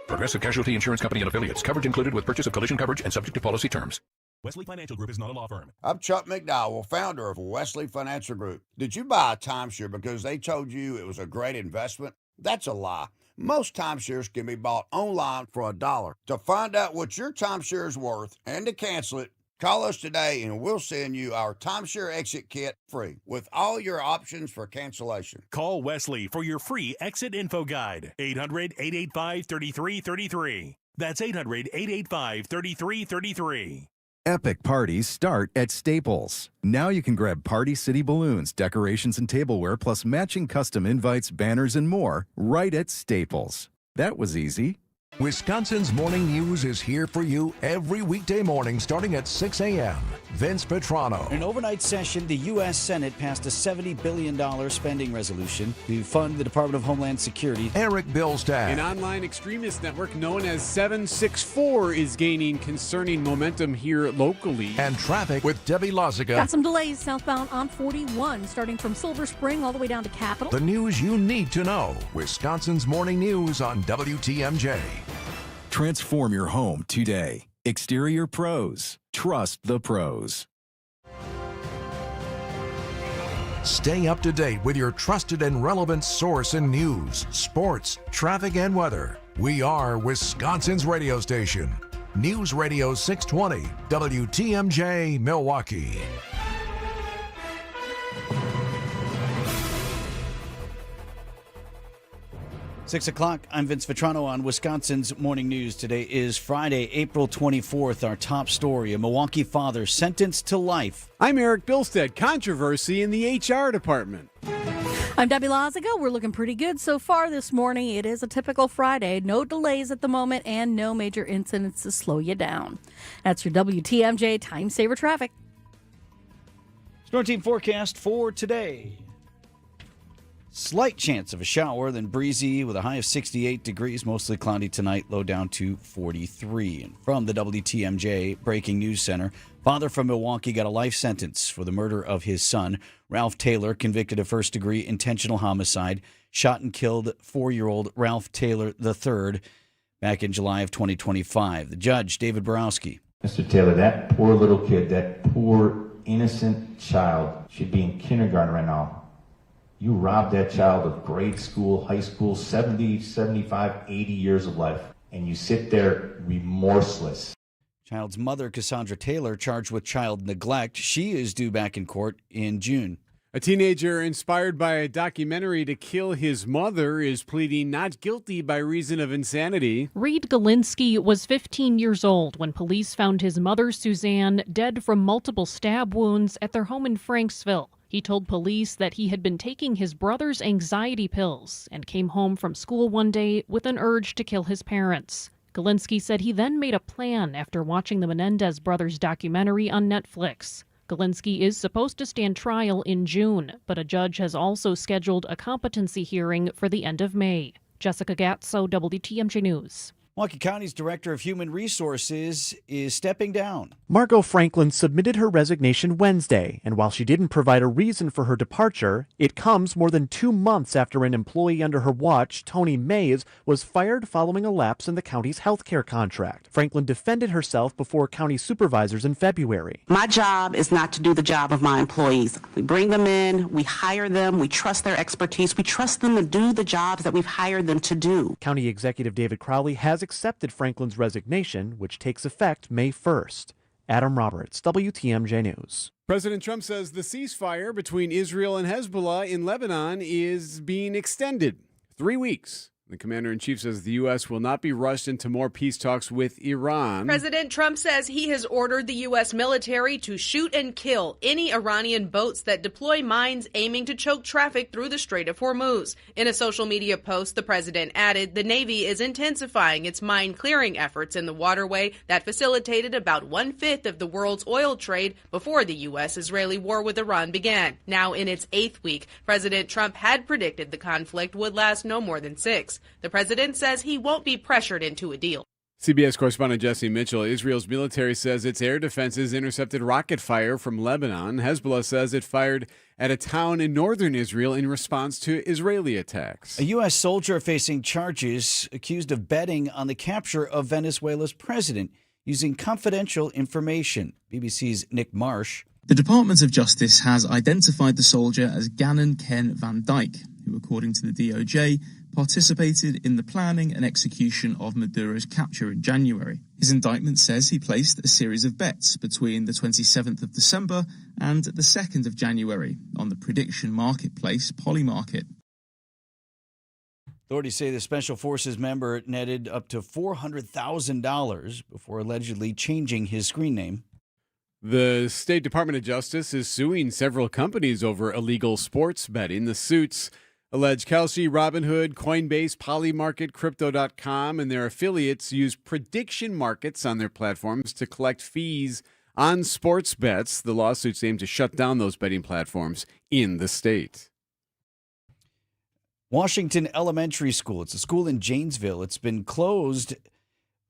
Progressive Casualty Insurance Company and Affiliates. Coverage included with purchase of collision coverage and subject to policy terms. Wesley Financial Group is not a law firm. I'm Chuck McDowell, founder of Wesley Financial Group. Did you buy a timeshare because they told you it was a great investment? That's a lie. Most timeshares can be bought online for $1. To find out what your timeshare is worth and to cancel it, call us today and we'll send you our timeshare exit kit free with all your options for cancellation. Call Wesley for your free exit info guide. 800-885-3333. That's 800-885-3333. Epic parties start at Staples. Now you can grab Party City balloons, decorations, and tableware, plus matching custom invites, banners, and more right at Staples. That was easy. Wisconsin's Morning News is here for you every weekday morning starting at 6 a.m. Vince Petrano. In an overnight session, the U.S. Senate passed a $70 billion spending resolution to fund the Department of Homeland Security. Eric Billstad. An online extremist network known as 764 is gaining concerning momentum here locally. And traffic with Debbie Lozica. Got some delays southbound on 41, starting from Silver Spring all the way down to Capitol. The news you need to know. Wisconsin's Morning News on WTMJ. Transform your home today. Exterior Pros. Trust the pros. Stay up to date with your trusted and relevant source in news, sports, traffic, and weather. We are Wisconsin's radio station. News Radio 620, WTMJ, Milwaukee. Six o'clock, I'm Vince Vetrano on Wisconsin's Morning News. Today is Friday, April 24th. Our top story, a Milwaukee father sentenced to life. I'm Eric Billstead. Controversy in the HR department. I'm Debbie Lozica. We're looking pretty good so far this morning. It is a typical Friday. No delays at the moment and no major incidents to slow you down. That's your WTMJ Time Saver Traffic. Storm team forecast for today. Slight chance of a shower, then breezy with a high of 68 degrees, mostly cloudy tonight, low down to 43. And from the WTMJ Breaking News Center, father from Milwaukee got a life sentence for the murder of his son. Ralph Taylor, convicted of first-degree intentional homicide, shot and killed 4-year-old Ralph Taylor III back in July of 2025. The judge, David Borowski. Mr. Taylor, that poor little kid, that poor innocent child should be in kindergarten right now. You robbed that child of grade school, high school, 70, 75, 80 years of life, and you sit there remorseless. Child's mother, Cassandra Taylor, charged with child neglect. She is due back in court in June. A teenager inspired by a documentary to kill his mother is pleading not guilty by reason of insanity. Reed Galinsky was 15 years old when police found his mother, Suzanne, dead from multiple stab wounds at their home in Franksville. He told police that he had been taking his brother's anxiety pills and came home from school one day with an urge to kill his parents. Galinsky said he then made a plan after watching the Menendez brothers documentary on Netflix. Galinsky is supposed to stand trial in June, but a judge has also scheduled a competency hearing for the end of May. Jessica Gatso, WTMJ News. Milwaukee County's Director of Human Resources is stepping down. Margot Franklin submitted her resignation Wednesday, and while she didn't provide a reason for her departure, it comes more than 2 months after an employee under her watch, Tony Mays, was fired following a lapse in the county's health care contract. Franklin defended herself before county supervisors in February. My job is not to do the job of my employees. We bring them in, we hire them, we trust their expertise, we trust them to do the jobs that we've hired them to do. County Executive David Crowley has accepted Franklin's resignation, which takes effect May 1st. Adam Roberts, WTMJ News. President Trump says the ceasefire between Israel and Hezbollah in Lebanon is being extended 3 weeks. The commander-in-chief says the U.S. will not be rushed into more peace talks with Iran. President Trump says he has ordered the U.S. military to shoot and kill any Iranian boats that deploy mines aiming to choke traffic through the Strait of Hormuz. In a social media post, the president added the Navy is intensifying its mine-clearing efforts in the waterway that facilitated about 1/5 of the world's oil trade before the U.S.-Israeli war with Iran began. Now in its 8th week, President Trump had predicted the conflict would last no more than 6. The president says he won't be pressured into a deal. CBS correspondent Jesse Mitchell. Israel's military says its air defenses intercepted rocket fire from Lebanon. Hezbollah says it fired at a town in northern Israel in response to Israeli attacks. A U.S. soldier facing charges accused of betting on the capture of Venezuela's president using confidential information. BBC's Nick Marsh. The Department of Justice has identified the soldier as Gannon Ken Van Dyke, who, according to the DOJ, participated in the planning and execution of Maduro's capture in January. His indictment says he placed a series of bets between the 27th of December and the 2nd of January on the prediction marketplace Polymarket. Authorities say the Special Forces member netted up to $400,000 before allegedly changing his screen name. The State Department of Justice is suing several companies over illegal sports betting. The suits allege Kalshi, Robinhood, Coinbase, Polymarket, Crypto.com, and their affiliates use prediction markets on their platforms to collect fees on sports bets. The lawsuits aim to shut down those betting platforms in the state. Washington Elementary School. It's a school in Janesville. It's been closed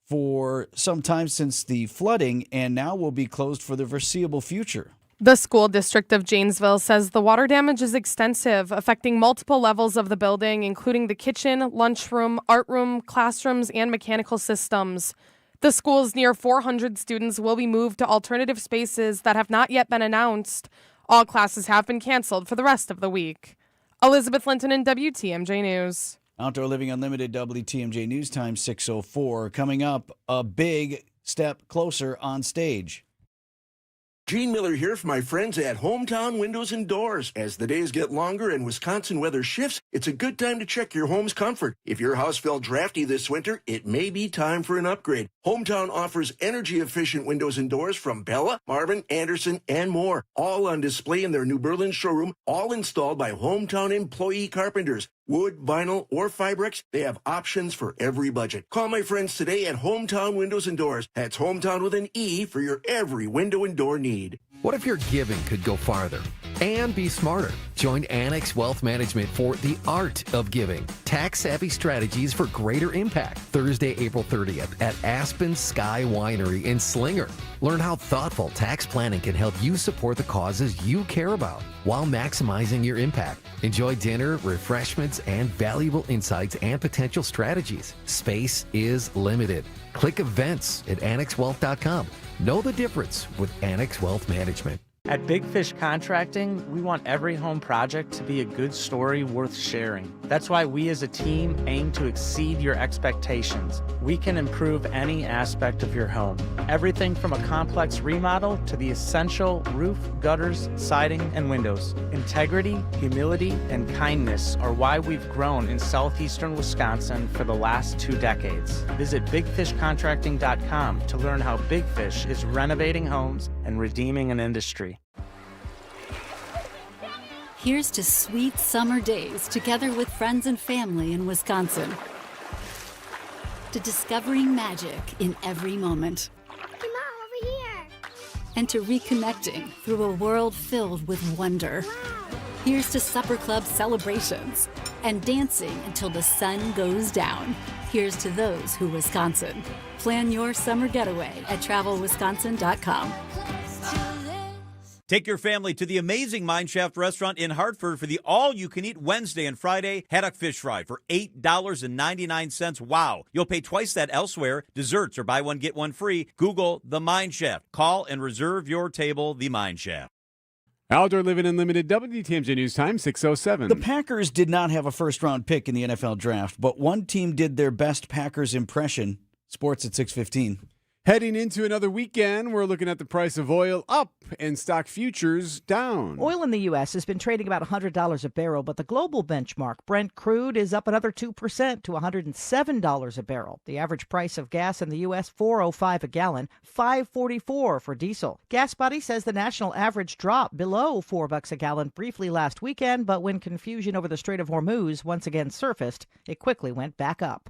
for some time since the flooding and now will be closed for the foreseeable future. The school district of Janesville says the water damage is extensive, affecting multiple levels of the building, including the kitchen, lunchroom, art room, classrooms, and mechanical systems. The school's near 400 students will be moved to alternative spaces that have not yet been announced. All classes have been canceled for the rest of the week. Elizabeth Linton in WTMJ News. Outdoor Living Unlimited, WTMJ News Time 6:04. Coming up, a big step closer on stage. Gene Miller here for my friends at Hometown Windows and Doors. As the days get longer and Wisconsin weather shifts, it's a good time to check your home's comfort. If your house felt drafty this winter, it may be time for an upgrade. Hometown offers energy-efficient windows and doors from Bella, Marvin, Anderson, and more. All on display in their New Berlin showroom, all installed by Hometown employee carpenters. Wood, vinyl, or Fibrex, they have options for every budget. Call my friends today at Hometown Windows and Doors. That's Hometown with an E for your every window and door need. What if your giving could go farther and be smarter? Join Annex Wealth Management for The Art of Giving. Tax-savvy strategies for greater impact. Thursday, April 30th at Aspen Sky Winery in Slinger. Learn how thoughtful tax planning can help you support the causes you care about while maximizing your impact. Enjoy dinner, refreshments, and valuable insights and potential strategies. Space is limited. Click events at annexwealth.com. Know the difference with Annex Wealth Management. At Big Fish Contracting, we want every home project to be a good story worth sharing. That's why we as a team aim to exceed your expectations. We can improve any aspect of your home. Everything from a complex remodel to the essential roof, gutters, siding, and windows. Integrity, humility, and kindness are why we've grown in southeastern Wisconsin for the last 2 decades. Visit bigfishcontracting.com to learn how Big Fish is renovating homes and redeeming an industry. Here's to sweet summer days together with friends and family in Wisconsin. To discovering magic in every moment. Hey, Mom, over here. And to reconnecting through a world filled with wonder. Wow. Here's to supper club celebrations and dancing until the sun goes down. Here's to those who Wisconsin. Plan your summer getaway at travelwisconsin.com. Take your family to the amazing Mineshaft restaurant in Hartford for the all-you-can-eat Wednesday and Friday haddock fish fry for $8.99. Wow. You'll pay twice that elsewhere. Desserts or buy one, get one free. Google The Mineshaft. Call and reserve your table, The Mineshaft. Outdoor Living Unlimited, WTMJ News Time 6:07. The Packers did not have a first-round pick in the NFL draft, but one team did their best Packers impression. Sports at 6:15. Heading into another weekend, we're looking at the price of oil up and stock futures down. Oil in the U.S. has been trading about $100 a barrel, but the global benchmark, Brent crude, is up another 2% to $107 a barrel. The average price of gas in the U.S., $4.05 a gallon, $5.44 for diesel. Gas Buddy says the national average dropped below $4 a gallon briefly last weekend, but when confusion over the Strait of Hormuz once again surfaced, it quickly went back up.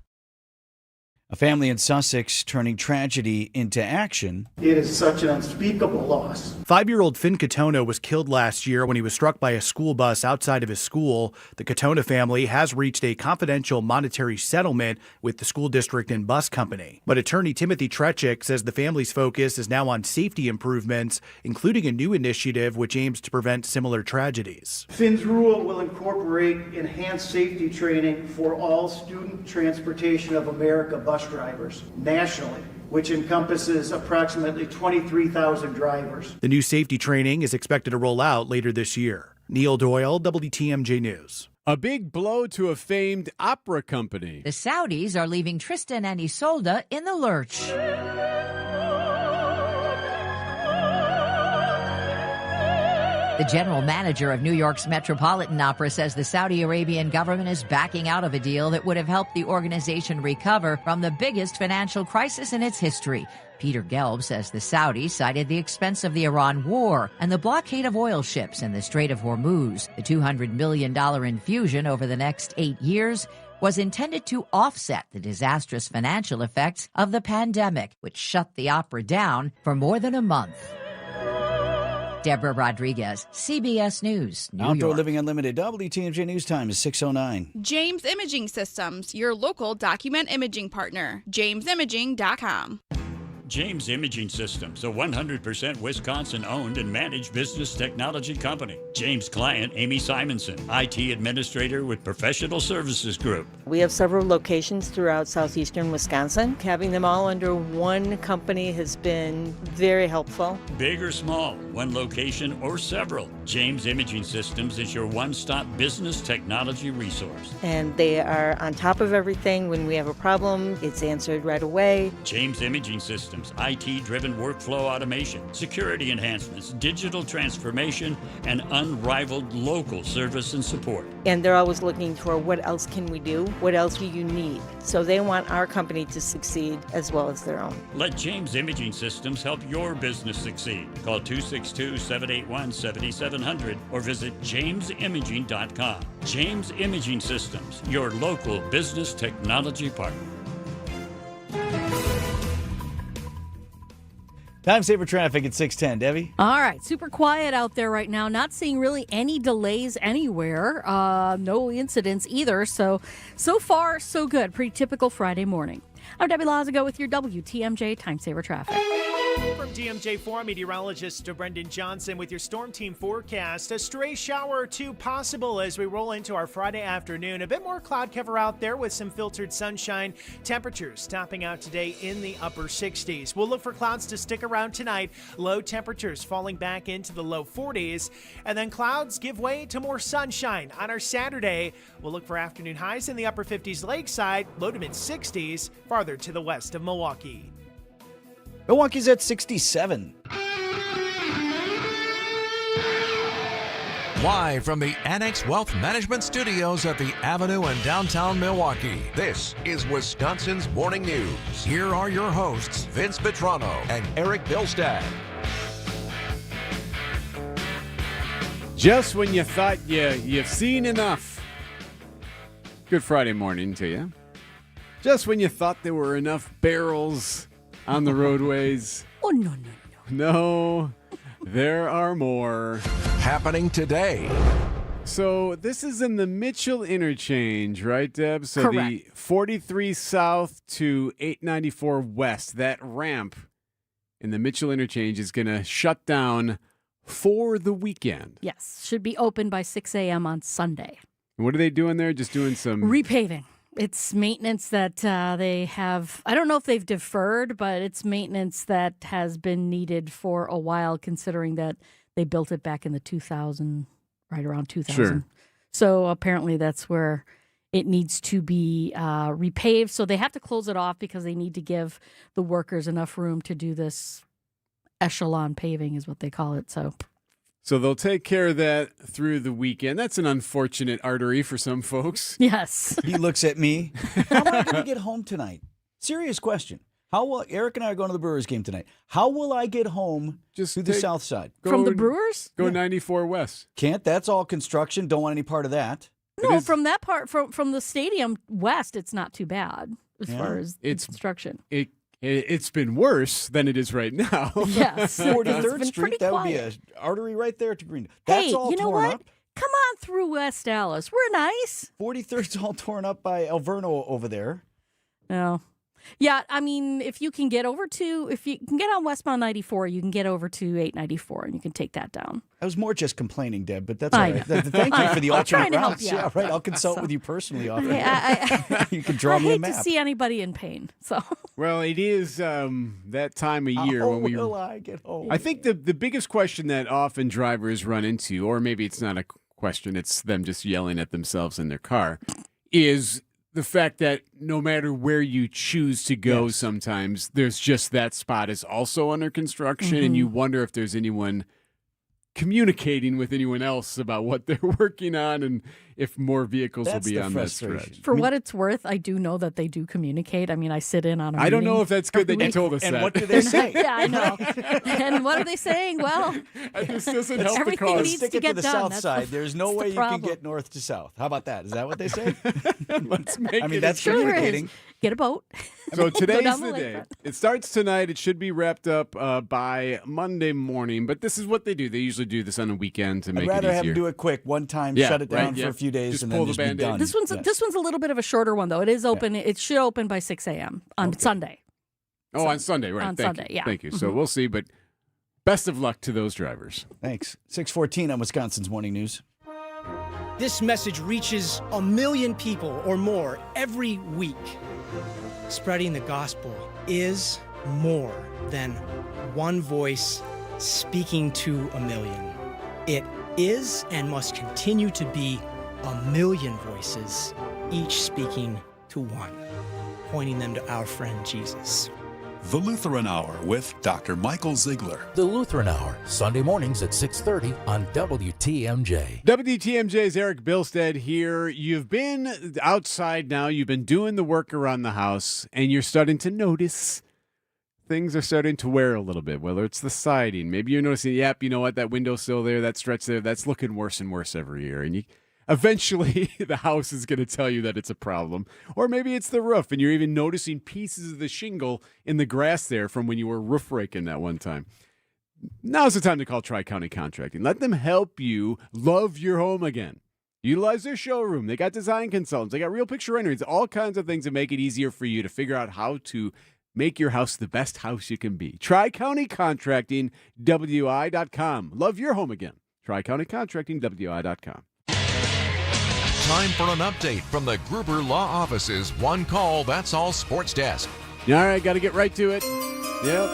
A family in Sussex turning tragedy into action. It is such an unspeakable loss. 5-year-old Finn Katona was killed last year when he was struck by a school bus outside of his school. The Katona family has reached a confidential monetary settlement with the school district and bus company. But attorney Timothy Trechik says the family's focus is now on safety improvements, including a new initiative which aims to prevent similar tragedies. Finn's rule will incorporate enhanced safety training for all student transportation of America bus drivers nationally, which encompasses approximately 23,000 drivers. The new safety training is expected to roll out later this year. Neil Doyle, WTMJ News. A big blow to a famed opera company. The Saudis are leaving Tristan and Isolde in the lurch. The general manager of New York's Metropolitan Opera says the Saudi Arabian government is backing out of a deal that would have helped the organization recover from the biggest financial crisis in its history. Peter Gelb says the Saudis cited the expense of the Iran war and the blockade of oil ships in the Strait of Hormuz. The $200 million infusion over the next 8 years was intended to offset the disastrous financial effects of the pandemic, which shut the opera down for more than a month. Deborah Rodriguez, CBS News, New Outdoor York. Living Unlimited. WTMJ News Time is 6:09. James Imaging Systems, your local document imaging partner. JamesImaging.com. James Imaging Systems, a 100% Wisconsin-owned and managed business technology company. James' client, Amy Simonson, IT administrator with Professional Services Group. We have several locations throughout southeastern Wisconsin. Having them all under one company has been very helpful. Big or small, one location or several, James Imaging Systems is your one-stop business technology resource. And they are on top of everything. When we have a problem, it's answered right away. James Imaging Systems, IT-driven workflow automation, security enhancements, digital transformation, and unrivaled local service and support. And they're always looking for what else can we do? What else do you need? So they want our company to succeed as well as their own. Let James Imaging Systems help your business succeed. Call 262-781-7700 or visit jamesimaging.com. James Imaging Systems, your local business technology partner. Time saver traffic at 6:10. Debbie? All right, super quiet out there right now. Not seeing really any delays anywhere. No incidents either. So far, so good. Pretty typical Friday morning. I'm Debbie Lazago with your WTMJ Time Saver Traffic. From DMJ4 meteorologist Brendan Johnson with your storm team forecast. A stray shower or two possible as we roll into our Friday afternoon. A bit more cloud cover out there with some filtered sunshine. Temperatures topping out today in the upper 60s. We'll look for clouds to stick around tonight. Low temperatures falling back into the low 40s. And then clouds give way to more sunshine. On our Saturday, we'll look for afternoon highs in the upper 50s lakeside, low to mid 60s farther to the west of Milwaukee. Milwaukee's at 67. Live from the Annex Wealth Management Studios at the Avenue in downtown Milwaukee, this is Wisconsin's Morning News. Here are your hosts, Vince Vitrano and Eric Bilstad. Just when you thought you've seen enough. Good Friday morning to you. Just when you thought there were enough barrels on the roadways. Oh, no. No, there are more. Happening today. So this is in the Mitchell interchange, right, Deb? So Correct. The 43 South to 894 West, that ramp in the Mitchell interchange is going to shut down for the weekend. Yes, should be open by 6 a.m. on Sunday. And what are they doing there? Just doing some Repaving. It's maintenance that they have, I don't know if they've deferred, but it's maintenance that has been needed for a while, considering that they built it back in the 2000, right around 2000. Sure. So apparently that's where it needs to be repaved. So they have to close it off because they need to give the workers enough room to do this echelon paving is what they call it. So they'll take care of that through the weekend. That's an unfortunate artery for some folks. Yes. He looks at me. How am I going to get home tonight? Serious question. How will Eric and I are going to the Brewers game tonight? How will I get home just through the south side? From the Brewers? Go 94 West. Can't. That's all construction. Don't want any part of that. No, from that part, from the stadium west, it's not too bad. as far as construction. It's been worse than it is right now. Yes. 43rd Street, that would be an artery right there to Green. That's all you know torn what? up. Come on through West Dallas. We're nice. 43rd's all torn up by Alverno over there. No. Yeah, I mean, if you can get on westbound 94, you can get over to 894, and you can take that down. I was more just complaining, Deb, but that's all right. Thank you for the alternate routes. Yeah, right. I'll consult with you personally off you can draw me a map. I hate to see anybody in pain. So. Well, it is that time of year when we. Will I get home? I think the biggest question that often drivers run into, or maybe it's not a question, it's them just yelling at themselves in their car, is the fact that no matter where you choose to go, sometimes there's just that spot is also under construction, and you wonder if there's anyone communicating with anyone else about what they're working on and if more vehicles will be on that stretch. For what it's worth, I do know that they do communicate. I mean, I sit in on a I don't meeting know if that's good that you told us and that. what do they say? Yeah, I know. And what are they saying? Well, this doesn't help the everything cause. needs Stick to it get to the done. south That's side. There's no way you can problem. get north to south. How about that? Is that what they say? Let's make it that's Sure there is. communicating. Get a boat. So today's down the the day. lakefront. It starts tonight. It should be wrapped up by Monday morning. But this is what they do. They usually do this on a weekend to make I'd it rather easier. have them do it quick, one time, Yeah, shut it down right, for a few days, Just and pull then the just be Band-Aid. done. This one's a little bit of a shorter one though. It is open. It should open by 6 a.m. on Sunday. Oh, on Sunday, right? On Thank Sunday, you. yeah. Thank you. So we'll see. But best of luck to those drivers. Thanks. 6:14 on Wisconsin's Morning News. This message reaches 1 million people or more every week. Spreading the gospel is more than one voice speaking to 1 million. It is and must continue to be 1 million voices, each speaking to one, pointing them to our friend Jesus. The Lutheran Hour with Dr. Michael Ziegler. The Lutheran Hour, Sunday mornings at 6:30 on WTMJ. WTMJ's Eric Bilstead here. You've been outside now. You've been doing the work around the house, and you're starting to notice things are starting to wear a little bit, whether it's the siding. Maybe you're noticing, yep, you know what, that window's still there, that stretch there, that's looking worse and worse every year. And eventually the house is going to tell you that it's a problem. Or maybe it's the roof, and you're even noticing pieces of the shingle in the grass there from when you were roof raking that one time. Now's the time to call Tri-County Contracting. Let them help you love your home again. Utilize their showroom. They got design consultants. They got real picture renderings, all kinds of things that make it easier for you to figure out how to make your house the best house you can be. Tri-County Contracting, WI.com. Love your home again. Tri-County Contracting, WI.com. Time for an update from the Gruber Law Office's One Call, That's All Sports Desk. All right, got to get right to it. Yep.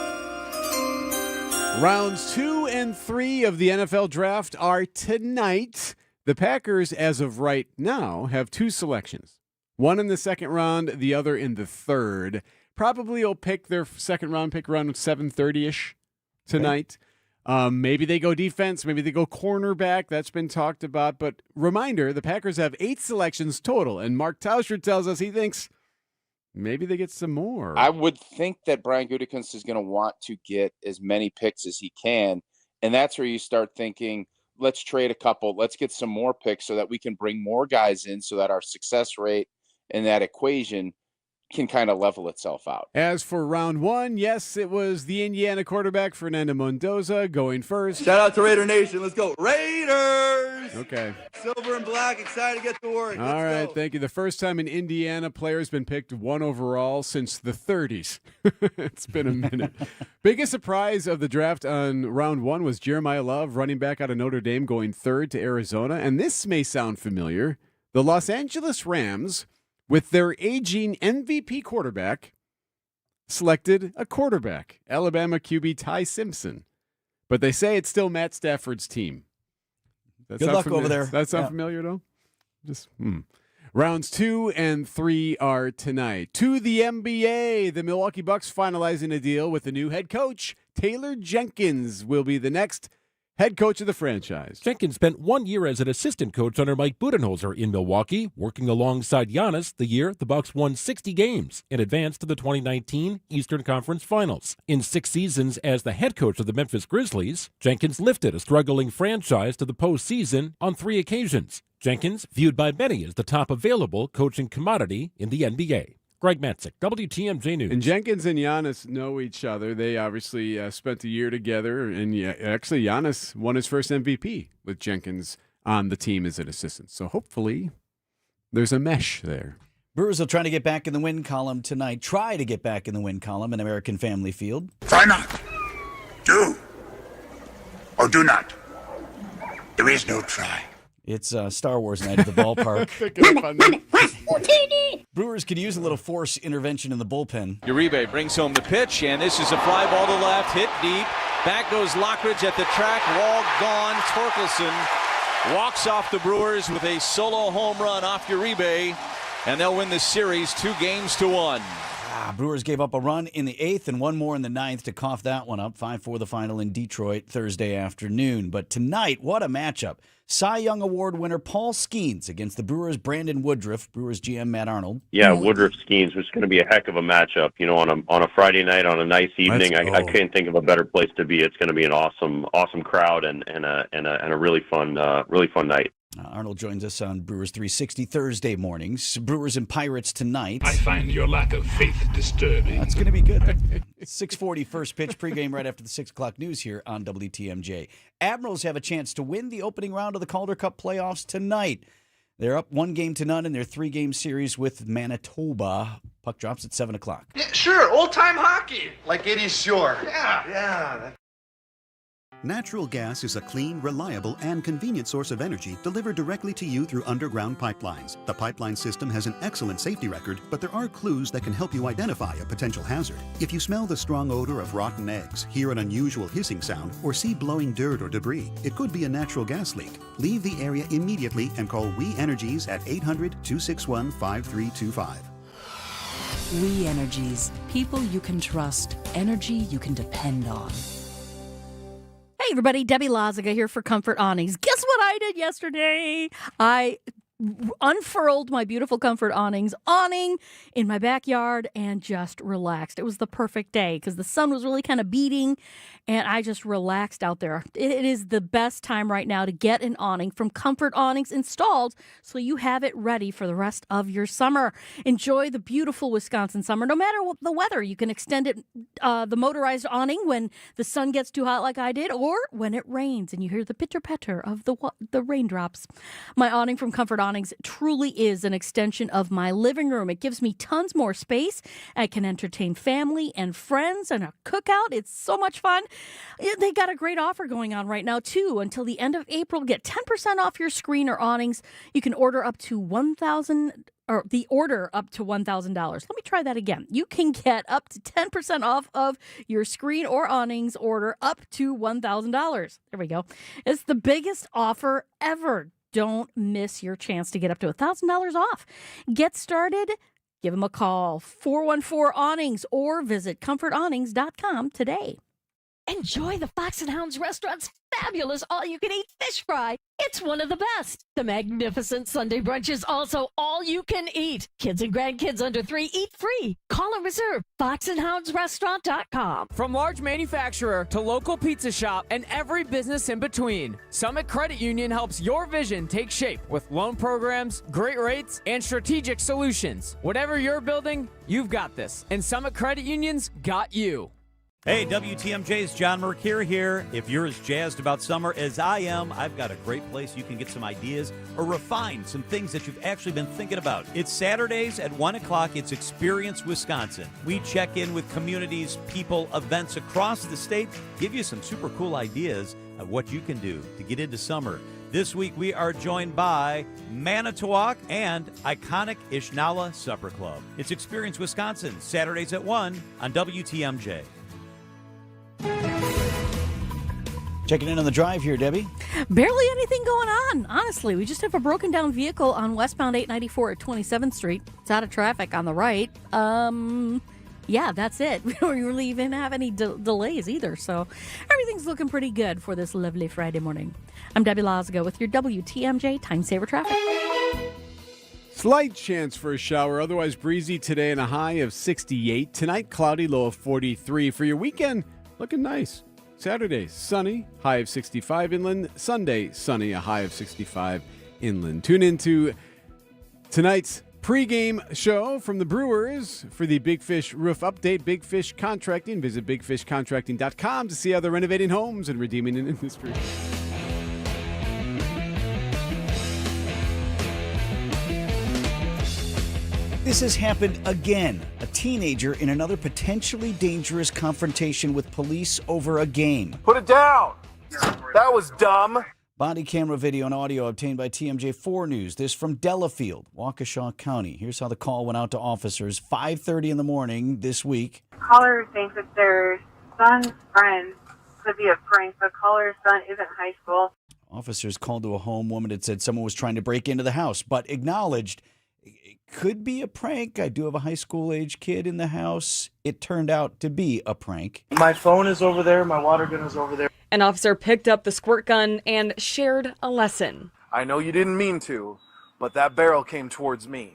Rounds 2 and 3 of the NFL Draft are tonight. The Packers, as of right now, have 2 selections. One in the second round, the other in the third. Probably will pick their second round pick around 7:30-ish tonight. Okay. Maybe they go defense. Maybe they go cornerback. That's been talked about. But reminder, the Packers have 8 selections total. And Mark Tauscher tells us he thinks maybe they get some more. I would think that Brian Gutekunst is going to want to get as many picks as he can. And that's where you start thinking, let's trade a couple. Let's get some more picks so that we can bring more guys in so that our success rate in that equation can kind of level itself out. As for round 1, yes, it was the Indiana quarterback, Fernando Mendoza, going first. Shout out to Raider Nation. Let's go. Raiders! Okay. Silver and black, excited to get to work. All right, thank you. The first time an Indiana player has been picked 1 overall since the 30s. It's been a minute. Biggest surprise of the draft on round 1 was Jeremiah Love, running back out of Notre Dame, going 3rd to Arizona. And this may sound familiar. The Los Angeles Rams, with their aging MVP quarterback, selected a quarterback, Alabama QB Ty Simpson. But they say it's still Matt Stafford's team. Good luck over there. Does that sound familiar at all? Just Rounds 2 and 3 are tonight. To the NBA, the Milwaukee Bucks finalizing a deal with the new head coach. Taylor Jenkins will be the next head coach of the franchise. Jenkins spent 1 year as an assistant coach under Mike Budenholzer in Milwaukee, working alongside Giannis the year the Bucks won 60 games and advanced to the 2019 Eastern Conference Finals. In 6 seasons as the head coach of the Memphis Grizzlies, Jenkins lifted a struggling franchise to the postseason on 3 occasions. Jenkins, viewed by many as the top available coaching commodity in the NBA. Greg Matzik, WTMJ News. And Jenkins and Giannis know each other. They obviously spent a year together, and actually Giannis won his first MVP with Jenkins on the team as an assistant. So hopefully there's a mesh there. Brewers will try to get back in the win column tonight. Try to get back in the win column in American Family Field. Try not. Do. Or do not. There is no try. It's Star Wars night at the ballpark. Brewers could use a little force intervention in the bullpen. Uribe brings home the pitch, and this is a fly ball to left, hit deep. Back goes Lockridge at the track, wall gone. Torkelson walks off the Brewers with a solo home run off Uribe, and they'll win the series 2-1. Brewers gave up a run in the 8th and one more in the 9th to cough that one up. 5-4 the final in Detroit Thursday afternoon. But tonight, what a matchup. Cy Young Award winner Paul Skeens against the Brewers' Brandon Woodruff, Brewers GM Matt Arnold. Yeah, Woodruff Skeens was going to be a heck of a matchup. You know, on a Friday night, on a nice evening, I couldn't think of a better place to be. It's going to be an awesome crowd and a really fun night. Arnold joins us on Brewers 360 Thursday mornings. Brewers and Pirates tonight. I find your lack of faith disturbing. That's going to be good. 6:40 first pitch, pregame right after the 6 o'clock news here on WTMJ. Admirals have a chance to win the opening round of the Calder Cup playoffs tonight. They're up 1-0 in their 3-game series with Manitoba. Puck drops at 7 o'clock. Yeah, sure, old-time hockey. Like Eddie Shore. Yeah. Natural gas is a clean, reliable, and convenient source of energy delivered directly to you through underground pipelines. The pipeline system has an excellent safety record, but there are clues that can help you identify a potential hazard. If you smell the strong odor of rotten eggs, hear an unusual hissing sound, or see blowing dirt or debris, it could be a natural gas leak. Leave the area immediately and call We Energies at 800-261-5325. We Energies. People you can trust. Energy you can depend on. Hey everybody, Debbie Lazaga here for Comfort Awnings. Guess what I did yesterday? I unfurled my beautiful Comfort awning in my backyard and just relaxed. It was the perfect day because the sun was really kind of beating and I just relaxed out there. It is the best time right now to get an awning from Comfort Awnings installed so you have it ready for the rest of your summer. Enjoy the beautiful Wisconsin summer no matter what the weather. You can extend it, the motorized awning when the sun gets too hot like I did, or when it rains and you hear the pitter-patter of the raindrops. My awning from Comfort Awnings truly is an extension of my living room. It gives me tons more space. I can entertain family and friends and a cookout. It's so much fun. They got a great offer going on right now, too. Until the end of April, get 10% off your screen or awnings. You can order up to $1,000. Or the order up to $1,000. Let me try that again. You can get up to 10% off of your screen or awnings order up to $1,000. There we go. It's the biggest offer ever. Don't miss your chance to get up to $1,000 off. Get started. Give them a call, 414-AWNINGS, or visit comfortawnings.com today. Enjoy the Fox and Hounds restaurant's fabulous all-you-can-eat fish fry. It's one of the best. The magnificent Sunday brunch is also all-you-can-eat. Kids and grandkids under 3 eat free. Call and reserve foxandhoundsrestaurant.com. From large manufacturer to local pizza shop and every business in between, Summit Credit Union helps your vision take shape with loan programs, great rates, and strategic solutions. Whatever you're building, you've got this. And Summit Credit Union's got you. Hey, WTMJ's John Mercure here. If you're as jazzed about summer as I am, I've got a great place you can get some ideas or refine some things that you've actually been thinking about. It's Saturdays at 1 o'clock. It's Experience Wisconsin. We check in with communities, people, events across the state, give you some super cool ideas of what you can do to get into summer. This week, we are joined by Manitowoc and iconic Ishnala Supper Club. It's Experience Wisconsin, Saturdays at 1 on WTMJ. Checking in on the drive here, Debbie. Barely anything going on, honestly. We just have a broken down vehicle on westbound 894 at 27th Street. It's out of traffic on the right. Yeah, that's it. We don't really even have any delays either. So everything's looking pretty good for this lovely Friday morning. I'm Debbie Lazaga with your WTMJ Time Saver Traffic. Slight chance for a shower, otherwise breezy today and a high of 68. Tonight, cloudy, low of 43. For your weekend, looking nice. Saturday, sunny, high of 65 inland. Sunday, sunny, a high of 65 inland. Tune into tonight's pregame show from the Brewers for the Big Fish Roof Update. Big Fish Contracting. Visit bigfishcontracting.com to see how they're renovating homes and redeeming an industry. This has happened again. A teenager in another potentially dangerous confrontation with police over a game. Put it down! That was dumb. Body camera video and audio obtained by TMJ4 News. This from Delafield, Waukesha County. Here's how the call went out to officers 5:30 in the morning this week. Caller thinks that their son's friend could be a prank, but caller's son isn't high school. Officers called to a home. Woman had said someone was trying to break into the house, but acknowledged it could be a prank. I do have a high school age kid in the house. It turned out to be a prank. My phone is over there. My water gun is over there. An officer picked up the squirt gun and shared a lesson. I know you didn't mean to, but that barrel came towards me.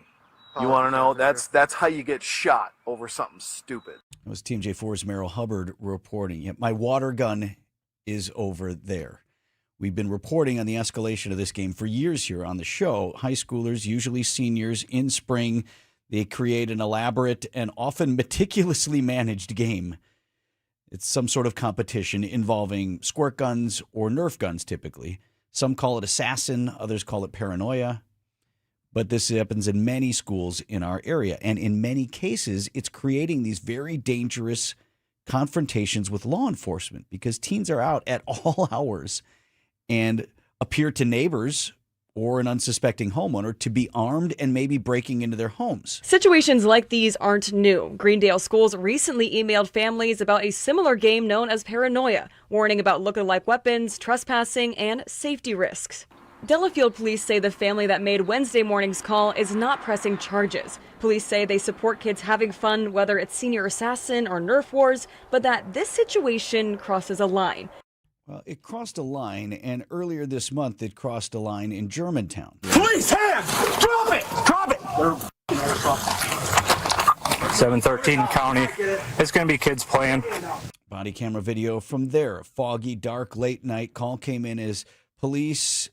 You want to know? That's how you get shot over something stupid. It was TMJ4's Merrill Hubbard reporting. Yeah, my water gun is over there. We've been reporting on the escalation of this game for years here on the show. High schoolers, usually seniors, in spring, they create an elaborate and often meticulously managed game. It's some sort of competition involving squirt guns or Nerf guns, typically. Some call it assassin, others call it paranoia. But this happens in many schools in our area. And in many cases, it's creating these very dangerous confrontations with law enforcement because teens are out at all hours and appear to neighbors or an unsuspecting homeowner to be armed and maybe breaking into their homes. Situations like these aren't new. Greendale schools recently emailed families about a similar game known as paranoia, warning about lookalike weapons, trespassing, and safety risks. Delafield police say the family that made Wednesday morning's call is not pressing charges. Police say they support kids having fun, whether it's senior assassin or Nerf wars, but that this situation crosses a line. Well, it crossed a line, and earlier this month it crossed a line in Germantown. Police, hands! Drop it! Drop it! 713 County. It's going to be kids playing. Body camera video from there. A foggy, dark, late night call came in as police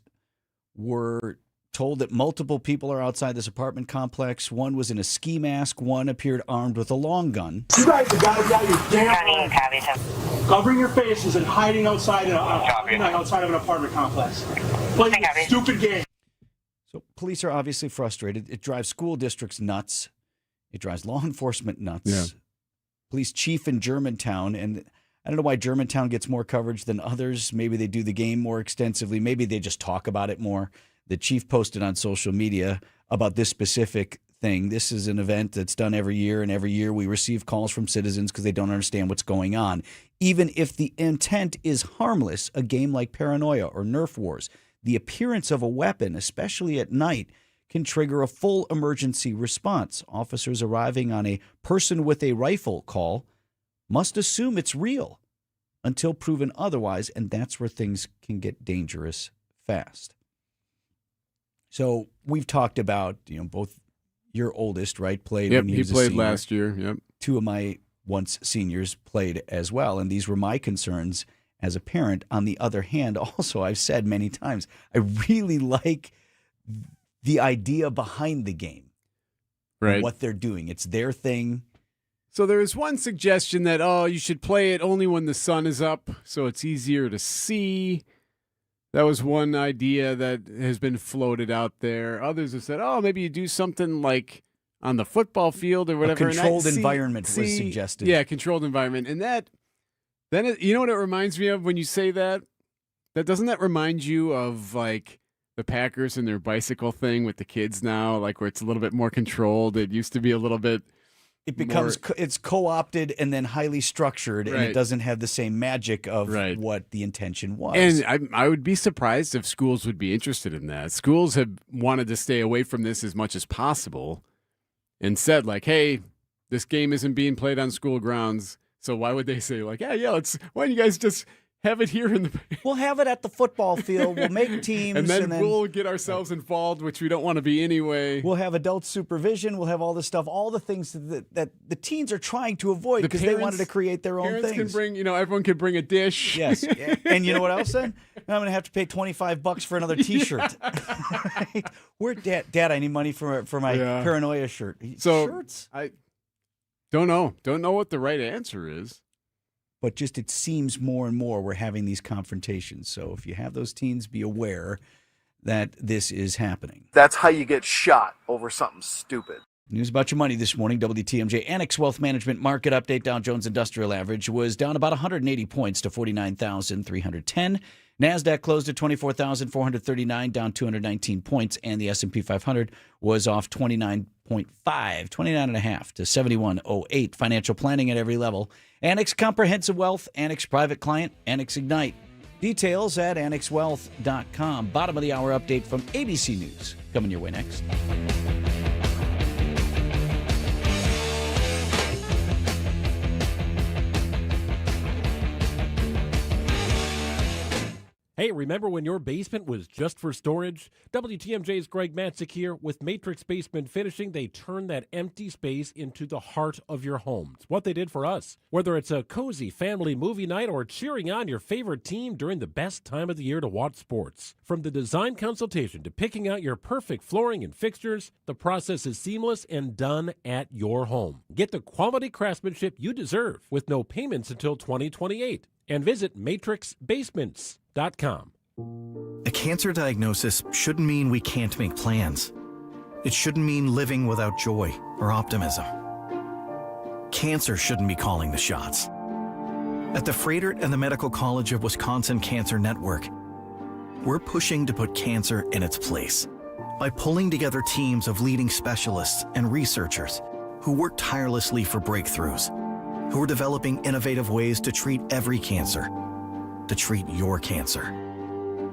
were told that multiple people are outside this apartment complex. One was in a ski mask. One appeared armed with a long gun. You guys have got to get your damn covering your faces and hiding outside of an apartment complex. Playing a stupid game. So police are obviously frustrated. It drives school districts nuts. It drives law enforcement nuts. Yeah. Police chief in Germantown, and I don't know why Germantown gets more coverage than others. Maybe they do the game more extensively. Maybe they just talk about it more. The chief posted on social media about this specific thing. This is an event that's done every year, and every year we receive calls from citizens because they don't understand what's going on. Even if the intent is harmless, a game like Paranoia or Nerf Wars, the appearance of a weapon, especially at night, can trigger a full emergency response. Officers arriving on a person with a rifle call must assume it's real until proven otherwise, and that's where things can get dangerous fast. So we've talked about, both your oldest, right, played Yep, when he he was a played senior. last year. Yep. Two of my once seniors played as well, and these were my concerns as a parent. On the other hand, also, I've said many times, I really like the idea behind the game, right? What they're doing. It's their thing. So there is one suggestion that, you should play it only when the sun is up so it's easier to see. That was one idea that has been floated out there. Others have said, maybe you do something like on the football field or whatever. A controlled environment was suggested. Yeah, controlled environment. And you know what it reminds me of when you say that? Doesn't that remind you of like the Packers and their bicycle thing with the kids now, like where it's a little bit more controlled? It used to be a little bit. It becomes it's co-opted and then highly structured, and it doesn't have the same magic of what the intention was. And I would be surprised if schools would be interested in that. Schools have wanted to stay away from this as much as possible and said, like, hey, this game isn't being played on school grounds, so why would they say, like, why don't you guys just have it here in the... We'll have it at the football field. We'll make teams. and then we'll get ourselves involved, which we don't want to be anyway. We'll have adult supervision. We'll have all this stuff, all the things that the teens are trying to avoid because they wanted to create their own things. Can bring, everyone can bring a dish. Yes. And you know what else then? I'm going to have to pay $25 for another T-shirt. Right? Where, Dad, I need money for my paranoia shirt. Shirts? I don't know. Don't know what the right answer is. But just it seems more and more we're having these confrontations. So if you have those teens, be aware that this is happening. That's how you get shot over something stupid. News about your money this morning. WTMJ Annex Wealth Management Market Update. Dow Jones Industrial Average was down about 180 points to 49,310. NASDAQ closed at 24,439, down 219 points. And the S&P 500 was off 29.5 to 7108. Financial planning at every level. Annex Comprehensive Wealth, Annex Private Client, Annex Ignite. Details at annexwealth.com. Bottom of the hour update from ABC News. Coming your way next. Hey, remember when your basement was just for storage? WTMJ's Greg Matzik here. With Matrix Basement Finishing, they turn that empty space into the heart of your home. It's what they did for us. Whether it's a cozy family movie night or cheering on your favorite team during the best time of the year to watch sports. From the design consultation to picking out your perfect flooring and fixtures, the process is seamless and done at your home. Get the quality craftsmanship you deserve with no payments until 2028. And visit matrixbasements.com. A cancer diagnosis shouldn't mean we can't make plans. It shouldn't mean living without joy or optimism. Cancer shouldn't be calling the shots. At the Froedtert and the Medical College of Wisconsin Cancer Network, we're pushing to put cancer in its place by pulling together teams of leading specialists and researchers who work tirelessly for breakthroughs, who are developing innovative ways to treat every cancer, to treat your cancer.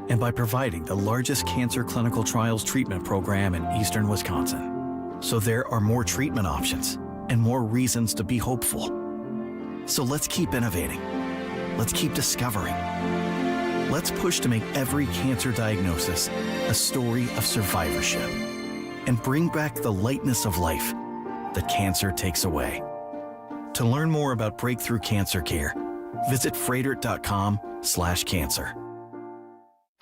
And by providing the largest cancer clinical trials treatment program in eastern Wisconsin. So there are more treatment options and more reasons to be hopeful. So let's keep innovating. Let's keep discovering. Let's push to make every cancer diagnosis a story of survivorship and bring back the lightness of life that cancer takes away. To learn more about breakthrough cancer care, visit froedtert.com/cancer.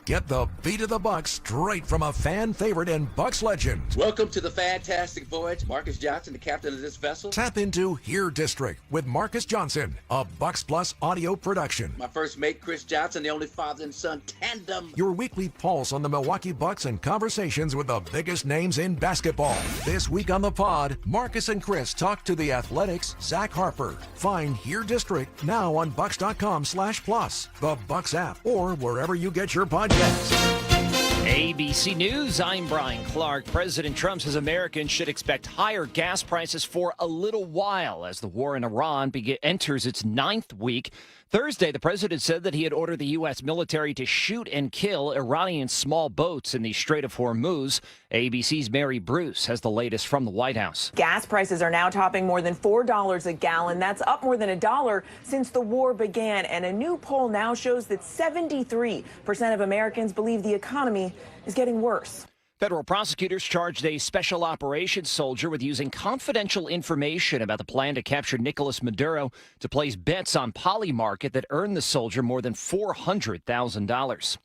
Get the beat of the Bucks straight from a fan favorite and Bucks legend. Welcome to the fantastic voyage. Marcus Johnson, the captain of this vessel. Tap into Here District with Marcus Johnson, a Bucks Plus audio production. My first mate, Chris Johnson, the only father and son tandem. Your weekly pulse on the Milwaukee Bucks and conversations with the biggest names in basketball. This week on the pod, Marcus and Chris talk to the Athletics' Zach Harper. Find Here District now on Bucks.com/plus, the Bucks app, or wherever you get your podcast. ABC News, I'm Brian Clark. President Trump says Americans should expect higher gas prices for a little while as the war in Iran enters its 9th week. Thursday, the president said that he had ordered the U.S. military to shoot and kill Iranian small boats in the Strait of Hormuz. ABC's Mary Bruce has the latest from the White House. Gas prices are now topping more than $4 a gallon. That's up more than $1 since the war began. And a new poll now shows that 73% of Americans believe the economy is getting worse. Federal prosecutors charged a special operations soldier with using confidential information about the plan to capture Nicolas Maduro to place bets on Polymarket that earned the soldier more than $400,000.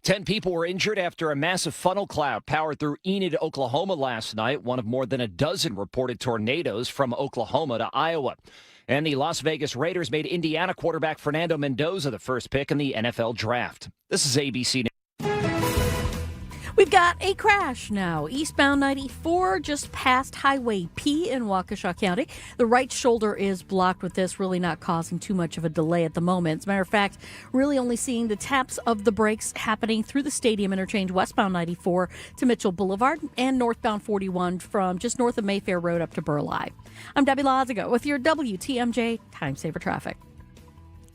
10 people were injured after a massive funnel cloud powered through Enid, Oklahoma last night, one of more than a dozen reported tornadoes from Oklahoma to Iowa. And the Las Vegas Raiders made Indiana quarterback Fernando Mendoza the first pick in the NFL draft. This is ABC News. We've got a crash now. Eastbound 94 just past Highway P in Waukesha County. The right shoulder is blocked with this, really not causing too much of a delay at the moment. As a matter of fact, really only seeing the taps of the brakes happening through the Stadium Interchange, westbound 94 to Mitchell Boulevard, and northbound 41 from just north of Mayfair Road up to Burleigh. I'm Debbie Lazago with your WTMJ Time Saver Traffic.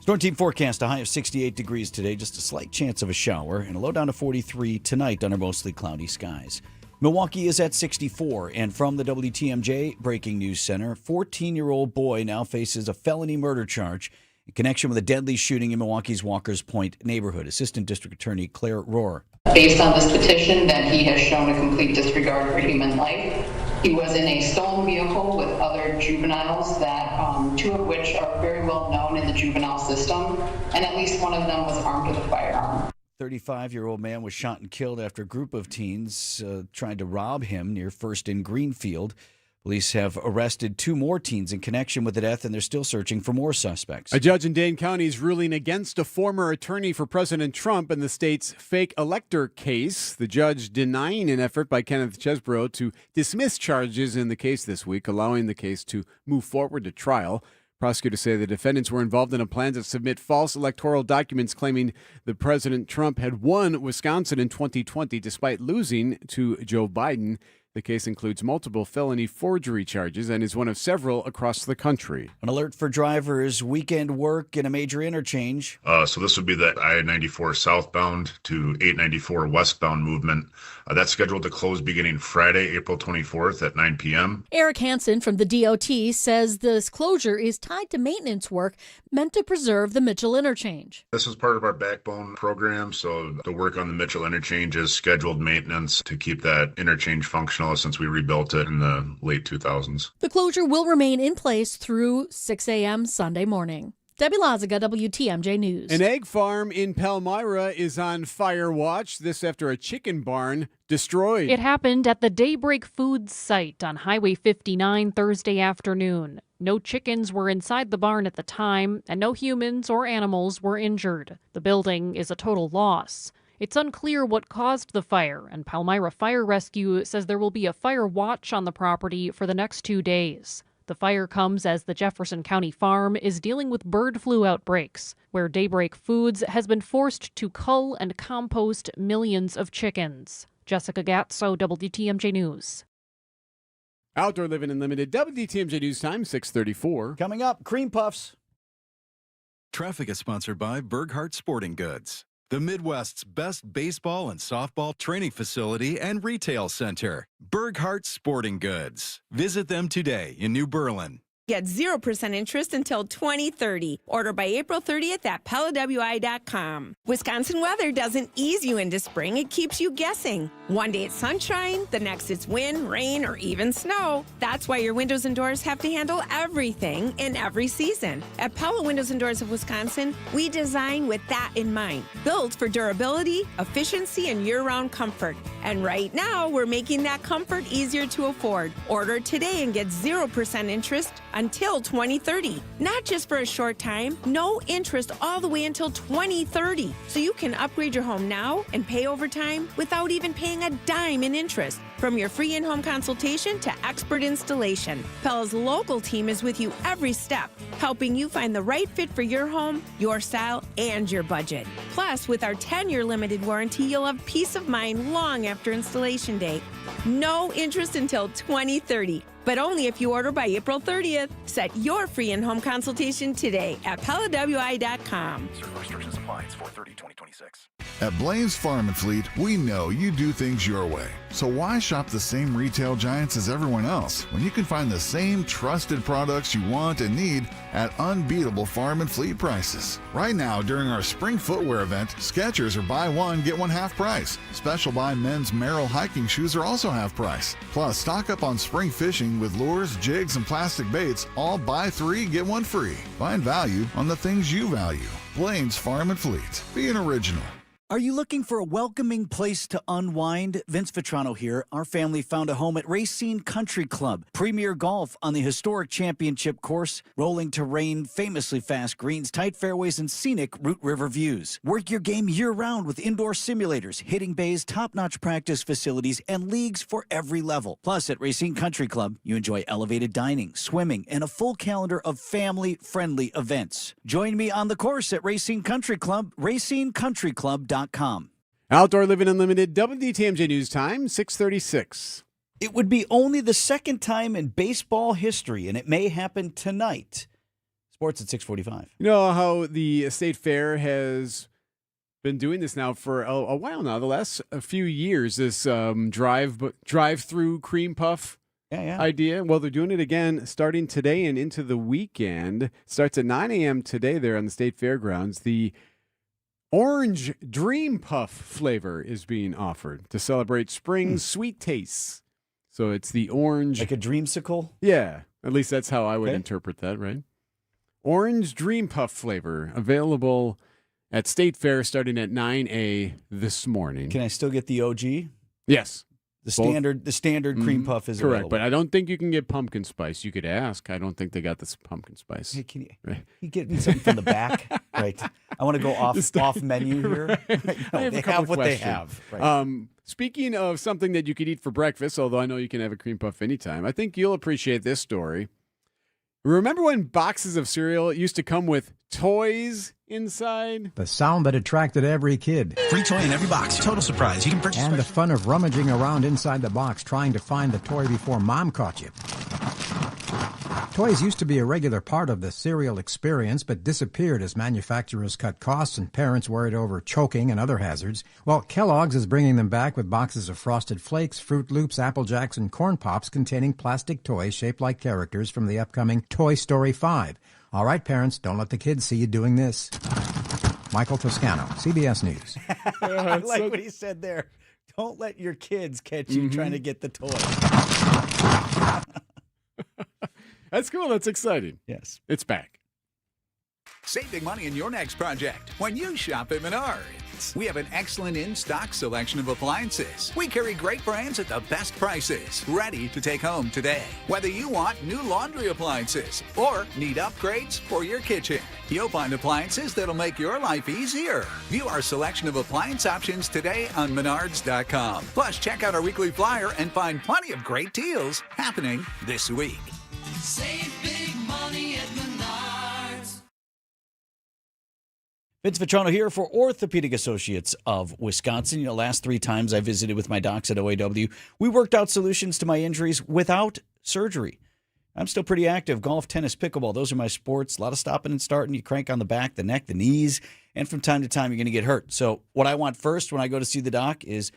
Storm team forecast, a high of 68 degrees today, just a slight chance of a shower, and a low down to 43 tonight under mostly cloudy skies. Milwaukee is at 64, and from the WTMJ Breaking News Center, 14-year-old boy now faces a felony murder charge in connection with a deadly shooting in Milwaukee's Walker's Point neighborhood. Assistant District Attorney Claire Rohr. Based on this petition, that he has shown a complete disregard for human life. He was in a stolen vehicle with other juveniles, that 2 of which are very well known in the juvenile system, and at least one of them was armed with a firearm. 35-year-old man was shot and killed after a group of teens tried to rob him near First and Greenfield. Police have arrested 2 more teens in connection with the death, and they're still searching for more suspects. A judge in Dane County is ruling against a former attorney for President Trump in the state's fake elector case. The judge denying an effort by Kenneth Chesbrough to dismiss charges in the case this week, allowing the case to move forward to trial. Prosecutors say the defendants were involved in a plan to submit false electoral documents claiming that President Trump had won Wisconsin in 2020 despite losing to Joe Biden. The case includes multiple felony forgery charges and is one of several across the country. An alert for drivers, weekend work in a major interchange. So this would be the I-94 southbound to 894 westbound movement. That's scheduled to close beginning Friday, April 24th at 9 p.m. Eric Hansen from the DOT says this closure is tied to maintenance work meant to preserve the Mitchell interchange. This is part of our backbone program, so the work on the Mitchell interchange is scheduled maintenance to keep that interchange functional since we rebuilt it in the late 2000s. The closure will remain in place through 6 a.m. Sunday morning. Debbie Lazaga, WTMJ News. An egg farm in Palmyra is on fire watch. This after a chicken barn destroyed. It happened at the Daybreak Foods site on Highway 59 Thursday afternoon. No chickens were inside the barn at the time, and no humans or animals were injured. The building is a total loss. It's unclear what caused the fire, and Palmyra Fire Rescue says there will be a fire watch on the property for the next 2 days. The fire comes as the Jefferson County farm is dealing with bird flu outbreaks, where Daybreak Foods has been forced to cull and compost millions of chickens. Jessica Gatso, WTMJ News. Outdoor Living Unlimited, WTMJ News Time, 6:34. Coming up, cream puffs. Traffic is sponsored by Burghardt Sporting Goods, the Midwest's best baseball and softball training facility and retail center. Burghardt Sporting Goods. Visit them today in New Berlin. Get 0% interest until 2030. Order by April 30th at PellaWI.com. Wisconsin weather doesn't ease you into spring, it keeps you guessing. One day it's sunshine, the next it's wind, rain, or even snow. That's why your windows and doors have to handle everything in every season. At Pella Windows and Doors of Wisconsin, we design with that in mind. Built for durability, efficiency, and year-round comfort. And right now, we're making that comfort easier to afford. Order today and get 0% interest until 2030. Not just for a short time, no interest all the way until 2030. So you can upgrade your home now and pay over time without even paying a dime in interest. From your free in-home consultation to expert installation, Pella's local team is with you every step, helping you find the right fit for your home, your style, and your budget. Plus, with our 10-year limited warranty, you'll have peace of mind long after installation date. No interest until 2030. But only if you order by April 30th. Set your free in-home consultation today at PellaWI.com. Certain restrictions apply. It's 4/30/2026. At Blaze Farm and Fleet, we know you do things your way. So why shop the same retail giants as everyone else when you can find the same trusted products you want and need at unbeatable farm and fleet prices? Right now, during our spring footwear event, Skechers are buy one, get one half price. Special buy men's Merrell hiking shoes are also half price. Plus, stock up on spring fishing with lures, jigs, and plastic baits, all buy 3, get 1 free. Find value on the things you value. Blaine's Farm and Fleet. Be an original. Are you looking for a welcoming place to unwind? Vince Vitrano here. Our family found a home at Racine Country Club. Premier golf on the historic championship course. Rolling terrain, famously fast greens, tight fairways, and scenic Root River views. Work your game year-round with indoor simulators, hitting bays, top-notch practice facilities, and leagues for every level. Plus, at Racine Country Club, you enjoy elevated dining, swimming, and a full calendar of family-friendly events. Join me on the course at Racine Country Club, racinecountryclub.com. Outdoor Living Unlimited, WTMJ News Time, 6:36. It would be only the second time in baseball history, and it may happen tonight. Sports at 6:45. You know how the State Fair has been doing this now for a while now, the last few years, this drive-through cream puff idea. Well, they're doing it again starting today and into the weekend. Starts at 9 a.m. today there on the State Fairgrounds. The Orange Dream Puff flavor is being offered to celebrate spring's sweet tastes. So it's the orange. Like a dreamsicle? Yeah. At least that's how I would interpret that, right? Orange Dream Puff flavor available at State Fair starting at 9 this morning. Can I still get the OG? Yes. The standard cream puff is correct, available. but I don't think you can get pumpkin spice. You could ask. I don't think they got this pumpkin spice. Hey, can you get me something from the back? Right. I want to go off menu here. I have they a couple have what questions. they have. Right. Speaking of something that you could eat for breakfast, although I know you can have a cream puff anytime, I think you'll appreciate this story. Remember when boxes of cereal used to come with toys inside? The sound that attracted every kid. Free toy in every box. Total surprise. You can purchase. And the fun of rummaging around inside the box trying to find the toy before mom caught you. Toys used to be a regular part of the cereal experience, but disappeared as manufacturers cut costs and parents worried over choking and other hazards. Well, Kellogg's is bringing them back with boxes of Frosted Flakes, Fruit Loops, Apple Jacks, and Corn Pops containing plastic toys shaped like characters from the upcoming Toy Story 5. All right, parents, don't let the kids see you doing this. Michael Toscano, CBS News. I like what he said there. Don't let your kids catch you trying to get the toy. That's cool. That's exciting. Yes. It's back. Save big money in your next project when you shop at Menards. We have an excellent in-stock selection of appliances. We carry great brands at the best prices, ready to take home today. Whether you want new laundry appliances or need upgrades for your kitchen, you'll find appliances that'll make your life easier. View our selection of appliance options today on Menards.com. Plus, check out our weekly flyer and find plenty of great deals happening this week. Save big money at Menards. Vince Vitrano here for Orthopedic Associates of Wisconsin. The last 3 times I visited with my docs at OAW, we worked out solutions to my injuries without surgery. I'm still pretty active. Golf, tennis, pickleball, those are my sports. A lot of stopping and starting. You crank on the back, the neck, the knees, and from time to time you're going to get hurt. So what I want first when I go to see the doc is,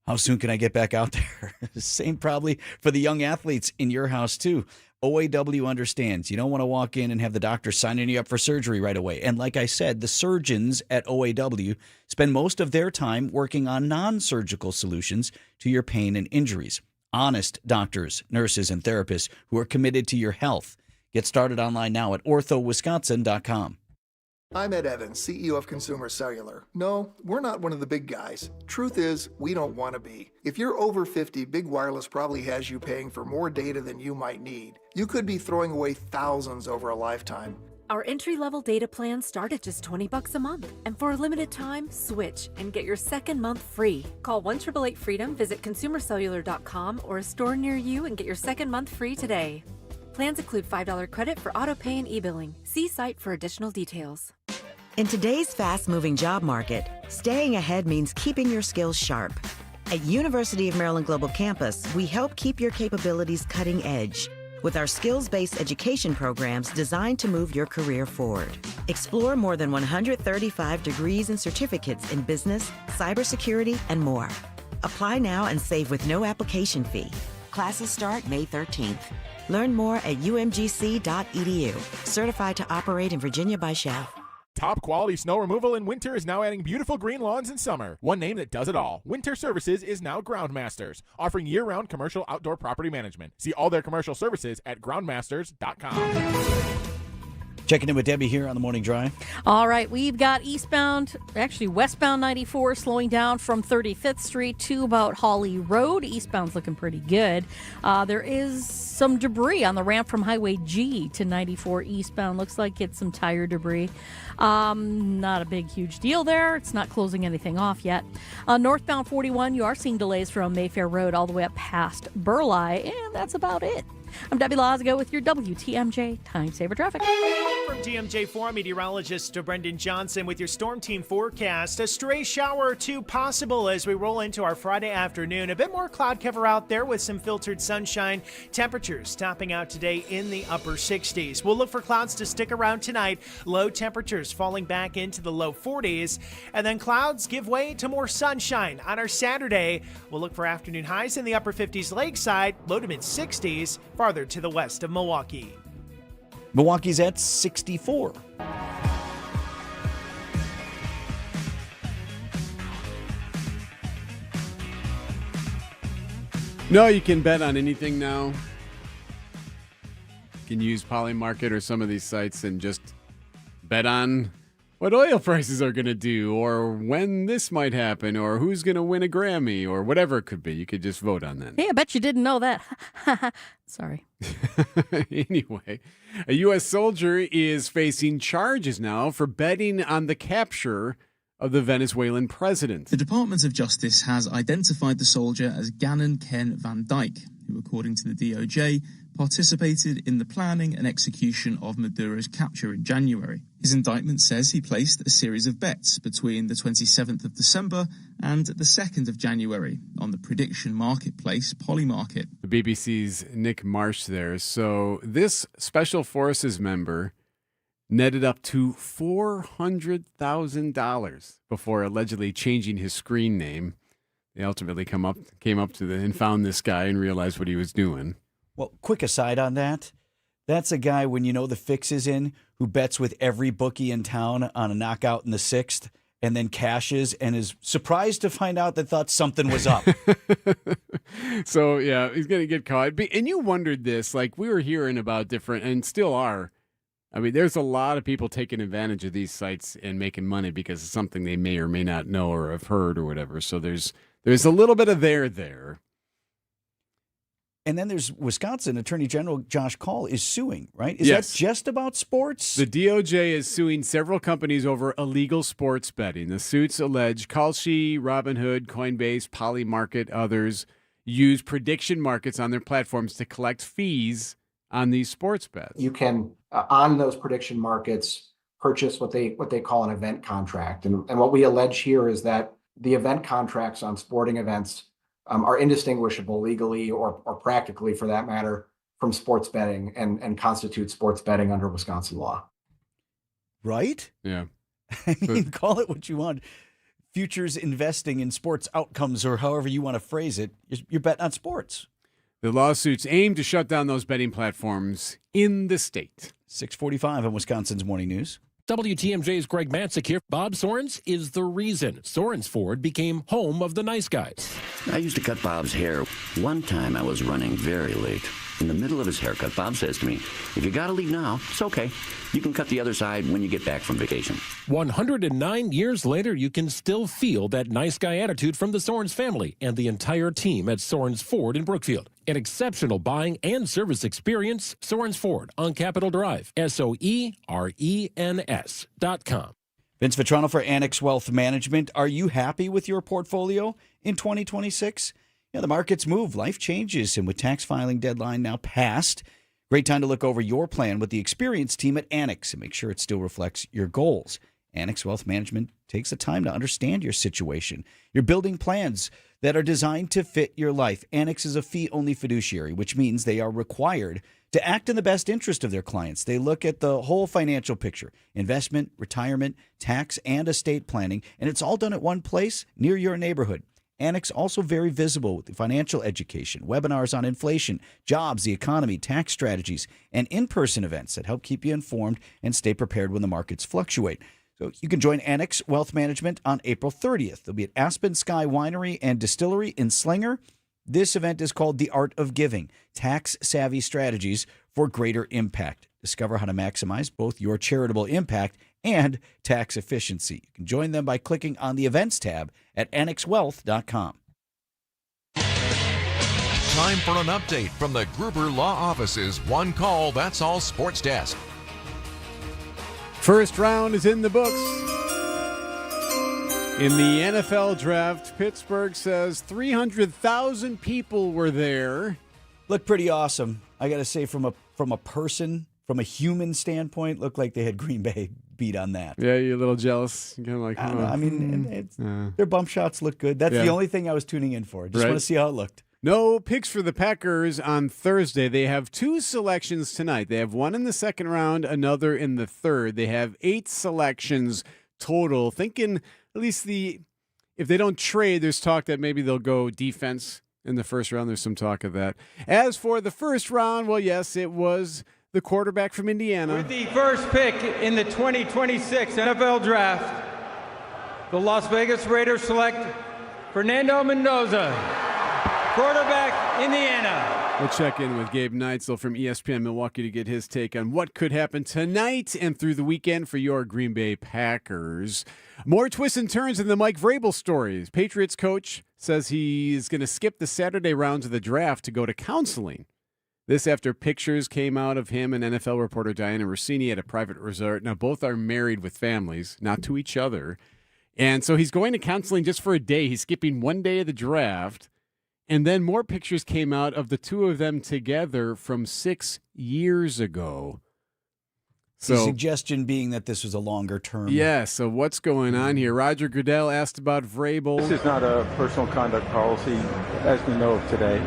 how soon can I get back out there? Same probably for the young athletes in your house too. OAW understands. You don't want to walk in and have the doctor signing you up for surgery right away. And like I said, the surgeons at OAW spend most of their time working on non-surgical solutions to your pain and injuries. Honest doctors, nurses, and therapists who are committed to your health. Get started online now at orthowisconsin.com. I'm Ed Evans, CEO of Consumer Cellular. No, we're not one of the big guys. Truth is, we don't want to be. If you're over 50, Big Wireless probably has you paying for more data than you might need. You could be throwing away thousands over a lifetime. Our entry-level data plans start at just $20 a month. And for a limited time, switch and get your second month free. Call 1-888-FREEDOM, visit consumercellular.com or a store near you and get your second month free today. Plans include $5 credit for auto pay and e-billing. See site for additional details. In today's fast-moving job market, staying ahead means keeping your skills sharp. At University of Maryland Global Campus, we help keep your capabilities cutting edge with our skills-based education programs designed to move your career forward. Explore more than 135 degrees and certificates in business, cybersecurity, and more. Apply now and save with no application fee. Classes start May 13th. Learn more at umgc.edu. Certified to operate in Virginia by Shell. Top quality snow removal in winter is now adding beautiful green lawns in summer. One name that does it all. Winter Services is now Groundmasters, offering year-round commercial outdoor property management. See all their commercial services at groundmasters.com. Checking in with Debbie here on the Morning Drive. All right, we've got westbound 94 slowing down from 35th Street to about Hawley Road. Eastbound's looking pretty good. There is some debris on the ramp from Highway G to 94 eastbound. Looks like it's some tire debris. Not a big, huge deal there. It's not closing anything off yet. Northbound 41, you are seeing delays from Mayfair Road all the way up past Burleigh, and that's about it. I'm Debbie Lazago with your WTMJ Time Saver Traffic. From TMJ4 meteorologist Brendan Johnson with your Storm Team forecast. A stray shower or two possible as we roll into our Friday afternoon. A bit more cloud cover out there with some filtered sunshine. Temperatures topping out today in the upper 60s. We'll look for clouds to stick around tonight. Low temperatures falling back into the low 40s. And then clouds give way to more sunshine. On our Saturday, we'll look for afternoon highs in the upper 50s lakeside, low to mid 60s farther to the west of Milwaukee. Milwaukee's at 64. No, you can bet on anything now. You can use Polymarket or some of these sites and just bet on what oil prices are going to do, or when this might happen, or who's going to win a Grammy, or whatever it could be. You could just vote on that. Hey, I bet you didn't know that. Sorry. Anyway, a U.S. soldier is facing charges now for betting on the capture of the Venezuelan president. The Department of Justice has identified the soldier as Gannon Ken Van Dyke, who, according to the DOJ, participated in the planning and execution of Maduro's capture in January. His indictment says he placed a series of bets between the 27th of December and the 2nd of January on the prediction marketplace Polymarket. The BBC's Nick Marsh there. So this Special Forces member netted up to $400,000 before allegedly changing his screen name. They ultimately came up and found this guy and realized what he was doing. Well, quick aside on that. That's a guy, when you know the fix is in, who bets with every bookie in town on a knockout in the 6th and then cashes and is surprised to find out that thought something was up. So, yeah, he's going to get caught. And you wondered this, like we were hearing about different, and still are. I mean, there's a lot of people taking advantage of these sites and making money because of something they may or may not know or have heard or whatever. So there's a little bit of there. And then there's Wisconsin Attorney General Josh Kaul is suing, right? Is Yes. that just about sports? The DOJ is suing several companies over illegal sports betting. The suits allege Kalshi, Robinhood, Coinbase, Polymarket, others use prediction markets on their platforms to collect fees on these sports bets. You can, on those prediction markets, purchase what they call an event contract. And what we allege here is that the event contracts on sporting events are indistinguishable legally or practically, for that matter, from sports betting and constitute sports betting under Wisconsin law. Right? Yeah. I mean, call it what you want. Futures investing in sports outcomes, or however you want to phrase it, you're betting on sports. The lawsuits aim to shut down those betting platforms in the state. 6:45 on Wisconsin's Morning News. WTMJ's Greg Matzik here. Bob Sorens is the reason Sorens Ford became home of the nice guys. I used to cut Bob's hair. One time I was running very late. In the middle of his haircut, Bob says to me, "If you gotta leave now, it's okay. You can cut the other side when you get back from vacation." 109 years later, you can still feel that nice guy attitude from the Sorens family and the entire team at Sorens Ford in Brookfield. An exceptional buying and service experience. Sorens Ford on Capitol Drive. SOERENS.com. Vince Vitrano for Annex Wealth Management. Are you happy with your portfolio in 2026? Yeah, the markets move, life changes, and with tax filing deadline now passed, great time to look over your plan with the experienced team at Annex and make sure it still reflects your goals. Annex Wealth Management takes the time to understand your situation. You're building plans that are designed to fit your life. Annex is a fee-only fiduciary, which means they are required to act in the best interest of their clients. They look at the whole financial picture, investment, retirement, tax, and estate planning, and it's all done at one place near your neighborhood. Annex also very visible with financial education, webinars on inflation, jobs, the economy, tax strategies, and in-person events that help keep you informed and stay prepared when the markets fluctuate. So you can join Annex Wealth Management on April 30th. They'll be at Aspen Sky Winery and Distillery in Slinger. This event is called The Art of Giving, Tax-Savvy Strategies for Greater Impact. Discover how to maximize both your charitable impact and tax efficiency. You can join them by clicking on the Events tab at annexwealth.com. Time for an update from the Gruber Law Office's One Call, That's All Sports Desk. First round is in the books. In the NFL draft, Pittsburgh says 300,000 people were there. Looked pretty awesome. I got to say, from a human standpoint, looked like they had Green Bay beat on that. Yeah, you're a little jealous. You're kind of like, I don't know. I mean, their bump shots look good. That's the only thing I was tuning in for. Just want to see how it looked. No picks for the Packers on Thursday. They have 2 selections tonight. They have one in the second round, another in the third. They have 8 selections total. Thinking at least if they don't trade, there's talk that maybe they'll go defense in the first round. There's some talk of that. As for the first round, well, yes, it was the quarterback from Indiana. With the first pick in the 2026 NFL Draft, the Las Vegas Raiders select Fernando Mendoza, quarterback, Indiana. We'll check in with Gabe Neitzel from ESPN Milwaukee to get his take on what could happen tonight and through the weekend for your Green Bay Packers. More twists and turns in the Mike Vrabel stories. Patriots coach says he is going to skip the Saturday rounds of the draft to go to counseling. This after pictures came out of him and NFL reporter Diana Rossini at a private resort. Now, both are married with families, not to each other. And so he's going to counseling just for a day. He's skipping one day of the draft. And then more pictures came out of the two of them together from 6 years ago. So, the suggestion being that this was a longer term. Yeah, so what's going on here? Roger Goodell asked about Vrabel. This is not a personal conduct policy, as we know of today.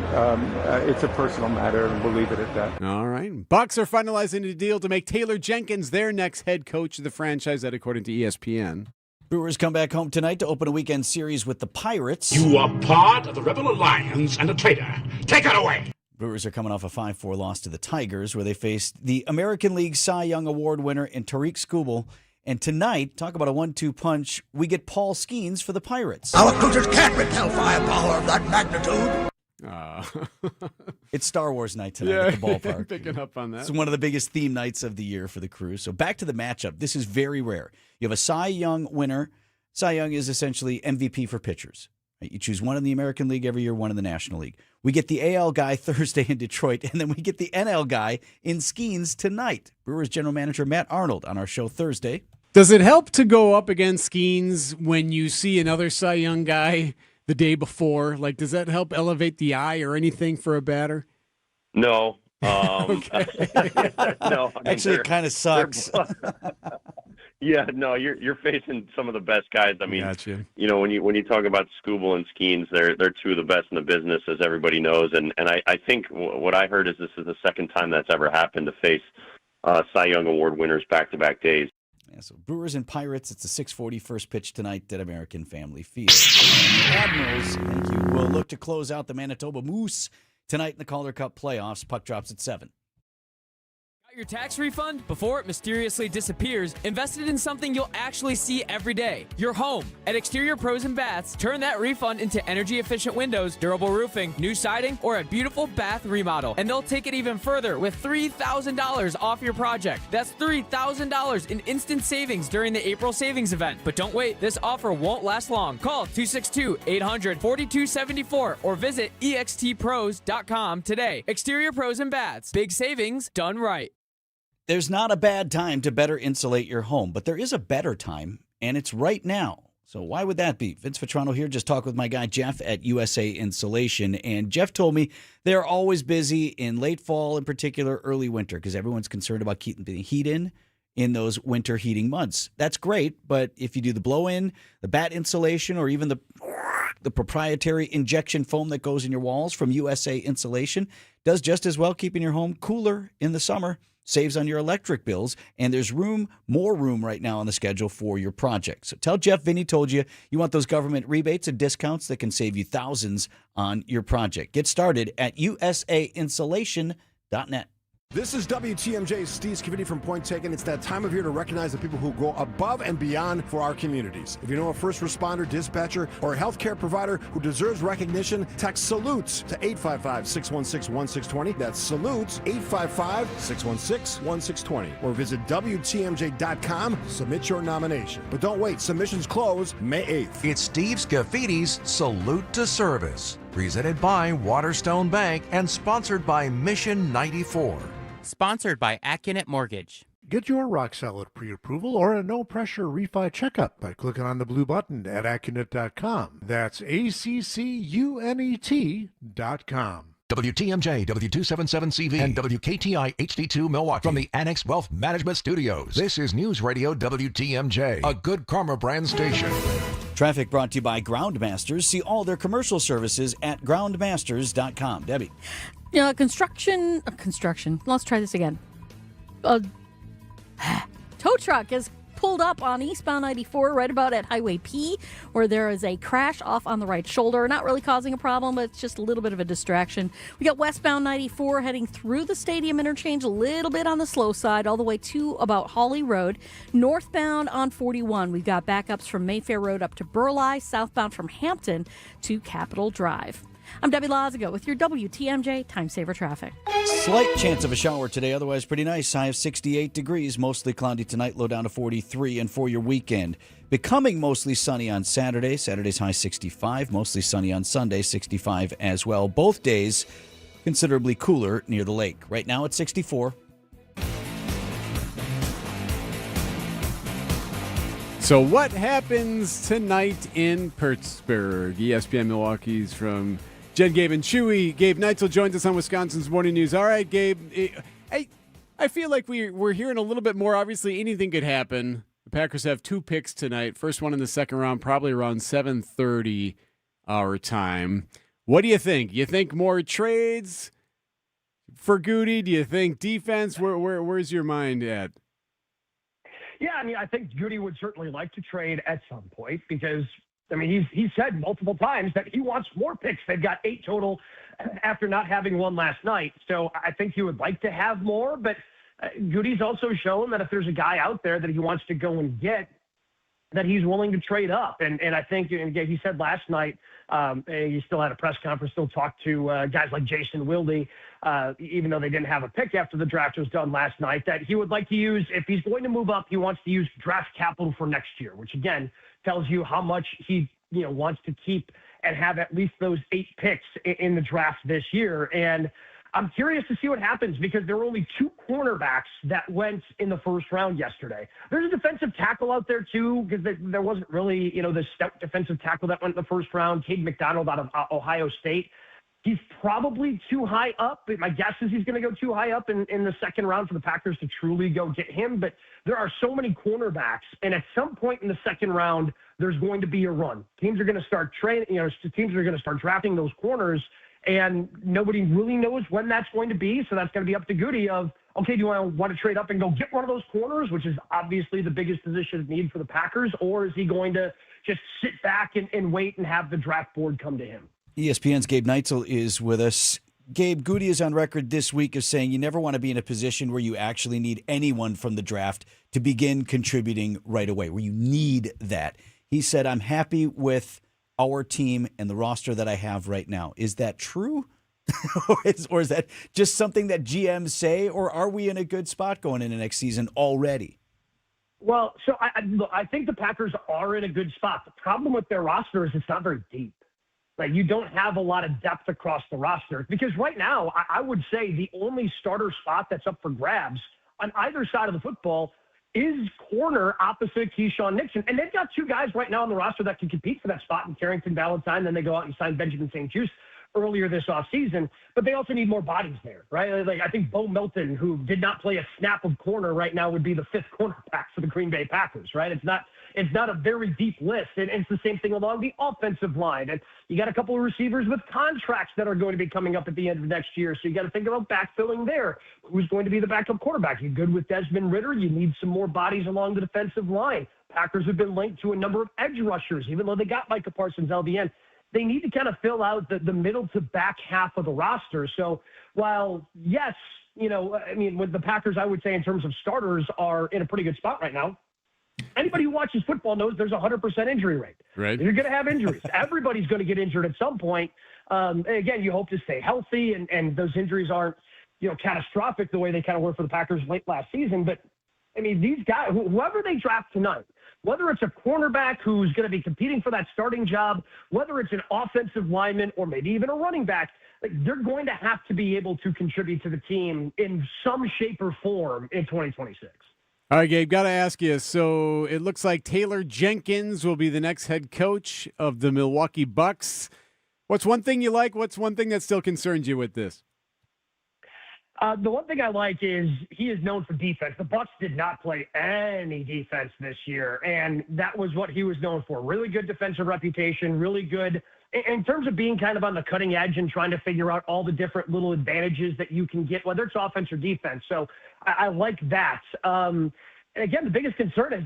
It's a personal matter, and we'll leave it at that. All right. Bucks are finalizing a deal to make Taylor Jenkins their next head coach of the franchise, that according to ESPN. Brewers come back home tonight to open a weekend series with the Pirates. You are part of the Rebel Alliance and a traitor. Take it away! Brewers are coming off a 5-4 loss to the Tigers, where they faced the American League Cy Young Award winner in Tariq Skubal. And tonight, talk about a 1-2 punch, we get Paul Skeens for the Pirates. Our recruiters can't repel firepower of that magnitude. It's Star Wars night tonight at the ballpark. Picking up on that. It's one of the biggest theme nights of the year for the crew. So back to the matchup. This is very rare. You have a Cy Young winner. Cy Young is essentially MVP for pitchers. Right? You choose one in the American League every year, one in the National League. We get the AL guy Thursday in Detroit, and then we get the NL guy in Skeens tonight. Brewers general manager Matt Arnold on our show Thursday. Does it help to go up against Skeens when you see another Cy Young guy the day before? Like, does that help elevate the eye or anything for a batter? No. No, I mean, actually, it kind of sucks. Yeah, no, you're facing some of the best guys. I mean, you know, when you talk about Skubal and Skeens, they're two of the best in the business, as everybody knows. And I think what I heard is this is the second time that's ever happened to face Cy Young Award winners back-to-back days. Yeah, so Brewers and Pirates, it's a 6:40 first pitch tonight at American Family Field. And the Admirals, thank you, will look to close out the Manitoba Moose tonight in the Calder Cup playoffs. Puck drops at 7. Your tax refund before it mysteriously disappears, invested in something you'll actually see every day, your home. At Exterior Pros and Baths, turn that refund into energy-efficient windows, durable roofing, new siding, or a beautiful bath remodel. And they'll take it even further with $3,000 off your project. That's $3,000 in instant savings during the April savings event. But don't wait, this offer won't last long. Call 262-800-4274 or visit extpros.com today. Exterior Pros and Baths, big savings done right. There's not a bad time to better insulate your home, but there is a better time, and it's right now. So why would that be? Vince Vitrano here. Just talked with my guy Jeff at USA Insulation, and Jeff told me they're always busy in late fall, in particular early winter, because everyone's concerned about keeping the heat in those winter heating months. That's great, but if you do the blow-in, the bat insulation, or even the proprietary injection foam that goes in your walls from USA Insulation, does just as well keeping your home cooler in the summer. Saves on your electric bills, and there's more room right now on the schedule for your project. So tell Jeff Vinny told you want those government rebates and discounts that can save you thousands on your project. Get started at usainsulation.net. This is WTMJ's Steve Scavini from Point Taken. It's that time of year to recognize the people who go above and beyond for our communities. If you know a first responder, dispatcher, or a healthcare provider who deserves recognition, text SALUTES to 855-616-1620. That's SALUTES, 855-616-1620. Or visit WTMJ.com. Submit your nomination. But don't wait. Submissions close May 8th. It's Steve Scaffidi's Salute to Service, presented by Waterstone Bank and sponsored by Mission 94. Sponsored by Accunet Mortgage. Get your rock solid pre-approval or a no-pressure refi checkup by clicking on the blue button at Accunet.com. That's ACCUNET.com. WTMJ, W277CV, and WKTI HD2 Milwaukee from the Annex Wealth Management Studios. This is News Radio WTMJ, a Good Karma brand station. Traffic brought to you by Groundmasters. See all their commercial services at groundmasters.com. Debbie. Construction. Let's try this again. Tow truck is pulled up on eastbound 94 right about at Highway P, where there is a crash off on the right shoulder. Not really causing a problem, but it's just a little bit of a distraction. We got westbound 94 heading through the stadium interchange, a little bit on the slow side, all the way to about Hawley Road. Northbound on 41, we've got backups from Mayfair Road up to Burleigh, southbound from Hampton to Capitol Drive. I'm Debbie Lazago with your WTMJ Time Saver Traffic. Slight chance of a shower today, otherwise pretty nice. High of 68 degrees, mostly cloudy tonight, low down to 43. And for your weekend, becoming mostly sunny on Saturday. Saturday's high 65, mostly sunny on Sunday, 65 as well. Both days considerably cooler near the lake. Right now it's 64. So what happens tonight in Pittsburgh? ESPN Milwaukee's from Jen, Gabe, and Chewy. Gabe Neitzel joins us on Wisconsin's Morning News. All right, Gabe. I feel like we're hearing a little bit more. Obviously, anything could happen. The Packers have 2 picks tonight. First one in the second round, probably around 7:30 our time. What do you think? You think more trades for Goody? Do you think defense? Where's your mind at? Yeah, I mean, I think Goody would certainly like to trade at some point because, I mean, he's said multiple times that he wants more picks. They've got 8 total after not having one last night. So I think he would like to have more, but Goody's also shown that if there's a guy out there that he wants to go and get, that he's willing to trade up. And I think, and he said last night, he still had a press conference, still talked to guys like Jason Wilde, even though they didn't have a pick after the draft was done last night, that he would like to use, if he's going to move up, he wants to use draft capital for next year, which again tells you how much he wants to keep and have at least those 8 picks in the draft this year. And I'm curious to see what happens because there were only 2 cornerbacks that went in the first round yesterday. There's a defensive tackle out there too because there wasn't really, the stout defensive tackle that went in the first round, Cade McDonald out of Ohio State. He's probably too high up. My guess is he's going to go too high up in the second round for the Packers to truly go get him. But there are so many cornerbacks, and at some point in the second round, there's going to be a run. Teams are going to start teams are going to start drafting those corners. And nobody really knows when that's going to be. So that's going to be up to Goody of, okay, do you want to trade up and go get one of those corners, which is obviously the biggest position of need for the Packers, or is he going to just sit back and wait and have the draft board come to him? ESPN's Gabe Neitzel is with us. Gabe, Goody is on record this week as saying you never want to be in a position where you actually need anyone from the draft to begin contributing right away, where you need that. He said, I'm happy with our team and the roster that I have right now. Is that true? or is that just something that GMs say, or are we in a good spot going into next season already? Well, so I think the Packers are in a good spot. The problem with their roster is it's not very deep. Like, you don't have a lot of depth across the roster because right now I would say the only starter spot that's up for grabs on either side of the football is corner opposite Keyshawn Nixon. And they've got 2 guys right now on the roster that can compete for that spot in Carrington Valentine. Then they go out and sign Benjamin St. Juste earlier this offseason. But they also need more bodies there, right? Like, I think Bo Melton, who did not play a snap of corner right now, would be the 5th cornerback for the Green Bay Packers, right? It's not a very deep list. And it's the same thing along the offensive line. And you got a couple of receivers with contracts that are going to be coming up at the end of next year. So you got to think about backfilling there. Who's going to be the backup quarterback? You're good with Desmond Ridder. You need some more bodies along the defensive line. Packers have been linked to a number of edge rushers, even though they got Micah Parsons LVN. They need to kind of fill out the middle to back half of the roster. So while, yes, with the Packers, I would say in terms of starters are in a pretty good spot right now. Anybody who watches football knows there's a 100% injury rate. Right. You're going to have injuries. Everybody's going to get injured at some point. Again, you hope to stay healthy and those injuries aren't, catastrophic the way they kind of were for the Packers late last season. But, I mean, these guys, whoever they draft tonight, whether it's a cornerback who's going to be competing for that starting job, whether it's an offensive lineman or maybe even a running back, they're going to have to be able to contribute to the team in some shape or form in 2026. All right, Gabe, got to ask you. So it looks like Taylor Jenkins will be the next head coach of the Milwaukee Bucks. What's one thing you like? What's one thing that still concerns you with this? The one thing I like is he is known for defense. The Bucs did not play any defense this year, and that was what he was known for. Really good defensive reputation, really good in terms of being kind of on the cutting edge and trying to figure out all the different little advantages that you can get, whether it's offense or defense. So I like that. And again, the biggest concern is,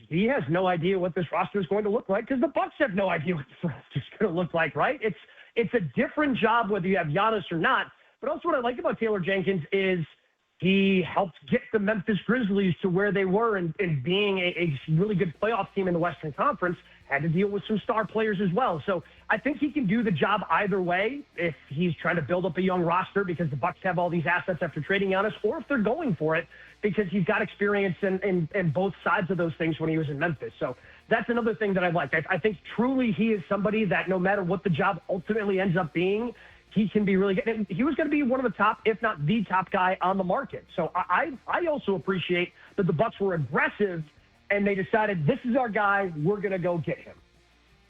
he has no idea what this roster is going to look like because the Bucs have no idea what this roster is going to look like, right? It's a different job whether you have Giannis or not. But also what I like about Taylor Jenkins is He helped get the Memphis Grizzlies to where they were, and being a really good playoff team in the Western Conference, had to deal with some star players as well. So I think he can do the job either way, if he's trying to build up a young roster because the Bucks have all these assets after trading Giannis, or if they're going for it because he's got experience in both sides of those things when he was in Memphis. So that's another thing that I like. I think truly he is somebody that no matter what the job ultimately ends up being, he can be really good. And he was going to be one of the top, if not the top guy on the market. So I also appreciate that the Bucks were aggressive and they decided, this is our guy, we're going to go get him.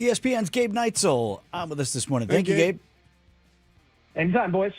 ESPN's Gabe Neitzel on with us this morning. Thank you, Gabe. Anytime, boys.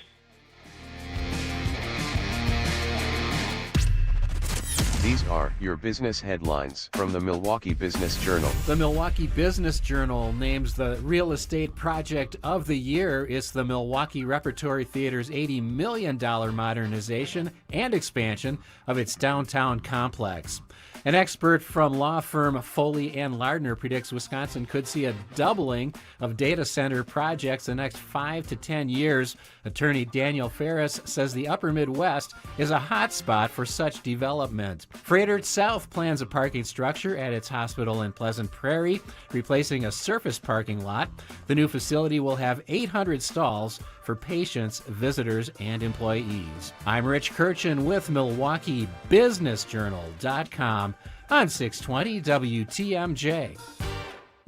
These are your business headlines from the Milwaukee Business Journal. The Milwaukee Business Journal names the real estate project of the year. It's the Milwaukee Repertory Theater's $80 million modernization and expansion of its downtown complex. An expert from law firm Foley and Lardner predicts Wisconsin could see a doubling of data center projects in the next 5 to 10 years. Attorney Daniel Ferris says the upper Midwest is a hot spot for such development. Freighter South plans a parking structure at its hospital in Pleasant Prairie, replacing a surface parking lot. The new facility will have 800 stalls for patients, visitors, and employees. I'm Rich Kirchen with MilwaukeeBusinessJournal.com on 620 WTMJ.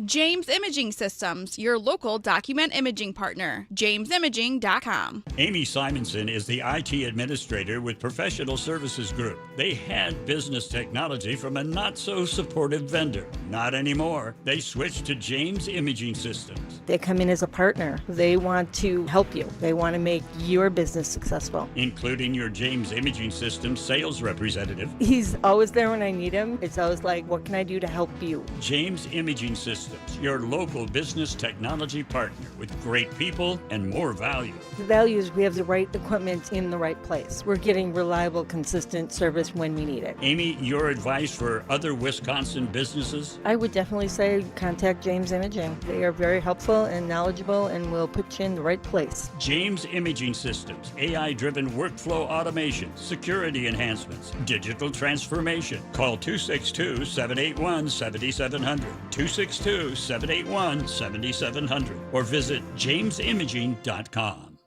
James Imaging Systems, your local document imaging partner. JamesImaging.com. Amy Simonson is the IT administrator with Professional Services Group. They had business technology from a not-so-supportive vendor. Not anymore. They switched to James Imaging Systems. They come in as a partner. They want to help you. They want to make your business successful. Including your James Imaging Systems sales representative. He's always there when I need him. It's always like, what can I do to help you? James Imaging Systems, your local business technology partner with great people and more value. The value is we have the right equipment in the right place. We're getting reliable, consistent service when we need it. Amy, your advice for other Wisconsin businesses? I would definitely say contact James Imaging. They are very helpful and knowledgeable and will put you in the right place. James Imaging Systems, AI-driven workflow automation, security enhancements, digital transformation. Call 262-781-7700, 262-781-7700, or visit jamesimaging.com.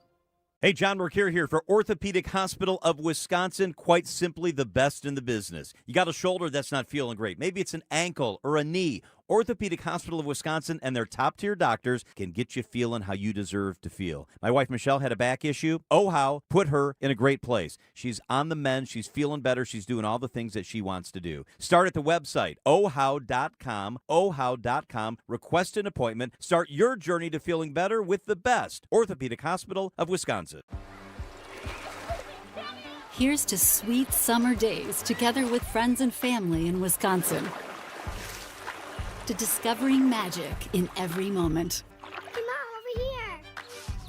Hey, John Mercure here for Orthopedic Hospital of Wisconsin, quite simply the best in the business. You got a shoulder that's not feeling great. Maybe it's an ankle or a knee. Orthopedic Hospital of Wisconsin and their top-tier doctors can get you feeling how you deserve to feel. My wife, Michelle, had a back issue. OHOW put her in a great place. She's on the mend. She's feeling better. She's doing all the things that she wants to do. Start at the website, ohow.com, ohow.com. Request an appointment. Start your journey to feeling better with the best. Orthopedic Hospital of Wisconsin. Here's to sweet summer days together with friends and family in Wisconsin. To discovering magic in every moment. Hey, Mom, over here.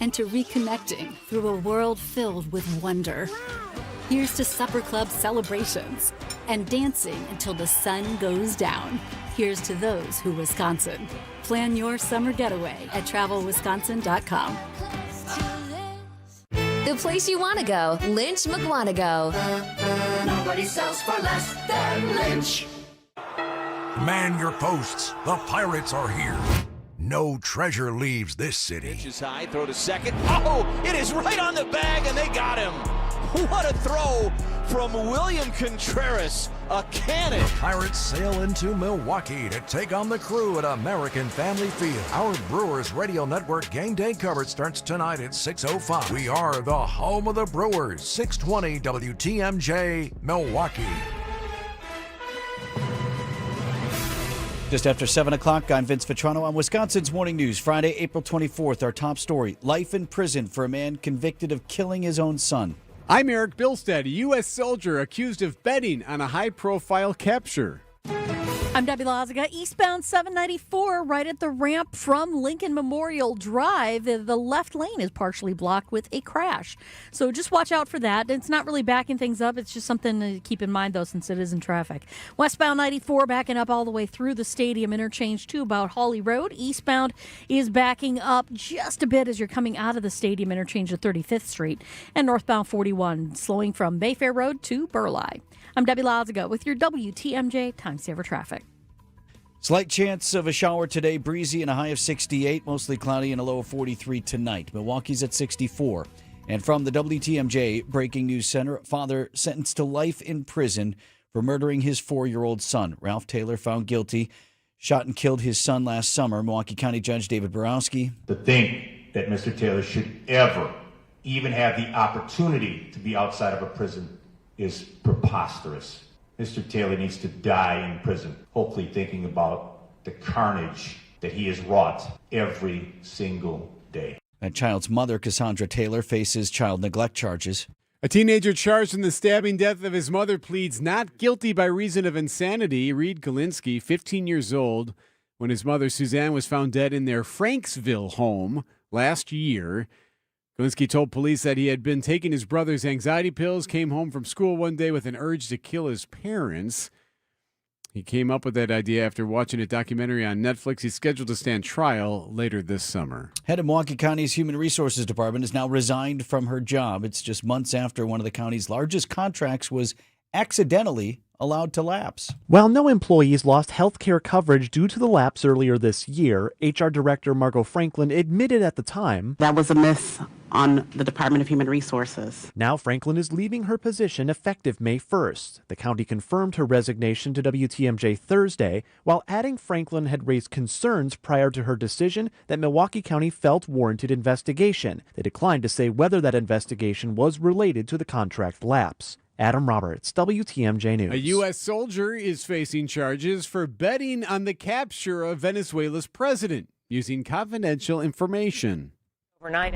And to reconnecting through a world filled with wonder. Wow. Here's to supper club celebrations and dancing until the sun goes down. Here's to those who Wisconsin. Plan your summer getaway at travelwisconsin.com. The place you want to go, Lynch McWanago. Nobody sells for less than Lynch. Man your posts. The Pirates are here. No treasure leaves this city. Pitches high, throw to second. Oh, it is right on the bag, and they got him. What a throw from William Contreras. A cannon. Pirates sail into Milwaukee to take on the Crew at American Family Field. Our Brewers Radio Network game day coverage starts tonight at 6:05. We are the home of the Brewers. 620 WTMJ, Milwaukee. Just after 7 o'clock, I'm Vince Vitrano on Wisconsin's Morning News. Friday, April 24th, our top story. Life in prison for a man convicted of killing his own son. I'm Eric Bilstead, a U.S. soldier accused of betting on a high-profile capture. I'm Debbie Lazaga. Eastbound 794 right at the ramp from Lincoln Memorial Drive. The left lane is partially blocked with a crash. So just watch out for that. It's not really backing things up. It's just something to keep in mind, though, since it is in traffic. Westbound 94 backing up all the way through the Stadium interchange to about Hawley Road. Eastbound is backing up just a bit as you're coming out of the Stadium interchange to 35th Street. And northbound 41 slowing from Mayfair Road to Burleigh. I'm Debbie Lazaga with your WTMJ Time Saver Traffic. Slight chance of a shower today, breezy and a high of 68, mostly cloudy and a low of 43 tonight. Milwaukee's at 64. And from the WTMJ Breaking News Center, father sentenced to life in prison for murdering his 4-year-old son. Ralph Taylor found guilty, shot and killed his son last summer. Milwaukee County Judge David Borowski. To think that Mr. Taylor should ever even have the opportunity to be outside of a prison is preposterous. Mr. Taylor needs to die in prison, hopefully thinking about the carnage that he has wrought every single day. That child's mother, Cassandra Taylor, faces child neglect charges. A teenager charged in the stabbing death of his mother pleads not guilty by reason of insanity. Reed Galinsky, 15 years old, when his mother, Suzanne, was found dead in their Franksville home last year. Galinsky told police that he had been taking his brother's anxiety pills, came home from school one day with an urge to kill his parents. He came up with that idea after watching a documentary on Netflix. He's scheduled to stand trial later this summer. Head of Milwaukee County's Human Resources Department is now resigned from her job. It's just months after one of the county's largest contracts was accidentally allowed to lapse. While no employees lost health care coverage due to the lapse earlier this year, HR Director Margot Franklin admitted at the time that was a miss on the Department of Human Resources. Now Franklin is leaving her position effective May 1st. The county confirmed her resignation to WTMJ Thursday, while adding Franklin had raised concerns prior to her decision that Milwaukee County felt warranted investigation. They declined to say whether that investigation was related to the contract lapse. Adam Roberts, WTMJ News. A U.S. soldier is facing charges for betting on the capture of Venezuela's president using confidential information.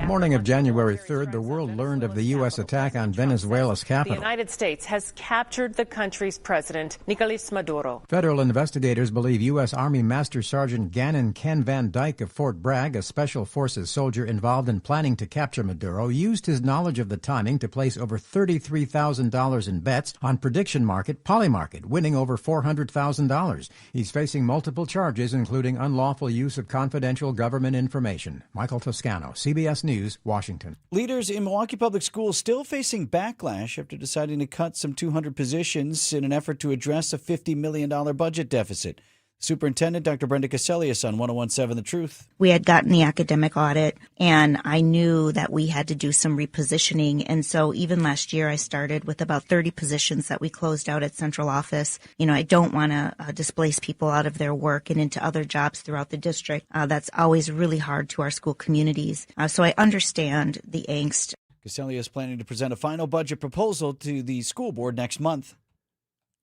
Morning of January 3rd, the world learned of the U.S. attack on Venezuela's capital. The United States has captured the country's president, Nicolas Maduro. Federal investigators believe U.S. Army Master Sergeant Gannon Ken Van Dyke of Fort Bragg, a Special Forces soldier involved in planning to capture Maduro, used his knowledge of the timing to place over $33,000 in bets on prediction market Polymarket, winning over $400,000. He's facing multiple charges, including unlawful use of confidential government information. Michael Toscano, CBS News, Washington. Leaders in Milwaukee Public Schools still facing backlash after deciding to cut some 200 positions in an effort to address a $50 million budget deficit. Superintendent Dr. Brenda Caselius on 101.7 The Truth. We had gotten the academic audit, and I knew that we had to do some repositioning. And so even last year, I started with about 30 positions that we closed out at central office. You know, I don't want to displace people out of their work and into other jobs throughout the district. That's always really hard to our school communities. So I understand the angst. Caselius is planning to present a final budget proposal to the school board next month.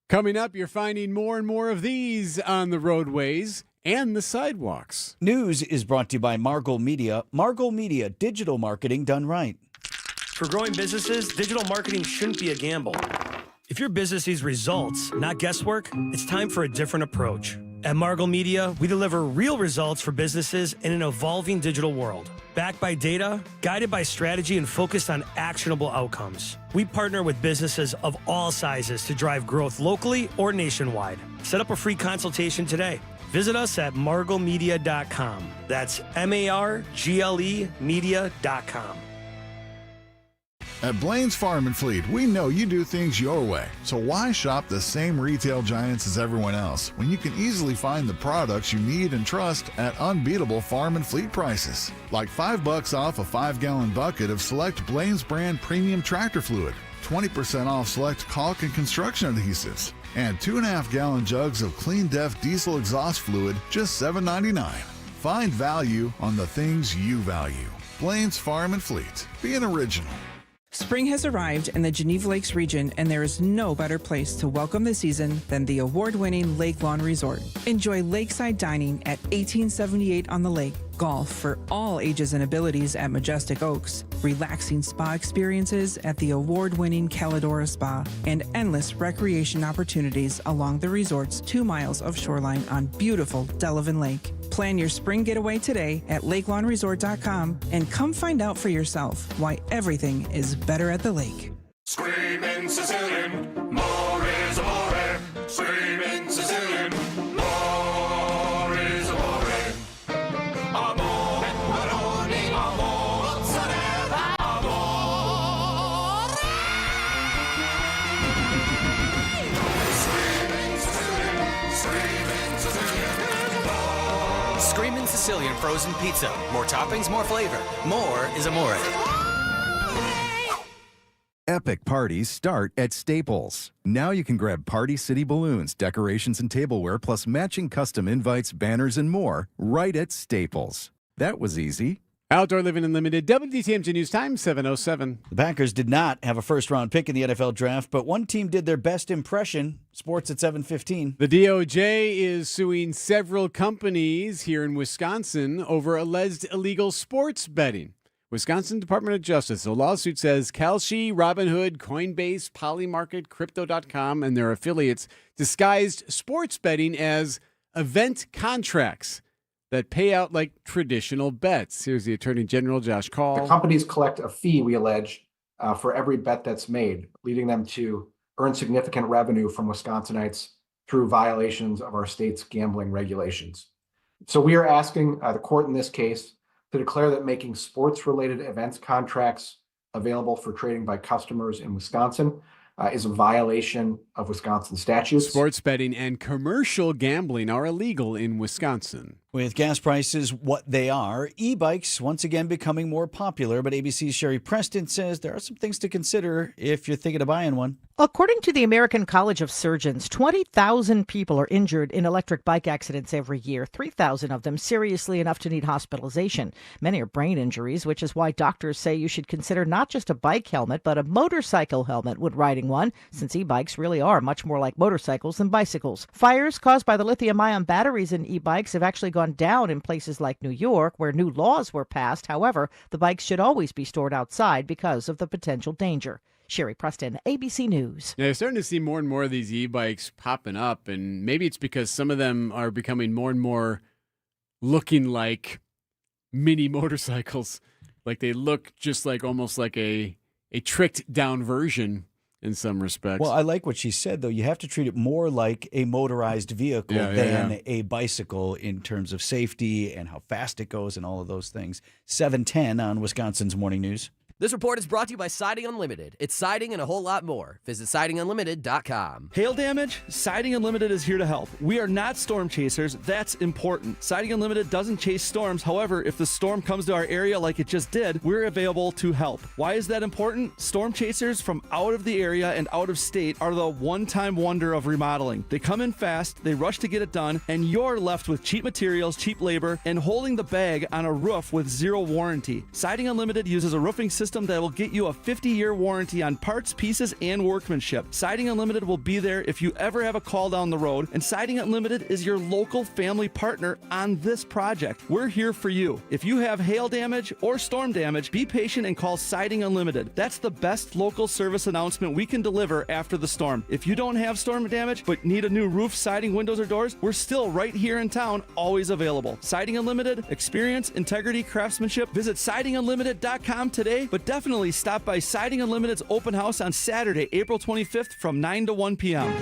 Coming up, you're finding more and more of these on the roadways and the sidewalks. News is brought to you by Margot Media. Margot Media, digital marketing done right. For growing businesses, digital marketing shouldn't be a gamble. If your business needs results, not guesswork, it's time for a different approach. At Margot Media, we deliver real results for businesses in an evolving digital world. Backed by data, guided by strategy, and focused on actionable outcomes. We partner with businesses of all sizes to drive growth locally or nationwide. Set up a free consultation today. Visit us at marglemedia.com. That's MARGLE media.com. At Blaine's Farm and Fleet, we know you do things your way. So why shop the same retail giants as everyone else when you can easily find the products you need and trust at unbeatable farm and fleet prices? Like $5 off a 5-gallon bucket of select Blaine's brand premium tractor fluid, 20% off select caulk and construction adhesives, and 2.5-gallon jugs of Clean Def diesel exhaust fluid, just $7.99. Find value on the things you value. Blaine's Farm and Fleet. Be an original. Spring has arrived in the Geneva Lakes region, and there is no better place to welcome the season than the award-winning Lake Lawn Resort. Enjoy lakeside dining at 1878 on the lake, golf for all ages and abilities at Majestic Oaks, relaxing spa experiences at the award-winning Caladora Spa, and endless recreation opportunities along the resort's 2 miles of shoreline on beautiful Delavan Lake. Plan your spring getaway today at lakelawnresort.com and come find out for yourself why everything is better at the lake. Screaming Sicilian, more is amore. Screaming Sicilian, more is amore. Amore, maroni, amore, mozzarella, amore. Screaming Sicilian, Screamin' Sicilian frozen pizza. More toppings, more flavor. More is amore. Epic parties start at Staples. Now you can grab Party City balloons, decorations, and tableware, plus matching custom invites, banners, and more right at Staples. That was easy. Outdoor Living Unlimited, WTMJ News Time, 7:07. The Packers did not have a first-round pick in the NFL draft, but one team did their best impression. Sports at 7:15. The DOJ is suing several companies here in Wisconsin over alleged illegal sports betting. Wisconsin Department of Justice. The lawsuit says Kalshi, Robinhood, Coinbase, Polymarket, Crypto.com, and their affiliates disguised sports betting as event contracts that pay out like traditional bets. Here's the Attorney General, Josh Call. The companies collect a fee, we allege, for every bet that's made, leading them to earn significant revenue from Wisconsinites through violations of our state's gambling regulations. So we are asking the court in this case to declare that making sports-related events contracts available for trading by customers in Wisconsin is a violation of Wisconsin statutes. Sports betting and commercial gambling are illegal in Wisconsin. With gas prices what they are, e-bikes once again becoming more popular, but ABC's Sherry Preston says there are some things to consider if you're thinking of buying one. According to the American College of Surgeons, 20,000 people are injured in electric bike accidents every year, 3,000 of them seriously enough to need hospitalization. Many are brain injuries, which is why doctors say you should consider not just a bike helmet, but a motorcycle helmet when riding one, since e-bikes really are much more like motorcycles than bicycles. Fires caused by the lithium-ion batteries in e-bikes have actually gone down in places like New York, where new laws were passed. However, the bikes should always be stored outside because of the potential danger. Sherry Preston, ABC News. Now, you're starting to see more and more of these e-bikes popping up, and maybe it's because some of them are becoming more and more looking like mini motorcycles. Like they look just like almost like a tricked down version in some respects. Well, I like what she said, though. You have to treat it more like a motorized vehicle than a bicycle in terms of safety and how fast it goes and all of those things. 7:10 on Wisconsin's Morning News. This report is brought to you by Siding Unlimited. It's siding and a whole lot more. Visit sidingunlimited.com. Hail damage? Siding Unlimited is here to help. We are not storm chasers. That's important. Siding Unlimited doesn't chase storms. However, if the storm comes to our area like it just did, we're available to help. Why is that important? Storm chasers from out of the area and out of state are the one-time wonder of remodeling. They come in fast, they rush to get it done, and you're left with cheap materials, cheap labor, and holding the bag on a roof with zero warranty. Siding Unlimited uses a roofing system that will get you a 50-year warranty on parts, pieces, and workmanship. Siding Unlimited will be there if you ever have a call down the road, and Siding Unlimited is your local family partner on this project. We're here for you. If you have hail damage or storm damage, be patient and call Siding Unlimited. That's the best local service announcement we can deliver after the storm. If you don't have storm damage but need a new roof, siding, windows, or doors, we're still right here in town, always available. Siding Unlimited, experience, integrity, craftsmanship. Visit sidingunlimited.com today, but definitely stop by Siding Unlimited's open house on Saturday, April 25th from 9 to 1 p.m.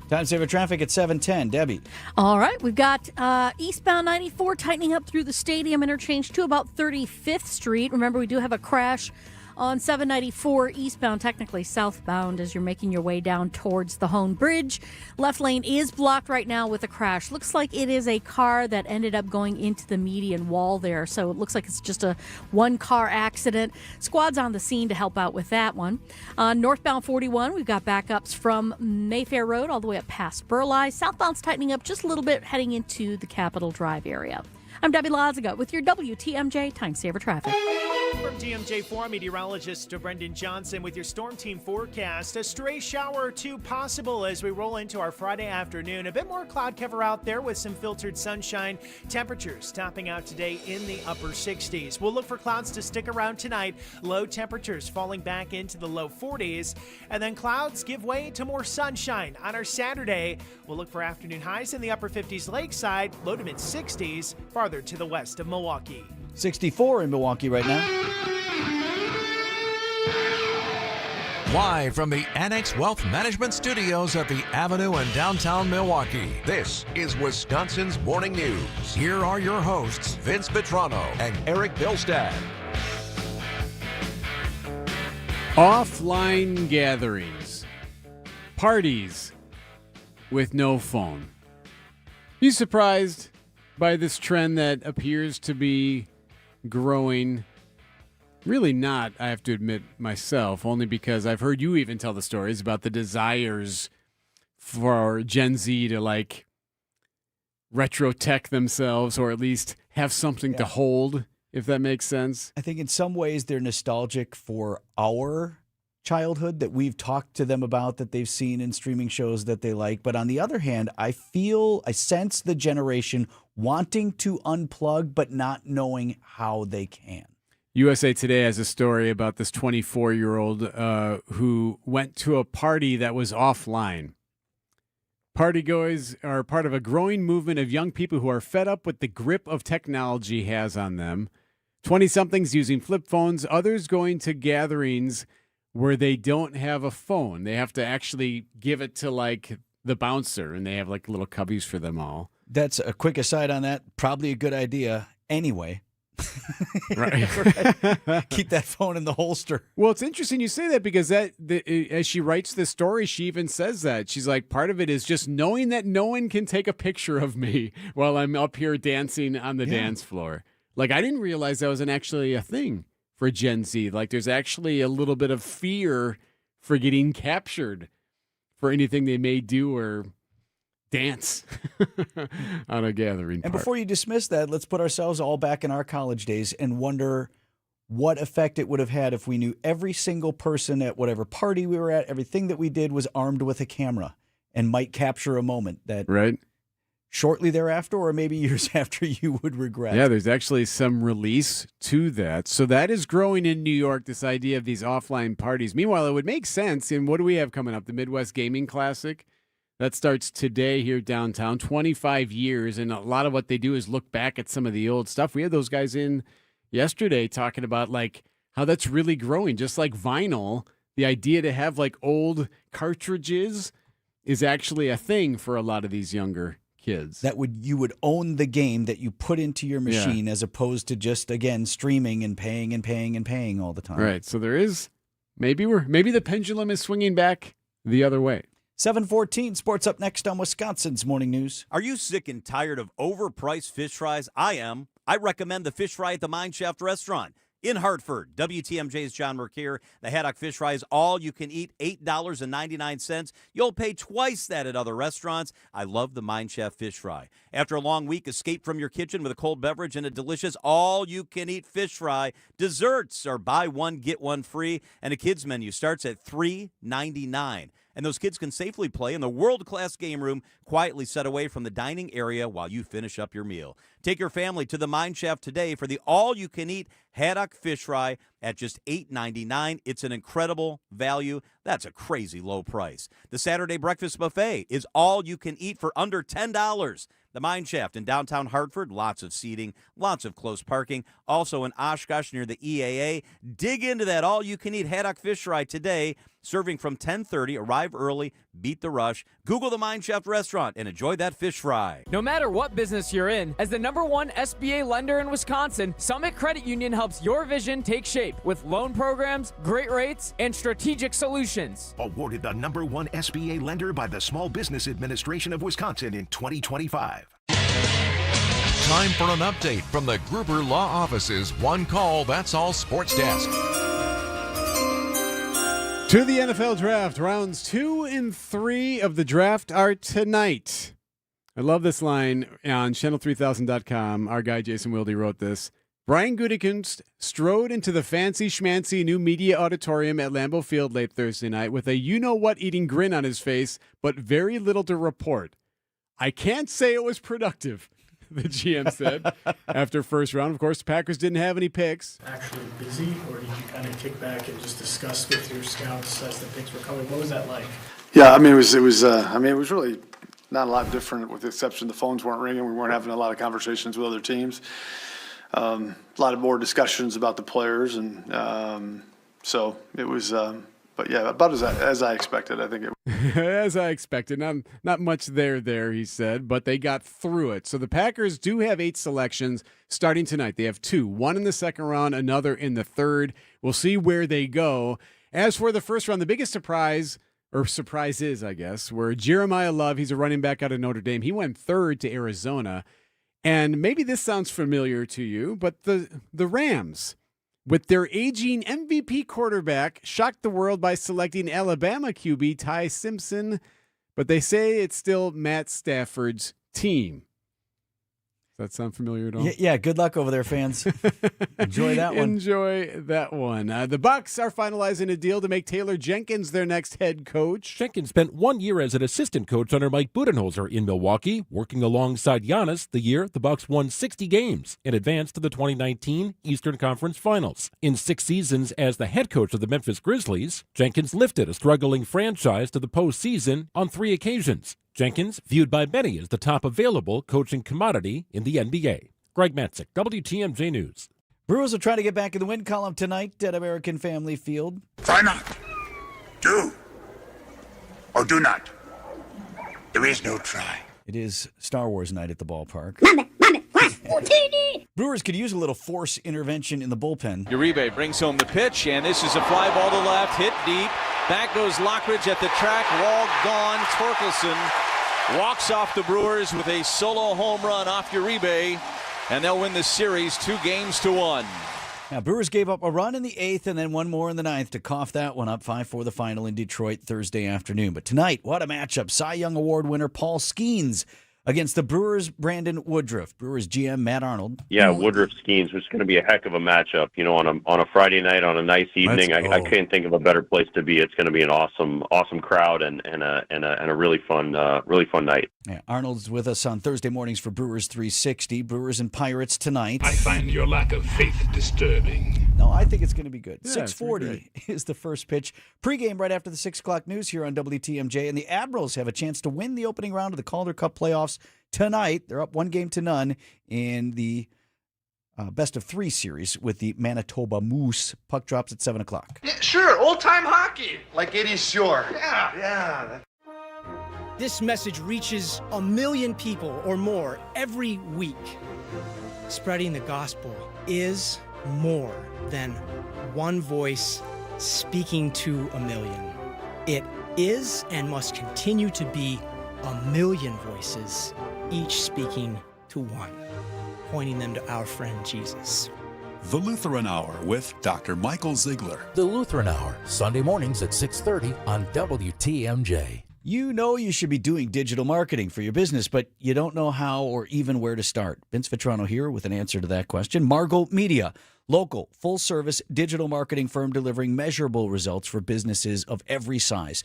Time saver traffic at 7:10. Debbie. All right, we've got eastbound 94 tightening up through the stadium interchange to about 35th Street. Remember, we do have a crash on 794 eastbound, technically southbound, as you're making your way down towards the Hone Bridge. Left lane is blocked right now with a crash. Looks like it is a car that ended up going into the median wall there, so it looks like it's just a one-car accident. Squad's on the scene to help out with that one. Northbound 41, we've got backups from Mayfair Road all the way up past Burleigh. Southbound's tightening up just a little bit heading into the Capitol Drive area. I'm Debbie Lazaga with your WTMJ Time Saver Traffic. From DMJ4, meteorologist Brendan Johnson with your Storm Team forecast. A stray shower or two possible as we roll into our Friday afternoon. A bit more cloud cover out there with some filtered sunshine. Temperatures topping out today in the upper 60s. We'll look for clouds to stick around tonight. Low temperatures falling back into the low 40s. And then clouds give way to more sunshine. On our Saturday, we'll look for afternoon highs in the upper 50s lakeside, low to mid 60s farther to the west of Milwaukee. 64 in Milwaukee right now. Live from the Annex Wealth Management Studios at the Avenue in downtown Milwaukee, this is Wisconsin's Morning News. Here are your hosts, Vince Petrano and Eric Bilstad. Offline gatherings. Parties with no phone. You surprised by this trend that appears to be growing? Really not, I have to admit myself, only because I've heard you even tell the stories about the desires for Gen Z to like retro tech themselves, or at least have something to hold, if that makes sense. I think in some ways they're nostalgic for our childhood that we've talked to them about, that they've seen in streaming shows that they like. But on the other hand, I sense the generation wanting to unplug but not knowing how they can. USA Today has a story about this 24-year-old who went to a party that was offline. Partygoers are part of a growing movement of young people who are fed up with the grip of technology has on them. 20-somethings using flip phones, others going to gatherings where they don't have a phone. They have to actually give it to like the bouncer, and they have like little cubbies for them all. That's a quick aside on that. Probably a good idea anyway. Right. Keep that phone in the holster. Well, it's interesting you say that, because as she writes this story, she even says that. She's like, part of it is just knowing that no one can take a picture of me while I'm up here dancing on the dance floor. Like, I didn't realize that wasn't actually a thing for Gen Z. Like, there's actually a little bit of fear for getting captured for anything they may do or dance on a gathering. And before you dismiss that, let's put ourselves all back in our college days and wonder what effect it would have had if we knew every single person at whatever party we were at, everything that we did was armed with a camera and might capture a moment that shortly thereafter, or maybe years after, you would regret. Yeah, there's actually some release to that. So that is growing in New York, this idea of these offline parties. Meanwhile, it would make sense. And what do we have coming up? The Midwest Gaming Classic. That starts today here downtown, 25 years, and a lot of what they do is look back at some of the old stuff. We had those guys in yesterday talking about like how that's really growing, just like vinyl. The idea to have like old cartridges is actually a thing for a lot of these younger kids. You would own the game that you put into your machine as opposed to just, again, streaming and paying and paying and paying all the time. Right, so there is, maybe the pendulum is swinging back the other way. 7:14, sports up next on Wisconsin's Morning News. Are you sick and tired of overpriced fish fries? I am. I recommend the fish fry at the Mine Shaft Restaurant in Hartford. WTMJ's John Mercure. The haddock fish fry is all you can eat, $8.99. You'll pay twice that at other restaurants. I love the Mine Shaft fish fry. After a long week, escape from your kitchen with a cold beverage and a delicious all-you-can-eat fish fry. Desserts are buy one, get one free, and a kids menu starts at $3.99. And those kids can safely play in the world-class game room, quietly set away from the dining area while you finish up your meal. Take your family to the Mine Shaft today for the all-you-can-eat haddock fish fry at just $8.99. It's an incredible value. That's a crazy low price. The Saturday breakfast buffet is all you can eat for under $10. The Mine Shaft in downtown Hartford, lots of seating, lots of close parking. Also in Oshkosh near the EAA. Dig into that all-you-can-eat haddock fish fry today. Serving from 10:30. Arrive early. Beat the rush. Google the Mine Shaft Restaurant and enjoy that fish fry. No matter what business you're in, as the #1 SBA lender in Wisconsin, Summit Credit Union helps your vision take shape with loan programs, great rates, and strategic solutions. Awarded the #1 SBA lender by the Small Business Administration of Wisconsin in 2025. Time for an update from the Gruber Law Office's One Call, That's All Sports Desk. To the NFL Draft. Rounds 2 and 3 of the draft are tonight. I love this line on channel3000.com. Our guy Jason Wilde wrote this. Brian Gutekunst strode into the fancy-schmancy new media auditorium at Lambeau Field late Thursday night with a you-know-what-eating grin on his face, but very little to report. I can't say it was productive, the GM said. After first round, of course, the Packers didn't have any picks. Actually busy, or did you kind of kick back and just discuss with your scouts as the picks were coming? What was that like? Yeah, I mean, it was really not a lot different, with the exception the phones weren't ringing. We weren't having a lot of conversations with other teams. A lot of more discussions about the players, and so it was. But yeah, about as I expected. I think it. As I expected, not much there. He said, but they got through it. So the Packers do have 8 selections starting tonight. They have 2, one in the second round, another in the third. We'll see where they go. As for the first round, the biggest surprises, I guess, were Jeremiah Love. He's a running back out of Notre Dame. He went 3rd to Arizona. And maybe this sounds familiar to you, but the Rams, with their aging MVP quarterback, shocked the world by selecting Alabama QB Ty Simpson, but they say it's still Matt Stafford's team. Does that sound familiar at all? Yeah, good luck over there, fans. Enjoy that one. Enjoy that one. The Bucs are finalizing a deal to make Taylor Jenkins their next head coach. Jenkins spent 1 year as an assistant coach under Mike Budenholzer in Milwaukee, working alongside Giannis the year the Bucs won 60 games and advanced to the 2019 Eastern Conference Finals. In 6 seasons as the head coach of the Memphis Grizzlies, Jenkins lifted a struggling franchise to the postseason on 3 occasions. Jenkins, viewed by many as the top available coaching commodity in the NBA. Greg Matzik, WTMJ News. Brewers will try to get back in the win column tonight at American Family Field. Try not. Do. Or do not. There is no try. It is Star Wars night at the ballpark. Brewers could use a little force intervention in the bullpen. Uribe brings home the pitch, and this is a fly ball to left, hit deep. Back goes Lockridge at the track, wall gone. Torkelson walks off the Brewers with a solo home run off Uribe, and they'll win the series 2-1. Now, Brewers gave up a run in the 8th and then one more in the 9th to cough that one up. 5-4 the final in Detroit Thursday afternoon. But tonight, what a matchup. Cy Young Award winner Paul Skeens against the Brewers' Brandon Woodruff. Brewers GM Matt Arnold. Yeah, Woodruff Skeens, which is going to be a heck of a matchup. You know, on a Friday night, on a nice evening, I can't think of a better place to be. It's going to be an awesome crowd and a really fun night. Yeah, Arnold's with us on Thursday mornings for Brewers 360. Brewers and Pirates tonight. I find your lack of faith disturbing. No, I think it's going to be good. Yeah, 6:40 is the first pitch. Pre-game right after the 6 o'clock news here on WTMJ. And the Admirals have a chance to win the opening round of the Calder Cup playoffs tonight. They're up 1-0 in the best of 3 series with the Manitoba Moose. Puck drops at 7 o'clock. Yeah, sure, old-time hockey, like Eddie Shore. Yeah. This message reaches 1 million people or more every week. Spreading the gospel is more than one voice speaking to 1 million. It is and must continue to be 1 million voices, each speaking to one, pointing them to our friend Jesus. The Lutheran Hour with Dr. Michael Ziegler. The Lutheran Hour, Sunday mornings at 6:30 on WTMJ. You know you should be doing digital marketing for your business, but you don't know how or even where to start. Vince Vitrano here with an answer to that question. Margot Media, local, full-service digital marketing firm delivering measurable results for businesses of every size.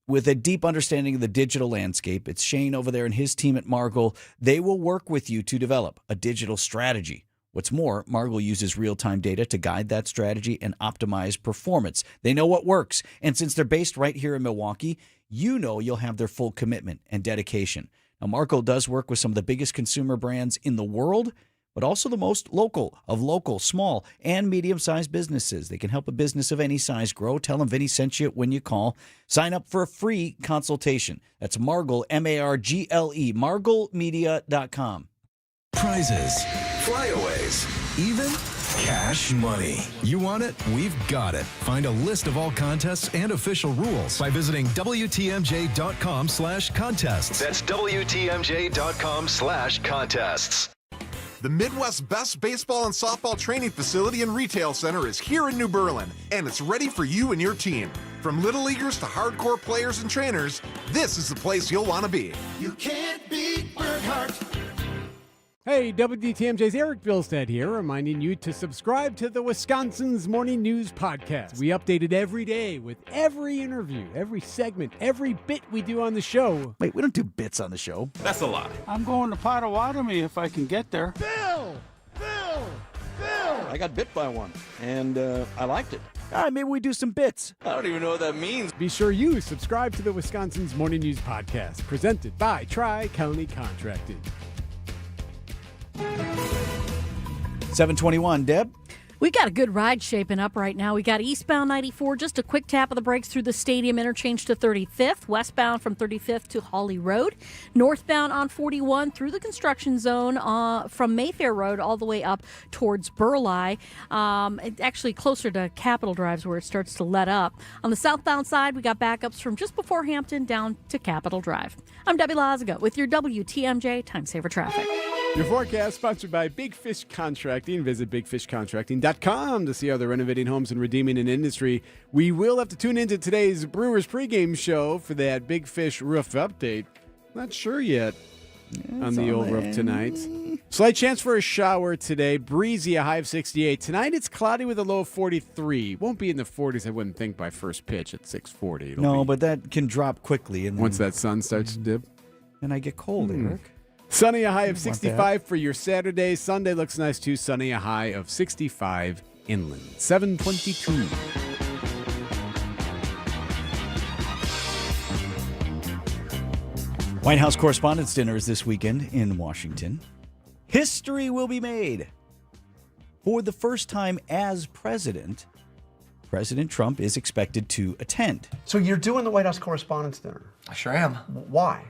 With a deep understanding of the digital landscape, it's Shane over there and his team at Margot. They will work with you to develop a digital strategy. What's more, Margot uses real-time data to guide that strategy and optimize performance. They know what works, and since they're based right here in Milwaukee, you know you'll have their full commitment and dedication. Now, Margot does work with some of the biggest consumer brands in the world, but also the most local of local, small, and medium-sized businesses. They can help a business of any size grow. Tell them Vinny sent you when you call. Sign up for a free consultation. That's Margle, M-A-R-G-L-E, marglemedia.com. Prizes, flyaways, even cash money. You want it? We've got it. Find a list of all contests and official rules by visiting WTMJ.com/contests. That's WTMJ.com/contests. The Midwest's best baseball and softball training facility and retail center is here in New Berlin, and it's ready for you and your team. From little leaguers to hardcore players and trainers, this is the place you'll want to be. You can't beat Burkhart. Hey, Hey, WTMJ's Eric Bilstead here, reminding you to subscribe to the Wisconsin's Morning News Podcast. We update it every day with every interview, every segment, every bit we do on the show. Wait, we don't do bits on the show. That's a lie. I'm going to Potawatomi if I can get there. Bill! I got bit by one, and I liked it. All right, maybe we do some bits. I don't even know what that means. Be sure you subscribe to the Wisconsin's Morning News Podcast, presented by Tri-County Contracting. 7:21, Deb. We've got a good ride shaping up right now. We got eastbound 94, just a quick tap of the brakes through the stadium interchange to 35th, westbound from 35th to Hawley Road, northbound on 41 through the construction zone from Mayfair Road all the way up towards Burleigh. Actually closer to Capitol Drive is where it starts to let up. On the southbound side, we got backups from just before Hampton down to Capitol Drive. I'm Debbie Lazaga with your WTMJ Time Saver Traffic. Your forecast sponsored by Big Fish Contracting. Visit bigfishcontracting.com to see how they're renovating homes and redeeming an industry. We will have to tune into today's Brewers pregame show for that Big Fish roof update. Not sure yet on the old roof tonight. Slight chance for a shower today. Breezy, a high of 68. Tonight it's cloudy with a low of 43. Won't be in the 40s, I wouldn't think, by first pitch at 6:40. No, but that can drop quickly. And once that sun starts to dip. And I get cold, Eric. Sunny, a high of 65 for your Saturday. Sunday looks nice too. Sunny, a high of 65 inland. 7:22. White House Correspondents' Dinner is this weekend in Washington. History will be made. For the first time as president, President Trump is expected to attend. So you're doing the White House Correspondents' Dinner? I sure am. Why?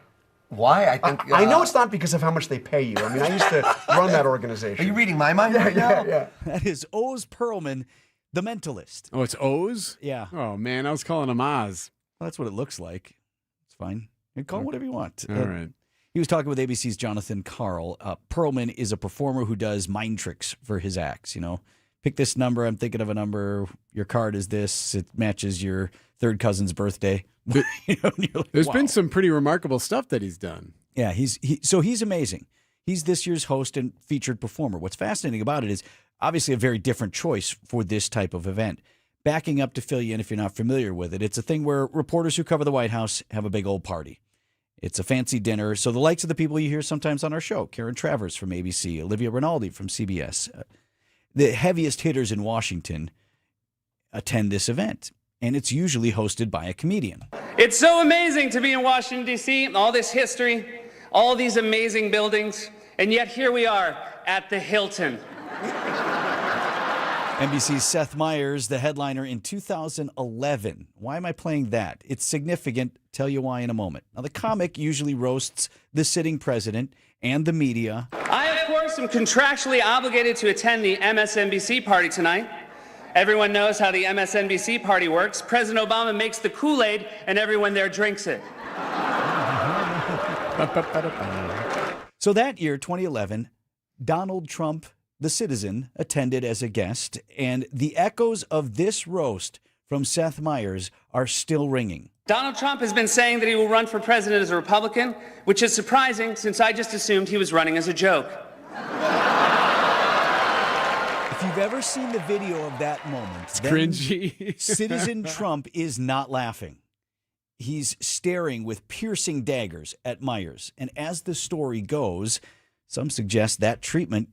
Why? I think I know it's not because of how much they pay you. I mean, I used to run that organization. Are you reading my mind right now? Yeah. That is Oz Perlman, the mentalist. Oh, it's O's? Yeah. Oh, man, I was calling him Oz. Well, that's what it looks like. It's fine. You can call it whatever you want. All right. He was talking with ABC's Jonathan Karl. Perlman is a performer who does mind tricks for his acts. You know, pick this number. I'm thinking of a number. Your card is this. It matches your third cousin's birthday. There's been some pretty remarkable stuff that he's done. Yeah, he's amazing. He's this year's host and featured performer. What's fascinating about it is obviously a very different choice for this type of event. Backing up to fill you in if you're not familiar with it, it's a thing where reporters who cover the White House have a big old party. It's a fancy dinner. So the likes of the people you hear sometimes on our show, Karen Travers from ABC, Olivia Rinaldi from CBS, the heaviest hitters in Washington attend this event. And it's usually hosted by a comedian. It's so amazing to be in Washington, D.C., all this history, all these amazing buildings, and yet here we are at the Hilton. NBC's Seth Meyers, the headliner in 2011. Why am I playing that? It's significant. Tell you why in a moment. Now, the comic usually roasts the sitting president and the media. I, of course, am contractually obligated to attend the MSNBC party tonight. Everyone knows how the MSNBC party works. President Obama makes the Kool-Aid, and everyone there drinks it. So that year, 2011, Donald Trump, the citizen, attended as a guest, and the echoes of this roast from Seth Meyers are still ringing. Donald Trump has been saying that he will run for president as a Republican, which is surprising since I just assumed he was running as a joke. If you've ever seen the video of that moment, it's cringy. Citizen Trump is not laughing. He's staring with piercing daggers at Meyers. And as the story goes, some suggest that treatment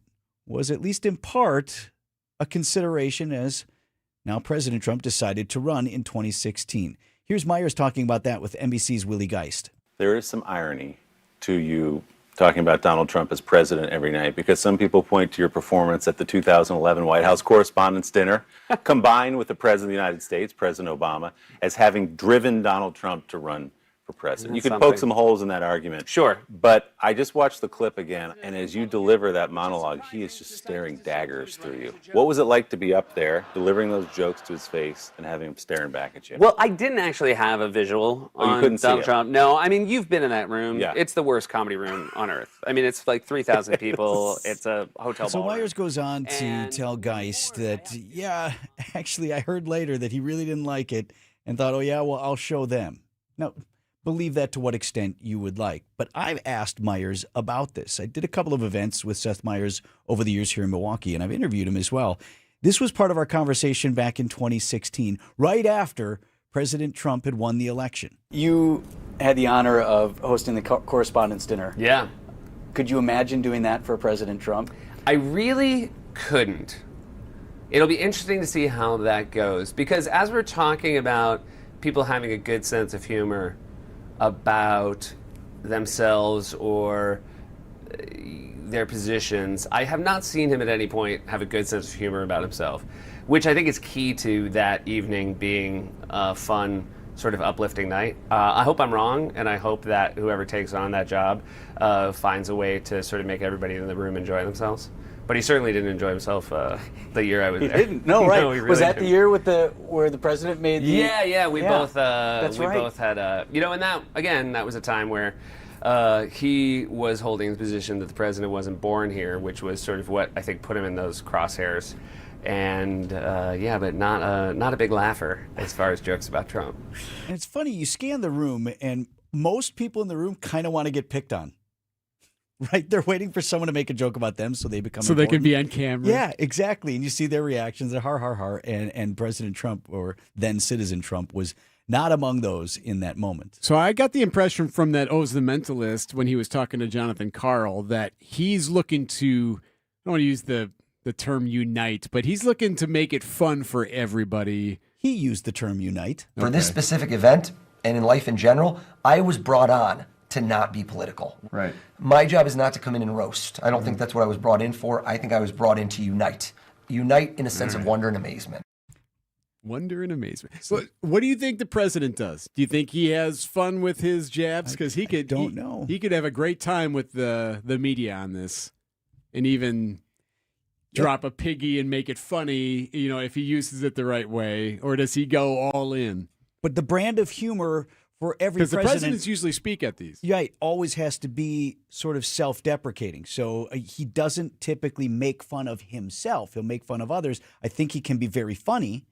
was at least in part a consideration as now President Trump decided to run in 2016. Here's Meyers talking about that with NBC's Willie Geist. There is some irony to you talking about Donald Trump as president every night, because some people point to your performance at the 2011 White House Correspondents' Dinner, combined with the President of the United States, President Obama, as having driven Donald Trump to run for president. You could poke some holes in that argument. Sure. But I just watched the clip again, and as you deliver that monologue, he is just staring daggers through you. What was it like to be up there, delivering those jokes to his face, and having him staring back at you? Well, I didn't actually have a visual on Donald Trump. No, I mean, you've been in that room. Yeah. It's the worst comedy room on earth. I mean, it's like 3,000 people. It's a hotel So ballroom. Meyers goes on to tell Geist that, yeah, actually, I heard later that he really didn't like it and thought, oh, yeah, well, I'll show them. No. believe that to what extent you would like. But I've asked Myers about this. I did a couple of events with Seth Myers over the years here in Milwaukee, and I've interviewed him as well. This was part of our conversation back in 2016, right after President Trump had won the election. You had the honor of hosting the Correspondents' dinner. Yeah. Could you imagine doing that for President Trump? I really couldn't. It'll be interesting to see how that goes, because as we're talking about people having a good sense of humor about themselves or their positions, I have not seen him at any point have a good sense of humor about himself, which I think is key to that evening being a fun, sort of uplifting night. I hope I'm wrong, and I hope that whoever takes on that job finds a way to sort of make everybody in the room enjoy themselves. But he certainly didn't enjoy himself the year I was there. He didn't? No, right. No, he really was that didn't. the year where the president made the... Yeah, we both that's right. both had and that, again, that was a time where he was holding the position that the president wasn't born here, which was sort of what I think put him in those crosshairs. And but not a big laugher as far as jokes about Trump. And it's funny, you scan the room, and most people in the room kind of want to get picked on. Right? They're waiting for someone to make a joke about them so they become so important. they can be on camera. Yeah, exactly. And you see their reactions. They're har, har, har. And President Trump, or then citizen Trump, was not among those in that moment. So I got the impression from that Oz the Mentalist when he was talking to Jonathan Karl that he's looking to, I don't want to use the term unite, but he's looking to make it fun for everybody. He used the term unite. For this specific event and in life in general, I was brought on to not be political. Right. My job is not to come in and roast. I don't think that's what I was brought in for. I think I was brought in to unite. Unite in a sense of wonder and amazement. Wonder and amazement. So, what do you think the president does? Do you think he has fun with his jabs? Because he could. Don't know. He could have a great time with the media on this, and even drop a piggy and make it funny. If he uses it the right way, or does he go all in? But the brand of humor for every because president, the presidents usually speak at these. Yeah, it always has to be sort of self-deprecating. So he doesn't typically make fun of himself. He'll make fun of others. I think he can be very funny,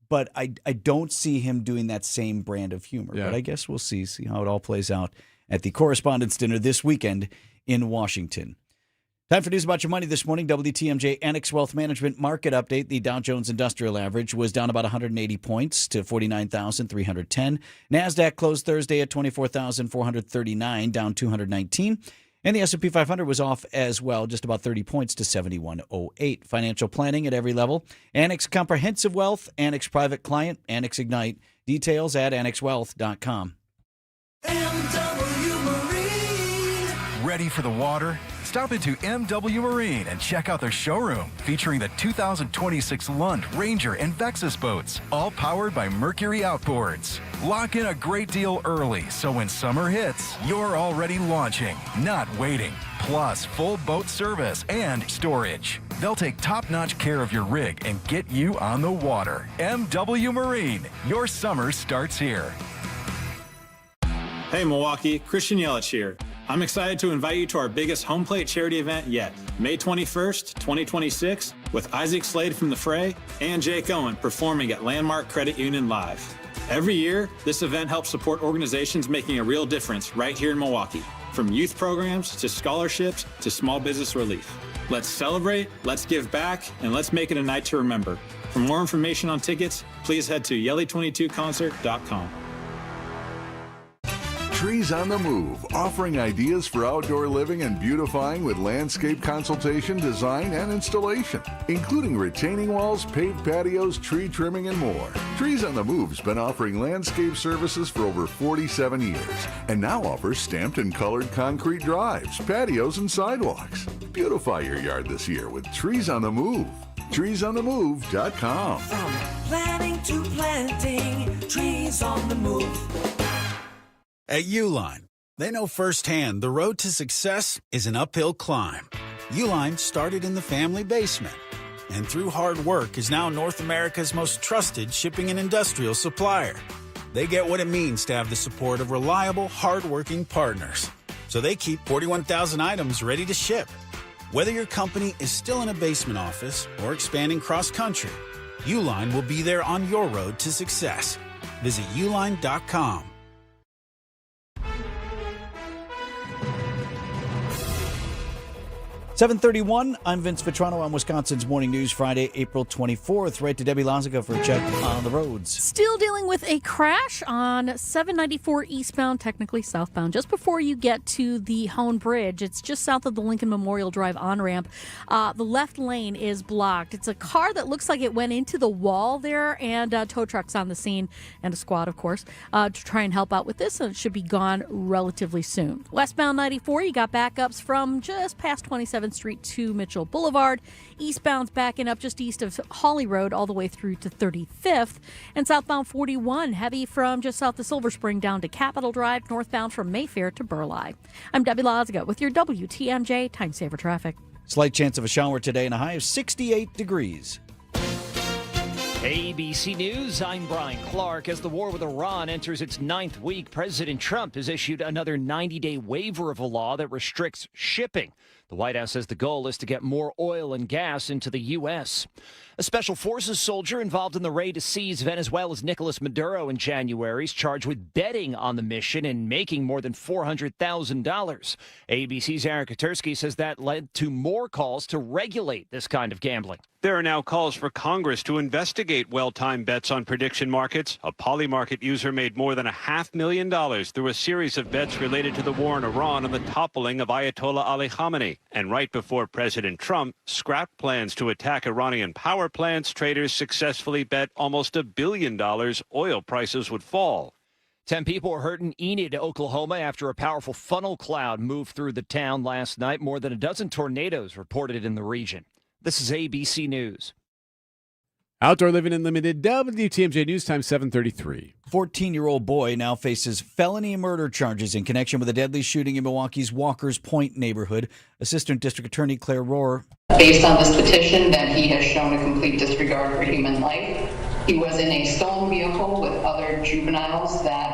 but I don't see him doing that same brand of humor. Yeah. But I guess we'll see how it all plays out at the Correspondents' Dinner this weekend in Washington. Time for news about your money this morning. WTMJ Annex Wealth Management Market Update. The Dow Jones Industrial Average was down about 180 points to 49,310. NASDAQ closed Thursday at 24,439, down 219. And the S&P 500 was off as well, just about 30 points to 7108. Financial planning at every level. Annex Comprehensive Wealth, Annex Private Client, Annex Ignite. Details at annexwealth.com. Ready for the water? Stop into MW Marine and check out their showroom featuring the 2026 Lund, Ranger, and Vexus boats, all powered by Mercury Outboards. Lock in a great deal early so when summer hits, you're already launching, not waiting. Plus, full boat service and storage. They'll take top-notch care of your rig and get you on the water. MW Marine, your summer starts here. Hey Milwaukee, Christian Yelich here. I'm excited to invite you to our biggest home plate charity event yet, May 21st, 2026, with Isaac Slade from The Fray and Jake Owen performing at Landmark Credit Union Live. Every year, this event helps support organizations making a real difference right here in Milwaukee, from youth programs to scholarships to small business relief. Let's celebrate, let's give back, and let's make it a night to remember. For more information on tickets, please head to Yelly22concert.com. Trees on the Move, offering ideas for outdoor living and beautifying with landscape consultation, design, and installation, including retaining walls, paved patios, tree trimming, and more. Trees on the Move's been offering landscape services for over 47 years and now offers stamped and colored concrete drives, patios, and sidewalks. Beautify your yard this year with Trees on the Move. TreesOnTheMove.com. From planning to planting, Trees on the Move. At Uline, they know firsthand the road to success is an uphill climb. Uline started in the family basement, and through hard work is now North America's most trusted shipping and industrial supplier. They get what it means to have the support of reliable, hard-working partners. So they keep 41,000 items ready to ship. Whether your company is still in a basement office or expanding cross-country, Uline will be there on your road to success. Visit uline.com. 7:31, I'm Vince Vitrano on Wisconsin's Morning News, Friday, April 24th. Right to Debbie Lazica for a check on the roads. Still dealing with a crash on 794 eastbound, technically southbound, just before you get to the Hone Bridge. It's just south of the Lincoln Memorial Drive on-ramp. The left lane is blocked. It's a car that looks like it went into the wall there, and tow trucks on the scene, and a squad, of course, to try and help out with this, and it should be gone relatively soon. Westbound 94, you got backups from just past 27th Street to Mitchell Boulevard. Eastbound's backing up just east of Hawley Road all the way through to 35th. And southbound 41, heavy from just south of Silver Spring down to Capitol Drive, northbound from Mayfair to Burleigh. I'm Debbie Lazica with your WTMJ Time Saver Traffic. Slight chance of a shower today and a high of 68 degrees. ABC News, I'm Brian Clark. As the war with Iran enters its 9th week, President Trump has issued another 90-day waiver of a law that restricts shipping. The White House says the goal is to get more oil and gas into the U.S. A Special Forces soldier involved in the raid to seize Venezuela's Nicolas Maduro in January is charged with betting on the mission and making more than $400,000. ABC's Aaron Katursky says that led to more calls to regulate this kind of gambling. There are now calls for Congress to investigate well-timed bets on prediction markets. A Polymarket user made more than $500,000 through a series of bets related to the war in Iran and the toppling of Ayatollah Ali Khamenei. And right before President Trump scrapped plans to attack Iranian power plants, traders successfully bet almost $1 billion oil prices would fall. 10 people were hurt in Enid, Oklahoma, after a powerful funnel cloud moved through the town last night. More than a dozen tornadoes reported in the region. This is ABC News. Outdoor Living Unlimited, WTMJ News Time 7:33. 14-year-old boy now faces felony murder charges in connection with a deadly shooting in Milwaukee's Walker's Point neighborhood. Assistant District Attorney Claire Rohr. Based on this petition that he has shown a complete disregard for human life. He was in a stolen vehicle with other juveniles, that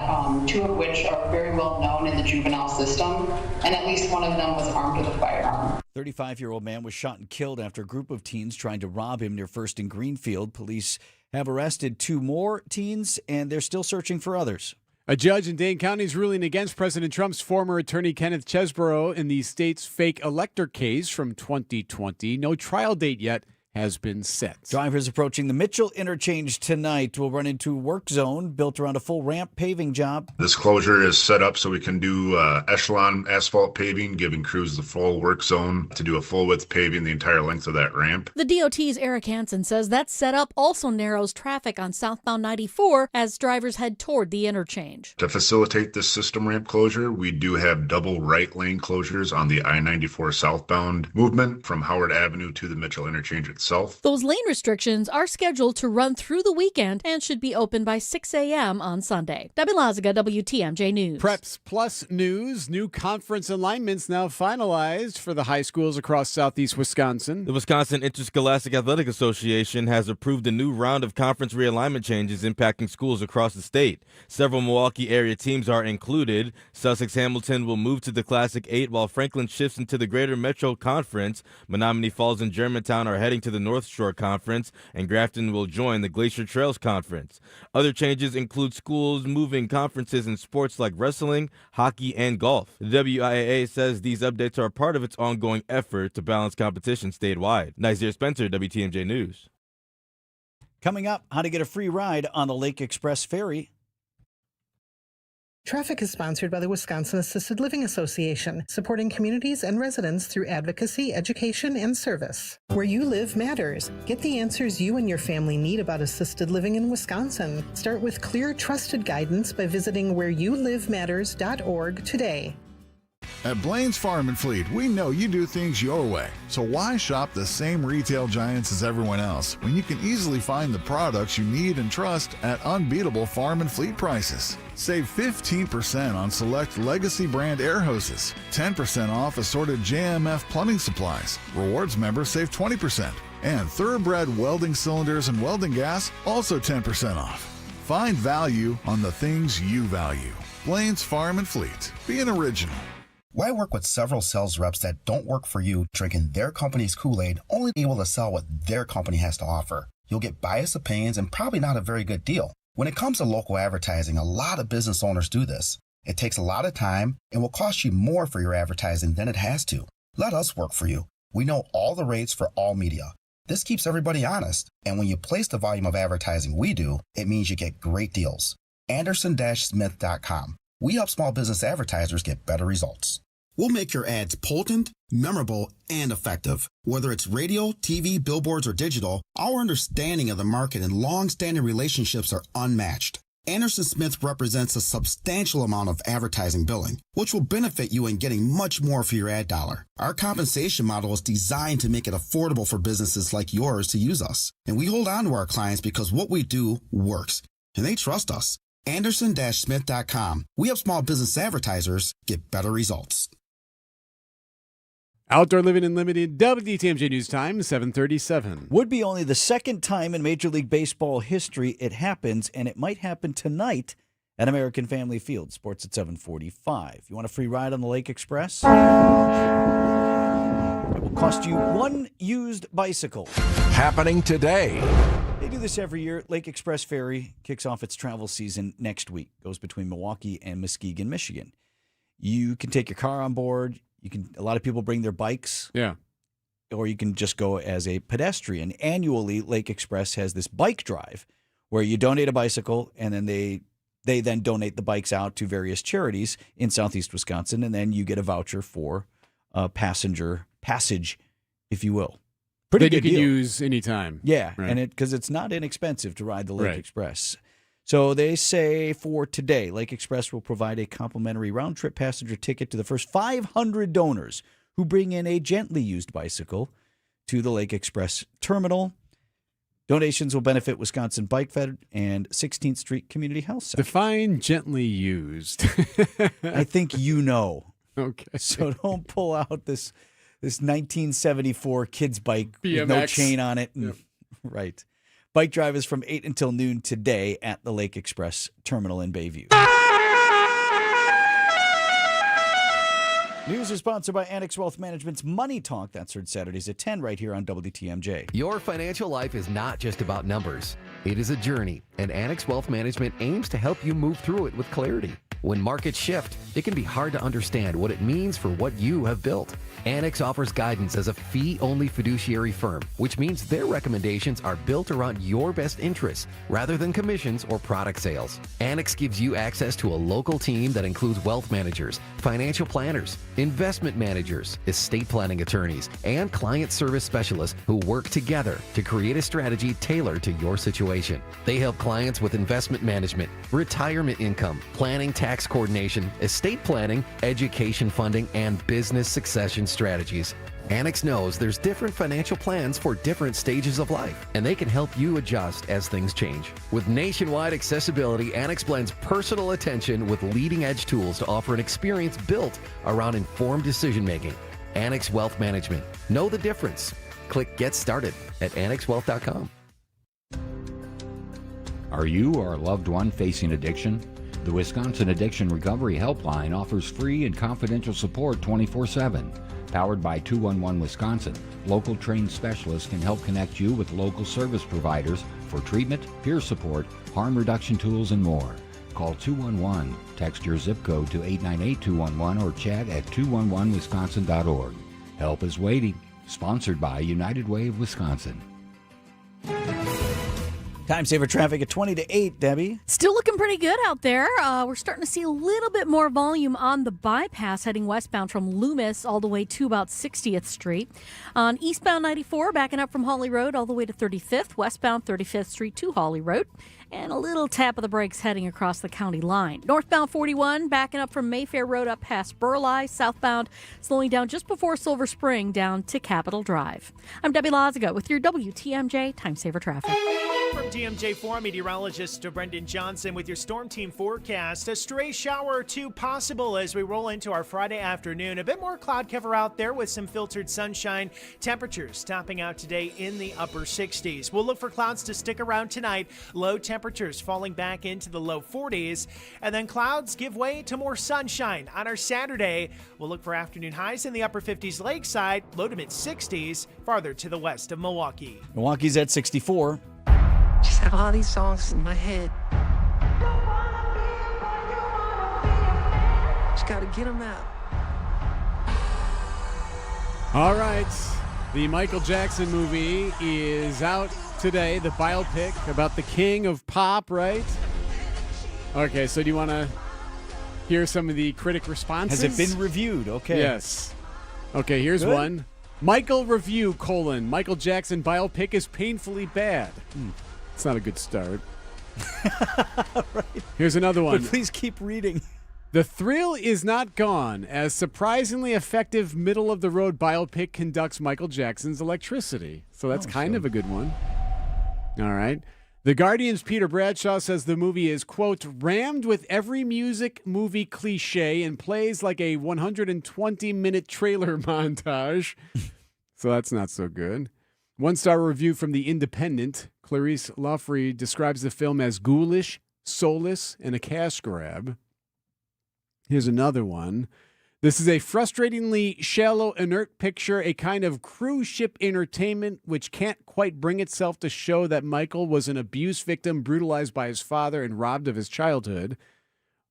two of which are very well known in the juvenile system, and at least one of them was armed with a firearm. 35-year-old man was shot and killed after a group of teens tried to rob him near First and Greenfield. Police have arrested 2 more teens, and they're still searching for others. A judge in Dane County is ruling against President Trump's former attorney Kenneth Chesborough in the state's fake elector case from 2020. No trial date yet has been set. Drivers approaching the Mitchell interchange tonight will run into a work zone built around a full ramp paving job. This closure is set up so we can do echelon asphalt paving, giving crews the full work zone to do a full width paving the entire length of that ramp. The DOT's Eric Hansen says that setup also narrows traffic on southbound 94 as drivers head toward the interchange. To facilitate this system ramp closure, we do have double right lane closures on the I-94 southbound movement from Howard Avenue to the Mitchell interchange itself. Those lane restrictions are scheduled to run through the weekend and should be open by 6 a.m. on Sunday. Debbie Lazica, WTMJ News. Preps Plus news. New conference alignments now finalized for the high schools across southeast Wisconsin. The Wisconsin Interscholastic Athletic Association has approved a new round of conference realignment changes impacting schools across the state. Several Milwaukee area teams are included. Sussex Hamilton will move to the Classic 8 while Franklin shifts into the Greater Metro Conference. Menominee Falls and Germantown are heading to the North Shore Conference, and Grafton will join the Glacier Trails Conference. Other changes include schools moving conferences in sports like wrestling, hockey, and golf. The WIAA says these updates are a part of its ongoing effort to balance competition statewide. Nazir Spencer, WTMJ News. Coming up, how to get a free ride on the Lake Express Ferry. Traffic is sponsored by the Wisconsin Assisted Living Association, supporting communities and residents through advocacy, education, and service. Where you live matters. Get the answers you and your family need about assisted living in Wisconsin. Start with clear, trusted guidance by visiting whereyouLiveMatters.org today. At Blaine's Farm and Fleet, we know you do things your way. So why shop the same retail giants as everyone else when you can easily find the products you need and trust at unbeatable farm and fleet prices? Save 15% on select legacy brand air hoses, 10% off assorted JMF plumbing supplies. Rewards members save 20%. And thoroughbred welding cylinders and welding gas, also 10% off. Find value on the things you value. Blaine's Farm and Fleet. Be an original. Why work with several sales reps that don't work for you, drinking their company's Kool-Aid, only able to sell what their company has to offer? You'll get biased opinions and probably not a very good deal. When it comes to local advertising, a lot of business owners do this. It takes a lot of time and will cost you more for your advertising than it has to. Let us work for you. We know all the rates for all media. This keeps everybody honest, and when you place the volume of advertising we do, it means you get great deals. Anderson-Smith.com. We help small business advertisers get better results. We'll make your ads potent, memorable, and effective. Whether it's radio, TV, billboards, or digital, our understanding of the market and long-standing relationships are unmatched. Anderson Smith represents a substantial amount of advertising billing, which will benefit you in getting much more for your ad dollar. Our compensation model is designed to make it affordable for businesses like yours to use us. And we hold on to our clients because what we do works, and they trust us. Anderson-Smith.com. We help small business advertisers get better results. Outdoor Living Unlimited, WTMJ News Time, 7:37. Would be only the second time in Major League Baseball history it happens, and it might happen tonight at American Family Field. Sports at 7:45. You want a free ride on the Lake Express? It will cost you one used bicycle. Happening today. They do this every year. Lake Express Ferry kicks off its travel season next week. Goes between Milwaukee and Muskegon, Michigan. You can take your car on board. A lot of people bring their bikes. Yeah. Or you can just go as a pedestrian. Annually, Lake Express has this bike drive where you donate a bicycle, and then they then donate the bikes out to various charities in southeast Wisconsin, and then you get a voucher for passage, if you will. Pretty that good you can deal. use anytime. Yeah, Right. and because it's not inexpensive to ride the Lake Right. Express. So they say for today, Lake Express will provide a complimentary round-trip passenger ticket to the first 500 donors who bring in a gently used bicycle to the Lake Express terminal. Donations will benefit Wisconsin Bike Fed and 16th Street Community Health Center. Define gently used. I think you know. Okay. So don't pull out this 1974 kids bike with no BMX. chain on it. Yep. Right. Bike drive is from 8 until noon today at the Lake Express Terminal in Bayview. News is sponsored by Annex Wealth Management's Money Talk. That's heard Saturdays at 10 right here on WTMJ. Your financial life is not just about numbers. It is a journey, and Annex Wealth Management aims to help you move through it with clarity. When markets shift, it can be hard to understand what it means for what you have built. Annex offers guidance as a fee-only fiduciary firm, which means their recommendations are built around your best interests rather than commissions or product sales. Annex gives you access to a local team that includes wealth managers, financial planners, investment managers, estate planning attorneys, and client service specialists who work together to create a strategy tailored to your situation. They help clients with investment management, retirement income, planning, tax coordination, estate planning, education funding, and business succession strategies. Annex knows there's different financial plans for different stages of life, and they can help you adjust as things change. With nationwide accessibility, Annex blends personal attention with leading-edge tools to offer an experience built around informed decision-making. Annex Wealth Management. Know the difference. Click Get Started at annexwealth.com. Are you or a loved one facing addiction? The Wisconsin Addiction Recovery Helpline offers free and confidential support 24/7. Powered by 211 Wisconsin, local trained specialists can help connect you with local service providers for treatment, peer support, harm reduction tools, and more. Call 211, text your zip code to 898-211, or chat at 211wisconsin.org. Help is waiting. Sponsored by United Way of Wisconsin. Time saver traffic at 20 to 8, Debbie. Still looking pretty good out there. We're starting to see a little bit more volume on the bypass heading westbound from Loomis all the way to about 60th Street. On eastbound 94, backing up from Hawley Road all the way to 35th, westbound 35th Street to Hawley Road. And a little tap of the brakes heading across the county line. Northbound 41, backing up from Mayfair Road up past Burleigh. Southbound, slowing down just before Silver Spring down to Capitol Drive. I'm Debbie Lazago with your WTMJ Time Saver Traffic. From TMJ4, meteorologist Brendan Johnson with your storm team forecast. A stray shower or two possible as we roll into our Friday afternoon. A bit more cloud cover out there with some filtered sunshine. Temperatures topping out today in the upper 60s. We'll look for clouds to stick around tonight. Low temperatures falling back into the low 40s. And then clouds give way to more sunshine. On our Saturday, we'll look for afternoon highs in the upper 50s lakeside, low to mid 60s farther to the west of Milwaukee. Milwaukee's at 64. Just have all these songs in my head. Just gotta get them out. All right. The Michael Jackson movie is out today, the biopic about the king of pop, right? Okay, so do you want to hear some of the critic responses? Has it been reviewed? Okay. Yes. Okay, here's Good. one. Michael review, Michael Jackson biopic is painfully bad. It's not a good start. Right. Here's another one. But please keep reading. The thrill is not gone as surprisingly effective middle-of-the-road biopic conducts Michael Jackson's Electricity. So that's kind of a good one. All right. The Guardian's Peter Bradshaw says the movie is, quote, rammed with every music movie cliche and plays like a 120-minute trailer montage. So that's not so good. One-star review from The Independent. Clarice Loffrey describes the film as ghoulish, soulless, and a cash grab. Here's another one. This is a frustratingly shallow, inert picture, a kind of cruise ship entertainment which can't quite bring itself to show that Michael was an abuse victim brutalized by his father and robbed of his childhood,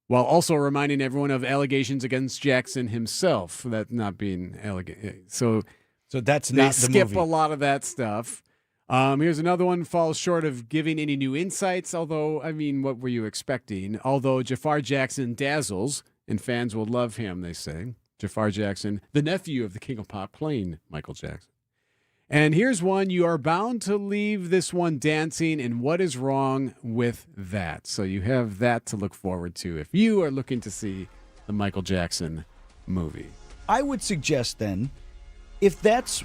while also reminding everyone of allegations against Jackson himself, that not being So that's they not the skip movie. a lot of that stuff. Here's another one, falls short of giving any new insights, although, I mean, what were you expecting? Although Jafar Jackson dazzles, and fans will love him, they say. Jafar Jackson, the nephew of the King of Pop, playing Michael Jackson. And here's one, you are bound to leave this one dancing, and what is wrong with that? So you have that to look forward to if you are looking to see the Michael Jackson movie. I would suggest then, if that's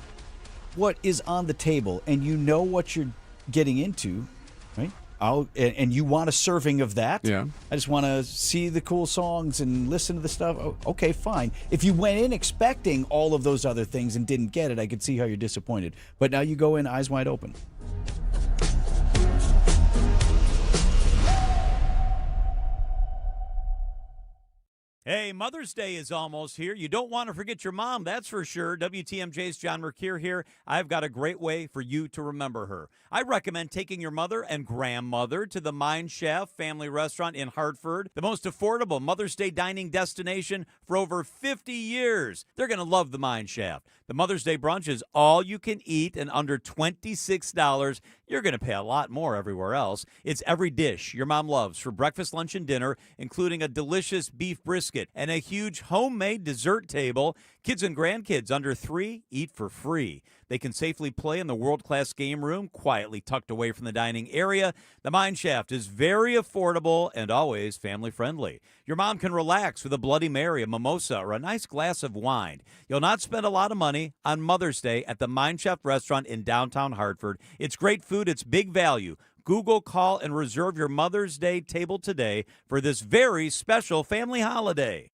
what is on the table and you know what you're getting into, right? And you want a serving of that. Yeah. I just want to see the cool songs and listen to the stuff. Oh, okay, fine. If you went in expecting all of those other things and didn't get it, I could see how you're disappointed. But now you go in eyes wide open. Hey, Mother's Day is almost here. You don't want to forget your mom, that's for sure. WTMJ's John Mercure here. I've got a great way for you to remember her. I recommend taking your mother and grandmother to the Mine Chef family restaurant in Hartford, the most affordable Mother's Day dining destination for over 50 years. They're going to love the Mine Chef. The Mother's Day brunch is all you can eat and under $26. You're going to pay a lot more everywhere else. It's every dish your mom loves for breakfast, lunch, and dinner, including a delicious beef brisket and a huge homemade dessert table. Kids and grandkids under 3 eat for free. They can safely play in the world-class game room, quietly tucked away from the dining area. The Mine Shaft is very affordable and always family-friendly. Your mom can relax with a Bloody Mary, a mimosa, or a nice glass of wine. You'll not spend a lot of money on Mother's Day at the Mine Shaft restaurant in downtown Hartford. It's great food. It's big value. Google, call, and reserve your Mother's Day table today for this very special family holiday.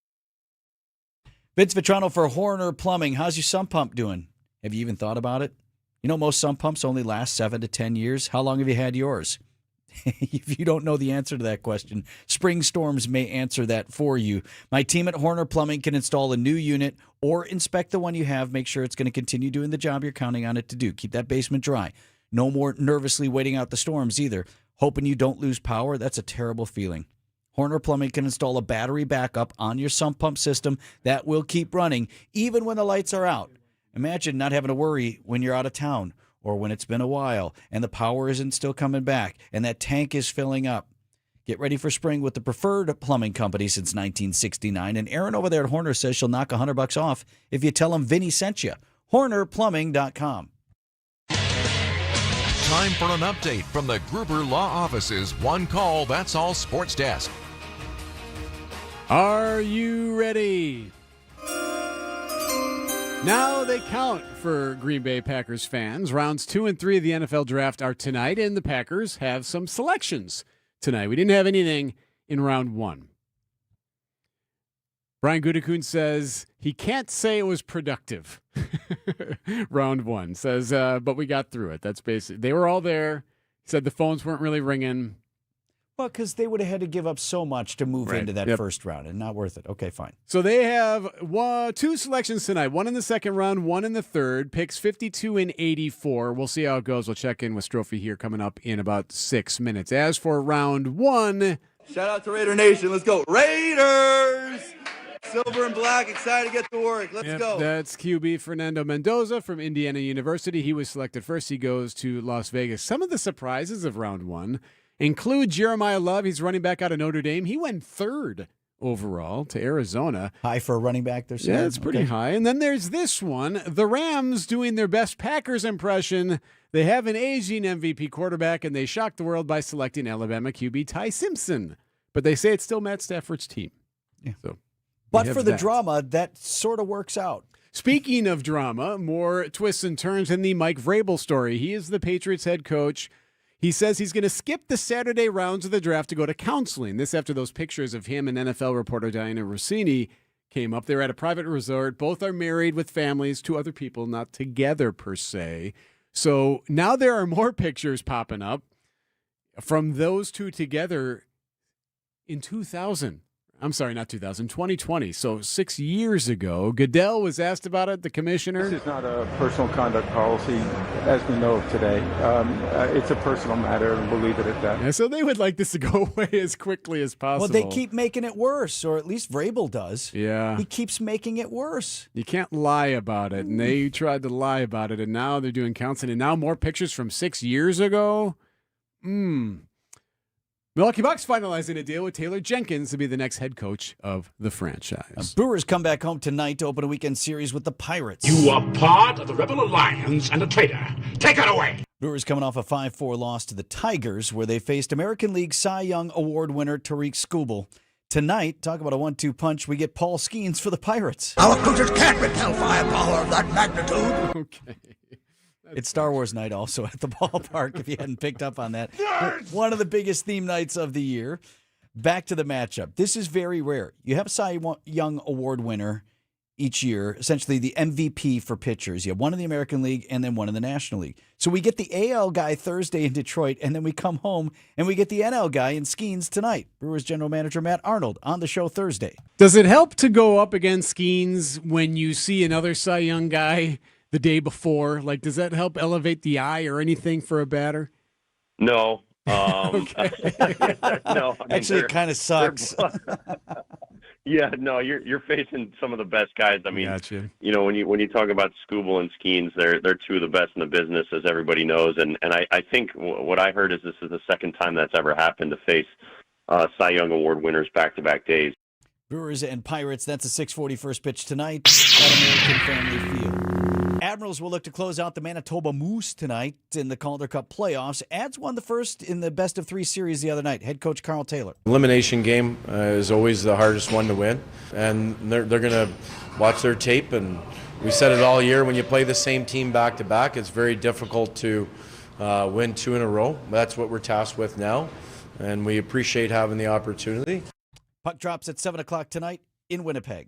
Vince Vitrano for Horner Plumbing. How's your sump pump doing? Have you even thought about it? You know, most sump pumps only last 7 to 10 years. How long have you had yours? If you don't know the answer to that question, spring storms may answer that for you. My team at Horner Plumbing can install a new unit or inspect the one you have. Make sure it's going to continue doing the job you're counting on it to do. Keep that basement dry. No more nervously waiting out the storms either. Hoping you don't lose power, that's a terrible feeling. Horner Plumbing can install a battery backup on your sump pump system that will keep running even when the lights are out. Imagine not having to worry when you're out of town or when it's been a while and the power isn't still coming back and that tank is filling up. Get ready for spring with the preferred plumbing company since 1969. And Erin over there at Horner says she'll knock $100 off if you tell them Vinny sent you. HornerPlumbing.com. Time for an update from the Gruber Law Office's One Call, That's All Sports Desk. Are you ready? Now they count for Green Bay Packers fans. Rounds 2 and 3 of the NFL Draft are tonight, and the Packers have some selections tonight. We didn't have anything in round 1. Brian Gutekunst says he can't say it was productive. Round 1 says, but we got through it. That's basically, they were all there. He said the phones weren't really ringing. Well, because they would have had to give up so much to move into that first round and not worth it. Okay, fine. So they have 2 selections tonight, one in the second round, one in the third, picks 52 and 84. We'll see how it goes. We'll check in with Strophe here coming up in about 6 minutes. As for round 1. Shout out to Raider Nation. Let's go. Raiders! Silver and black, excited to get to work. Let's go. That's QB Fernando Mendoza from Indiana University. He was selected first. He goes to Las Vegas. Some of the surprises of round one include Jeremiah Love. He's running back out of Notre Dame. He went third overall to Arizona. High for a running back, they're saying? Yeah, it's pretty high. And then there's this one. The Rams doing their best Packers impression. They have an aging MVP quarterback, and they shocked the world by selecting Alabama QB Ty Simpson. But they say it's still Matt Stafford's team. Yeah. So, but for the drama, that sort of works out. Speaking of drama, more twists and turns in the Mike Vrabel story. He is the Patriots head coach. He says he's going to skip the Saturday rounds of the draft to go to counseling. This after those pictures of him and NFL reporter Diana Rossini came up. They're at a private resort. Both are married with families, two other people, not together per se. So now there are more pictures popping up from those two together in 2000. I'm sorry, not 2000, 2020. So 6 years ago, Goodell was asked about it, the commissioner. This is not a personal conduct policy as we know of today. It's a personal matter, and we'll leave it at that. Yeah, so they would like this to go away as quickly as possible. Well, they keep making it worse, or at least Vrabel does. Yeah. He keeps making it worse. You can't lie about it, and they tried to lie about it, and now they're doing counseling, and now more pictures from 6 years ago? Milwaukee Bucks finalizing a deal with Taylor Jenkins to be the next head coach of the franchise. Brewers come back home tonight to open a weekend series with the Pirates. You are part of the Rebel Alliance and a traitor. Take it away. Brewers coming off a 5-4 loss to the Tigers, where they faced American League Cy Young Award winner Tariq Skubal. Tonight, talk about a 1-2 punch, we get Paul Skeens for the Pirates. Our creatures can't repel firepower of that magnitude. Okay. It's Star Wars night also at the ballpark, if you hadn't picked up on that. One of the biggest theme nights of the year. Back to the matchup. This is very rare. You have a Cy Young Award winner each year, essentially the MVP for pitchers. You have one in the American League and then one in the National League. So we get the AL guy Thursday in Detroit, and then we come home and we get the NL guy in Skeens tonight. Brewers general manager Matt Arnold on the show Thursday. Does it help to go up against Skeens when you see another Cy Young guy the day before? Like, does that help elevate the eye or anything for a batter? No. No. I mean, actually, it kind of sucks. Yeah, no, you're facing some of the best guys. I mean, gotcha. You know, when you talk about Skubal and Skeens, they're two of the best in the business, as everybody knows. And I think what I heard is this is the second time that's ever happened to face Cy Young Award winners back-to-back days. Brewers and Pirates, that's a 6:40 first pitch tonight at American Family Field. Admirals will look to close out the Manitoba Moose tonight in the Calder Cup playoffs. Ads won the first in the best-of-3 series the other night. Head coach Carl Taylor. Elimination game is always the hardest one to win, and they're going to watch their tape, and we said it all year, when you play the same team back-to-back, it's very difficult to win 2 in a row. That's what we're tasked with now, and we appreciate having the opportunity. Puck drops at 7 o'clock tonight in Winnipeg.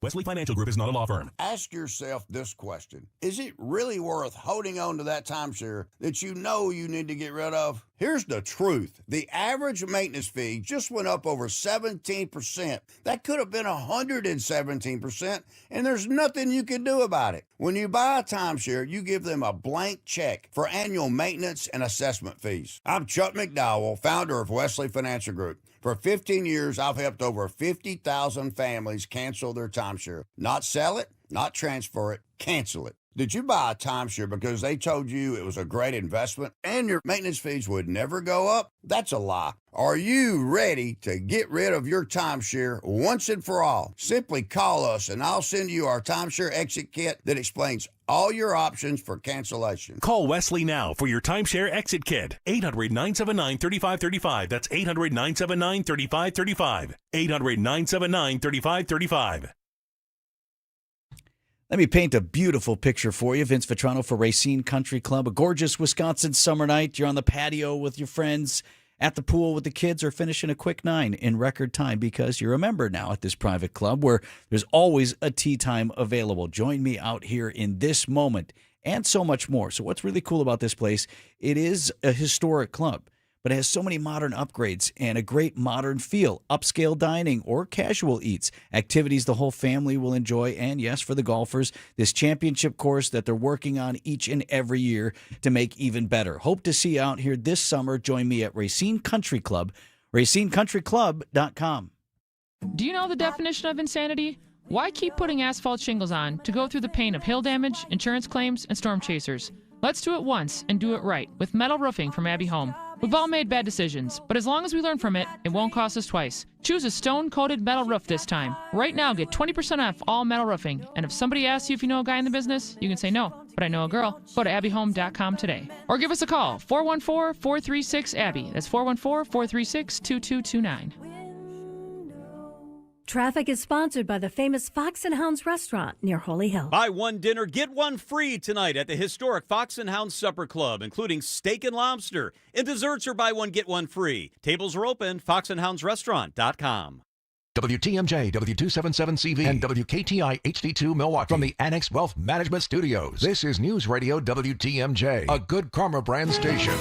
Wesley Financial Group is not a law firm. Ask yourself this question. Is it really worth holding on to that timeshare that you know you need to get rid of? Here's the truth. The average maintenance fee just went up over 17%. That could have been 117%, and there's nothing you can do about it. When you buy a timeshare, you give them a blank check for annual maintenance and assessment fees. I'm Chuck McDowell, founder of Wesley Financial Group. For 15 years, I've helped over 50,000 families cancel their timeshare. Not sell it, not transfer it, cancel it. Did you buy a timeshare because they told you it was a great investment and your maintenance fees would never go up? That's a lie. Are you ready to get rid of your timeshare once and for all? Simply call us and I'll send you our timeshare exit kit that explains all your options for cancellation. Call Wesley now for your timeshare exit kit. 800-979-3535. That's 800-979-3535. 800-979-3535. Let me paint a beautiful picture for you. Vince Vitrano for Racine Country Club. A gorgeous Wisconsin summer night. You're on the patio with your friends, at the pool with the kids, or finishing a quick 9 in record time because you're a member now at this private club where there's always a tea time available. Join me out here in this moment and so much more. So what's really cool about this place, it is a historic club, but it has so many modern upgrades and a great modern feel. Upscale dining or casual eats, activities the whole family will enjoy, and yes, for the golfers, this championship course that they're working on each and every year to make even better. Hope to see you out here this summer. Join me at Racine Country Club, RacineCountryClub.com. Do you know the definition of insanity? Why keep putting asphalt shingles on to go through the pain of hail damage, insurance claims, and storm chasers? Let's do it once and do it right with metal roofing from Abbey Home. We've all made bad decisions, but as long as we learn from it, it won't cost us twice. Choose a stone-coated metal roof this time. Right now, get 20% off all metal roofing. And if somebody asks you if you know a guy in the business, you can say no, but I know a girl. Go to abbeyhome.com today. Or give us a call, 414-436-ABBY. That's 414-436-2229. Traffic is sponsored by the famous Fox and Hounds restaurant near Holy Hill. Buy one dinner, get one free tonight at the historic Fox and Hounds Supper Club, including steak and lobster. And desserts are buy one, get one free. Tables are open, foxandhoundsrestaurant.com. WTMJ, W277CV, and WKTI HD2 Milwaukee from the Annex Wealth Management Studios. This is News Radio WTMJ, a Good Karma brand station.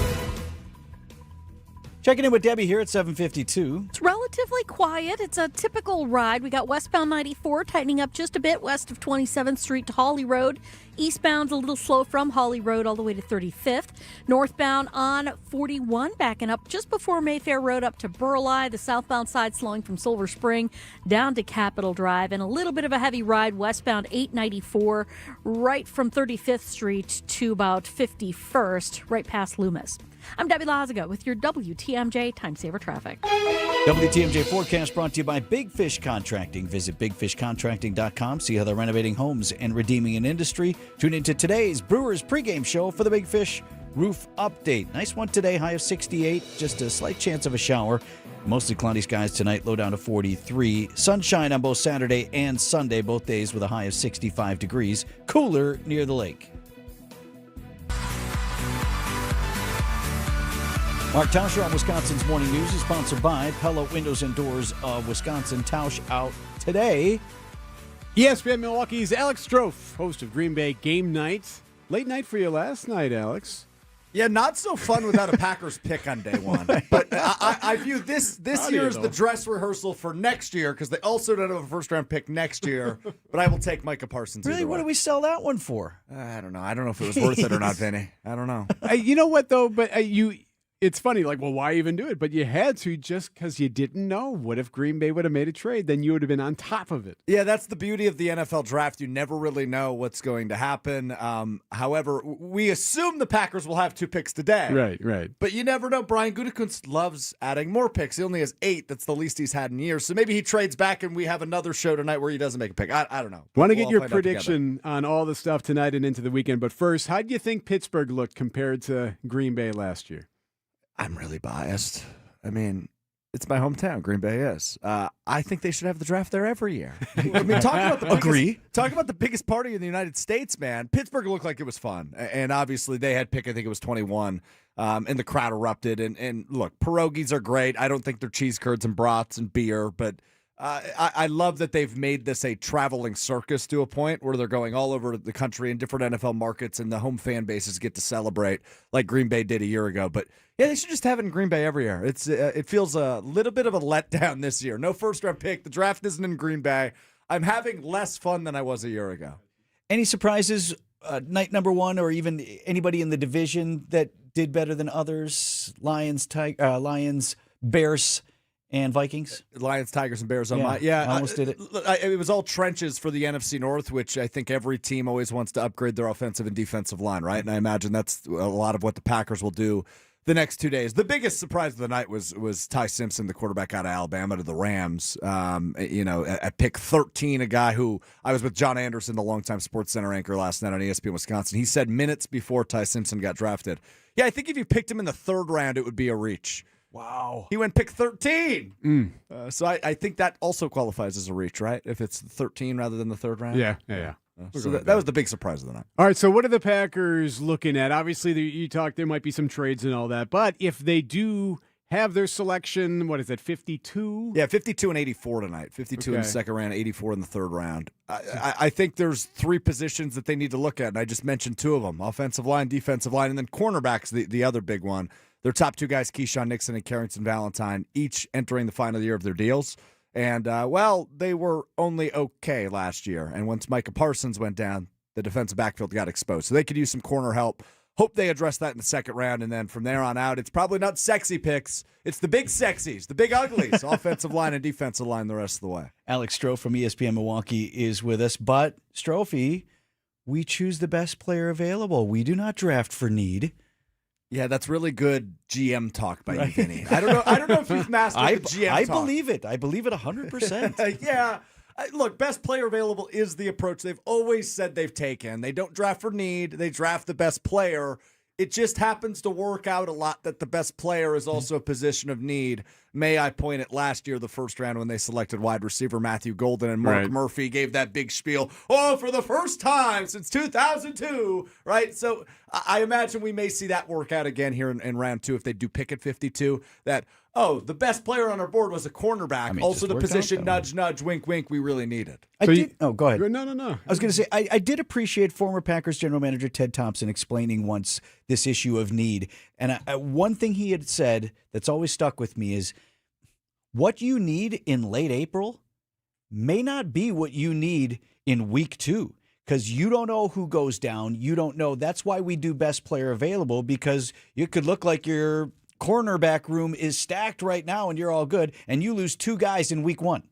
Checking in with Debbie here at 7:52. It's relatively quiet. It's a typical ride. We got westbound 94 tightening up just a bit west of 27th Street to Hawley Road. Eastbound's a little slow from Hawley Road all the way to 35th. Northbound on 41 backing up just before Mayfair Road up to Burleigh. The southbound side slowing from Silver Spring down to Capitol Drive. And a little bit of a heavy ride westbound 894 right from 35th Street to about 51st, right past Loomis. I'm Debbie Lazaga with your WTMJ Time Saver Traffic. WTMJ forecast brought to you by Big Fish Contracting. Visit bigfishcontracting.com. See how they're renovating homes and redeeming an industry. Tune into today's Brewers pregame show for the Big Fish roof update. Nice one today, high of 68. Just a slight chance of a shower. Mostly cloudy skies tonight, low down to 43. Sunshine on both Saturday and Sunday, both days with a high of 65 degrees. Cooler near the lake. Mark Tauscher on Wisconsin's Morning News is sponsored by Pella Windows and Doors of Wisconsin. Tausch out today. ESPN Milwaukee's Alex Strofe, host of Green Bay Game Night. Late night for you last night, Alex. Yeah, not so fun without a Packers pick on day one. But I view this year as the dress rehearsal for next year because they also don't have a first-round pick next year. But I will take Micah Parsons. Really? What did we sell that one for? I don't know. I don't know if it was worth it or not, Vinny. I don't know. You know what, though? But it's funny, like, well, why even do it? But you had to just because you didn't know. What if Green Bay would have made a trade? Then you would have been on top of it. Yeah, that's the beauty of the NFL draft. You never really know what's going to happen. However, we assume the Packers will have 2 picks today. Right. But you never know. Brian Gutekunst loves adding more picks. He only has 8. That's the least he's had in years. So maybe he trades back and we have another show tonight where he doesn't make a pick. I don't know. Want to get your prediction on all the stuff tonight and into the weekend. But first, how do you think Pittsburgh looked compared to Green Bay last year? I'm really biased. I mean, it's my hometown. Green Bay is. I think they should have the draft there every year. I mean, talk about the biggest party in the United States, man. Pittsburgh looked like it was fun, and obviously they had pick. I think it was 21, and the crowd erupted. And look, pierogies are great. I don't think they're cheese curds and brats and beer, but I love that they've made this a traveling circus to a point where they're going all over the country in different NFL markets, and the home fan bases get to celebrate like Green Bay did a year ago. But yeah, they should just have it in Green Bay every year. It feels a little bit of a letdown this year. No first-round pick. The draft isn't in Green Bay. I'm having less fun than I was a year ago. Any surprises night number one, or even anybody in the division that did better than others? Lions, Bears, and Vikings? Lions, Tigers, and Bears on I almost did it. It was all trenches for the NFC North, which I think every team always wants to upgrade their offensive and defensive line, right? And I imagine that's a lot of what the Packers will do the next 2 days. The biggest surprise of the night was Ty Simpson, the quarterback out of Alabama, to the Rams. At pick 13, a guy who I was with John Anderson, the longtime Sports Center anchor, last night on ESPN Wisconsin. He said minutes before Ty Simpson got drafted, yeah, I think if you picked him in the 3rd round, it would be a reach. Wow. He went pick 13. So I think that also qualifies as a reach, right? If it's 13 rather than the 3rd round? Yeah. So that was the big surprise of the night. All right, so what are the Packers looking at? Obviously, you talked there might be some trades and all that, but if they do have their selection, what is it, 52? Yeah, 52 and 84 tonight. 52 in the 2nd round, 84 in the 3rd round. I think there's 3 positions that they need to look at, and I just mentioned 2 of them, offensive line, defensive line, and then cornerback's the other big one. Their top 2 guys, Keyshawn Nixon and Carrington Valentine, each entering the final year of their deals. And, they were only okay last year. And once Micah Parsons went down, the defensive backfield got exposed. So they could use some corner help. hope they address that in the second round, and then from there on out, it's probably not sexy picks. It's the big sexies, the big uglies, offensive line and defensive line the rest of the way. Alex Strofe from ESPN Milwaukee is with us. But, Strophe, we choose the best player available. We do not draft for need. Yeah, that's really good GM talk by you, Vinny. I don't know if you've mastered the GM talk. I believe it. I believe it 100%. Yeah. Look, best player available is the approach they've always said they've taken. They don't draft for need. They draft the best player. It just happens to work out a lot that the best player is also a position of need. May I point at last year, the first round, when they selected wide receiver Matthew Golden, and Mark Murphy gave that big spiel, for the first time since 2002, right? So I imagine we may see that work out again here in round 2 if they do pick at 52, that, the best player on our board was a cornerback. Also the position, nudge, nudge, wink, wink, we really needed. Go ahead. No. I was going to say, I did appreciate former Packers general manager Ted Thompson explaining once this issue of need. And one thing he had said that's always stuck with me is what you need in late April may not be what you need in week 2, because you don't know who goes down. You don't know. That's why we do best player available, because it could look like your cornerback room is stacked right now and you're all good, and you lose 2 guys in week 1.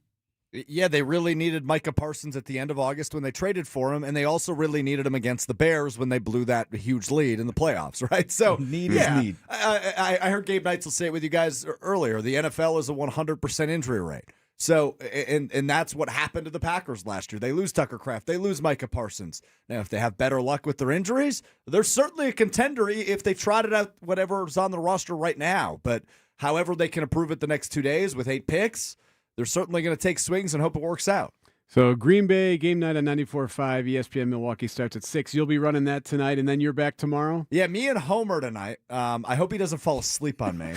Yeah, they really needed Micah Parsons at the end of August when they traded for him, and they also really needed him against the Bears when they blew that huge lead in the playoffs, right? So need is need. I heard Gabe Neitzel say it with you guys earlier. The NFL is a 100% injury rate. So, and that's what happened to the Packers last year. They lose Tucker Kraft. They lose Micah Parsons. Now, if they have better luck with their injuries, they're certainly a contender if they trotted out whatever's on the roster right now. But however they can improve it the next 2 days with 8 picks, they're certainly going to take swings and hope it works out. So Green Bay game night on 94.5 ESPN Milwaukee starts at 6. You'll be running that tonight, and then you're back tomorrow? Yeah, me and Homer tonight. I hope he doesn't fall asleep on me.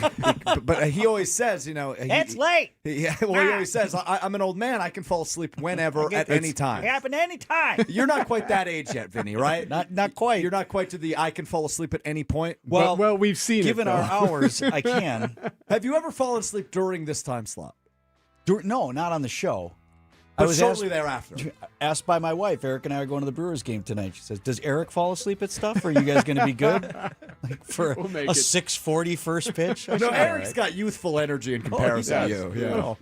But he always says, it's late. He always says, I'm an old man. I can fall asleep whenever, at any time. It can happen any time. You're not quite that age yet, Vinny, right? Not quite. You're not quite to the I can fall asleep at any point. Well, we've seen given it. Given our hours, I can. Have you ever fallen asleep during this time slot? No, not on the show. I was shortly thereafter. Asked by my wife. Eric and I are going to the Brewers game tonight. She says, "Does Eric fall asleep at stuff? Or are you guys going to be good for a 6:40 first pitch?" No, Eric's got youthful energy in comparison to you. Yeah.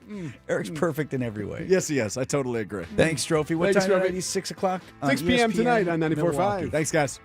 Eric's perfect in every way. Yes, he is. I totally agree. Thanks, Trophy. What time already? 6 o'clock? 6 p.m. tonight on 94.5. Thanks, guys.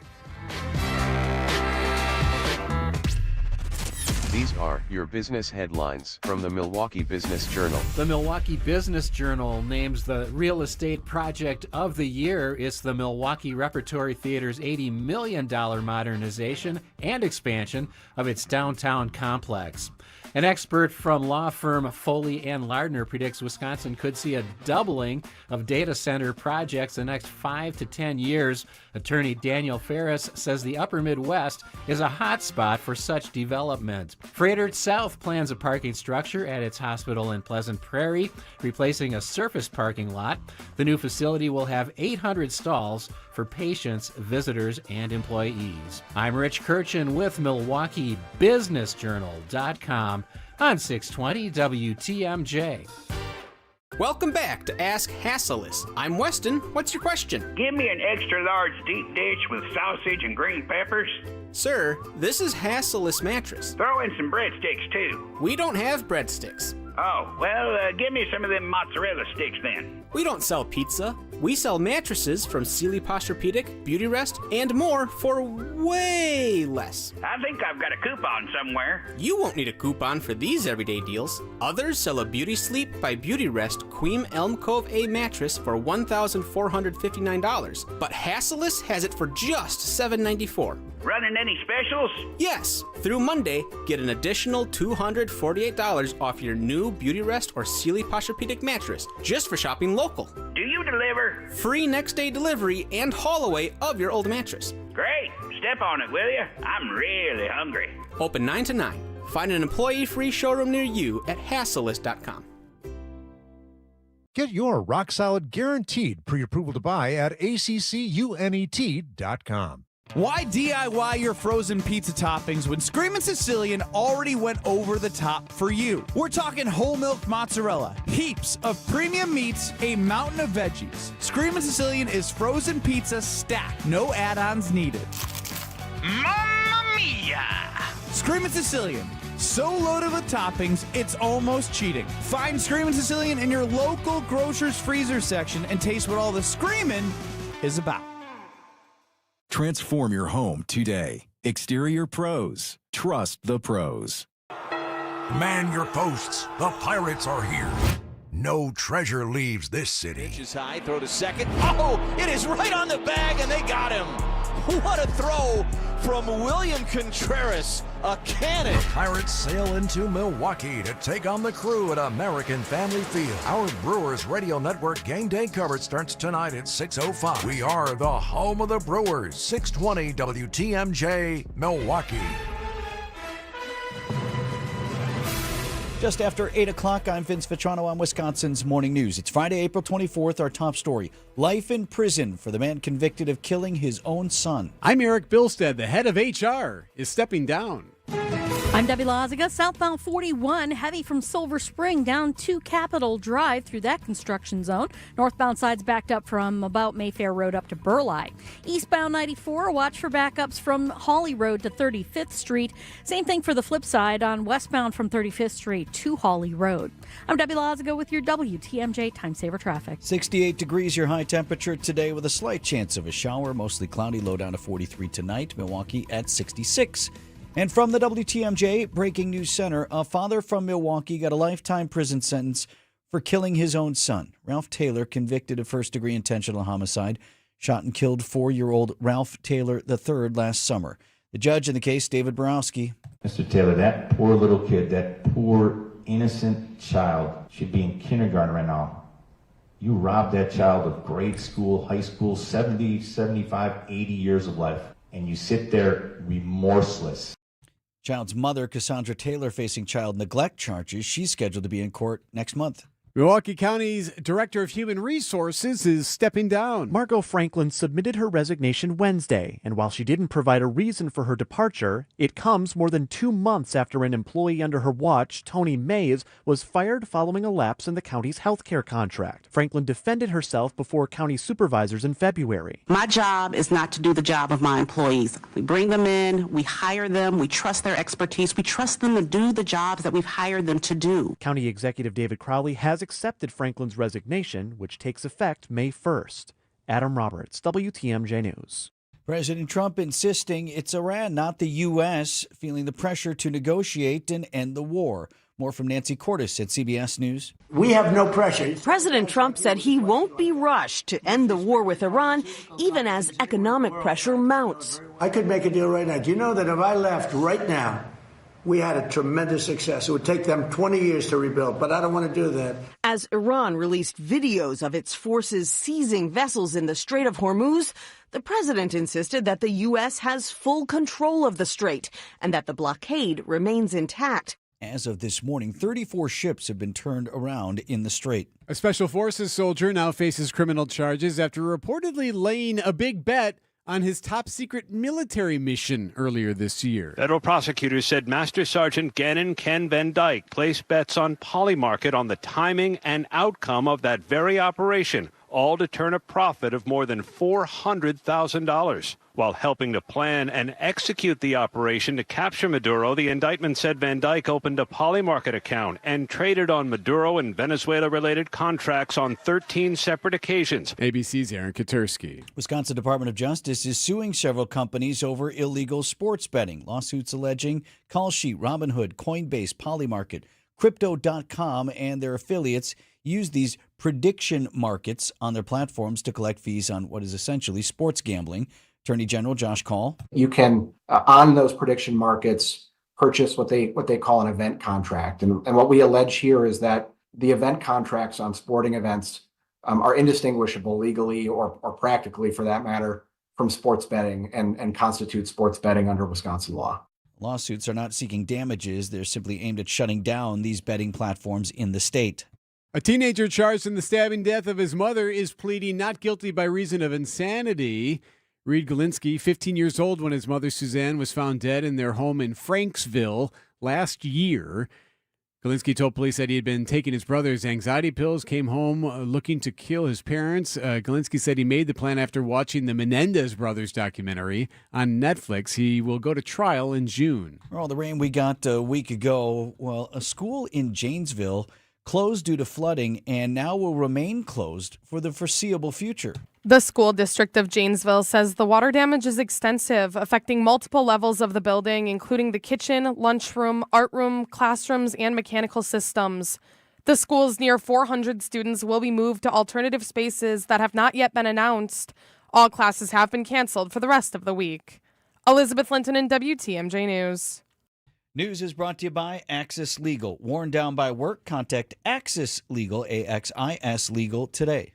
These are your business headlines from the Milwaukee Business Journal. The Milwaukee Business Journal names the real estate project of the year. It's the Milwaukee Repertory Theater's $80 million modernization and expansion of its downtown complex. An expert from law firm Foley and Lardner predicts Wisconsin could see a doubling of data center projects in the next 5 to 10 years. Attorney Daniel Ferris says the upper Midwest is a hot spot for such development. Freighter South plans a parking structure at its hospital in Pleasant Prairie, replacing a surface parking lot. The new facility will have 800 stalls for patients, visitors, and employees. I'm Rich Kirchen with MilwaukeeBusinessJournal.com on 620 WTMJ. Welcome back to Ask Hasselus. I'm Weston. What's your question? Give me an extra large deep dish with sausage and green peppers. Sir, this is Hasselus mattress. Throw in some breadsticks, too. We don't have breadsticks. Oh, well, give me some of them mozzarella sticks then. We don't sell pizza. We sell mattresses from Sealy Posturepedic, Beauty Rest, and more for way less. I think I've got a coupon somewhere. You won't need a coupon for these everyday deals. Others sell a Beauty Sleep by Beauty Rest Queen Elm Cove A mattress for $1,459, but Hasselus has it for just $794. Running any specials? Yes. Through Monday, get an additional $248 off your new Beauty Rest or Sealy Posturepedic mattress just for shopping local. Do you deliver? Free next day delivery and haul away of your old mattress. Great. Step on it, will you? I'm really hungry. Open 9 to 9. Find an employee-free showroom near you at Hasselus.com. Get your rock-solid guaranteed pre-approval to buy at ACCUNET.com. Why DIY your frozen pizza toppings when Screamin' Sicilian already went over the top for you? We're talking whole milk mozzarella, heaps of premium meats, a mountain of veggies. Screamin' Sicilian is frozen pizza stacked, no add-ons needed. Mamma mia! Screamin' Sicilian. So loaded with toppings, it's almost cheating. Find Screamin' Sicilian in your local grocer's freezer section and taste what all the screaming is about. Transform your home today. Exterior Pros. Trust the pros. Man your posts. The Pirates are here. No treasure leaves this city. Inches high, throw to second. Oh, it is right on the bag, and they got him. What a throw from William Contreras, a cannon. The Pirates sail into Milwaukee to take on the Crew at American Family Field. Our Brewers Radio Network game day coverage starts tonight at 6:05. We are the home of the Brewers, 620 WTMJ, Milwaukee. Just after 8 o'clock, I'm Vince Vitrano on Wisconsin's Morning News. It's Friday, April 24th. Our top story, life in prison for the man convicted of killing his own son. I'm Eric Bilstead. The head of HR is stepping down. I'm Debbie Loziga. Southbound 41, heavy from Silver Spring down to Capitol Drive through that construction zone. Northbound side's backed up from about Mayfair Road up to Burleigh. Eastbound 94, watch for backups from Hawley Road to 35th Street. Same thing for the flip side on westbound from 35th Street to Hawley Road. I'm Debbie Loziga with your WTMJ Time Saver Traffic. 68 degrees, your high temperature today with a slight chance of a shower. Mostly cloudy, low down to 43 tonight. Milwaukee at 66. And from the WTMJ Breaking News Center, a father from Milwaukee got a lifetime prison sentence for killing his own son. Ralph Taylor, convicted of first-degree intentional homicide, shot and killed 4-year-old Ralph Taylor III last summer. The judge in the case, David Borowski. Mr. Taylor, that poor little kid, that poor innocent child should be in kindergarten right now. You robbed that child of grade school, high school, 70, 75, 80 years of life, and you sit there remorseless. Child's mother, Cassandra Taylor, facing child neglect charges. She's scheduled to be in court next month. Milwaukee County's Director of Human Resources is stepping down. Margot Franklin submitted her resignation Wednesday, and while she didn't provide a reason for her departure, it comes more than 2 months after an employee under her watch, Tony Mays, was fired following a lapse in the county's health care contract. Franklin defended herself before county supervisors in February. My job is not to do the job of my employees. We bring them in, we hire them, we trust their expertise, we trust them to do the jobs that we've hired them to do. County Executive David Crowley has accepted Franklin's resignation, which takes effect May 1st. Adam Roberts, WTMJ News. President Trump insisting it's Iran, not the U.S., feeling the pressure to negotiate and end the war. More from Nancy Cordes at CBS News. We have no pressure. President Trump said he won't be rushed to end the war with Iran, even as economic pressure mounts. I could make a deal right now. Do you know that if I left right now, we had a tremendous success. It would take them 20 years to rebuild, but I don't want to do that. As Iran released videos of its forces seizing vessels in the Strait of Hormuz, the president insisted that the U.S. has full control of the strait and that the blockade remains intact. As of this morning, 34 ships have been turned around in the strait. A Special Forces soldier now faces criminal charges after reportedly laying a big bet on his top-secret military mission earlier this year. Federal prosecutors said Master Sergeant Gannon Ken Van Dyke placed bets on Polymarket on the timing and outcome of that very operation, all to turn a profit of more than $400,000. While helping to plan and execute the operation to capture Maduro, the indictment said Van Dyke opened a Polymarket account and traded on Maduro and Venezuela-related contracts on 13 separate occasions. ABC's Aaron Katursky. Wisconsin Department of Justice is suing several companies over illegal sports betting. Lawsuits alleging Callsheet, Robinhood, Coinbase, Polymarket, Crypto.com, and their affiliates use these prediction markets on their platforms to collect fees on what is essentially sports gambling. Attorney General Josh Call. You can, on those prediction markets, purchase what they call an event contract. And what we allege here is that the event contracts on sporting events are indistinguishable legally or practically, for that matter, from sports betting and constitute sports betting under Wisconsin law. Lawsuits are not seeking damages. They're simply aimed at shutting down these betting platforms in the state. A teenager charged in the stabbing death of his mother is pleading not guilty by reason of insanity. Reed Galinsky, 15 years old when his mother Suzanne was found dead in their home in Franksville last year. Galinsky told police that he had been taking his brother's anxiety pills, came home looking to kill his parents. Galinsky said he made the plan after watching the Menendez brothers documentary on Netflix. He will go to trial in June. Well, the rain we got a week ago, well, a school in Janesville closed due to flooding and now will remain closed for the foreseeable future. The school district of Janesville says the water damage is extensive, affecting multiple levels of the building, including the kitchen, lunchroom, art room, classrooms, and mechanical systems. The school's near 400 students will be moved to alternative spaces that have not yet been announced. All classes have been canceled for the rest of the week. Elizabeth Linton in WTMJ News. News is brought to you by Axis Legal. Worn down by work? Contact Axis Legal, AXIS Legal, today.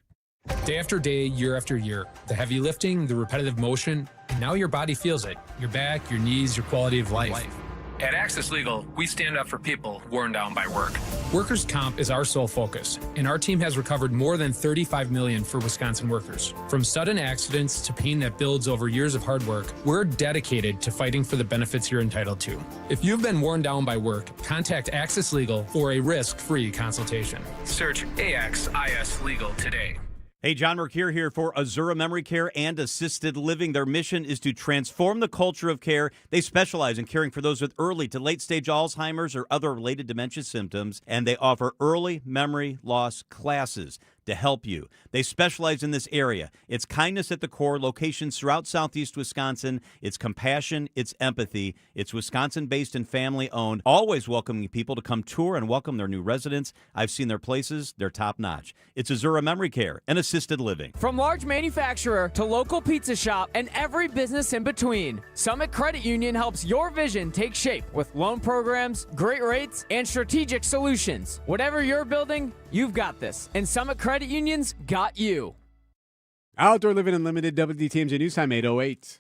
Day after day, year after year, the heavy lifting, the repetitive motion, and now your body feels it. Your back, your knees, your quality of life. At Axis Legal, we stand up for people worn down by work. Workers' comp is our sole focus, and our team has recovered more than $35 million for Wisconsin workers. From sudden accidents to pain that builds over years of hard work, we're dedicated to fighting for the benefits you're entitled to. If you've been worn down by work, contact Axis Legal for a risk-free consultation. Search AXIS Legal today. Hey, John Mercure here for Azura Memory Care and Assisted Living. Their mission is to transform the culture of care. They specialize in caring for those with early to late-stage Alzheimer's or other related dementia symptoms, and they offer early memory loss classes to help you. They specialize in this area. It's kindness at the core, locations throughout southeast Wisconsin. It's compassion, it's empathy. It's Wisconsin-based and family-owned, always welcoming people to come tour and welcome their new residents. I've seen their places. They're top-notch. It's Azura Memory Care and Assisted Living. From large manufacturer to local pizza shop and every business in between, Summit Credit Union helps your vision take shape with loan programs, great rates, and strategic solutions. Whatever you're building, you've got this. And Summit Credit Union's got you. Outdoor Living Unlimited, WTMJ News Time, 8:08.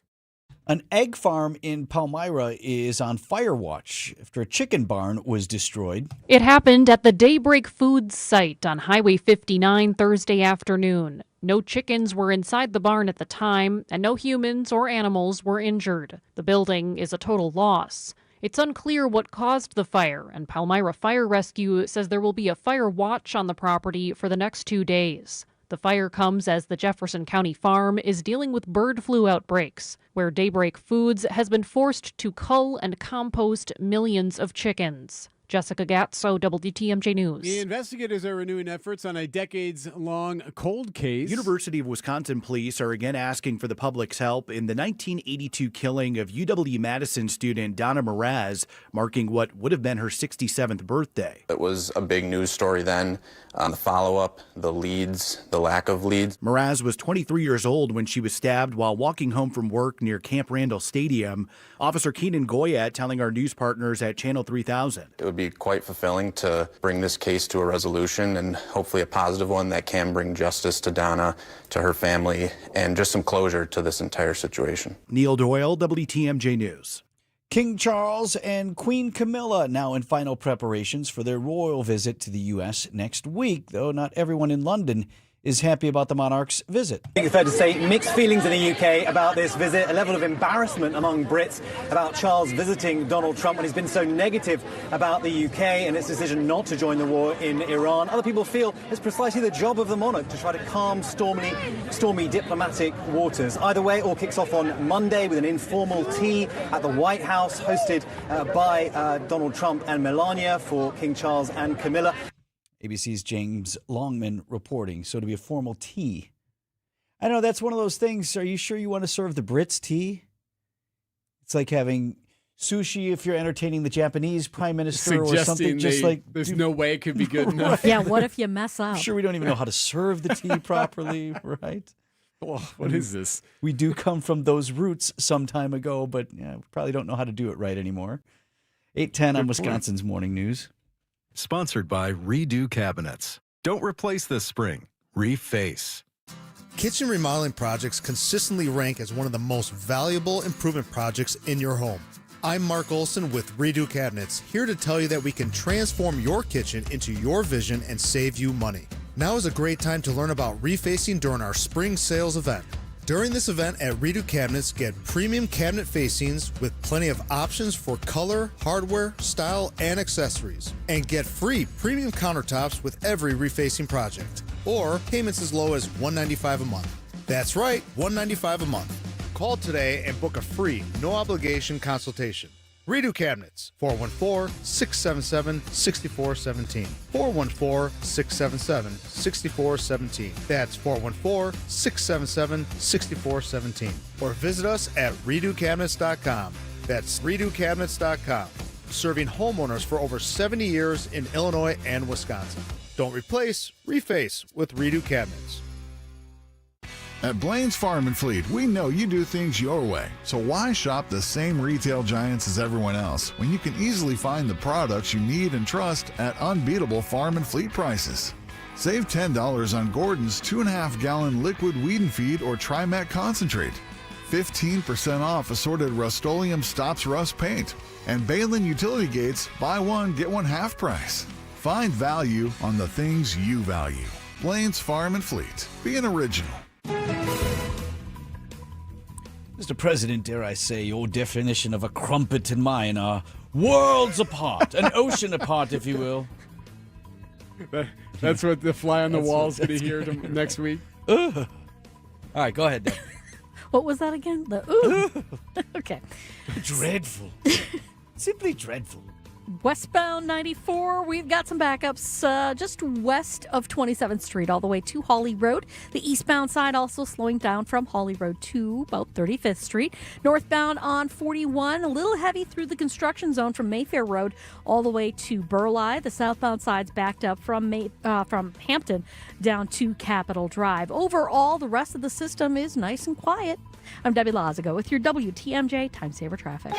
An egg farm in Palmyra is on fire watch after a chicken barn was destroyed. It happened at the Daybreak Foods site on Highway 59 Thursday afternoon. No chickens were inside the barn at the time, and no humans or animals were injured. The building is a total loss. It's unclear what caused the fire, and Palmyra Fire Rescue says there will be a fire watch on the property for the next 2 days. The fire comes as the Jefferson County farm is dealing with bird flu outbreaks, where Daybreak Foods has been forced to cull and compost millions of chickens. Jessica Gatso, WTMJ News. The investigators are renewing efforts on a decades-long cold case. University of Wisconsin police are again asking for the public's help in the 1982 killing of UW-Madison student Donna Mraz, marking what would have been her 67th birthday. It was a big news story then. The follow-up, the leads, the lack of leads. Mraz was 23 years old when she was stabbed while walking home from work near Camp Randall Stadium. Officer Keenan Goyat telling our news partners at Channel 3000. It would be quite fulfilling to bring this case to a resolution and hopefully a positive one that can bring justice to Donna, to her family, and just some closure to this entire situation. Neil Doyle, WTMJ News. King Charles and Queen Camilla now in final preparations for their royal visit to the U.S. next week, though not everyone in London is happy about the monarch's visit. I think it's fair to say mixed feelings in the UK about this visit, a level of embarrassment among Brits about Charles visiting Donald Trump when he's been so negative about the UK and its decision not to join the war in Iran. Other people feel it's precisely the job of the monarch to try to calm stormy diplomatic waters. Either way, it all kicks off on Monday with an informal tea at the White House hosted by Donald Trump and Melania for King Charles and Camilla. ABC's James Longman reporting. So to be a formal tea. I know that's one of those things. Are you sure you want to serve the Brits tea? It's like having sushi if you're entertaining the Japanese prime minister or something. There's no way it could be good enough. Yeah, what if you mess up? I'm sure we don't even know how to serve the tea properly, right? Well, what is this? We do come from those roots some time ago, but we probably don't know how to do it right anymore. 8:10 on Wisconsin's Morning News. Sponsored by Redo Cabinets. Don't replace this spring. Reface. Kitchen remodeling projects consistently rank as one of the most valuable improvement projects in your home. I'm Mark Olson with Redo Cabinets, here to tell you that we can transform your kitchen into your vision and save you money. Now is a great time to learn about refacing during our spring sales event. During this event at Redo Cabinets, get premium cabinet facings with plenty of options for color, hardware, style, and accessories. And get free premium countertops with every refacing project. Or payments as low as $195 a month. That's right, $195 a month. Call today and book a free, no obligation consultation. Redo Cabinets, 414-677-6417. 414-677-6417. That's 414-677-6417. Or visit us at redocabinets.com. That's redocabinets.com. Serving homeowners for over 70 years in Illinois and Wisconsin. Don't replace, reface with Redo Cabinets. At Blaine's Farm and Fleet, we know you do things your way. So why shop the same retail giants as everyone else when you can easily find the products you need and trust at unbeatable farm and fleet prices? Save $10 on Gordon's 2.5-gallon liquid weed and feed or Trimet concentrate. 15% off assorted Rust-Oleum Stops Rust paint. And Balin utility gates, buy one, get one half price. Find value on the things you value. Blaine's Farm and Fleet. Be an original. Mr. President, dare I say, your definition of a crumpet and mine are worlds apart, an ocean apart, if you will. That's what the fly on the wall is going to hear next week. All right, go ahead, Deb. What was that again? The ooh. Okay. Dreadful. Simply dreadful. Westbound 94, we've got some backups just west of 27th Street all the way to Hawley Road. The eastbound side also slowing down from Hawley Road to about 35th Street. Northbound on 41, a little heavy through the construction zone from Mayfair Road all the way to Burleigh. The southbound side's backed up from Hampton down to Capitol Drive. Overall, the rest of the system is nice and quiet. I'm Debbie Lazago with your WTMJ Time Saver Traffic.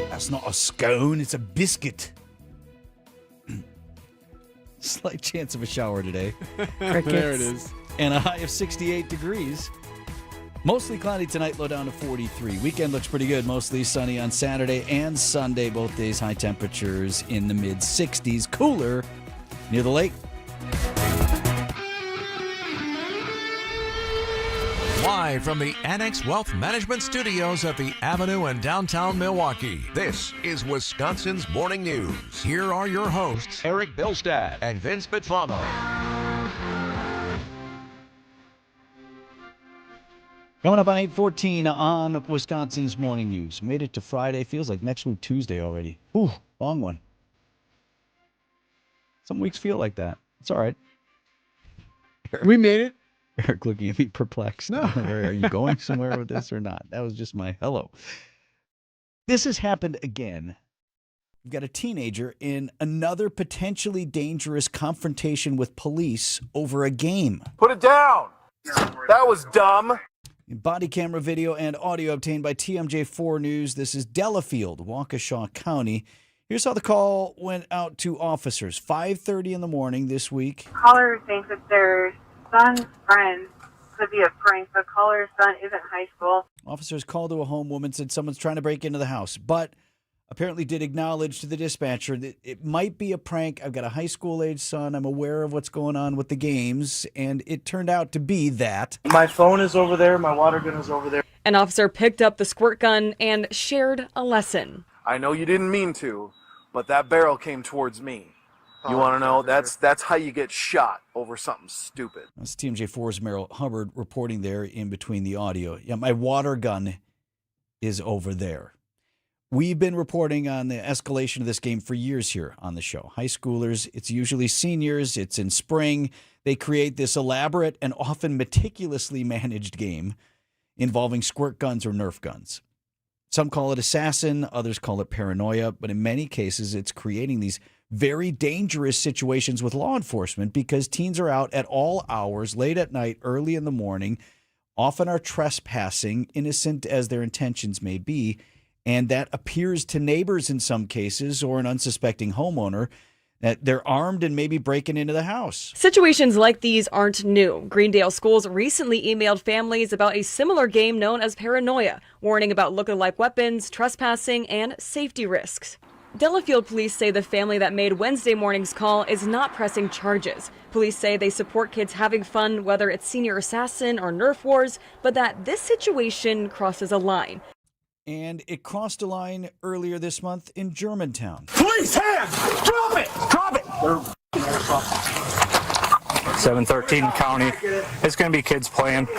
That's not a scone, it's a biscuit. Slight chance of a shower today. There it is. And a high of 68 degrees. Mostly cloudy tonight, low down to 43. Weekend looks pretty good. Mostly sunny on Saturday and Sunday. Both days high temperatures in the mid-60s. Cooler near the lake. Live from the Annex Wealth Management Studios at the Avenue in downtown Milwaukee, this is Wisconsin's Morning News. Here are your hosts, Eric Bilstad and Vince Bitfano. Coming up on 8:14 on Wisconsin's Morning News. Made it to Friday. Feels like next week Tuesday already. Ooh, long one. Some weeks feel like that. It's all right. We made it. Eric looking at me perplexed. No. Are you going somewhere with this or not? That was just my hello. This has happened again. We've got a teenager in another potentially dangerous confrontation with police over a game. Put it down. That was dumb. Body camera video and audio obtained by TMJ4 News. This is Delafield, Waukesha County. Here's how the call went out to officers. 5:30 in the morning this week. Caller thinks that their son's friend could be a prank. The caller's son isn't high school. Officers called to a home. Woman said someone's trying to break into the house, but apparently did acknowledge to the dispatcher that it might be a prank. I've got a high school age son. I'm aware of what's going on with the games. And it turned out to be that. My phone is over there. My water gun is over there. An officer picked up the squirt gun and shared a lesson. I know you didn't mean to, but that barrel came towards me. You want to know? That's how you get shot over something stupid. That's TMJ4's Merrill Hubbard reporting there in between the audio. Yeah, my water gun is over there. We've been reporting on the escalation of this game for years here on the show. High schoolers, it's usually seniors, it's in spring. They create this elaborate and often meticulously managed game involving squirt guns or Nerf guns. Some call it assassin, others call it paranoia, but in many cases it's creating these very dangerous situations with law enforcement because teens are out at all hours, late at night, early in the morning, often are trespassing, innocent as their intentions may be, and that appears to neighbors in some cases or an unsuspecting homeowner that they're armed and maybe breaking into the house. Situations like these aren't new. Greendale schools recently emailed families about a similar game known as paranoia, warning about lookalike weapons, trespassing, and safety risks. Delafield police say the family that made Wednesday morning's call is not pressing charges. Police say they support kids having fun, whether it's Senior Assassin or Nerf Wars, but that this situation crosses a line. And it crossed a line earlier this month in Germantown. Police hands! Drop it! Drop it! 713 County. It's going to be kids playing.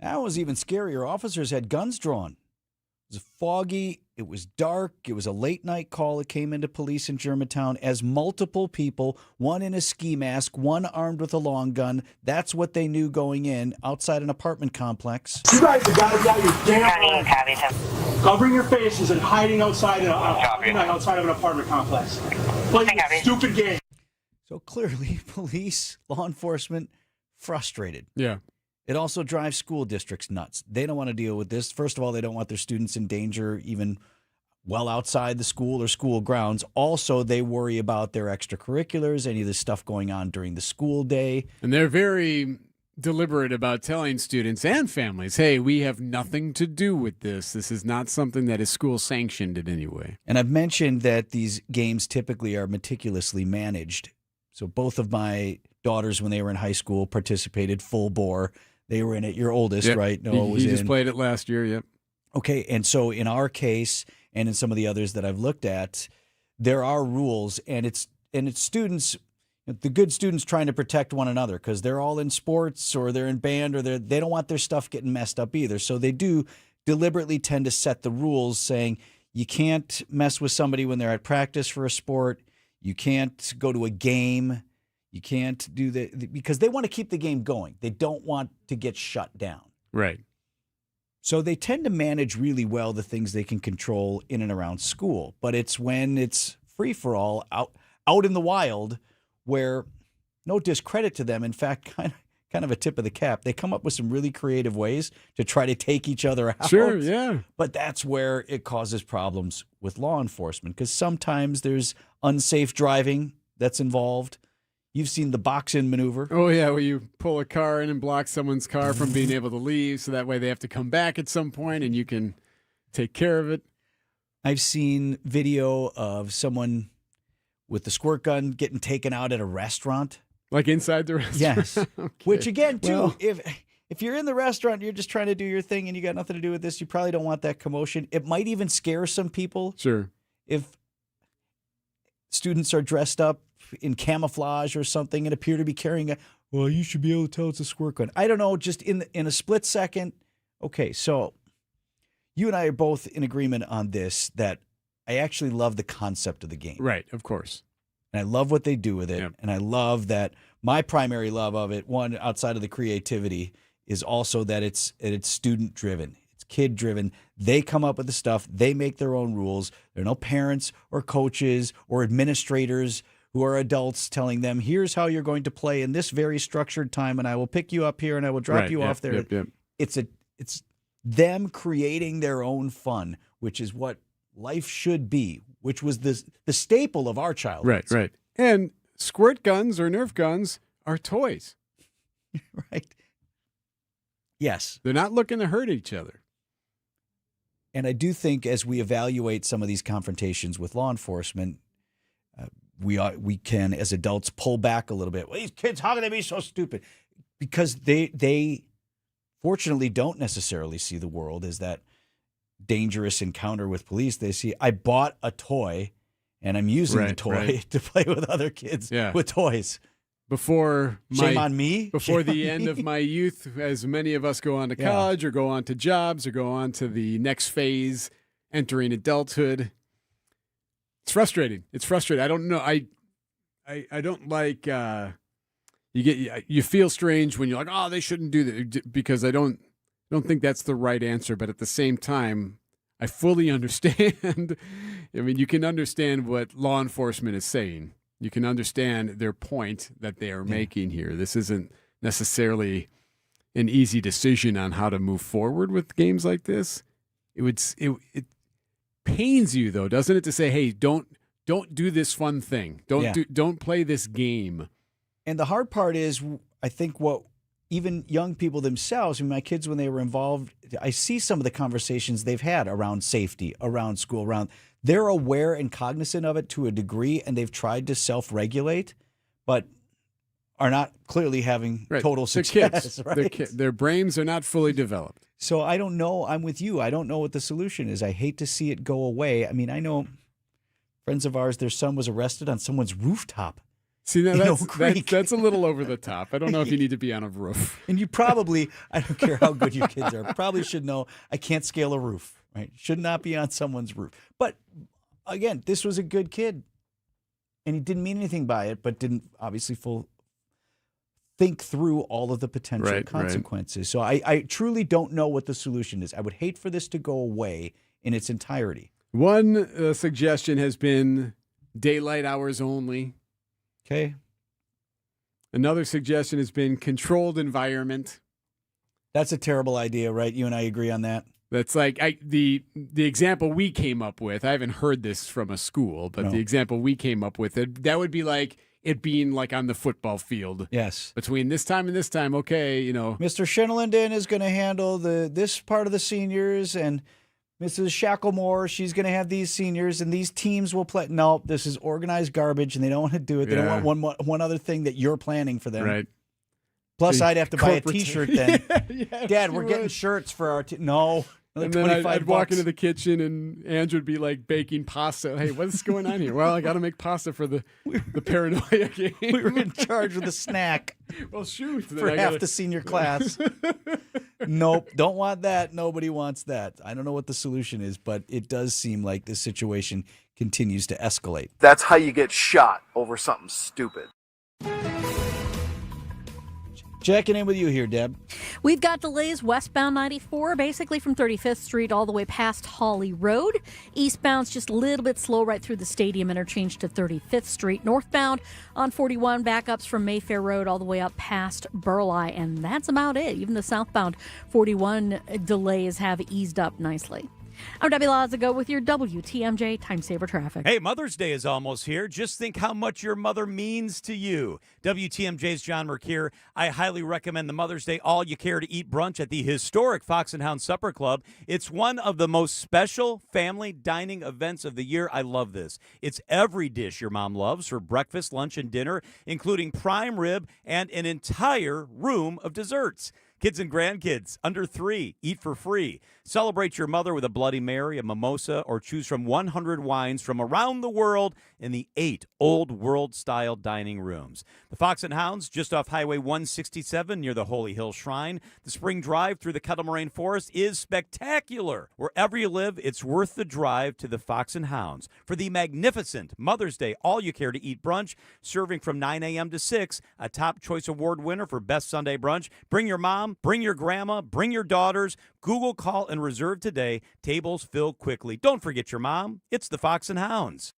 That was even scarier. Officers had guns drawn. It was foggy. It was dark. It was a late night call that came into police in Germantown as multiple people, one in a ski mask, one armed with a long gun. That's what they knew going in outside an apartment complex. You guys have got to get your damn covering your faces and hiding outside of an apartment complex. Playing a stupid game. So clearly, police, law enforcement, frustrated. Yeah. It also drives school districts nuts. They don't want to deal with this. First of all, they don't want their students in danger even well outside the school or school grounds. Also, they worry about their extracurriculars, any of the stuff going on during the school day. And they're very deliberate about telling students and families, hey, we have nothing to do with this. This is not something that is school sanctioned in any way. And I've mentioned that these games typically are meticulously managed. So both of my daughters, when they were in high school, participated full bore. They were in it. Your oldest, Yep. right? Noah was he in. just played it last year, yep. Okay, and so in our case and in some of the others that I've looked at, there are rules, and it's students, the good students trying to protect one another because they're all in sports or they're in band or they don't want their stuff getting messed up either. So they do deliberately tend to set the rules saying you can't mess with somebody when they're at practice for a sport. You can't go to a game. You can't do because they want to keep the game going. They don't want to get shut down. Right. So they tend to manage really well the things they can control in and around school. But it's when it's free for all out in the wild where, no discredit to them, in fact, kind of a tip of the cap. They come up with some really creative ways to try to take each other out. Sure, yeah. But that's where it causes problems with law enforcement because sometimes there's unsafe driving that's involved. You've seen the box-in maneuver. Oh, yeah, where you pull a car in and block someone's car from being able to leave, so that way they have to come back at some point and you can take care of it. I've seen video of someone with the squirt gun getting taken out at a restaurant. Like inside the restaurant? Yes. Okay. Which, again, too, Well, if you're in the restaurant, you're just trying to do your thing and you got nothing to do with this, you probably don't want that commotion. It might even scare some people. Sure. If students are dressed up in camouflage or something and appear to be carrying well, you should be able to tell it's a squirt gun. I don't know, just in a split second. Okay, so you and I are both in agreement on this, that I actually love the concept of the game. Right, of course. And I love what they do with it. Yep. And I love that my primary love of it, one, outside of the creativity, is also that it's student-driven. It's kid-driven. They come up with the stuff. They make their own rules. There are no parents or coaches or administrators who are adults telling them, here's how you're going to play in this very structured time, and I will pick you up here and I will drop you off there. Yep. It's them creating their own fun, which is what life should be, which was the staple of our childhood. Right. And squirt guns or Nerf guns are toys. Right. Yes. They're not looking to hurt each other. And I do think as we evaluate some of these confrontations with law enforcement, we can, as adults, pull back a little bit. Well, these kids, how can they be so stupid? Because they fortunately don't necessarily see the world as that dangerous encounter with police. They see, I bought a toy, and I'm using the toy to play with other kids with toys. Shame on me? Before the end of my youth, as many of us go on to college or go on to jobs or go on to the next phase, entering adulthood. It's frustrating. I don't know. I don't like you feel strange when you're like, oh, they shouldn't do that, because I don't think that's the right answer. But at the same time, I fully understand. I mean, you can understand what law enforcement is saying. You can understand their point that they are making here. This isn't necessarily an easy decision on how to move forward with games like this. It pains you, though, doesn't it, to say, hey, don't do this fun thing. Don't play this game. And the hard part is, I think even young people themselves, my kids, when they were involved, I see some of the conversations they've had around safety, around school, they're aware and cognizant of it to a degree, and they've tried to self-regulate, but are not clearly having total success. They're kids. Their brains are not fully developed. So I don't know. I'm with you. I don't know what the solution is. I hate to see it go away. I mean, I know friends of ours, their son was arrested on someone's rooftop. See, now that's a little over the top. I don't know if you need to be on a roof. And you probably, I don't care how good your kids are, probably should know I can't scale a roof, right? Should not be on someone's roof. But again, this was a good kid. And he didn't mean anything by it, but didn't obviously think through all of the potential consequences. So I truly don't know what the solution is. I would hate for this to go away in its entirety. One suggestion has been daylight hours only. Okay. Another suggestion has been controlled environment. That's a terrible idea, right? You and I agree on that. That's like the example we came up with. I haven't heard this from a school, but the example we came up with, that would be like it being like on the football field. Yes. Between this time and this time, okay, Mr. Shinelanden is going to handle this part of the seniors, and Mrs. Shacklemore, she's going to have these seniors, and these teams will play. No, this is organized garbage, and they don't want to do it. They don't want one other thing that you're planning for them. Right. Plus, I'd have to buy a T-shirt then. Yes, Dad, we're getting shirts for our team. No. And then I'd walk into the kitchen, and Andrew would be like baking pasta. Hey, what's going on here? Well, I got to make pasta for the paranoia game. We were in charge of the snack. Well, shoot. For half the senior class. Nope, don't want that. Nobody wants that. I don't know what the solution is, but it does seem like this situation continues to escalate. That's how you get shot over something stupid. Checking in with you here, Deb. We've got delays westbound 94, basically from 35th Street all the way past Holly Road. Eastbound's just a little bit slow right through the stadium interchange to 35th Street. Northbound on 41, backups from Mayfair Road all the way up past Burleigh, and that's about it. Even the southbound 41 delays have eased up nicely. I'm Debbie Lazago with your WTMJ Time Saver Traffic. Hey, Mother's Day is almost here. Just think how much your mother means to you. WTMJ's John Mercure. I highly recommend the Mother's Day All You Care to Eat brunch at the historic Fox and Hound Supper Club. It's one of the most special family dining events of the year. I love this. It's every dish your mom loves for breakfast, lunch, and dinner, including prime rib and an entire room of desserts. Kids and grandkids under 3, eat for free. Celebrate your mother with a Bloody Mary, a mimosa, or choose from 100 wines from around the world in the 8 old world-style dining rooms. The Fox and Hounds, just off Highway 167 near the Holy Hill Shrine. The spring drive through the Kettle Moraine Forest is spectacular. Wherever you live, it's worth the drive to the Fox and Hounds for the magnificent Mother's Day All You Care to Eat brunch, serving from 9 a.m. to 6, a Top Choice Award winner for Best Sunday Brunch. Bring your mom, bring your grandma, bring your daughters. Google, call, and reserve today. Tables fill quickly. Don't forget your mom. It's the Fox and Hounds.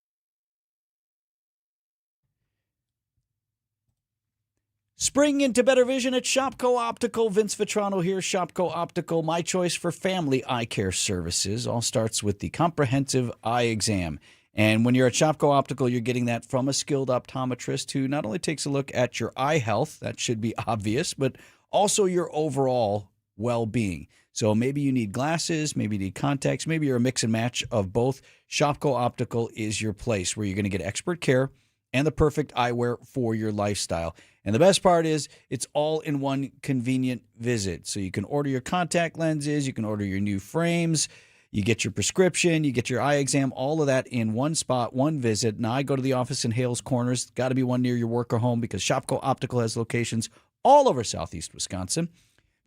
Spring into better vision at Shopco Optical. Vince Vitrano here. Shopco Optical, my choice for family eye care services. All starts with the comprehensive eye exam. And when you're at Shopco Optical, you're getting that from a skilled optometrist who not only takes a look at your eye health, that should be obvious, but also your overall well-being. So maybe you need glasses, maybe you need contacts, maybe you're a mix and match of both. Shopco Optical is your place where you're going to get expert care and the perfect eyewear for your lifestyle. And the best part is it's all in one convenient visit. So you can order your contact lenses, you can order your new frames, you get your prescription, you get your eye exam, all of that in one spot, one visit. Now I go to the office in Hales Corners. Got to be one near your work or home because Shopco Optical has locations all over Southeast Wisconsin.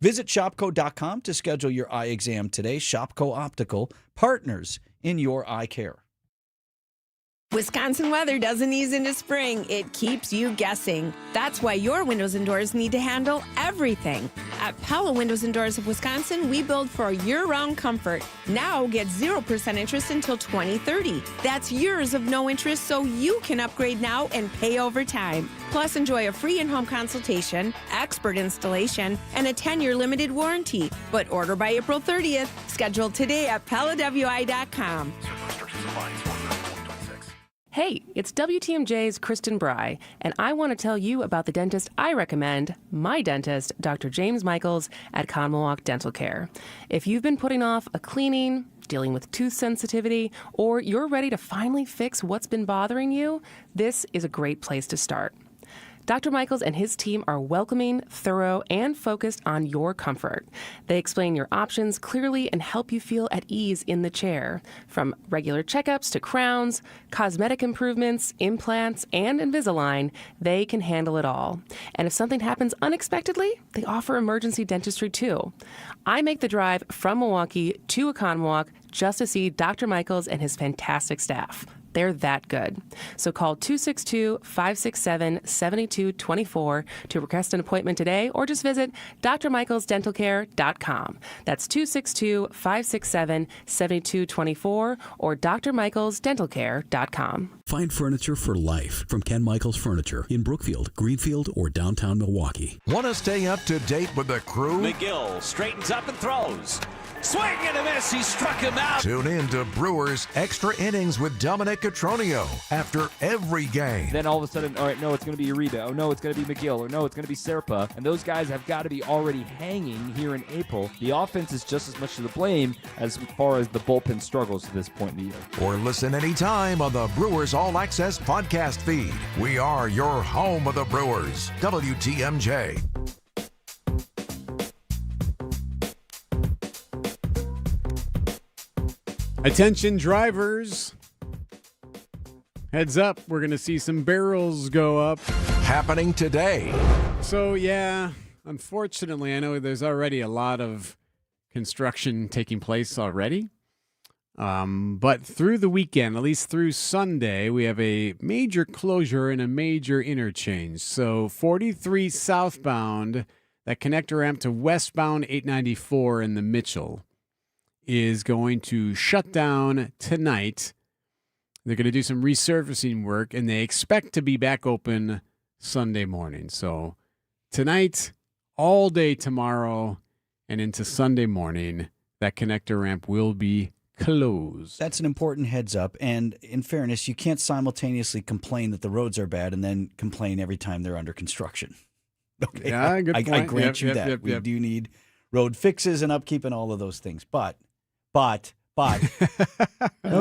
Visit shopco.com to schedule your eye exam today. Shopco Optical, partners in your eye care. Wisconsin weather doesn't ease into spring. It keeps you guessing. That's why your windows and doors need to handle everything. At Pella Windows and Doors of Wisconsin, we build for year-round comfort. Now get 0% interest until 2030. That's years of no interest so you can upgrade now and pay over time. Plus, enjoy a free in-home consultation, expert installation, and a 10-year limited warranty. But order by April 30th. Schedule today at PellaWI.com. Hey, it's WTMJ's Kristen Bry, and I want to tell you about the dentist I recommend, my dentist, Dr. James Michaels at Commonwealth Dental Care. If you've been putting off a cleaning, dealing with tooth sensitivity, or you're ready to finally fix what's been bothering you, this is a great place to start. Dr. Michaels and his team are welcoming, thorough, and focused on your comfort. They explain your options clearly and help you feel at ease in the chair. From regular checkups to crowns, cosmetic improvements, implants, and Invisalign, they can handle it all. And if something happens unexpectedly, they offer emergency dentistry too. I make the drive from Milwaukee to Oconomowoc just to see Dr. Michaels and his fantastic staff. They're that good. So call 262-567-7224 to request an appointment today, or just visit drmichaelsdentalcare.com. That's 262-567-7224 or drmichaelsdentalcare.com. Find furniture for life from Ken Michaels Furniture in Brookfield, Greenfield, or downtown Milwaukee. Want to stay up to date with the crew? McGill straightens up and throws. Swing and a miss. He struck him out. Tune in to Brewers Extra Innings with Dominic Cotroneo after every game. Then all of a sudden, all right, no, it's going to be Uribe. Oh, no, it's going to be McGill. Or no, it's going to be Serpa. And those guys have got to be already hanging here in April. The offense is just as much to the blame as far as the bullpen struggles to this point in the year. Or listen anytime on the Brewers All Access podcast feed. We are your home of the Brewers. WTMJ. Attention drivers. Heads up, we're going to see some barrels go up. Happening today. So, yeah, unfortunately, I know there's already a lot of construction taking place already. But through the weekend, at least through Sunday, we have a major closure and a major interchange. So 43 southbound, that connector ramp to westbound 894 in the Mitchell, is going to shut down tonight. They're going to do some resurfacing work, and they expect to be back open Sunday morning. So tonight, all day tomorrow, and into Sunday morning, that connector ramp will be closed. That's an important heads up. And in fairness, you can't simultaneously complain that the roads are bad and then complain every time they're under construction. Okay. Yeah, good point. I grant you that. We do need road fixes and upkeep and all of those things. But. Oh,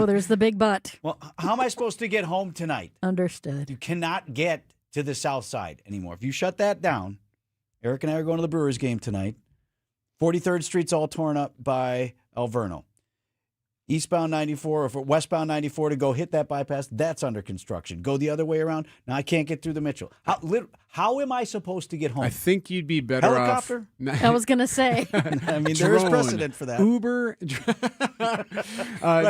there's the big but. Well, how am I supposed to get home tonight? Understood. You cannot get to the south side anymore. If you shut that down, Eric and I are going to the Brewers game tonight. 43rd Street's all torn up by Alverno. Eastbound 94 or westbound 94 to go hit that bypass, that's under construction. Go the other way around. Now I can't get through the Mitchell. How am I supposed to get home? I think you'd be better Helicopter? off. I was going to say. I mean, there is precedent for that. Uber. Right.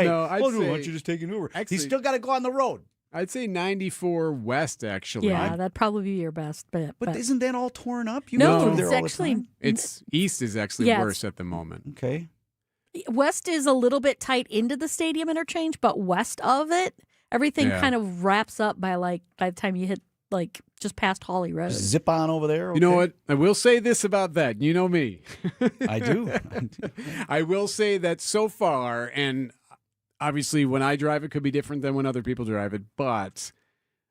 No, I'd Why say, don't you just take an Uber? Actually, He's still got to go on the road. I'd say 94 west, actually. Yeah, that'd probably be your best bet. But isn't that all torn up? You No, go through it's there all the actually- time. It's east is actually Yeah, worse at the moment. Okay. West is a little bit tight into the stadium interchange, but west of it, everything Yeah. kind of wraps up by the time you hit just past Holly Road. Zip on over there. You know okay? what? I will say this about that. You know me. I do. I will say that so far, and obviously when I drive it could be different than when other people drive it, but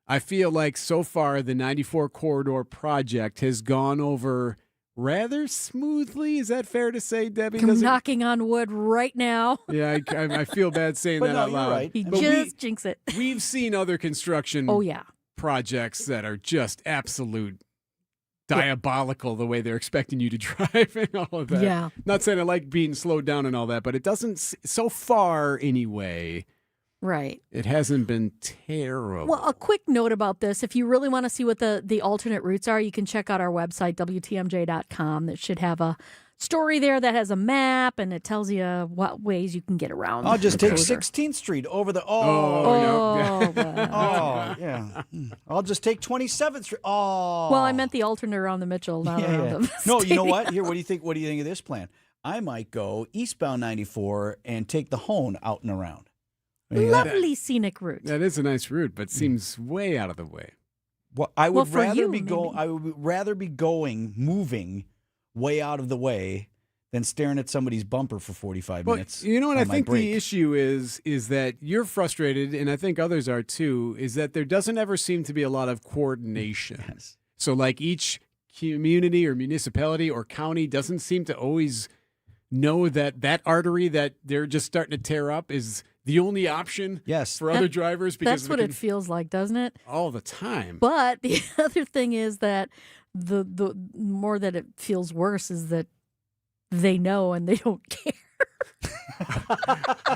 I feel like so far the 94 corridor project has gone over rather smoothly. Is that fair to say, Debbie? I'm knocking on wood right now. Yeah, I feel bad saying But that no, out you're loud. right. He But just jinx it. We've seen other construction Oh, yeah. projects that are just absolute diabolical the way they're expecting you to drive and all of that. Yeah. Not saying I like being slowed down and all that, but it doesn't, so far anyway, Right. it hasn't been terrible. Well, a quick note about this. If you really want to see what the alternate routes are, you can check out our website, WTMJ.com. That should have a story there that has a map, and it tells you what ways you can get around. I'll just the take closure. 16th Street over the... yeah. I'll just take 27th Street. Oh. Well, I meant the alternate around the Mitchell, not around the No, you know what? stadium. Here, what do you think? What do you think of this plan? I might go eastbound 94 and take the Hone out and around. Lovely scenic route. That is a nice route, but seems way out of the way. Well, I would for rather you, be maybe. moving way out of the way than staring at somebody's bumper for 45 Well, minutes. you know what I on my think break. the issue is that you're frustrated, and I think others are too, is that there doesn't ever seem to be a lot of coordination. Yes. So like each community or municipality or county doesn't seem to always know that artery that they're just starting to tear up is the only option for other drivers. Because That's what it feels like, doesn't it? all the time. But the other thing is that the more that it feels worse is that they know and they don't care.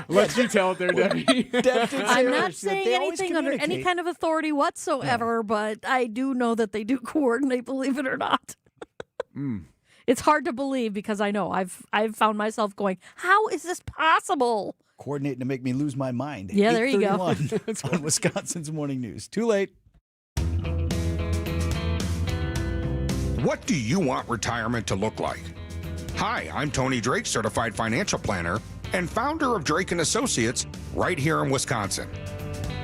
Let you tell it there, Debbie. I'm not saying anything under any kind of authority whatsoever, but I do know that they do coordinate, believe it or not. It's hard to believe because I know I've found myself going, how is this possible? Coordinating to make me lose my mind. Yeah, there you go. 8:31 on Wisconsin's Morning News. Too late. What do you want retirement to look like? Hi, I'm Tony Drake, certified financial planner and founder of Drake & Associates right here in Wisconsin.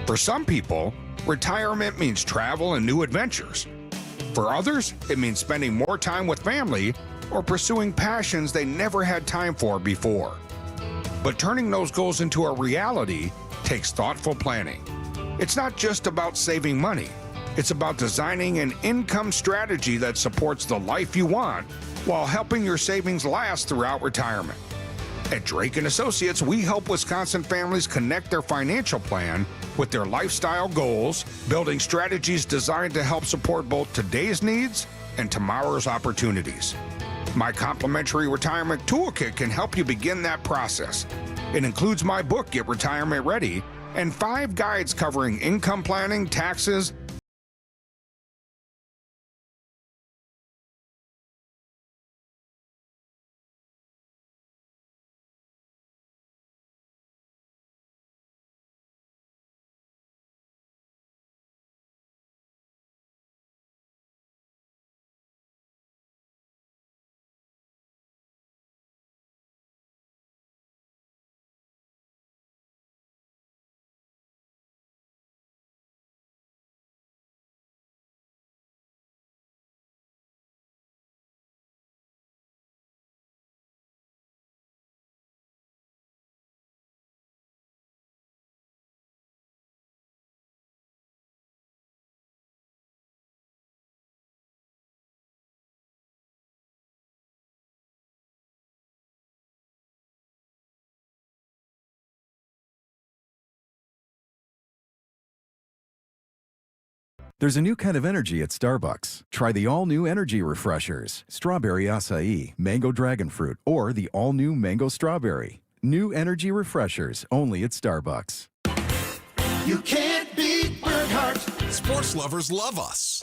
For some people, retirement means travel and new adventures. For others, it means spending more time with family or pursuing passions they never had time for before. But turning those goals into a reality takes thoughtful planning. It's not just about saving money. It's about designing an income strategy that supports the life you want while helping your savings last throughout retirement. At Drake & Associates, we help Wisconsin families connect their financial plan with their lifestyle goals, building strategies designed to help support both today's needs and tomorrow's opportunities. My complimentary retirement toolkit can help you begin that process. It includes my book, Get Retirement Ready, and 5 guides covering income planning, taxes, There's a new kind of energy at Starbucks. Try the all-new energy refreshers, strawberry acai, mango dragon fruit, or the all-new mango strawberry. New energy refreshers only at Starbucks. You can't beat Bernhardt. Sports lovers love us.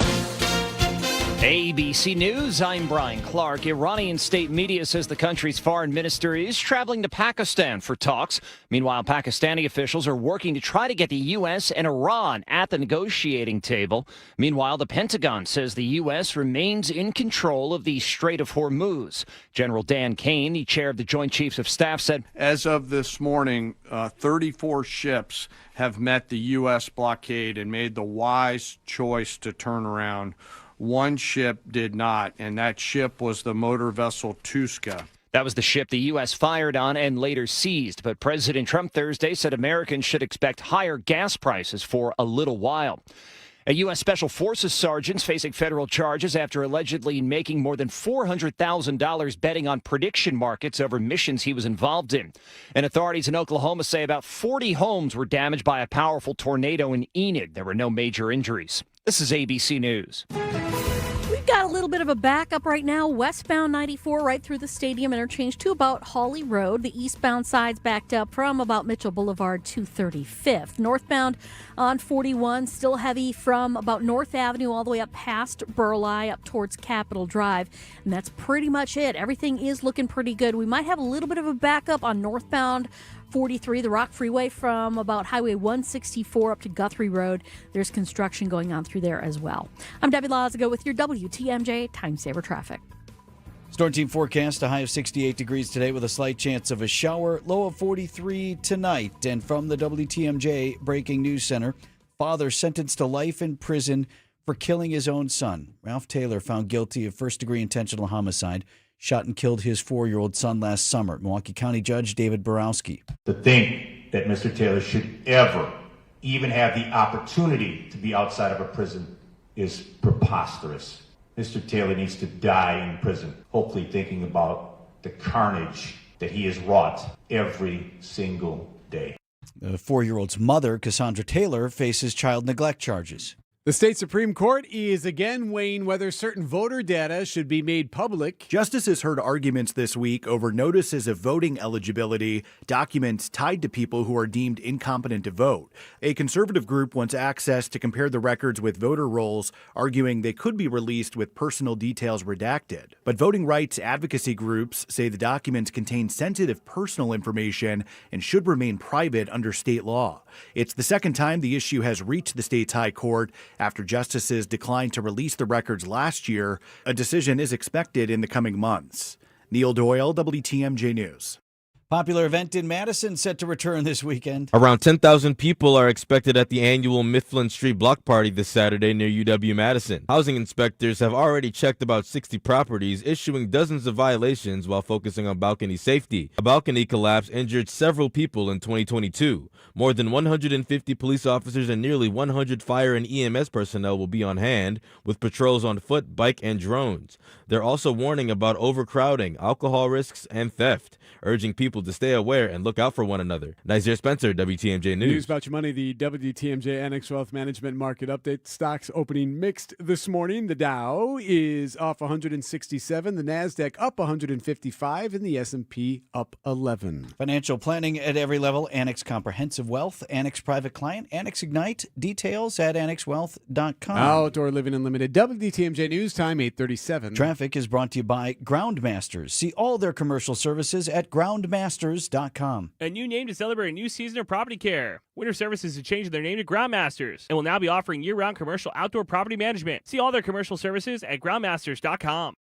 ABC News, I'm Brian Clark. Iranian state media says the country's foreign minister is traveling to Pakistan for talks. Meanwhile, Pakistani officials are working to try to get the U.S. and Iran at the negotiating table. Meanwhile, the Pentagon says the U.S. remains in control of the Strait of Hormuz. General Dan Kane, the chair of the Joint Chiefs of Staff, said, as of this morning, 34 ships have met the U.S. blockade and made the wise choice to turn around. One ship did not, and that ship was the motor vessel Tuska. That was the ship the U.S. fired on and later seized. But President Trump Thursday said Americans should expect higher gas prices for a little while. A U.S. Special Forces sergeant facing federal charges after allegedly making more than $400,000 betting on prediction markets over missions he was involved in. And authorities in Oklahoma say about 40 homes were damaged by a powerful tornado in Enid. There were no major injuries. This is ABC News. We've got a little bit of a backup right now. Westbound 94 right through the stadium interchange to about Hawley Road. The eastbound side's backed up from about Mitchell Boulevard to 35th. Northbound on 41 still heavy from about North Avenue all the way up past Burleigh up towards Capitol Drive. And that's pretty much it. Everything is looking pretty good. We might have a little bit of a backup on northbound 43, the Rock Freeway from about Highway 164 up to Guthrie Road. There's construction going on through there as well. I'm Debbie Lazago with your WTMJ Time Saver Traffic. Storm team forecast, a high of 68 degrees today with a slight chance of a shower, low of 43 tonight. And from the WTMJ Breaking News Center, father sentenced to life in prison for killing his own son. Ralph Taylor found guilty of first-degree intentional homicide, shot and killed his 4-year-old son last summer. Milwaukee County Judge David Borowski. To think that Mr. Taylor should ever even have the opportunity to be outside of a prison is preposterous. Mr. Taylor needs to die in prison, hopefully thinking about the carnage that he has wrought every single day. The 4-year-old's mother, Cassandra Taylor, faces child neglect charges. The state Supreme Court is again weighing whether certain voter data should be made public. Justices heard arguments this week over notices of voting eligibility, documents tied to people who are deemed incompetent to vote. A conservative group wants access to compare the records with voter rolls, arguing they could be released with personal details redacted. But voting rights advocacy groups say the documents contain sensitive personal information and should remain private under state law. It's the second time the issue has reached the state's high court after justices declined to release the records last year. A decision is expected in the coming months. Neil Doyle, WTMJ News. Popular event in Madison set to return this weekend. Around 10,000 people are expected at the annual Mifflin Street Block Party this Saturday near UW-Madison. Housing inspectors have already checked about 60 properties, issuing dozens of violations while focusing on balcony safety. A balcony collapse injured several people in 2022. More than 150 police officers and nearly 100 fire and EMS personnel will be on hand, with patrols on foot, bike, and drones. They're also warning about overcrowding, alcohol risks, and theft, urging people to stay aware and look out for one another. Nazir Spencer, WTMJ News. News about your money, the WTMJ Annex Wealth Management Market Update. Stocks opening mixed this morning. The Dow is off 167, the NASDAQ up 155, and the S&P up 11. Financial planning at every level. Annex Comprehensive Wealth, Annex Private Client, Annex Ignite. Details at annexwealth.com. Outdoor Living Unlimited. WTMJ News Time, 8:37. Traffic is brought to you by Groundmasters. See all their commercial services at groundmasters.com. A new name to celebrate a new season of property care. Winter Services is changing their name to Groundmasters and will now be offering year-round commercial outdoor property management. See all their commercial services at groundmasters.com.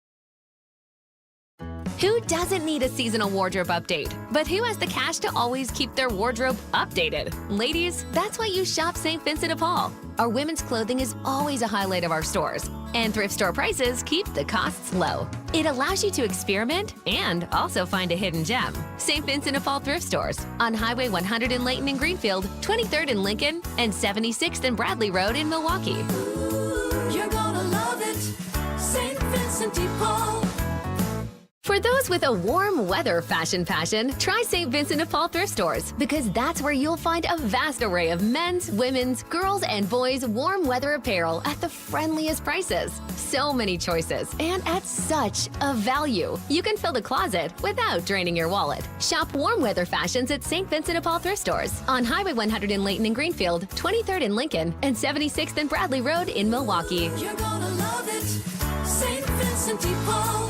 Who doesn't need a seasonal wardrobe update? But who has the cash to always keep their wardrobe updated? Ladies, that's why you shop St. Vincent de Paul. Our women's clothing is always a highlight of our stores, and thrift store prices keep the costs low. It allows you to experiment and also find a hidden gem. St. Vincent de Paul thrift stores on Highway 100 in Layton and Greenfield, 23rd in Lincoln, and 76th and Bradley Road in Milwaukee. You're gonna love it, St. Vincent de Paul. For those with a warm weather fashion, try St. Vincent de Paul thrift stores, because that's where you'll find a vast array of men's, women's, girls, and boys' warm weather apparel at the friendliest prices. So many choices, and at such a value. You can fill the closet without draining your wallet. Shop warm weather fashions at St. Vincent de Paul thrift stores on Highway 100 in Layton and Greenfield, 23rd in Lincoln, and 76th and Bradley Road in Milwaukee. You're gonna love it, St. Vincent de Paul.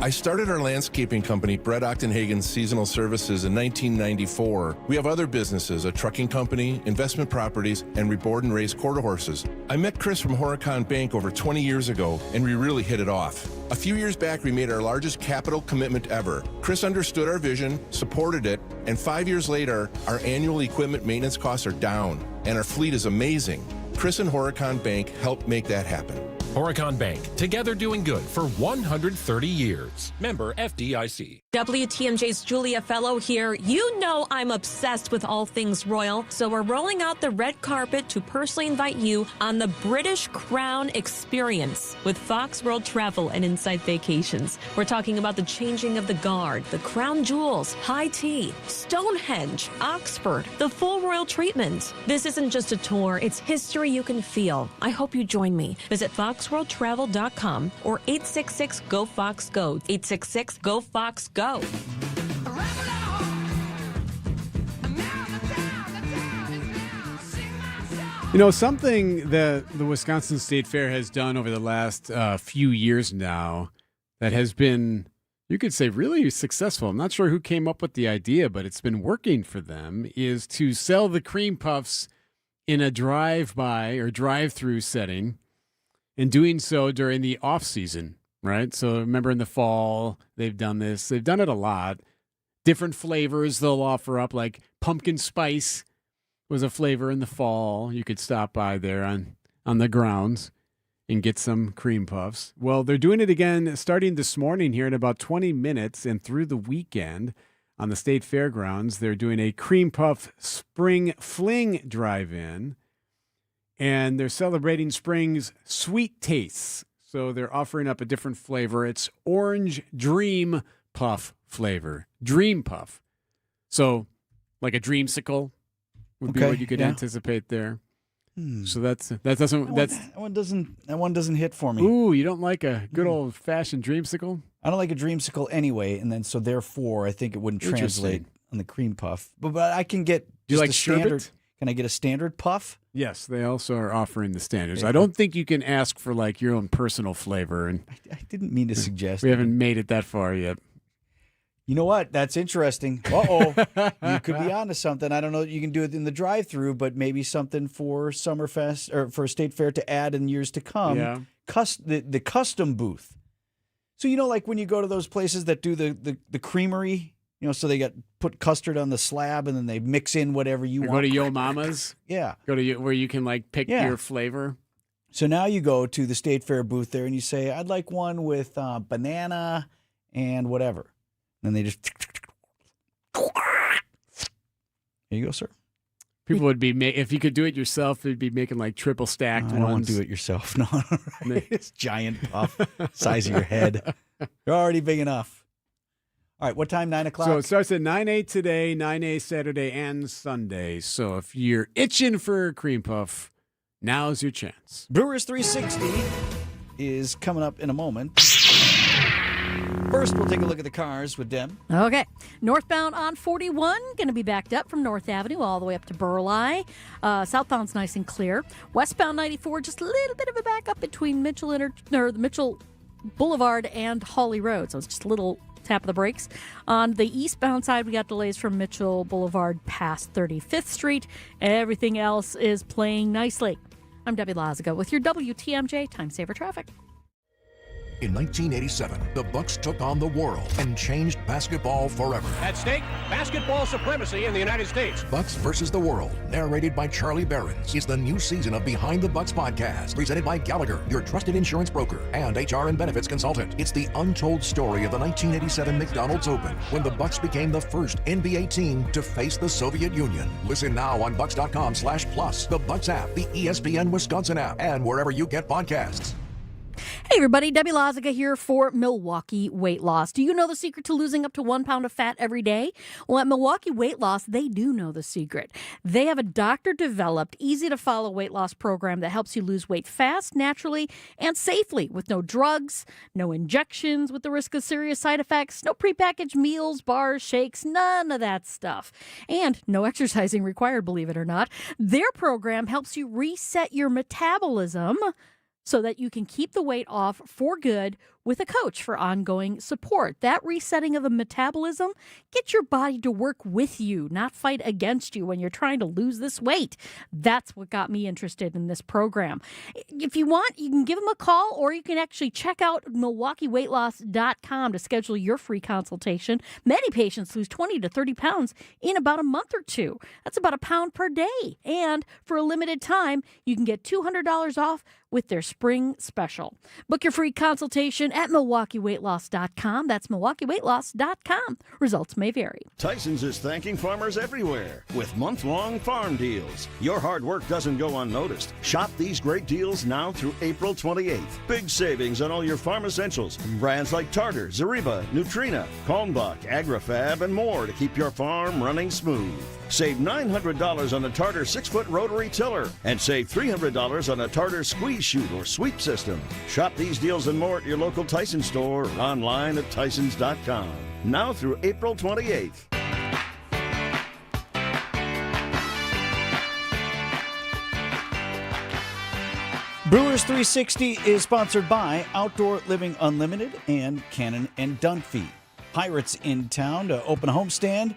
I started our landscaping company, Brett Ochtenhagen's Seasonal Services, in 1994. We have other businesses, a trucking company, investment properties, and we board and raise quarter horses. I met Chris from Horicon Bank over 20 years ago, and we really hit it off. A few years back, we made our largest capital commitment ever. Chris understood our vision, supported it, and 5 years later, our annual equipment maintenance costs are down, and our fleet is amazing. Chris and Horicon Bank helped make that happen. Horicon Bank, together doing good for 130 years. Member FDIC. WTMJ's Julia Fellow here. You know I'm obsessed with all things royal, so we're rolling out the red carpet to personally invite you on the British Crown experience with Fox World Travel and Insight Vacations. We're talking about the changing of the guard, the crown jewels, high tea, Stonehenge, Oxford, the full royal treatment. This isn't just a tour, it's history you can feel. I hope you join me. Visit foxworldtravel.com or 866-GO-FOX-GO. 866-GO-FOX-GO. You know, something that the Wisconsin State Fair has done over the last few years now that has been, you could say, really successful. I'm not sure who came up with the idea, but it's been working for them, is to sell the cream puffs in a drive-by or drive-through setting, and doing so during the off-season, right? So remember in the fall, they've done this. They've done it a lot. Different flavors they'll offer up, like pumpkin spice was a flavor in the fall. You could stop by there on the grounds. and get some cream puffs. Well, they're doing it again starting this morning here in about 20 minutes and through the weekend on the state fairgrounds. They're doing a cream puff spring fling drive-in, and they're celebrating spring's sweet tastes. So they're offering up a different flavor. It's orange dream puff flavor. Dream puff. So like a dreamsicle would be what you could anticipate there. So that one doesn't hit for me. Ooh, you don't like a good old fashioned dreamsicle? I don't like a dreamsicle anyway, and then so therefore I think it wouldn't translate on the cream puff. But I can get Do you just like a standard. sherbet? Can I get a standard puff? Yes, they also are offering the standards. I don't think you can ask for like your own personal flavor, and I didn't mean to suggest. We haven't made it that far yet. You know what? That's interesting. Uh-oh. You could be onto something. I don't know that you can do it in the drive-thru, but maybe something for Summerfest or for State Fair to add in years to come. Yeah. The custom booth. So, like when you go to those places that do the creamery, so they put custard on the slab and then they mix in whatever you want. Go to Yo Mama's. Yeah. Go to where you can like pick your flavor. So now you go to the State Fair booth there and you say, I'd like one with banana and whatever. And they just, there you go, sir. People would be, if you could do it yourself, they'd be making like triple stacked ones. I don't want to do it yourself. No, it's giant puff, size of your head. You're already big enough. All right, what time? 9 o'clock? So it starts at 9/8 today, 9/8 Saturday and Sunday. So if you're itching for a cream puff, now's your chance. Brewers 360 is coming up in a moment. First, we'll take a look at the cars with Deb. Okay. Northbound on 41, going to be backed up from North Avenue all the way up to Burleigh. Southbound's nice and clear. Westbound 94, just a little bit of a backup between the Mitchell Boulevard and Hawley Road. So it's just a little tap of the brakes. On the eastbound side, we got delays from Mitchell Boulevard past 35th Street. Everything else is playing nicely. I'm Debbie Lazago with your WTMJ Time Saver Traffic. In 1987, the Bucks took on the world and changed basketball forever. At stake, basketball supremacy in the United States. Bucks versus the World, narrated by Charlie Behrens, is the new season of Behind the Bucks podcast, presented by Gallagher, your trusted insurance broker and HR and benefits consultant. It's the untold story of the 1987 McDonald's Open, when the Bucks became the first NBA team to face the Soviet Union. Listen now on bucks.com/plus, the Bucks app, the ESPN Wisconsin app, and wherever you get podcasts. Hey everybody, Debbie Lazaga here for Milwaukee Weight Loss. Do you know the secret to losing up to 1 pound of fat every day? Well, at Milwaukee Weight Loss, they do know the secret. They have a doctor-developed, easy-to-follow weight loss program that helps you lose weight fast, naturally, and safely with no drugs, no injections with the risk of serious side effects, no prepackaged meals, bars, shakes, none of that stuff. And no exercising required, believe it or not. Their program helps you reset your metabolism so that you can keep the weight off for good with a coach for ongoing support. That resetting of the metabolism, get your body to work with you, not fight against you when you're trying to lose this weight. That's what got me interested in this program. If you want, you can give them a call, or you can actually check out MilwaukeeWeightLoss.com to schedule your free consultation. Many patients lose 20 to 30 pounds in about a month or two. That's about a pound per day. And for a limited time, you can get $200 off with their spring special. Book your free consultation at MilwaukeeWeightLoss.com. That's MilwaukeeWeightLoss.com. Results may vary. Tyson's is thanking farmers everywhere with month-long farm deals. Your hard work doesn't go unnoticed. Shop these great deals now through April 28th. Big savings on all your farm essentials from brands like Tartar, Zariba, Nutrina, Kalmbach, AgriFab, and more to keep your farm running smooth. Save $900 on the Tartar 6-foot rotary tiller and save $300 on a Tartar squeeze chute or sweep system. Shop these deals and more at your local Tyson store or online at Tysons.com. Now through April 28th. Brewers 360 is sponsored by Outdoor Living Unlimited and Cannon and Dunphy. Pirates in town to open a homestand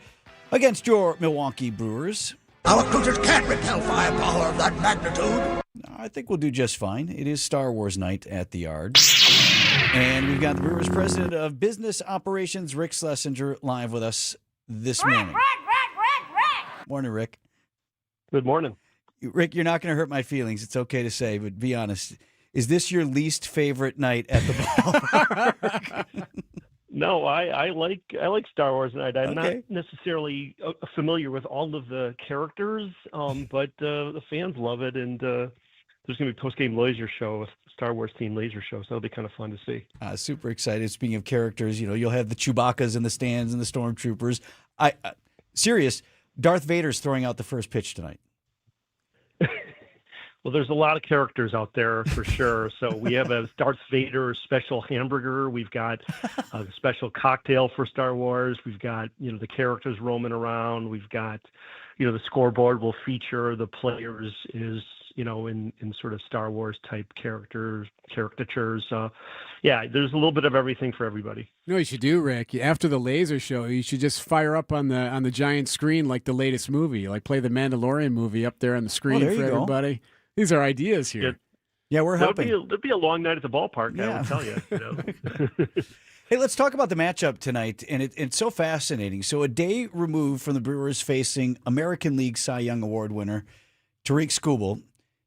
against your Milwaukee Brewers. Our cruisers can't repel firepower of that magnitude. I think we'll do just fine. It is Star Wars night at the Yard. And we've got the Brewers president of business operations, Rick Schlesinger, live with us this morning. Morning, Rick. Good morning. Rick, you're not going to hurt my feelings. It's okay to say, but be honest. Is this your least favorite night at the ballpark? No, I like Star Wars Night. I'm Okay. not necessarily familiar with all of the characters, but the fans love it, and there's going to be a post-game laser show, a Star Wars themed laser show, so that'll be kind of fun to see. Super excited. Speaking of characters, you'll have the Chewbacca's in the stands and the Stormtroopers. Serious, Darth Vader's throwing out the first pitch tonight. Well, there's a lot of characters out there for sure. So we have a Darth Vader special hamburger. We've got a special cocktail for Star Wars. We've got, the characters roaming around. We've got, the scoreboard will feature the players in sort of Star Wars type caricatures. Yeah, there's a little bit of everything for everybody. You know what you should do, Rick? After the laser show, you should just fire up on the giant screen like the latest movie, like play the Mandalorian movie up there on the screen there for you go. everybody. These are ideas here. Yeah, we're helping. That'd be a long night at the ballpark, I will tell you. Hey, let's talk about the matchup tonight, and it's so fascinating. So a day removed from the Brewers facing American League Cy Young Award winner Tariq Skubal.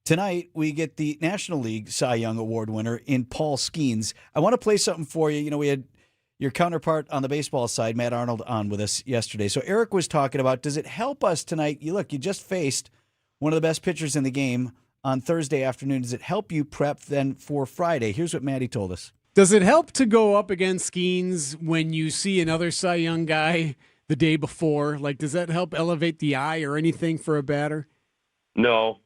Tonight, we get the National League Cy Young Award winner in Paul Skeens. I want to play something for you. We had your counterpart on the baseball side, Matt Arnold, on with us yesterday. So Eric was talking about, does it help us tonight? You just faced one of the best pitchers in the game on Thursday afternoon. Does it help you prep then for Friday? Here's what Maddie told us. Does it help to go up against Skeens when you see another Cy Young guy the day before? Like, does that help elevate the eye or anything for a batter? No.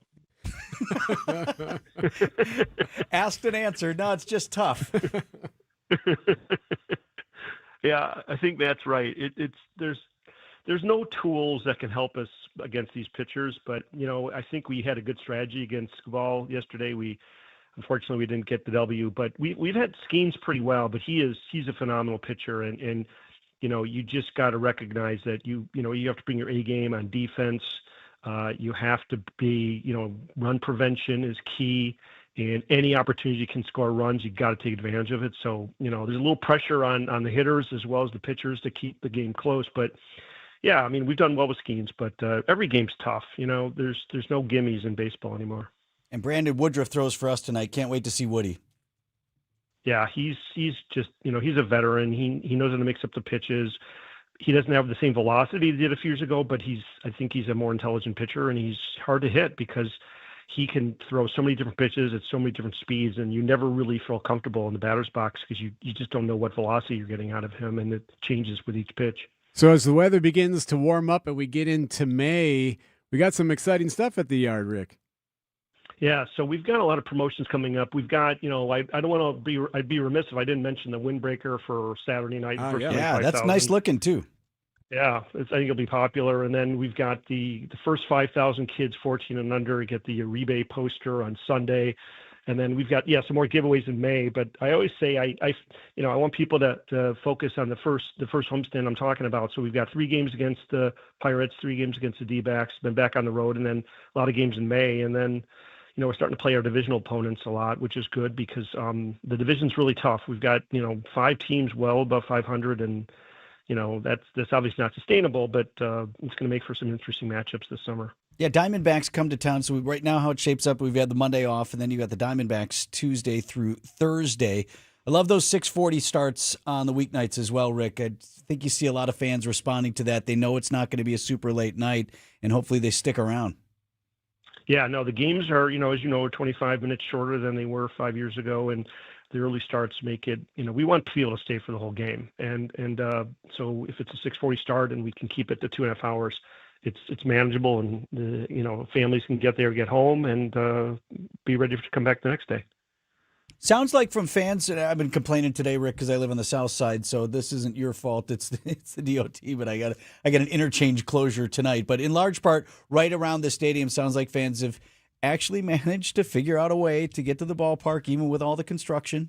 Asked and answered. No, it's just tough. Yeah, I think that's right. There's no tools that can help us against these pitchers, but I think we had a good strategy against Skubal yesterday. Unfortunately we didn't get the W, but we've had Skeens pretty well, but he's a phenomenal pitcher, and you just got to recognize that you have to bring your A game on defense. You have to be, run prevention is key, and any opportunity you can score runs, you got to take advantage of it. So, there's a little pressure on the hitters as well as the pitchers to keep the game close. But yeah, I mean, we've done well with Skeens, but every game's tough. There's no gimmies in baseball anymore. And Brandon Woodruff throws for us tonight. Can't wait to see Woody. Yeah, he's just, he's a veteran. He knows how to mix up the pitches. He doesn't have the same velocity he did a few years ago, but I think he's a more intelligent pitcher, and he's hard to hit because he can throw so many different pitches at so many different speeds, and you never really feel comfortable in the batter's box because you just don't know what velocity you're getting out of him, and it changes with each pitch. So as the weather begins to warm up and we get into May, we got some exciting stuff at the yard, Rick. Yeah, so we've got a lot of promotions coming up. We've got, I don't want to I'd be remiss if I didn't mention the windbreaker for Saturday night. Yeah, that's nice looking too. Yeah, I think it'll be popular. And then we've got the first 5,000 kids 14 and under get the Uribe poster on Sunday. And then we've got, some more giveaways in May. But I always say I want people to focus on the first homestand I'm talking about. So we've got 3 games against the Pirates, 3 games against the D-backs, then back on the road, and then a lot of games in May. And then we're starting to play our divisional opponents a lot, which is good because the division's really tough. We've got 5 teams well above 500, and that's obviously not sustainable, but it's going to make for some interesting matchups this summer. Yeah, Diamondbacks come to town. So right now, how it shapes up, we've had the Monday off, and then you got the Diamondbacks Tuesday through Thursday. I love those 6:40 starts on the weeknights as well, Rick. I think you see a lot of fans responding to that. They know it's not going to be a super late night, and hopefully they stick around. Yeah, no, the games are, as you know, 25 minutes shorter than they were 5 years ago, and the early starts make it, we want people to stay for the whole game. And so if it's a 6:40 start and we can keep it to 2.5 hours, it's manageable, and families can get there, get home, and be ready to come back the next day. Sounds like from fans, I've been complaining today, Rick, because I live on the south side, so this isn't your fault. It's the DOT, but I got an interchange closure tonight. But in large part, right around the stadium, sounds like fans have actually managed to figure out a way to get to the ballpark, even with all the construction.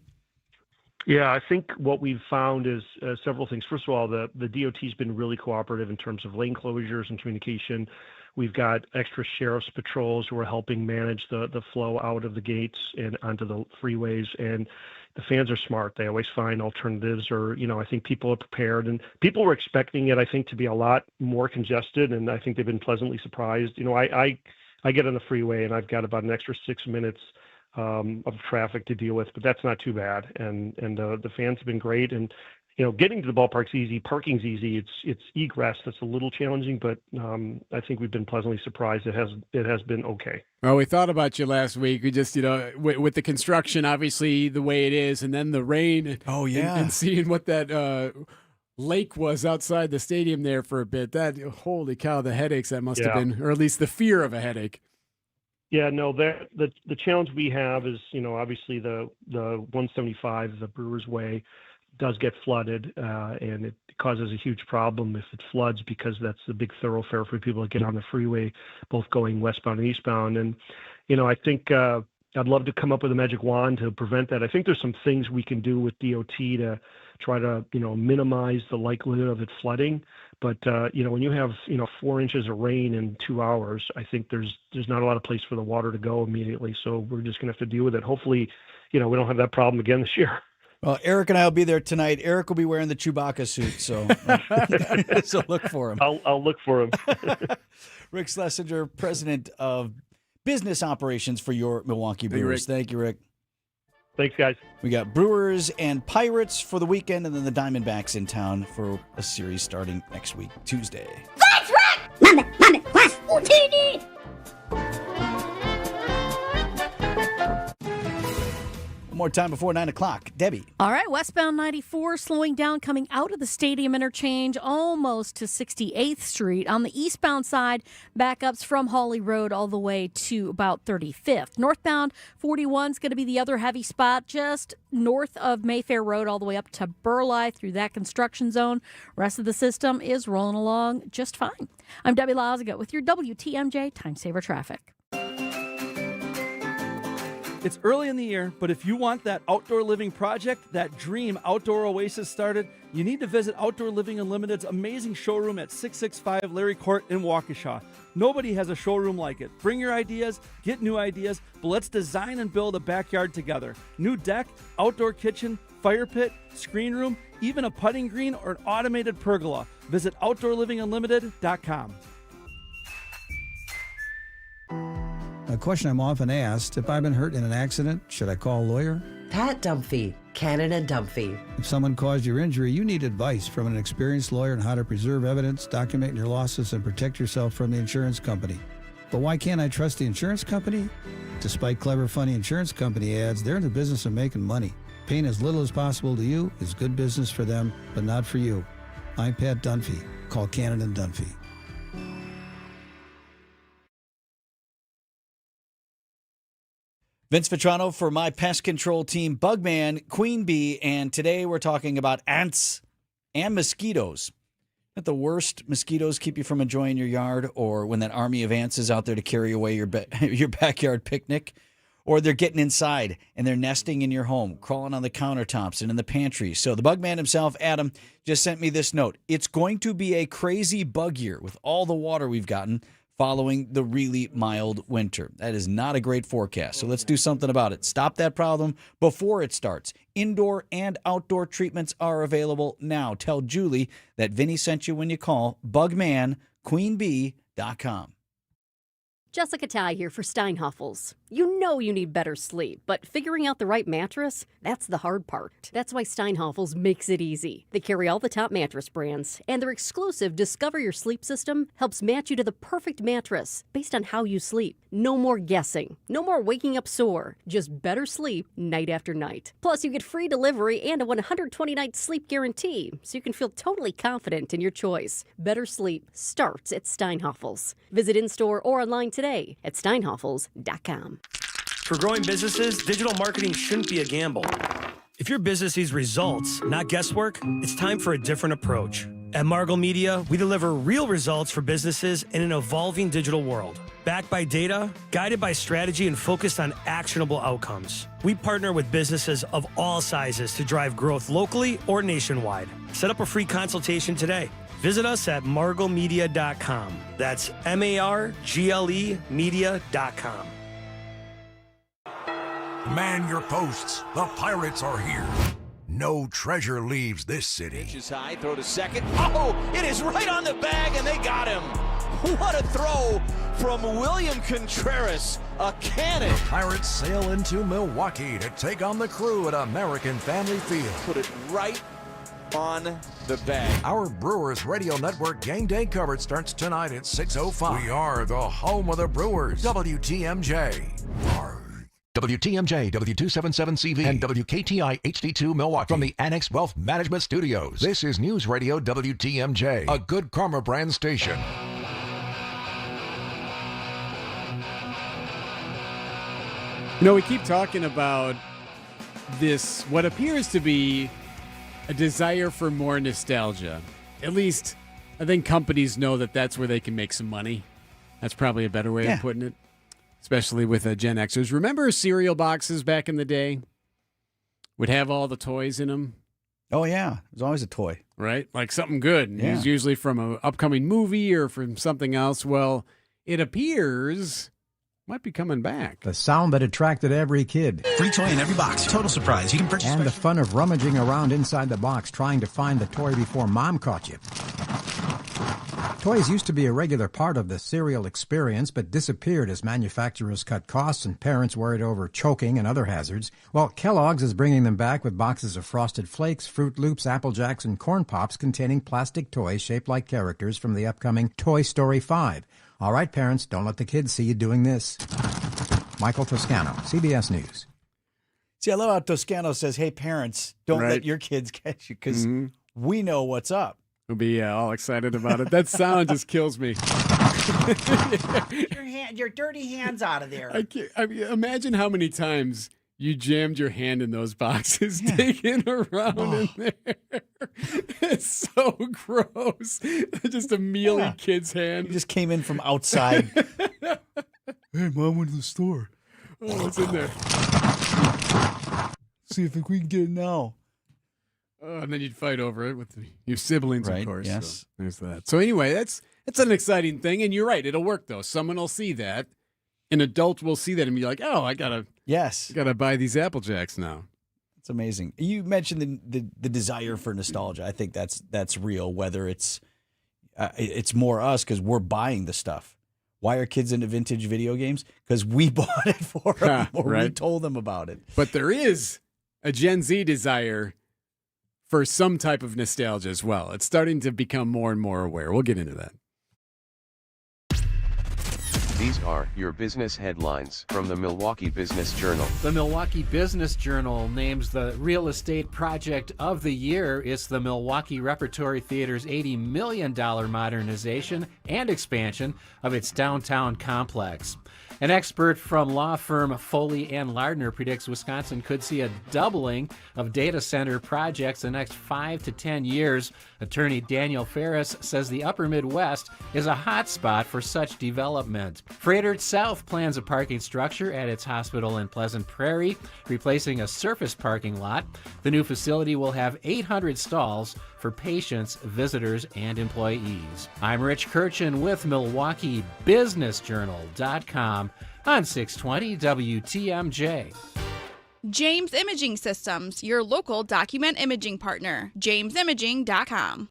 Yeah, I think what we've found is several things. First of all, the DOT's been really cooperative in terms of lane closures and communication. We've got extra sheriff's patrols who are helping manage the flow out of the gates and onto the freeways. And the fans are smart. They always find alternatives, or, I think people are prepared. And people were expecting it, I think, to be a lot more congested, and I think they've been pleasantly surprised. I get on the freeway, and I've got about an extra 6 minutes of traffic to deal with, but that's not too bad. And the fans have been great. And getting to the ballpark's easy, parking's easy. It's egress that's a little challenging, but I think we've been pleasantly surprised. It has been okay. Well, we thought about you last week. We just, with the construction, obviously the way it is, and then the rain. Oh yeah, and seeing what that lake was outside the stadium there for a bit. That holy cow, the headaches that must have been, or at least the fear of a headache. Yeah, no, the challenge we have is, obviously the 175, the Brewers Way, does get flooded, and it causes a huge problem if it floods, because that's the big thoroughfare for people to get on the freeway, both going westbound and eastbound. And, I think I'd love to come up with a magic wand to prevent that. I think there's some things we can do with DOT to try to, minimize the likelihood of it flooding. But, when you have, 4 inches of rain in 2 hours, I think there's not a lot of place for the water to go immediately. So we're just going to have to deal with it. Hopefully, we don't have that problem again this year. Well, Eric and I will be there tonight. Eric will be wearing the Chewbacca suit, so so look for him. I'll look for him. Rick Schlesinger, President of Business Operations for your Milwaukee Brewers. Thank you, Rick. Thanks, guys. We got Brewers and Pirates for the weekend, and then the Diamondbacks in town for a series starting next week, Tuesday. That's right! Monday, plus OTD! One more time before 9 o'clock. Debbie. All right, westbound 94 slowing down coming out of the stadium interchange almost to 68th Street. On the eastbound side, backups from Hawley Road all the way to about 35th. Northbound 41 is going to be the other heavy spot just north of Mayfair Road all the way up to Burleigh through that construction zone. Rest of the system is rolling along just fine. I'm Debbie Lazaga with your WTMJ Time Saver Traffic. It's early in the year, but if you want that outdoor living project, that dream outdoor oasis started, you need to visit Outdoor Living Unlimited's amazing showroom at 665 Larry Court in Waukesha. Nobody has a showroom like it. Bring your ideas, get new ideas, but let's design and build a backyard together. New deck, outdoor kitchen, fire pit, screen room, even a putting green or an automated pergola. Visit OutdoorLivingUnlimited.com. A question I'm often asked, if I've been hurt in an accident, should I call a lawyer? Pat Dunphy, Cannon & Dunphy. If someone caused your injury, you need advice from an experienced lawyer on how to preserve evidence, document your losses, and protect yourself from the insurance company. But why can't I trust the insurance company? Despite clever, funny insurance company ads, they're in the business of making money. Paying as little as possible to you is good business for them, but not for you. I'm Pat Dunphy. Call Cannon & Dunphy. Vince Vitrano for my pest control team, Bugman, Queen Bee, and today we're talking about ants and mosquitoes. Not the worst mosquitoes keep you from enjoying your yard, or when that army of ants is out there to carry away your backyard picnic, or they're getting inside and they're nesting in your home, crawling on the countertops and in the pantry. So the Bugman himself, Adam, just sent me this note. It's going to be a crazy bug year with all the water we've gotten following the really mild winter. That is not a great forecast, so let's do something about it. Stop that problem before it starts. Indoor and outdoor treatments are available now. Tell Julie that Vinny sent you when you call bugmanqueenbee.com. Jessica Ty here for Steinhoffels. You know you need better sleep, but figuring out the right mattress, that's the hard part. That's why Steinhoffels makes it easy. They carry all the top mattress brands, and their exclusive Discover Your Sleep system helps match you to the perfect mattress based on how you sleep. No more guessing. No more waking up sore. Just better sleep night after night. Plus, you get free delivery and a 120-night sleep guarantee, so you can feel totally confident in your choice. Better sleep starts at Steinhoffels. Visit in-store or online today at steinhoffels.com. For growing businesses, digital marketing shouldn't be a gamble. If your business needs results, not guesswork, it's time for a different approach. At Margle Media, we deliver real results for businesses in an evolving digital world. Backed by data, guided by strategy, and focused on actionable outcomes. We partner with businesses of all sizes to drive growth locally or nationwide. Set up a free consultation today. Visit us at marglemedia.com. That's MARGLE media.com. Man your posts. The Pirates are here. No treasure leaves this city. Pitches high, throw to second. Oh, it is right on the bag, and they got him. What a throw from William Contreras. a cannon. Pirates sail into Milwaukee to take on the Crew at American Family Field. Put it right on the bag. Our Brewers Radio Network game day coverage starts tonight at 6:05. We are the home of the Brewers. WTMJ. WTMJ, W277CV, and WKTI HD2 Milwaukee. From the Annex Wealth Management Studios, this is News Radio WTMJ, a Good Karma brand station. You know, we keep talking about this, what appears to be a desire for more nostalgia. At least, I think companies know that that's where they can make some money. That's probably a better way of putting it, especially with Gen Xers. Remember cereal boxes back in the day? Would have all the toys in them. Oh, yeah. It was always a toy. Right? Like something good. Yeah. It was usually from an upcoming movie or from something else. Well, it appears might be coming back. The sound that attracted every kid. Free toy in every box. Total surprise. You can purchase. And the fun of rummaging around inside the box trying to find the toy before mom caught you. Toys used to be a regular part of the cereal experience, but disappeared as manufacturers cut costs and parents worried over choking and other hazards. Well, Kellogg's is bringing them back with boxes of Frosted Flakes, Fruit Loops, Apple Jacks, and Corn Pops containing plastic toys shaped like characters from the upcoming Toy Story 5. All right, parents, don't let the kids see you doing this. Michael Toscano, CBS News. See, I love how Toscano says, hey, parents, don't let your kids catch you because we know what's up. We'll be all excited about it. That sound just kills me. Your dirty hands out of there. I mean, imagine how many times you jammed your hand in those boxes, digging around in there. It's so gross. Just a mealy kid's hand. He just came in from outside. Hey, Mom went to the store. Oh, what's in there? See if we can get it now. And then you'd fight over it with your siblings, Right, of course. yes. So there's that. So anyway, that's an exciting thing, and you're right. It'll work though. Someone will see that. An adult will see that and be like, "Oh, I gotta buy these Apple Jacks now." It's amazing. You mentioned the desire for nostalgia. I think that's real. Whether it's more us because we're buying the stuff. Why are kids into vintage video games? Because we bought it for them or we told them about it. But there is a Gen Z desire for some type of nostalgia as well. It's starting to become more and more aware. We'll get into that. These are your business headlines from the Milwaukee Business Journal. The Milwaukee Business Journal names the real estate project of the year. It's the Milwaukee Repertory Theater's $80 million modernization and expansion of its downtown complex. An expert from law firm Foley and Lardner predicts Wisconsin could see a doubling of data center projects in the next 5 to 10 years. Attorney Daniel Ferris says the upper Midwest is a hot spot for such development. Freighter South plans a parking structure at its hospital in Pleasant Prairie, replacing a surface parking lot. The new facility will have 800 stalls for patients, visitors, and employees. I'm Rich Kirchen with MilwaukeeBusinessJournal.com on 620 WTMJ. James Imaging Systems, your local document imaging partner. JamesImaging.com.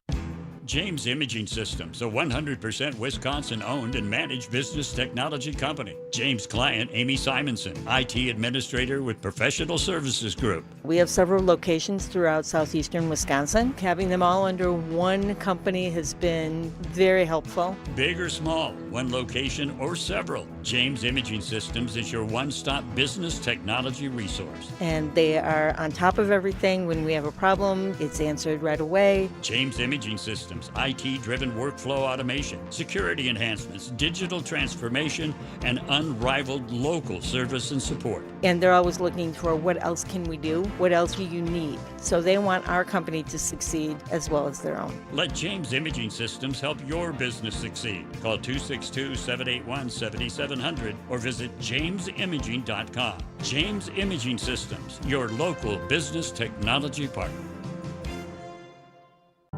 James Imaging Systems, a 100% Wisconsin-owned and managed business technology company. James' client, Amy Simonson, IT administrator with Professional Services Group. We have several locations throughout southeastern Wisconsin. Having them all under one company has been very helpful. Big or small, one location or several, James Imaging Systems is your one-stop business technology resource. And they are on top of everything. When we have a problem, it's answered right away. James Imaging Systems, IT-driven workflow automation, security enhancements, digital transformation, and unrivaled local service and support. And they're always looking for what else can we do? What else do you need? So they want our company to succeed as well as their own. Let James Imaging Systems help your business succeed. Call 262-781-7700 or visit jamesimaging.com. James Imaging Systems, your local business technology partner.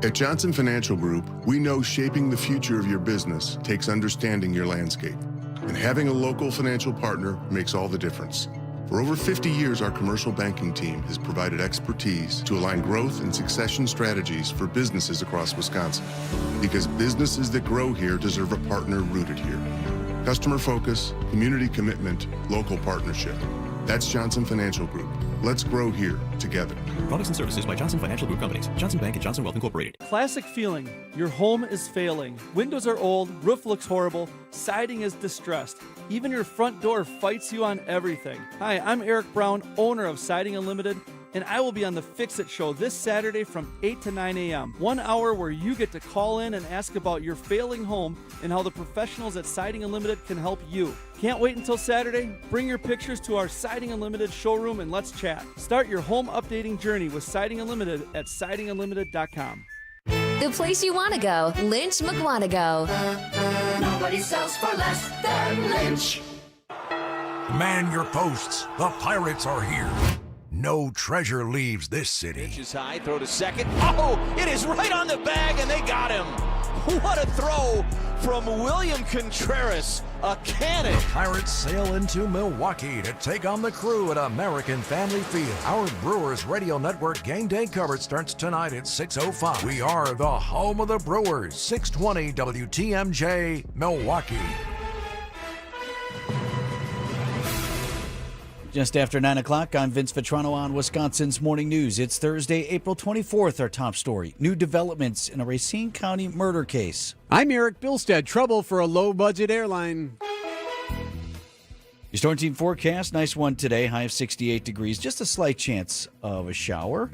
At Johnson Financial Group, we know shaping the future of your business takes understanding your landscape. And having a local financial partner makes all the difference. For over 50 years, our commercial banking team has provided expertise to align growth and succession strategies for businesses across Wisconsin. Because businesses that grow here deserve a partner rooted here. Customer focus, community commitment, local partnership. That's Johnson Financial Group. Let's grow here together. Products and services by Johnson Financial Group Companies. Johnson Bank and Johnson Wealth Incorporated. Classic feeling. Your home is failing. Windows are old, roof looks horrible, siding is distressed. Even your front door fights you on everything. Hi, I'm Eric Brown, owner of Siding Unlimited, and I will be on the Fix It Show this Saturday from 8 to 9 a.m. 1 hour where you get to call in and ask about your failing home and how the professionals at Siding Unlimited can help you. Can't wait until Saturday? Bring your pictures to our Siding Unlimited showroom and let's chat. Start your home updating journey with Siding Unlimited at sidingunlimited.com. The place you want to go, Lynch McWanago. Nobody sells for less than Lynch. Man your posts. The Pirates are here. No treasure leaves this city. Pitches high, throw to second. Oh, it is right on the bag, and they got him. What a throw from William Contreras. A cannon. Pirates sail into Milwaukee to take on the Crew at American Family Field. Our Brewers Radio Network game day coverage starts tonight at 6:05. We are the home of the Brewers. 620 WTMJ, Milwaukee. Just after 9 o'clock, I'm Vince Vitrano on Wisconsin's Morning News. It's Thursday, April 24th, our top story. New developments in a Racine County murder case. I'm Eric Bilstead. Trouble for a low-budget airline. Your Storm Team forecast, nice one today, high of 68 degrees. Just a slight chance of a shower.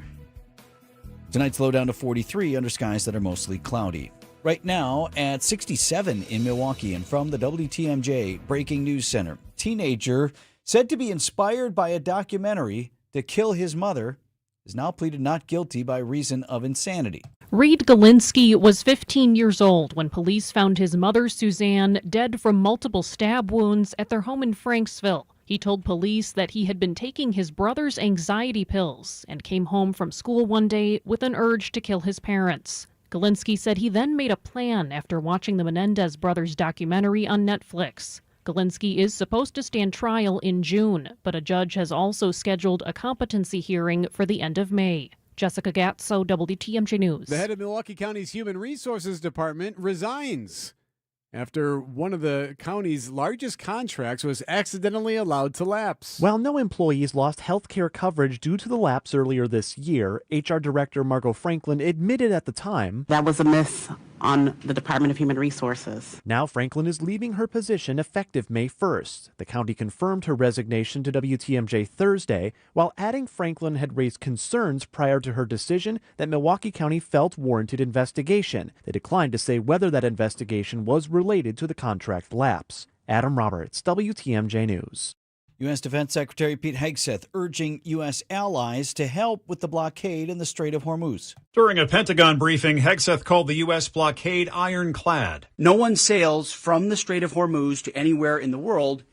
Tonight's low down to 43 under skies that are mostly cloudy. Right now at 67 in Milwaukee, and from the WTMJ Breaking News Center, teenager said to be inspired by a documentary to kill his mother is now pleaded not guilty by reason of insanity. Reed Galinsky was 15 years old when police found his mother, Suzanne, dead from multiple stab wounds at their home in Franksville. He told police that he had been taking his brother's anxiety pills and came home from school one day with an urge to kill his parents. Galinsky said he then made a plan after watching the Menendez brothers documentary on Netflix. Galinsky is supposed to stand trial in June, but a judge has also scheduled a competency hearing for the end of May. Jessica Gatso, WTMJ News. The head of Milwaukee County's Human Resources Department resigns after one of the county's largest contracts was accidentally allowed to lapse. While no employees lost health care coverage due to the lapse earlier this year, HR Director Margot Franklin admitted at the time that was a miss on the Department of Human Resources. Now Franklin is leaving her position effective May 1st. The county confirmed her resignation to WTMJ Thursday, while adding Franklin had raised concerns prior to her decision that Milwaukee County felt warranted investigation. They declined to say whether that investigation was related to the contract lapse. Adam Roberts, WTMJ News. U.S. Defense Secretary Pete Hegseth urging U.S. allies to help with the blockade in the Strait of Hormuz. During a Pentagon briefing, Hegseth called the U.S. blockade ironclad. No one sails from the Strait of Hormuz to anywhere in the world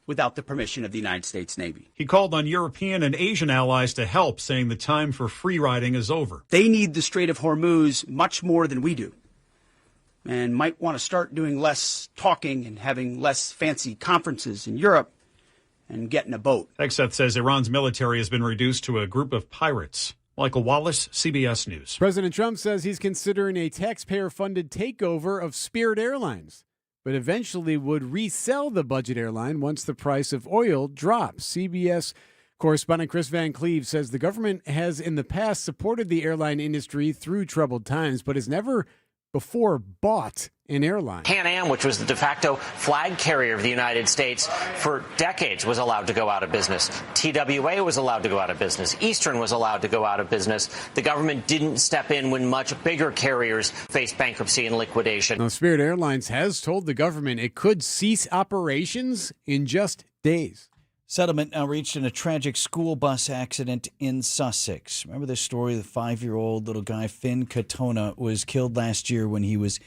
without the permission of the United States Navy. He called on European and Asian allies to help, saying the time for free riding is over. They need the Strait of Hormuz much more than we do, and might want to start doing less talking and having less fancy conferences in Europe and get in a boat. Hegseth says Iran's military has been reduced to a group of pirates. Michael Wallace, CBS News. President Trump says he's considering a taxpayer-funded takeover of Spirit Airlines, but eventually would resell the budget airline once the price of oil drops. CBS correspondent Chris Van Cleve says the government has in the past supported the airline industry through troubled times, but has never before bought an airline. Pan Am, which was the de facto flag carrier of the United States for decades, was allowed to go out of business. TWA was allowed to go out of business. Eastern was allowed to go out of business. The government didn't step in when much bigger carriers faced bankruptcy and liquidation. Now, Spirit Airlines has told the government it could cease operations in just days. Settlement now reached in a tragic school bus accident in Sussex. Remember this story? The 5-year-old little guy, Finn Katona, was killed last year when he was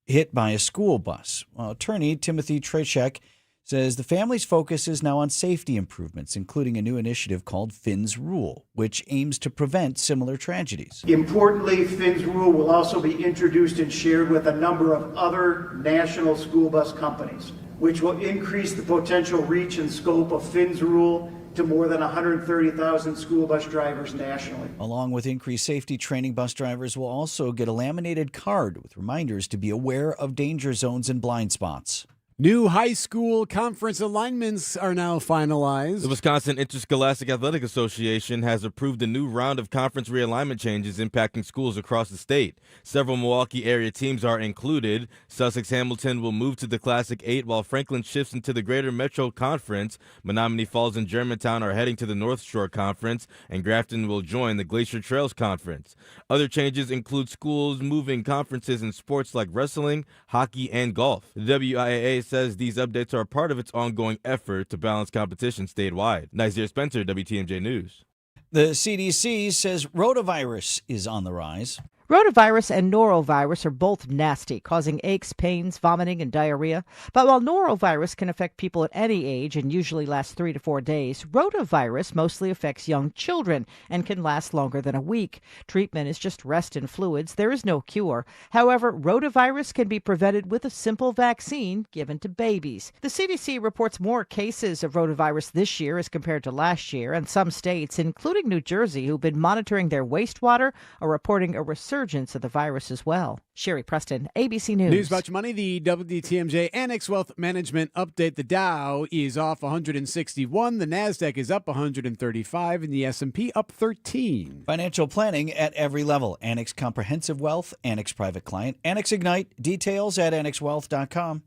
hit by a school bus. Well, attorney Timothy Trechek says the family's focus is now on safety improvements, including a new initiative called Finn's Rule, which aims to prevent similar tragedies. Importantly, Finn's Rule will also be introduced and shared with a number of other national school bus companies, which will increase the potential reach and scope of Finn's Rule to more than 130,000 school bus drivers nationally. Along with increased safety training, bus drivers will also get a laminated card with reminders to be aware of danger zones and blind spots. New high school conference alignments are now finalized. The Wisconsin Interscholastic Athletic Association has approved a new round of conference realignment changes impacting schools across the state. Several Milwaukee area teams are included. Sussex-Hamilton will move to the Classic 8 while Franklin shifts into the Greater Metro Conference. Menominee Falls and Germantown are heading to the North Shore Conference, and Grafton will join the Glacier Trails Conference. Other changes include schools moving conferences in sports like wrestling, hockey, and golf. The WIAA says these updates are part of its ongoing effort to balance competition statewide. Nazir Spencer, WTMJ News. The CDC says rotavirus is on the rise. Rotavirus and norovirus are both nasty, causing aches, pains, vomiting, and diarrhea. But while norovirus can affect people at any age and usually lasts 3 to 4 days, rotavirus mostly affects young children and can last longer than a week. Treatment is just rest and fluids. There is no cure. However, rotavirus can be prevented with a simple vaccine given to babies. The CDC reports more cases of rotavirus this year as compared to last year, and some states, including New Jersey, who've been monitoring their wastewater, are reporting a resurgence of the virus as well. Sherry Preston, ABC News. News about your money, the WTMJ Annex Wealth Management update. The Dow is off 161, the NASDAQ is up 135, and the S&P up 13. Financial planning at every level. Annex Comprehensive Wealth, Annex Private Client, Annex Ignite. Details at annexwealth.com.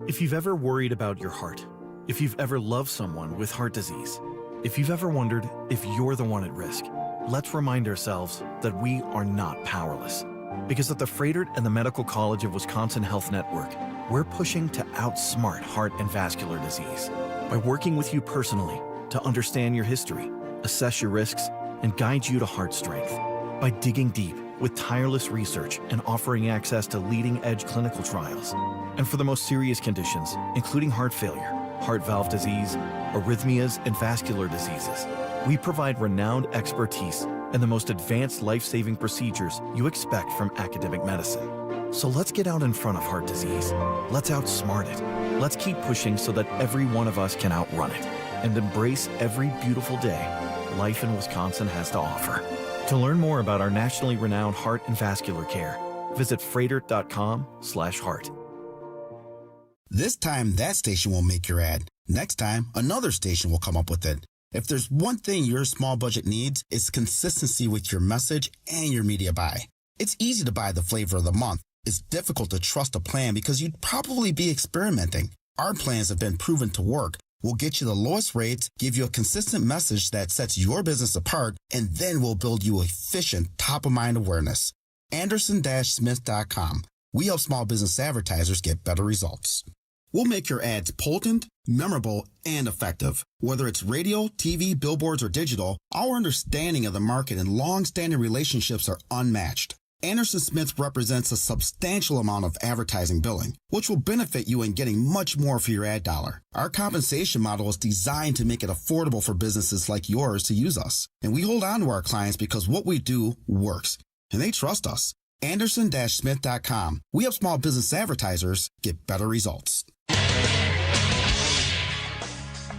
If you've ever worried about your heart, if you've ever loved someone with heart disease, if you've ever wondered if you're the one at risk, let's remind ourselves that we are not powerless. Because at the Froedtert and the Medical College of Wisconsin Health Network, we're pushing to outsmart heart and vascular disease by working with you personally to understand your history, assess your risks, and guide you to heart strength. By digging deep with tireless research and offering access to leading-edge clinical trials. And for the most serious conditions, including heart failure, heart valve disease, arrhythmias, and vascular diseases, we provide renowned expertise and the most advanced life-saving procedures you expect from academic medicine. So let's get out in front of heart disease. Let's outsmart it. Let's keep pushing so that every one of us can outrun it and embrace every beautiful day life in Wisconsin has to offer. To learn more about our nationally renowned heart and vascular care, visit froedtert.com/heart. This time, that station will make your ad. Next time, another station will come up with it. If there's one thing your small budget needs, it's consistency with your message and your media buy. It's easy to buy the flavor of the month. It's difficult to trust a plan because you'd probably be experimenting. Our plans have been proven to work. We'll get you the lowest rates, give you a consistent message that sets your business apart, and then we'll build you efficient top-of-mind awareness. Anderson-Smith.com. We help small business advertisers get better results. We'll make your ads potent, memorable, and effective. Whether it's radio, TV, billboards, or digital, our understanding of the market and long-standing relationships are unmatched. Anderson Smith represents a substantial amount of advertising billing, which will benefit you in getting much more for your ad dollar. Our compensation model is designed to make it affordable for businesses like yours to use us. And we hold on to our clients because what we do works, and they trust us. Anderson-Smith.com. We help small business advertisers get better results.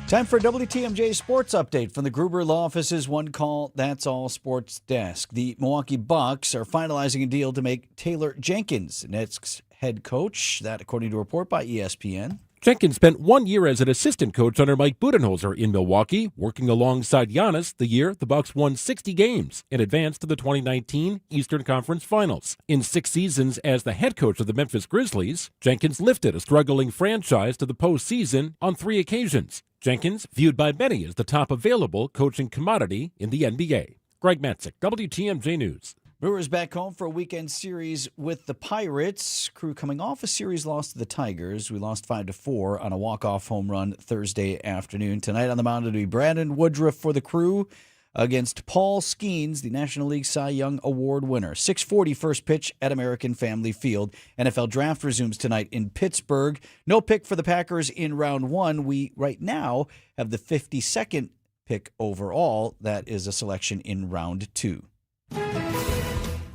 Time for a WTMJ Sports Update from the Gruber Law Office's One Call, That's All Sports Desk. The Milwaukee Bucks are finalizing a deal to make Taylor Jenkins Nets head coach. That, according to a report by ESPN. Jenkins spent 1 year as an assistant coach under Mike Budenholzer in Milwaukee, working alongside Giannis the year the Bucks won 60 games and advanced to the 2019 Eastern Conference Finals. In 6 seasons as the head coach of the Memphis Grizzlies, Jenkins lifted a struggling franchise to the postseason on 3 occasions. Jenkins, viewed by many as the top available coaching commodity in the NBA. Greg Matzik, WTMJ News. Brewers back home for a weekend series with the Pirates. Crew coming off a series loss to the Tigers. We lost 5-4 on a walk-off home run Thursday afternoon. Tonight on the mound will be Brandon Woodruff for the Crew against Paul Skeens, the National League Cy Young Award winner. 6:40 first pitch at American Family Field. NFL Draft resumes tonight in Pittsburgh. No pick for the Packers in round 1. We, right now, have the 52nd pick overall. That is a selection in round 2.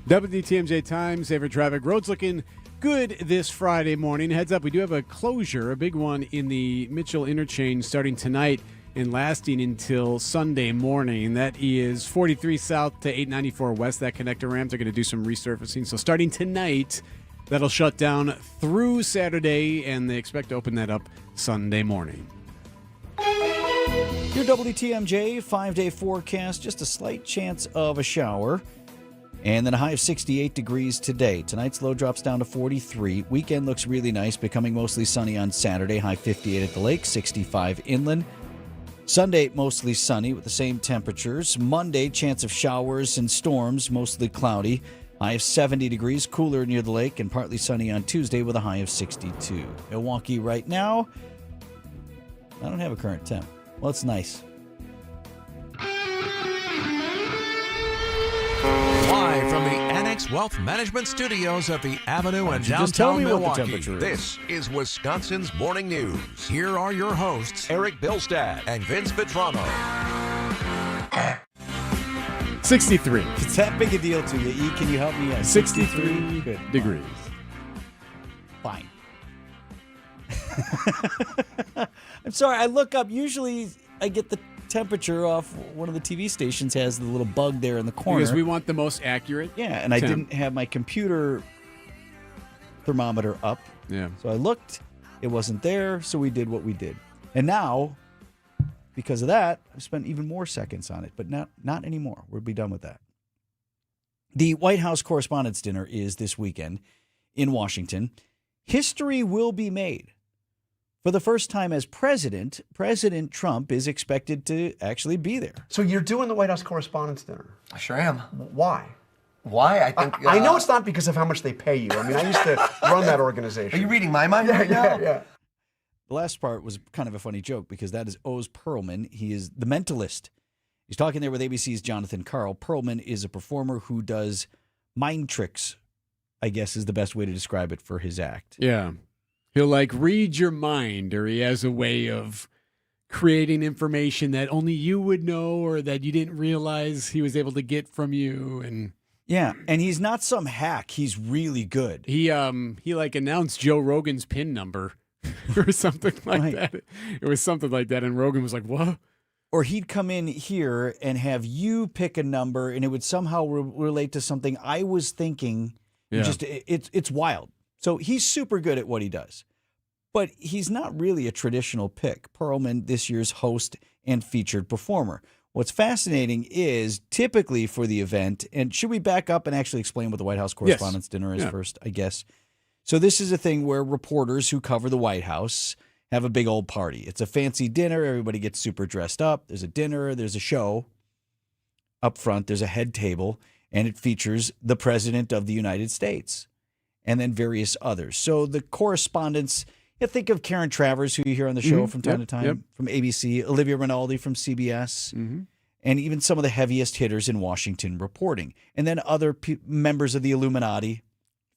WTMJ time, safer traffic. Roads looking good this Friday morning. Heads up, we do have a closure, a big one in the Mitchell interchange starting tonight and lasting until Sunday morning. That is 43 south to 894 west. That connector ramp, they're going to do some resurfacing. So starting tonight, That'll shut down through Saturday, and they expect to open that up Sunday morning. Your WTMJ 5-day forecast, just a slight chance of a shower. And then a high of 68 degrees today. Tonight's low drops down to 43. Weekend looks really nice, becoming mostly sunny on Saturday. High 58 at the lake, 65 inland. Sunday, mostly sunny with the same temperatures. Monday, chance of showers and storms, mostly cloudy. High of 70 degrees, cooler near the lake, and partly sunny on Tuesday with a high of 62. Milwaukee right now, I don't have a current temp. Well, it's nice. Live from the Annex Wealth Management Studios at the Avenue in Just tell downtown me what the Milwaukee. temperature is. This is Wisconsin's Morning News. Here are your hosts, Eric Bilstad and Vince Vitrano. 63. If it's that big a deal to you, E, can you help me? 63 Good. degrees. Fine. I'm sorry, I look up. Usually I get the temperature off one of the TV stations has the little bug there in the corner. Because we want the most accurate. Yeah, and I didn't have my computer thermometer up. Yeah. So I looked, it wasn't there, so we did what we did. And now, because of that, I've spent even more seconds on it, but not anymore. We'll be done with that. The White House Correspondents' Dinner is this weekend in Washington. History will be made. For the first time as president, President Trump is expected to actually be there. So you're doing the White House Correspondents' Dinner? I sure am. Why? Why? I think I know it's not because of how much they pay you. I mean, I used to run that organization. Are you reading my mind right now? Yeah. The last part was kind of a funny joke because that is Oz Perlman. He is the mentalist. He's talking there with ABC's Jonathan Karl. Perlman is a performer who does mind tricks, I guess is the best way to describe it for his act. Yeah. He'll read your mind, or he has a way of creating information that only you would know or that you didn't realize he was able to get from you. And yeah, and he's not some hack. He's really good. He announced Joe Rogan's PIN number or something like that. It was something like that, and Rogan was like, "What?" Or he'd come in here and have you pick a number, and it would somehow relate to something I was thinking. Yeah. It's wild. So he's super good at what he does. But he's not really a traditional pick. Perlman, this year's host and featured performer. What's fascinating is typically for the event, and should we back up and actually explain what the White House Correspondents' Dinner is first, I guess? So this is a thing where reporters who cover the White House have a big old party. It's a fancy dinner. Everybody gets super dressed up. There's a dinner. There's a show. Up front, there's a head table, and it features the President of the United States and then various others. So the correspondents, you think of Karen Travers, who you hear on the show from time to time, from ABC, Olivia Rinaldi from CBS, and even some of the heaviest hitters in Washington reporting. And then other members of the Illuminati,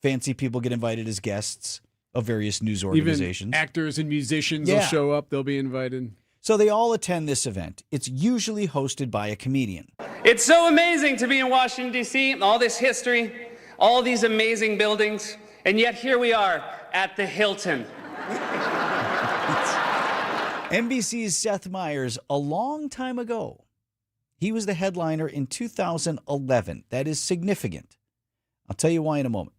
fancy people get invited as guests of various news organizations. Even actors and musicians will show up. They'll be invited. So they all attend this event. It's usually hosted by a comedian. It's so amazing to be in Washington, D.C., all this history, all these amazing buildings, and yet here we are at the Hilton. NBC's Seth Meyers, a long time ago, he was the headliner in 2011. That is significant. I'll tell you why in a moment.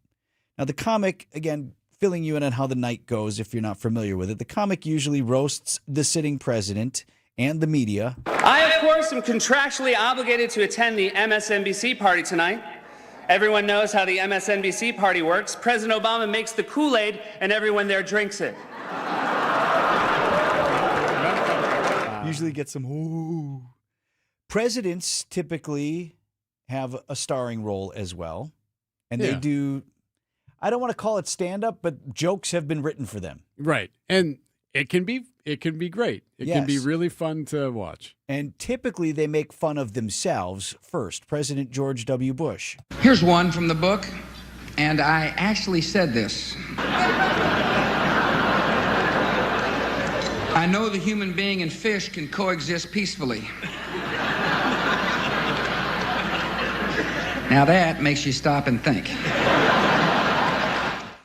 Now, the comic, again, filling you in on how the night goes if you're not familiar with it, the comic usually roasts the sitting president and the media. I, of course, am contractually obligated to attend the MSNBC party tonight. Everyone knows how the MSNBC party works. President Obama makes the Kool-Aid and everyone there drinks it. Usually get some ooh. Presidents typically have a starring role as well. And they do, I don't want to call it stand-up, but jokes have been written for them. Right. And it can be great. It can be really fun to watch. And typically they make fun of themselves first. President George W. Bush. Here's one from the book, and I actually said this. I know the human being and fish can coexist peacefully. Now that makes you stop and think.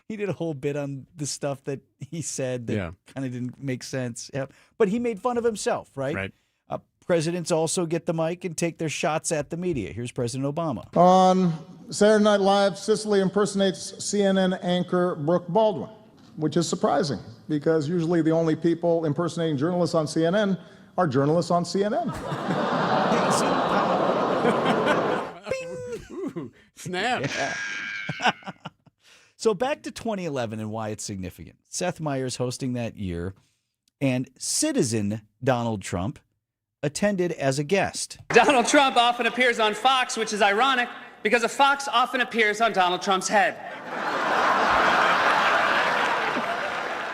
He did a whole bit on the stuff that he said that kind of didn't make sense. Yeah. But he made fun of himself, right? Right. presidents also get the mic and take their shots at the media. Here's President Obama. On Saturday Night Live, Sicily impersonates CNN anchor Brooke Baldwin, which is surprising because usually the only people impersonating journalists on CNN are journalists on CNN. Ooh, snap. Yeah. So back to 2011 and why it's significant. Seth Meyers hosting that year, and citizen Donald Trump attended as a guest. Donald Trump often appears on Fox, which is ironic because a fox often appears on Donald Trump's head.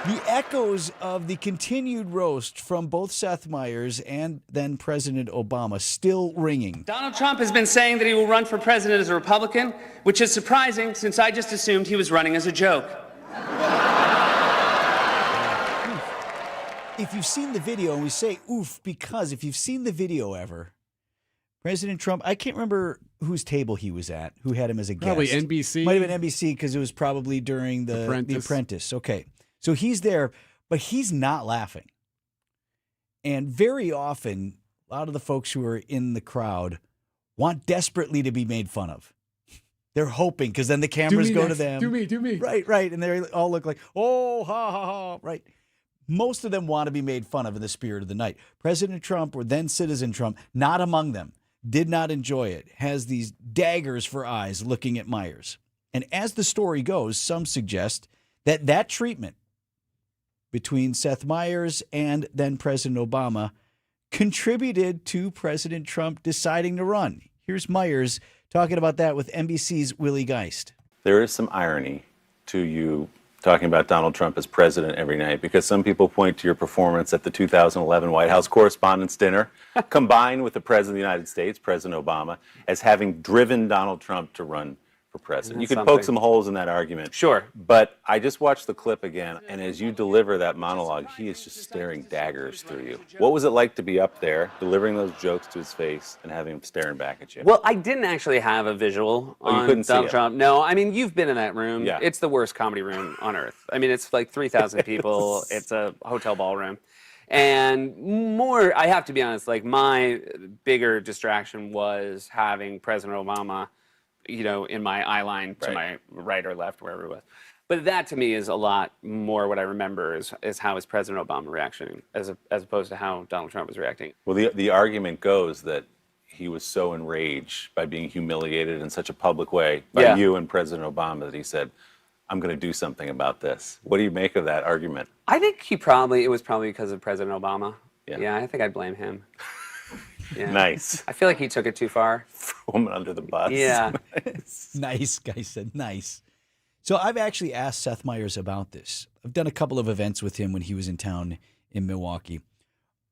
The echoes of the continued roast from both Seth Meyers and then President Obama still ringing. Donald Trump has been saying that he will run for president as a Republican, which is surprising since I just assumed he was running as a joke. If you've seen the video, and we say oof because if you've seen the video ever, President Trump, I can't remember whose table he was at, who had him as a guest. Probably NBC. Might have been NBC because it was probably during the Apprentice. Okay. So he's there, but he's not laughing. And very often, a lot of the folks who are in the crowd want desperately to be made fun of. They're hoping because then the cameras go to them. Do me. Right. And they all look like, oh, ha, ha, ha. Right. Most of them want to be made fun of in the spirit of the night. President Trump, or then Citizen Trump, not among them, did not enjoy it, has these daggers for eyes looking at Meyers. And as the story goes, some suggest that treatment between Seth Meyers and then President Obama contributed to President Trump deciding to run. Here's Meyers talking about that with NBC's Willie Geist. There is some irony to you talking about Donald Trump as president every night, because some people point to your performance at the 2011 White House Correspondents' Dinner, combined with the President of the United States, President Obama, as having driven Donald Trump to run for president. You could poke some holes in that argument. Sure. But I just watched the clip again, and as you deliver that monologue, he is just staring daggers through you. What was it like to be up there, delivering those jokes to his face, and having him staring back at you? Well, I didn't actually have a visual on Donald Trump. No, I mean, you've been in that room. Yeah. It's the worst comedy room on earth. I mean, it's like 3,000 people. It's a hotel ballroom. And more, I have to be honest, like my bigger distraction was having President Obama, you know, in my eye line to my right or left, wherever it was. But that to me is a lot more what I remember is how is President Obama reacting as opposed to how Donald Trump was reacting. Well, the argument goes that he was so enraged by being humiliated in such a public way by you and President Obama that he said, I'm going to do something about this. What do you make of that argument? I think it was probably because of President Obama. Yeah, I think I'd blame him. Yeah. Nice. I feel like he took it too far. Throw him under the bus. Yeah. Nice, guy said, nice. So I've actually asked Seth Meyers about this. I've done a couple of events with him when he was in town in Milwaukee.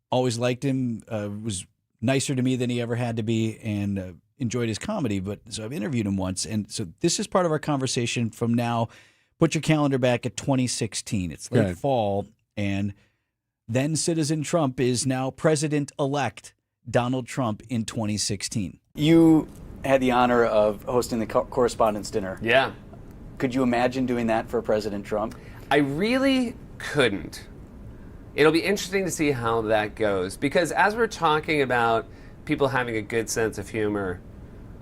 Always liked him, was nicer to me than he ever had to be, and enjoyed his comedy. But so I've interviewed him once, and so this is part of our conversation from now. Put your calendar back at 2016. It's late fall, and then Citizen Trump is now President-elect Donald Trump in 2016. You had the honor of hosting the Correspondents' Dinner. Yeah. Could you imagine doing that for President Trump? I really couldn't. It'll be interesting to see how that goes, because as we're talking about people having a good sense of humor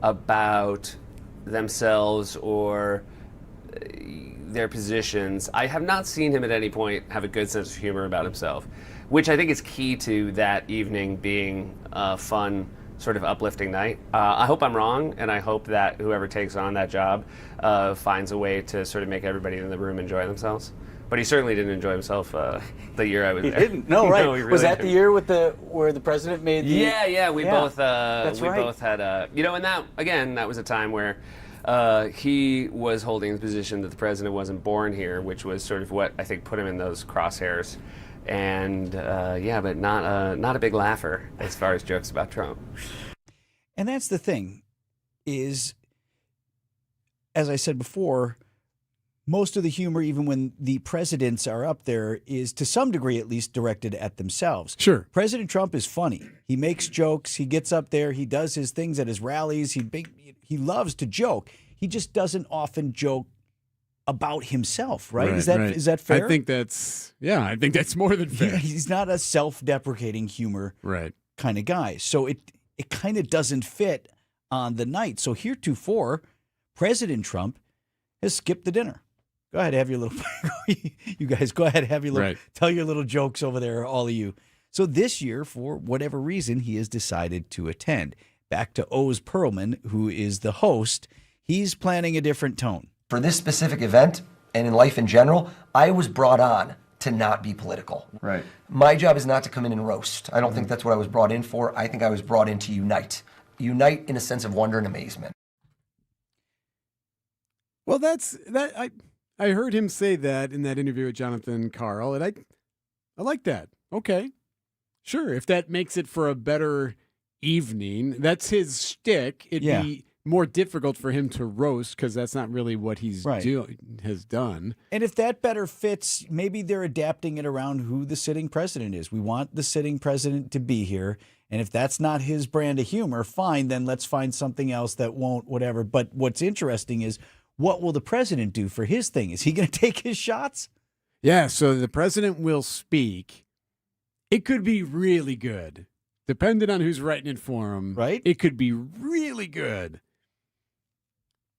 about themselves or their positions, I have not seen him at any point have a good sense of humor about himself, which I think is key to that evening being a fun, sort of uplifting night. I hope I'm wrong, and I hope that whoever takes on that job finds a way to sort of make everybody in the room enjoy themselves. But he certainly didn't enjoy himself the year I was there. He didn't? No, right. No, he really was that didn't. the year where the president made the... Yeah, we both That's right. both had and that, again, that was a time where he was holding the position that the president wasn't born here, which was sort of what I think put him in those crosshairs. And but not a big laugher as far as jokes about Trump. And that's the thing, is, as I said before, most of the humor, even when the presidents are up there, is to some degree at least directed at themselves. Sure. President Trump is funny. He makes jokes. He gets up there. He does his things at his rallies. He loves to joke. He just doesn't often joke about himself, right? Is that fair? I think that's more than fair. He's not a self-deprecating humor. Right. kind of guy. So it kind of doesn't fit on the night. So heretofore, President Trump has skipped the dinner. Go ahead, have your little, you guys, go ahead, have your little, tell your little jokes over there, all of you. So this year, for whatever reason, he has decided to attend. Back to Oz Perlman, who is the host. He's planning a different tone. For this specific event and in life in general, I was brought on to not be political. Right. My job is not to come in and roast. I don't think that's what I was brought in for. I think I was brought in to unite. Unite in a sense of wonder and amazement. Well, I heard him say that in that interview with Jonathan Karl, and I like that. Okay. Sure, if that makes it for a better evening, that's his shtick. It'd be more difficult for him to roast because that's not really what he's has done. And if that better fits, maybe they're adapting it around who the sitting president is. We want the sitting president to be here. And if that's not his brand of humor, fine, then let's find something else that won't, whatever. But what's interesting is, what will the president do for his thing? Is he going to take his shots? Yeah, so the president will speak. It could be really good. Depending on who's writing it for him, right? It could be really good.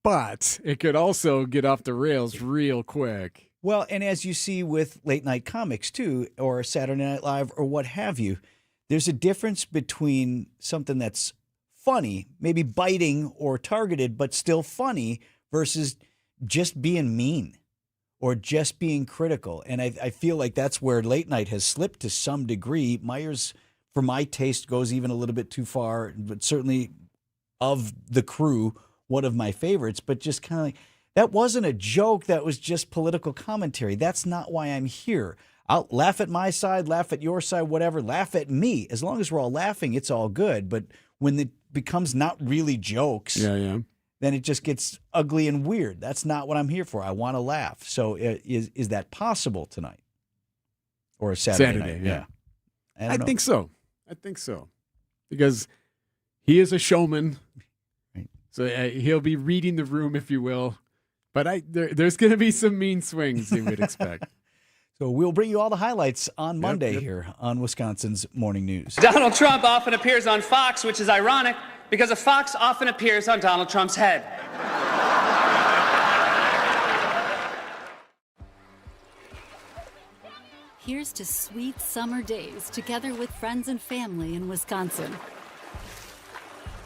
But it could also get off the rails real quick. Well, and as you see with late night comics too, or Saturday Night Live or what have you, there's a difference between something that's funny, maybe biting or targeted, but still funny, versus just being mean or just being critical. And I feel like that's where late night has slipped to some degree. Myers, for my taste, goes even a little bit too far, but certainly of the crew, one of my favorites, but just kind of like, that wasn't a joke. That was just political commentary. That's not why I'm here. I'll laugh at my side, laugh at your side, whatever, laugh at me. As long as we're all laughing, it's all good. But when it becomes not really jokes, then it just gets ugly and weird. That's not what I'm here for. I want to laugh. So is that possible tonight? Or a Saturday night? Yeah. I think so. I think so. Because he is a showman. So he'll be reading the room, if you will. But there's going to be some mean swings you would expect. So we'll bring you all the highlights on Monday here on Wisconsin's Morning News. Donald Trump often appears on Fox, which is ironic because a fox often appears on Donald Trump's head. Here's to sweet summer days together with friends and family in Wisconsin.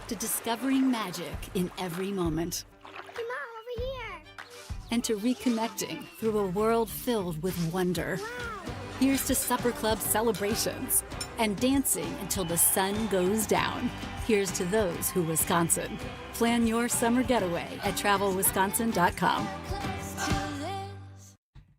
To discovering magic in every moment. Hey, Mom, over here. And to reconnecting through a world filled with wonder. Wow. Here's to supper club celebrations and dancing until the sun goes down. Here's to those who Wisconsin. Plan your summer getaway at travelwisconsin.com.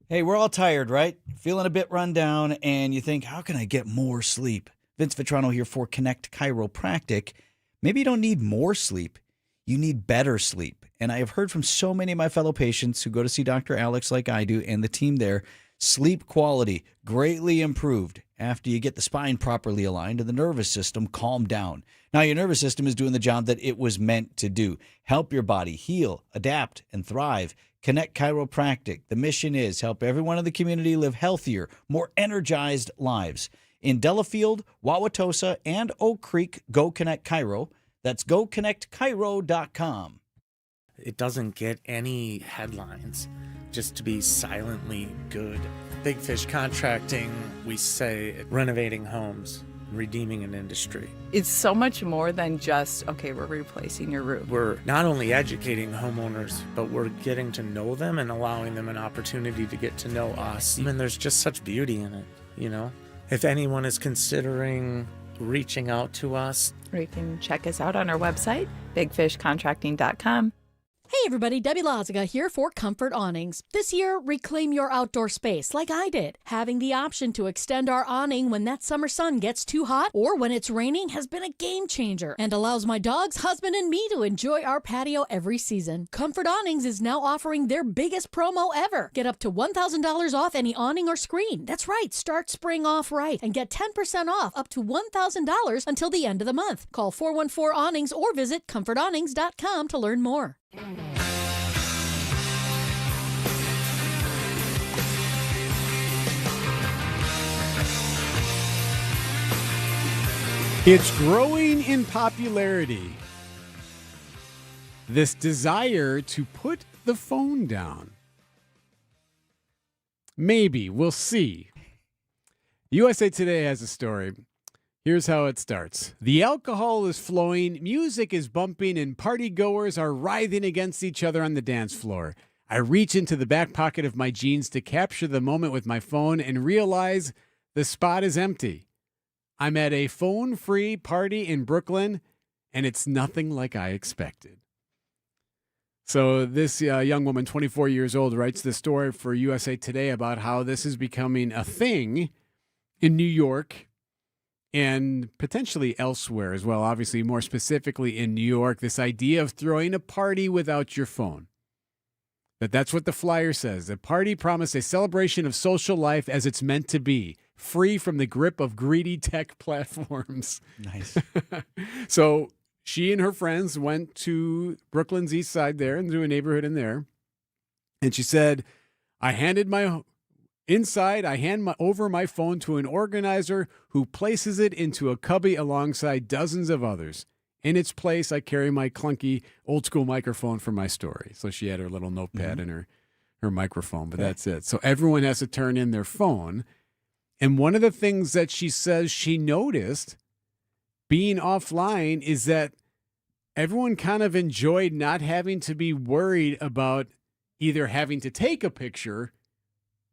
Hey, we're all tired, right? Feeling a bit run down, and you think, how can I get more sleep? Vince Vitrano here for Connect Chiropractic. Maybe you don't need more sleep. You need better sleep. And I have heard from so many of my fellow patients who go to see Dr. Alex like I do and the team there, sleep quality greatly improved after you get the spine properly aligned and the nervous system calmed down. Now your nervous system is doing the job that it was meant to do. Help your body heal, adapt, and thrive. Connect Chiropractic. The mission is help everyone in the community live healthier, more energized lives. In Delafield, Wauwatosa, and Oak Creek, Go Connect Chiro. That's goconnectchiro.com. It doesn't get any headlines just to be silently good. Big Fish Contracting, we say renovating homes, redeeming an industry. It's so much more than just, okay, we're replacing your roof. We're not only educating homeowners, but we're getting to know them and allowing them an opportunity to get to know us. And there's just such beauty in it, you know? If anyone is considering reaching out to us, or you can check us out on our website, bigfishcontracting.com. Hey everybody, Debbie Lazaga here for Comfort Awnings. This year, reclaim your outdoor space like I did. Having the option to extend our awning when that summer sun gets too hot or when it's raining has been a game changer and allows my dogs, husband, and me to enjoy our patio every season. Comfort Awnings is now offering their biggest promo ever. Get up to $1,000 off any awning or screen. That's right, start spring off right and get 10% off up to $1,000 until the end of the month. Call 414-AWNINGS or visit comfortawnings.com to learn more. It's growing in popularity. This desire to put the phone down. Maybe. We'll see. USA Today has a story. Here's how it starts. The alcohol is flowing, music is bumping, and partygoers are writhing against each other on the dance floor. I reach into the back pocket of my jeans to capture the moment with my phone and realize the spot is empty. I'm at a phone-free party in Brooklyn, and it's nothing like I expected. So this young woman, 24 years old, writes this story for USA Today about how this is becoming a thing in New York and potentially elsewhere as well. Obviously, more specifically in New York, this idea of throwing a party without your phone. That's what the flyer says. The party promised a celebration of social life as it's meant to be, free from the grip of greedy tech platforms. Nice. So she and her friends went to Brooklyn's East Side there and to a neighborhood in there. And she said, I hand over my phone to an organizer who places it into a cubby alongside dozens of others. In its place, I carry my clunky old school microphone for my story. So she had her little notepad and her microphone, but that's it. So everyone has to turn in their phone. And one of the things that she says she noticed being offline is that everyone kind of enjoyed not having to be worried about either having to take a picture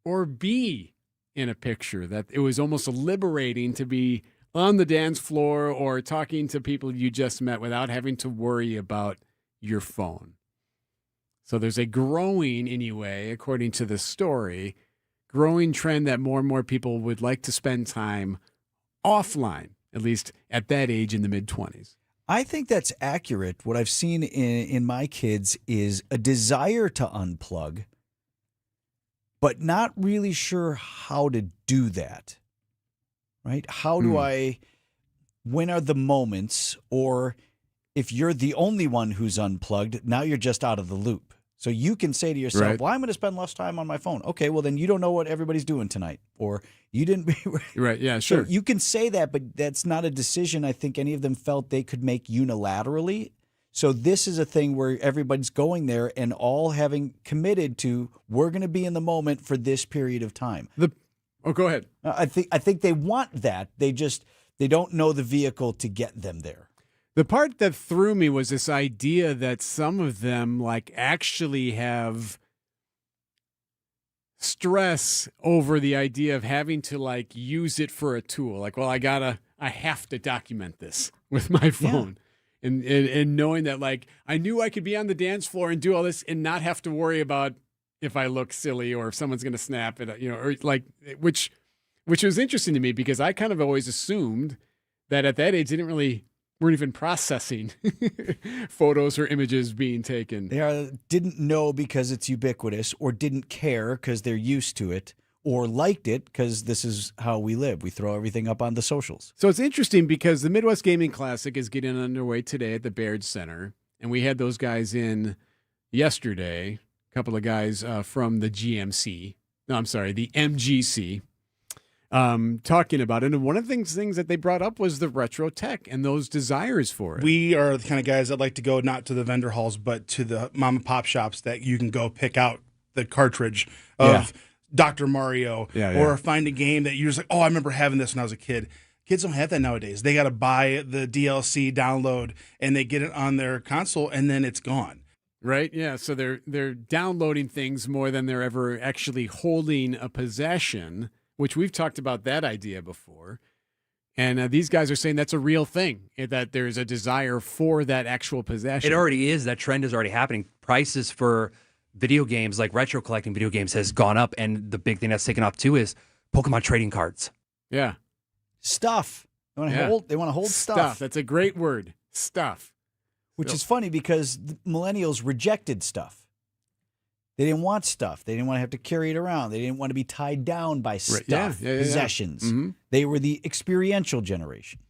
or be in a picture. That it was almost liberating to be on the dance floor or talking to people you just met without having to worry about your phone. So there's a growing, anyway, according to the story, growing trend that more and more people would like to spend time offline, at least at that age in the mid-20s. I think that's accurate. What I've seen in my kids is a desire to unplug, but not really sure how to do that. Right? How do when are the moments, or if you're the only one who's unplugged, now you're just out of the loop. So you can say to yourself, right. well, I'm going to spend less time on my phone. Okay, well, then you don't know what everybody's doing tonight, or you didn't. Right, yeah, sure. So you can say that, but that's not a decision I think any of them felt they could make unilaterally. So this is a thing where everybody's going there and all having committed to, we're going to be in the moment for this period of time. Go ahead. I think they want that. They don't know the vehicle to get them there. The part that threw me was this idea that some of them actually have stress over the idea of having to use it for a tool. I have to document this with my phone. Yeah. And knowing that I knew I could be on the dance floor and do all this and not have to worry about if I look silly or if someone's going to snap it, which was interesting to me because I kind of always assumed that at that age they weren't even processing photos or images being taken. They didn't know because it's ubiquitous, or didn't care because they're used to it, or liked it because this is how we live. We throw everything up on the socials. So it's interesting because the Midwest Gaming Classic is getting underway today at the Baird Center, and we had those guys in yesterday. A couple of guys from the the MGC, talking about it. And one of the things that they brought up was the retro tech and those desires for it. We are the kind of guys that like to go not to the vendor halls, but to the mom and pop shops that you can go pick out the cartridge of Dr. Mario or find a game that you're just like, oh, I remember having this when I was a kid. Kids don't have that nowadays. They got to buy the DLC download and they get it on their console and then it's gone. Right, yeah. So they're downloading things more than they're ever actually holding a possession, which we've talked about that idea before. And these guys are saying that's a real thing, that there's a desire for that actual possession. It already is. That trend is already happening. Prices for video games, like retro collecting video games, has gone up. And the big thing that's taken off too is Pokemon trading cards. Yeah. Stuff. They want to hold stuff. That's a great word. Stuff. Which is funny because the millennials rejected stuff. They didn't want stuff. They didn't want to have to carry it around. They didn't want to be tied down by stuff, possessions. Mm-hmm. They were the experiential generation.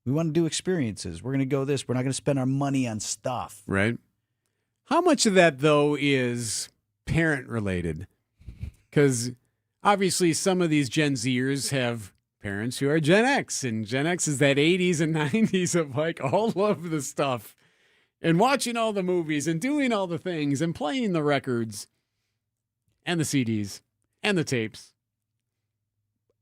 We want to do experiences. We're going to go this. We're not going to spend our money on stuff. Right. How much of that, though, is parent-related? Because obviously some of these Gen Zers have parents who are Gen X, and Gen X is that 80s and 90s of like all of the stuff and watching all the movies and doing all the things and playing the records and the CDs and the tapes.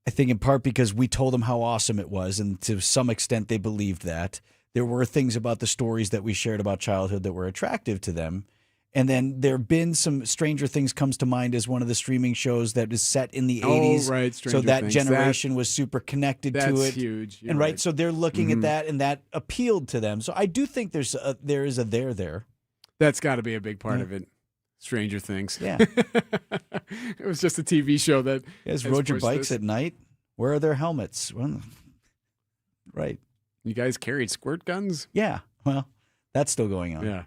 I think in part because we told them how awesome it was, and to some extent they believed that. There were things about the stories that we shared about childhood that were attractive to them. And then there have been some Stranger Things comes to mind as one of the streaming shows that is set in the 80s. Oh, right, so Stranger that Things. generation was super connected to it. That's huge. You're And right. so they're looking at that, and that appealed to them. So I do think there is a there. That's got to be a big part of it. Stranger Things. Yeah. It was just a TV show that You guys has rode your pushed bikes this. at night? Where are their helmets? Well, right. You guys carried squirt guns? Yeah. Well, that's still going on. Yeah.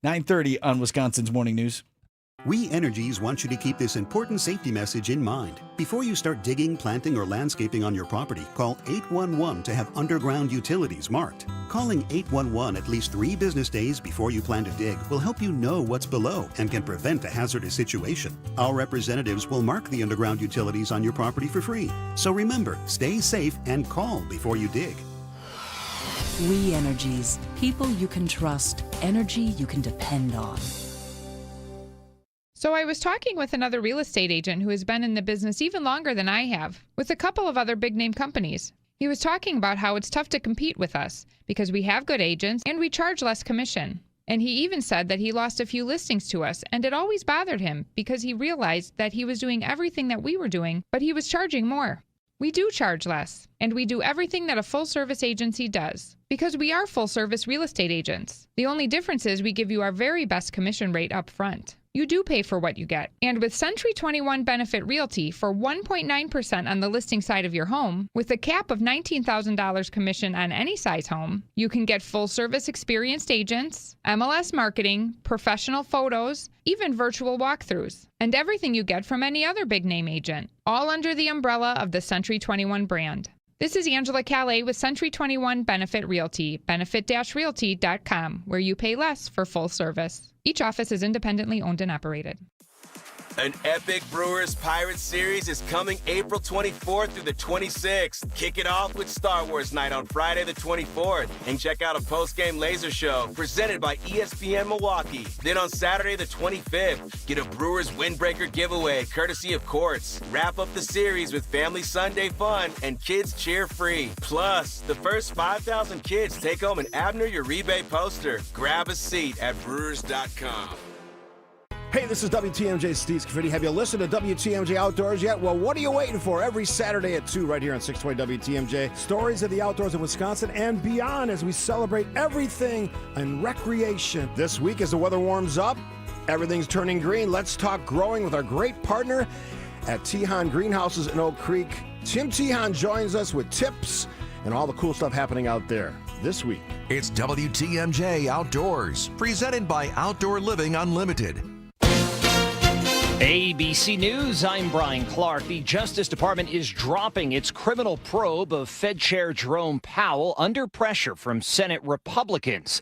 9:30 on Wisconsin's Morning News. We Energies want you to keep this important safety message in mind. Before you start digging, planting, or landscaping on your property, call 811 to have underground utilities marked. Calling 811 at least 3 business days before you plan to dig will help you know what's below and can prevent a hazardous situation. Our representatives will mark the underground utilities on your property for free. So remember, stay safe and call before you dig. We Energies. People you can trust. Energy you can depend on. So I was talking with another real estate agent who has been in the business even longer than I have, with a couple of other big-name companies. He was talking about how it's tough to compete with us because we have good agents and we charge less commission. And he even said that he lost a few listings to us, and it always bothered him because he realized that he was doing everything that we were doing, but he was charging more. We do charge less, and we do everything that a full-service agency does, because we are full-service real estate agents. The only difference is we give you our very best commission rate up front. You do pay for what you get. And with Century 21 Benefit Realty for 1.9% on the listing side of your home, with a cap of $19,000 commission on any size home, you can get full-service experienced agents, MLS marketing, professional photos, even virtual walkthroughs, and everything you get from any other big-name agent, all under the umbrella of the Century 21 brand. This is Angela Calais with Century 21 Benefit Realty, benefit-realty.com, where you pay less for full service. Each office is independently owned and operated. An epic Brewers Pirates series is coming April 24th through the 26th. Kick it off with Star Wars Night on Friday the 24th. And check out a post-game laser show presented by ESPN Milwaukee. Then on Saturday the 25th, get a Brewers Windbreaker giveaway courtesy of Courts. Wrap up the series with Family Sunday fun and kids cheer free. Plus, the first 5,000 kids take home an Abner Uribe poster. Grab a seat at Brewers.com. Hey, this is WTMJ Steve Scaffidi. Have you listened to WTMJ Outdoors yet? Well, what are you waiting for? Every Saturday at 2 right here on 620 WTMJ. Stories of the outdoors in Wisconsin and beyond as we celebrate everything in recreation. This week as the weather warms up, everything's turning green. Let's talk growing with our great partner at Tehan Greenhouses in Oak Creek. Tim Tehan joins us with tips and all the cool stuff happening out there this week. It's WTMJ Outdoors, presented by Outdoor Living Unlimited. ABC News, I'm Brian Clark. The Justice Department is dropping its criminal probe of Fed Chair Jerome Powell under pressure from Senate Republicans.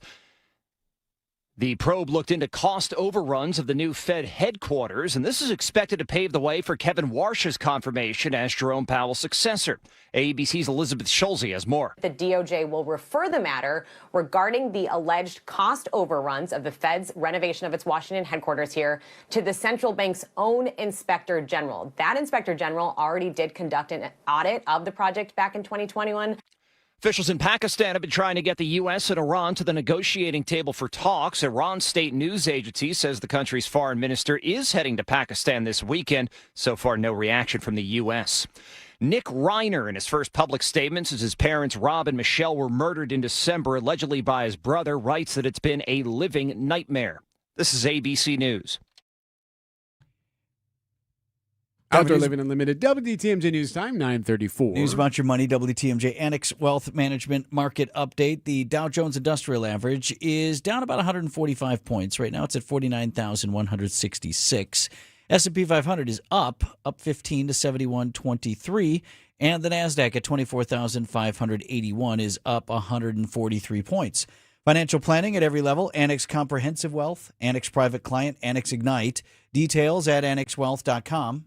The probe looked into cost overruns of the new Fed headquarters, and this is expected to pave the way for Kevin Warsh's confirmation as Jerome Powell's successor. ABC's Elizabeth Schulze has more. The DOJ will refer the matter regarding the alleged cost overruns of the Fed's renovation of its Washington headquarters here to the central bank's own inspector general. That inspector general already did conduct an audit of the project back in 2021. Officials in Pakistan have been trying to get the U.S. and Iran to the negotiating table for talks. Iran's state news agency says the country's foreign minister is heading to Pakistan this weekend. So far, no reaction from the U.S. Nick Reiner, in his first public statement since his parents Rob and Michelle were murdered in December, allegedly by his brother, writes that it's been a living nightmare. This is ABC News. Outdoor Living Unlimited, WTMJ News Time, 9:34. News about your money, WTMJ Annex Wealth Management Market Update. The Dow Jones Industrial Average is down about 145 points. Right now it's at 49,166. S&P 500 is up 15 to 71.23. And the NASDAQ at 24,581 is up 143 points. Financial planning at every level, Annex Comprehensive Wealth, Annex Private Client, Annex Ignite. Details at annexwealth.com.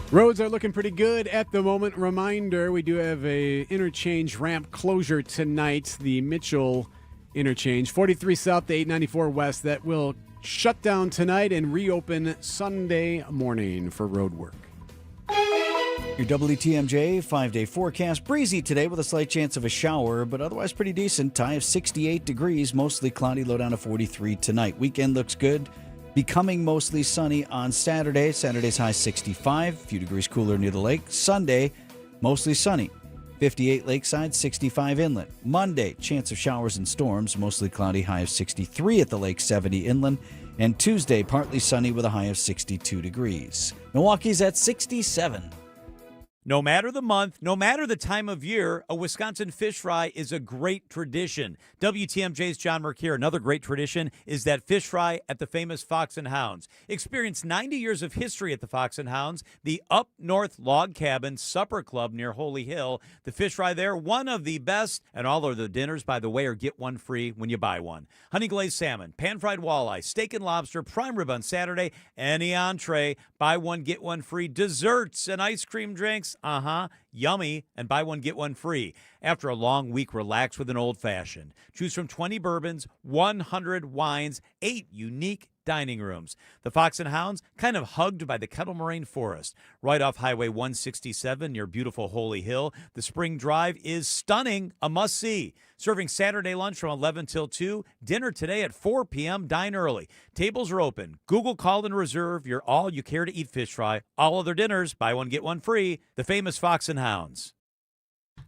Roads are looking pretty good at the moment. Reminder, we do have a interchange ramp closure tonight. The Mitchell interchange, 43 south to 894 west. That will shut down tonight and reopen Sunday morning for road work. Your WTMJ 5-day forecast. Breezy today with a slight chance of a shower, but otherwise pretty decent. High of 68 degrees, mostly cloudy, low down to 43 tonight. Weekend looks good. Becoming mostly sunny on Saturday. Saturday's high 65, a few degrees cooler near the lake. Sunday, mostly sunny. 58 lakeside, 65 inland. Monday, chance of showers and storms, mostly cloudy, high of 63 at the lake, 70 inland. And Tuesday, partly sunny with a high of 62 degrees. Milwaukee's at 67. No matter the month, no matter the time of year, a Wisconsin fish fry is a great tradition. WTMJ's John Mercure. Another great tradition is that fish fry at the famous Fox and Hounds. Experience 90 years of history at the Fox and Hounds, the Up North Log Cabin Supper Club near Holy Hill. The fish fry there, one of the best, and all of the dinners, by the way, are get one free when you buy one. Honey glazed salmon, pan-fried walleye, steak and lobster, prime rib on Saturday, any entree, buy one, get one free, desserts and ice cream drinks. Yummy, and buy one, get one free. After a long week, relax with an old-fashioned. Choose from 20 bourbons, 100 wines, 8 unique dining rooms. The Fox and Hounds, kind of hugged by the Kettle Moraine Forest. Right off Highway 167 near beautiful Holy Hill. The Spring Drive is stunning, a must-see. Serving Saturday lunch from 11 till 2. Dinner today at 4 p.m. Dine early. Tables are open. Google, call, and reserve your all-you-care-to-eat fish fry. All other dinners, buy one, get one free. The famous Fox and Hounds.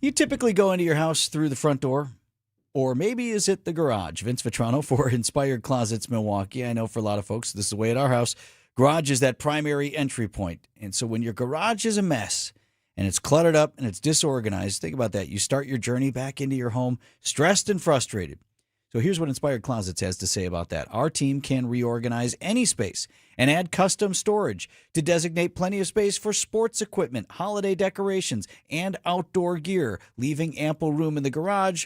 You typically go into your house through the front door, or maybe is it the garage? Vince Vitrano for Inspired Closets Milwaukee. I know for a lot of folks, this is the way at our house. Garage is that primary entry point. And so when your garage is a mess and it's cluttered up and it's disorganized, think about that. You start your journey back into your home stressed and frustrated. So here's what Inspired Closets has to say about that. Our team can reorganize any space and add custom storage to designate plenty of space for sports equipment, holiday decorations, and outdoor gear, leaving ample room in the garage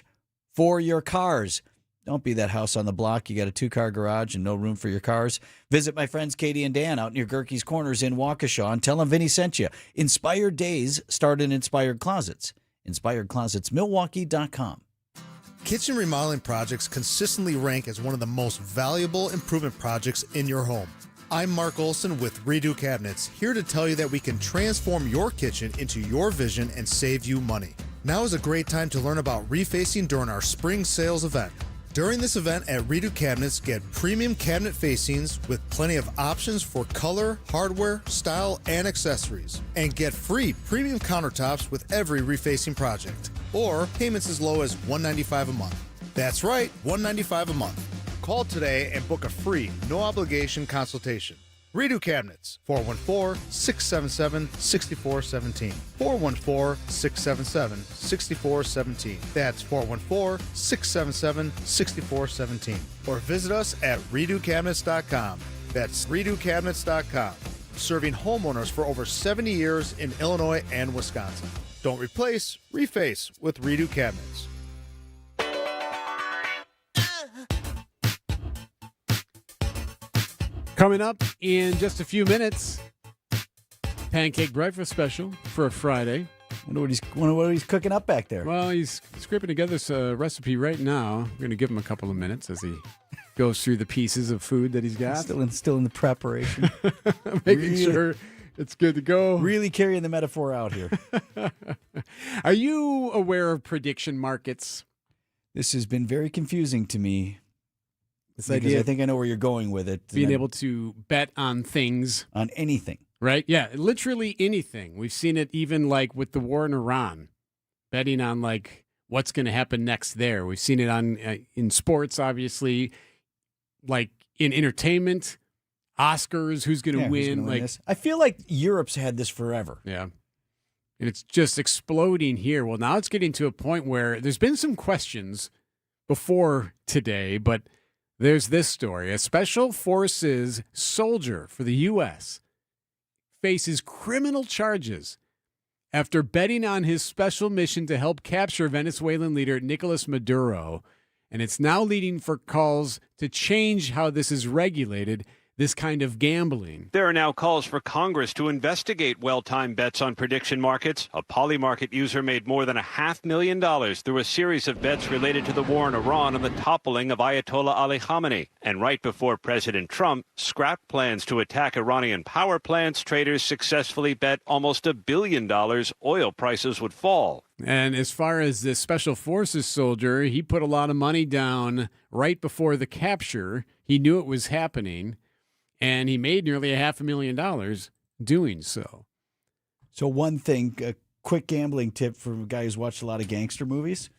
for your cars. Don't be that house on the block. You got a 2-car garage and no room for your cars. Visit my friends Katie and Dan out near Gerke's Corners in Waukesha and tell them Vinny sent you. Inspired Days start in Inspired Closets. InspiredClosetsMilwaukee.com. Kitchen remodeling projects consistently rank as one of the most valuable improvement projects in your home. I'm Mark Olson with Redo Cabinets, here to tell you that we can transform your kitchen into your vision and save you money. Now is a great time to learn about refacing during our spring sales event. During this event at Redo Cabinets, get premium cabinet facings with plenty of options for color, hardware, style, and accessories. And get free premium countertops with every refacing project. Or payments as low as $195 a month. That's right, $195 a month. Call today and book a free, no-obligation consultation. Redo Cabinets, 414-677-6417. 414-677-6417. That's 414-677-6417. Or visit us at redocabinets.com. That's redocabinets.com. Serving homeowners for over 70 years in Illinois and Wisconsin. Don't replace, reface with Redo Cabinets. Coming up in just a few minutes, pancake breakfast special for a Friday. Wonder what he's cooking up back there. Well, he's scraping together this recipe right now. We're going to give him a couple of minutes as he goes through the pieces of food that he's got. Still in the preparation. Making sure it's good to go. Really carrying the metaphor out here. Are you aware of prediction markets? This has been very confusing to me. This because idea, I think I know where you're going with it. Being able to bet on things. On anything. Right? Yeah, literally anything. We've seen it even like with the war in Iran, betting on like what's going to happen next there. We've seen it on in sports, obviously, like in entertainment, Oscars, who's going to win. Like this? I feel like Europe's had this forever. Yeah. And it's just exploding here. Well, now it's getting to a point where there's been some questions before today, but there's this story. A special forces soldier for the U.S. faces criminal charges after betting on his special mission to help capture Venezuelan leader Nicolas Maduro. And it's now leading for calls to change how this is regulated. this kind of gambling. There are now calls for Congress to investigate well-timed bets on prediction markets. A Polymarket user made more than $500,000 through a series of bets related to the war in Iran and the toppling of Ayatollah Ali Khamenei. And right before President Trump scrapped plans to attack Iranian power plants, traders successfully bet almost $1 billion oil prices would fall. And as far as this Special Forces soldier, he put a lot of money down right before the capture. He knew it was happening. And he made nearly $500,000 doing so. So one thing, a quick gambling tip for a guy who's watched a lot of gangster movies.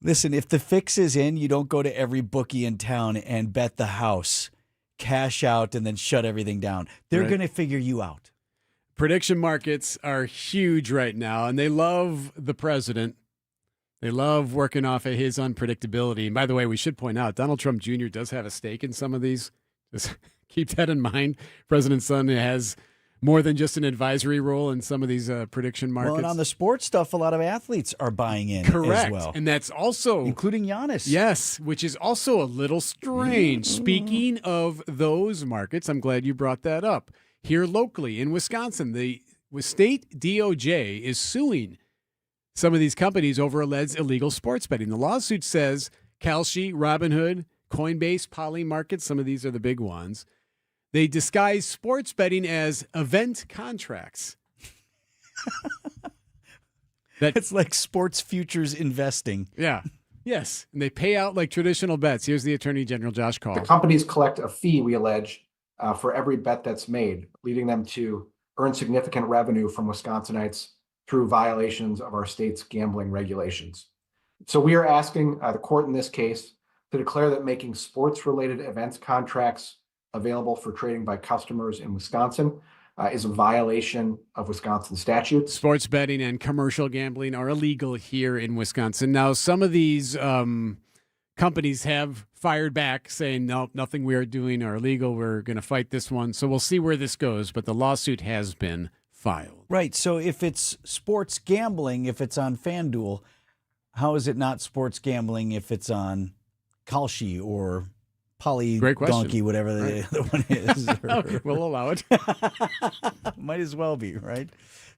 Listen, if the fix is in, you don't go to every bookie in town and bet the house, cash out, and then shut everything down. They're going to figure you out. Prediction markets are huge right now, and they love the president. They love working off of his unpredictability. And by the way, we should point out, Donald Trump Jr. does have a stake in some of these. Just keep that in mind. President's son has more than just an advisory role in some of these prediction markets. Well, and on the sports stuff, a lot of athletes are buying in Correct. as well. And that's also... including Giannis. Yes, which is also a little strange. Speaking of those markets, I'm glad you brought that up. Here locally in Wisconsin, the state DOJ is suing some of these companies over alleged illegal sports betting. The lawsuit says Kalshi, Robinhood, Coinbase, Polymarket, some of these are the big ones. They disguise sports betting as event contracts. It's like sports futures investing. Yeah. Yes. And they pay out like traditional bets. Here's the Attorney General, Josh Call. The companies collect a fee, we allege, for every bet that's made, leading them to earn significant revenue from Wisconsinites through violations of our state's gambling regulations. So we are asking the court in this case to declare that making sports-related events contracts available for trading by customers in Wisconsin is a violation of Wisconsin statutes. Sports betting and commercial gambling are illegal here in Wisconsin. Now, some of these companies have fired back saying, no, nothing we are doing are illegal. We're going to fight this one. So we'll see where this goes. But the lawsuit has been filed. Right. So if it's sports gambling, if it's on FanDuel, how is it not sports gambling if it's on Kalshi or Donkey, whatever the other one is? We'll allow it. Might as well be, right?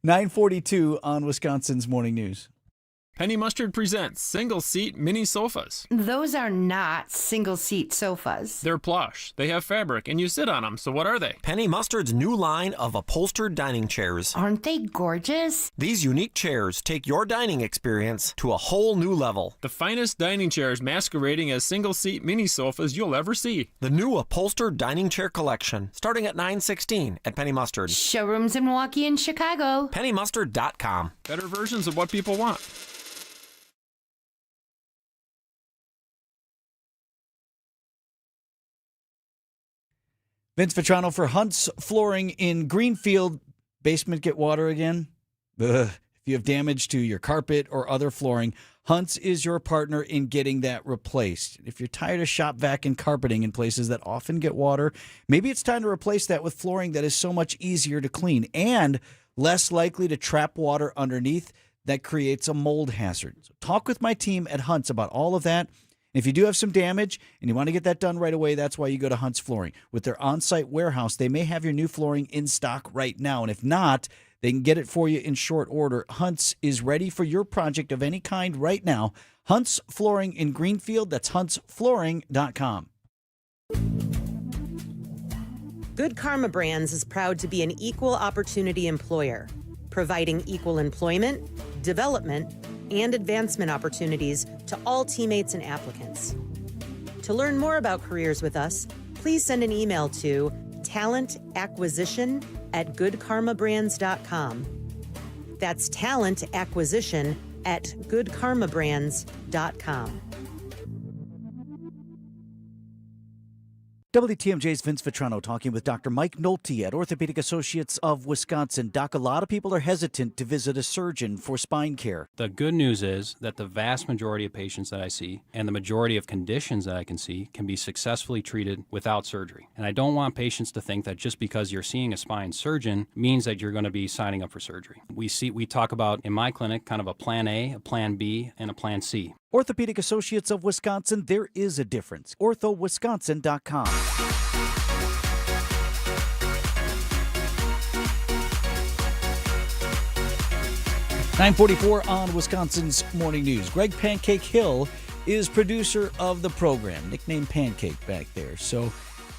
9:42 on Wisconsin's Morning News. Penny Mustard presents single-seat mini sofas. Those are not single-seat sofas. They're plush. They have fabric, and you sit on them. So what are they? Penny Mustard's new line of upholstered dining chairs. Aren't they gorgeous? These unique chairs take your dining experience to a whole new level. The finest dining chairs masquerading as single-seat mini sofas you'll ever see. The new upholstered dining chair collection, starting at $9.16 at Penny Mustard. Showrooms in Milwaukee and Chicago. PennyMustard.com. Better versions of what people want. Vince Vitrano for Hunt's Flooring in Greenfield. Basement get water again? Ugh. If you have damage to your carpet or other flooring, Hunt's is your partner in getting that replaced. If you're tired of shop vac and carpeting in places that often get water, maybe it's time to replace that with flooring that is so much easier to clean and less likely to trap water underneath that creates a mold hazard. So talk with my team at Hunt's about all of that. If you do have some damage and you want to get that done right away, that's why you go to Hunt's Flooring. With their on-site warehouse, they may have your new flooring in stock right now. And if not, they can get it for you in short order. Hunt's is ready for your project of any kind right now. Hunt's Flooring in Greenfield. That's huntsflooring.com. Good Karma Brands is proud to be an equal opportunity employer, providing equal employment, development, and advancement opportunities to all teammates and applicants. To learn more about careers with us, please send an email to talentacquisition@goodkarmabrands.com. That's talentacquisition@goodkarmabrands.com. WTMJ's Vince Vitrano talking with Dr. Mike Nolte at Orthopedic Associates of Wisconsin. Doc, a lot of people are hesitant to visit a surgeon for spine care. The good news is that the vast majority of patients that I see and the majority of conditions that I can see can be successfully treated without surgery. And I don't want patients to think that just because you're seeing a spine surgeon means that you're going to be signing up for surgery. We talk about, in my clinic, kind of a plan A, a plan B, and a plan C. Orthopedic Associates of Wisconsin, there is a difference. orthowisconsin.com. 9:44 on Wisconsin's Morning News. Greg Pancake Hill is producer of the program, nicknamed Pancake back there. So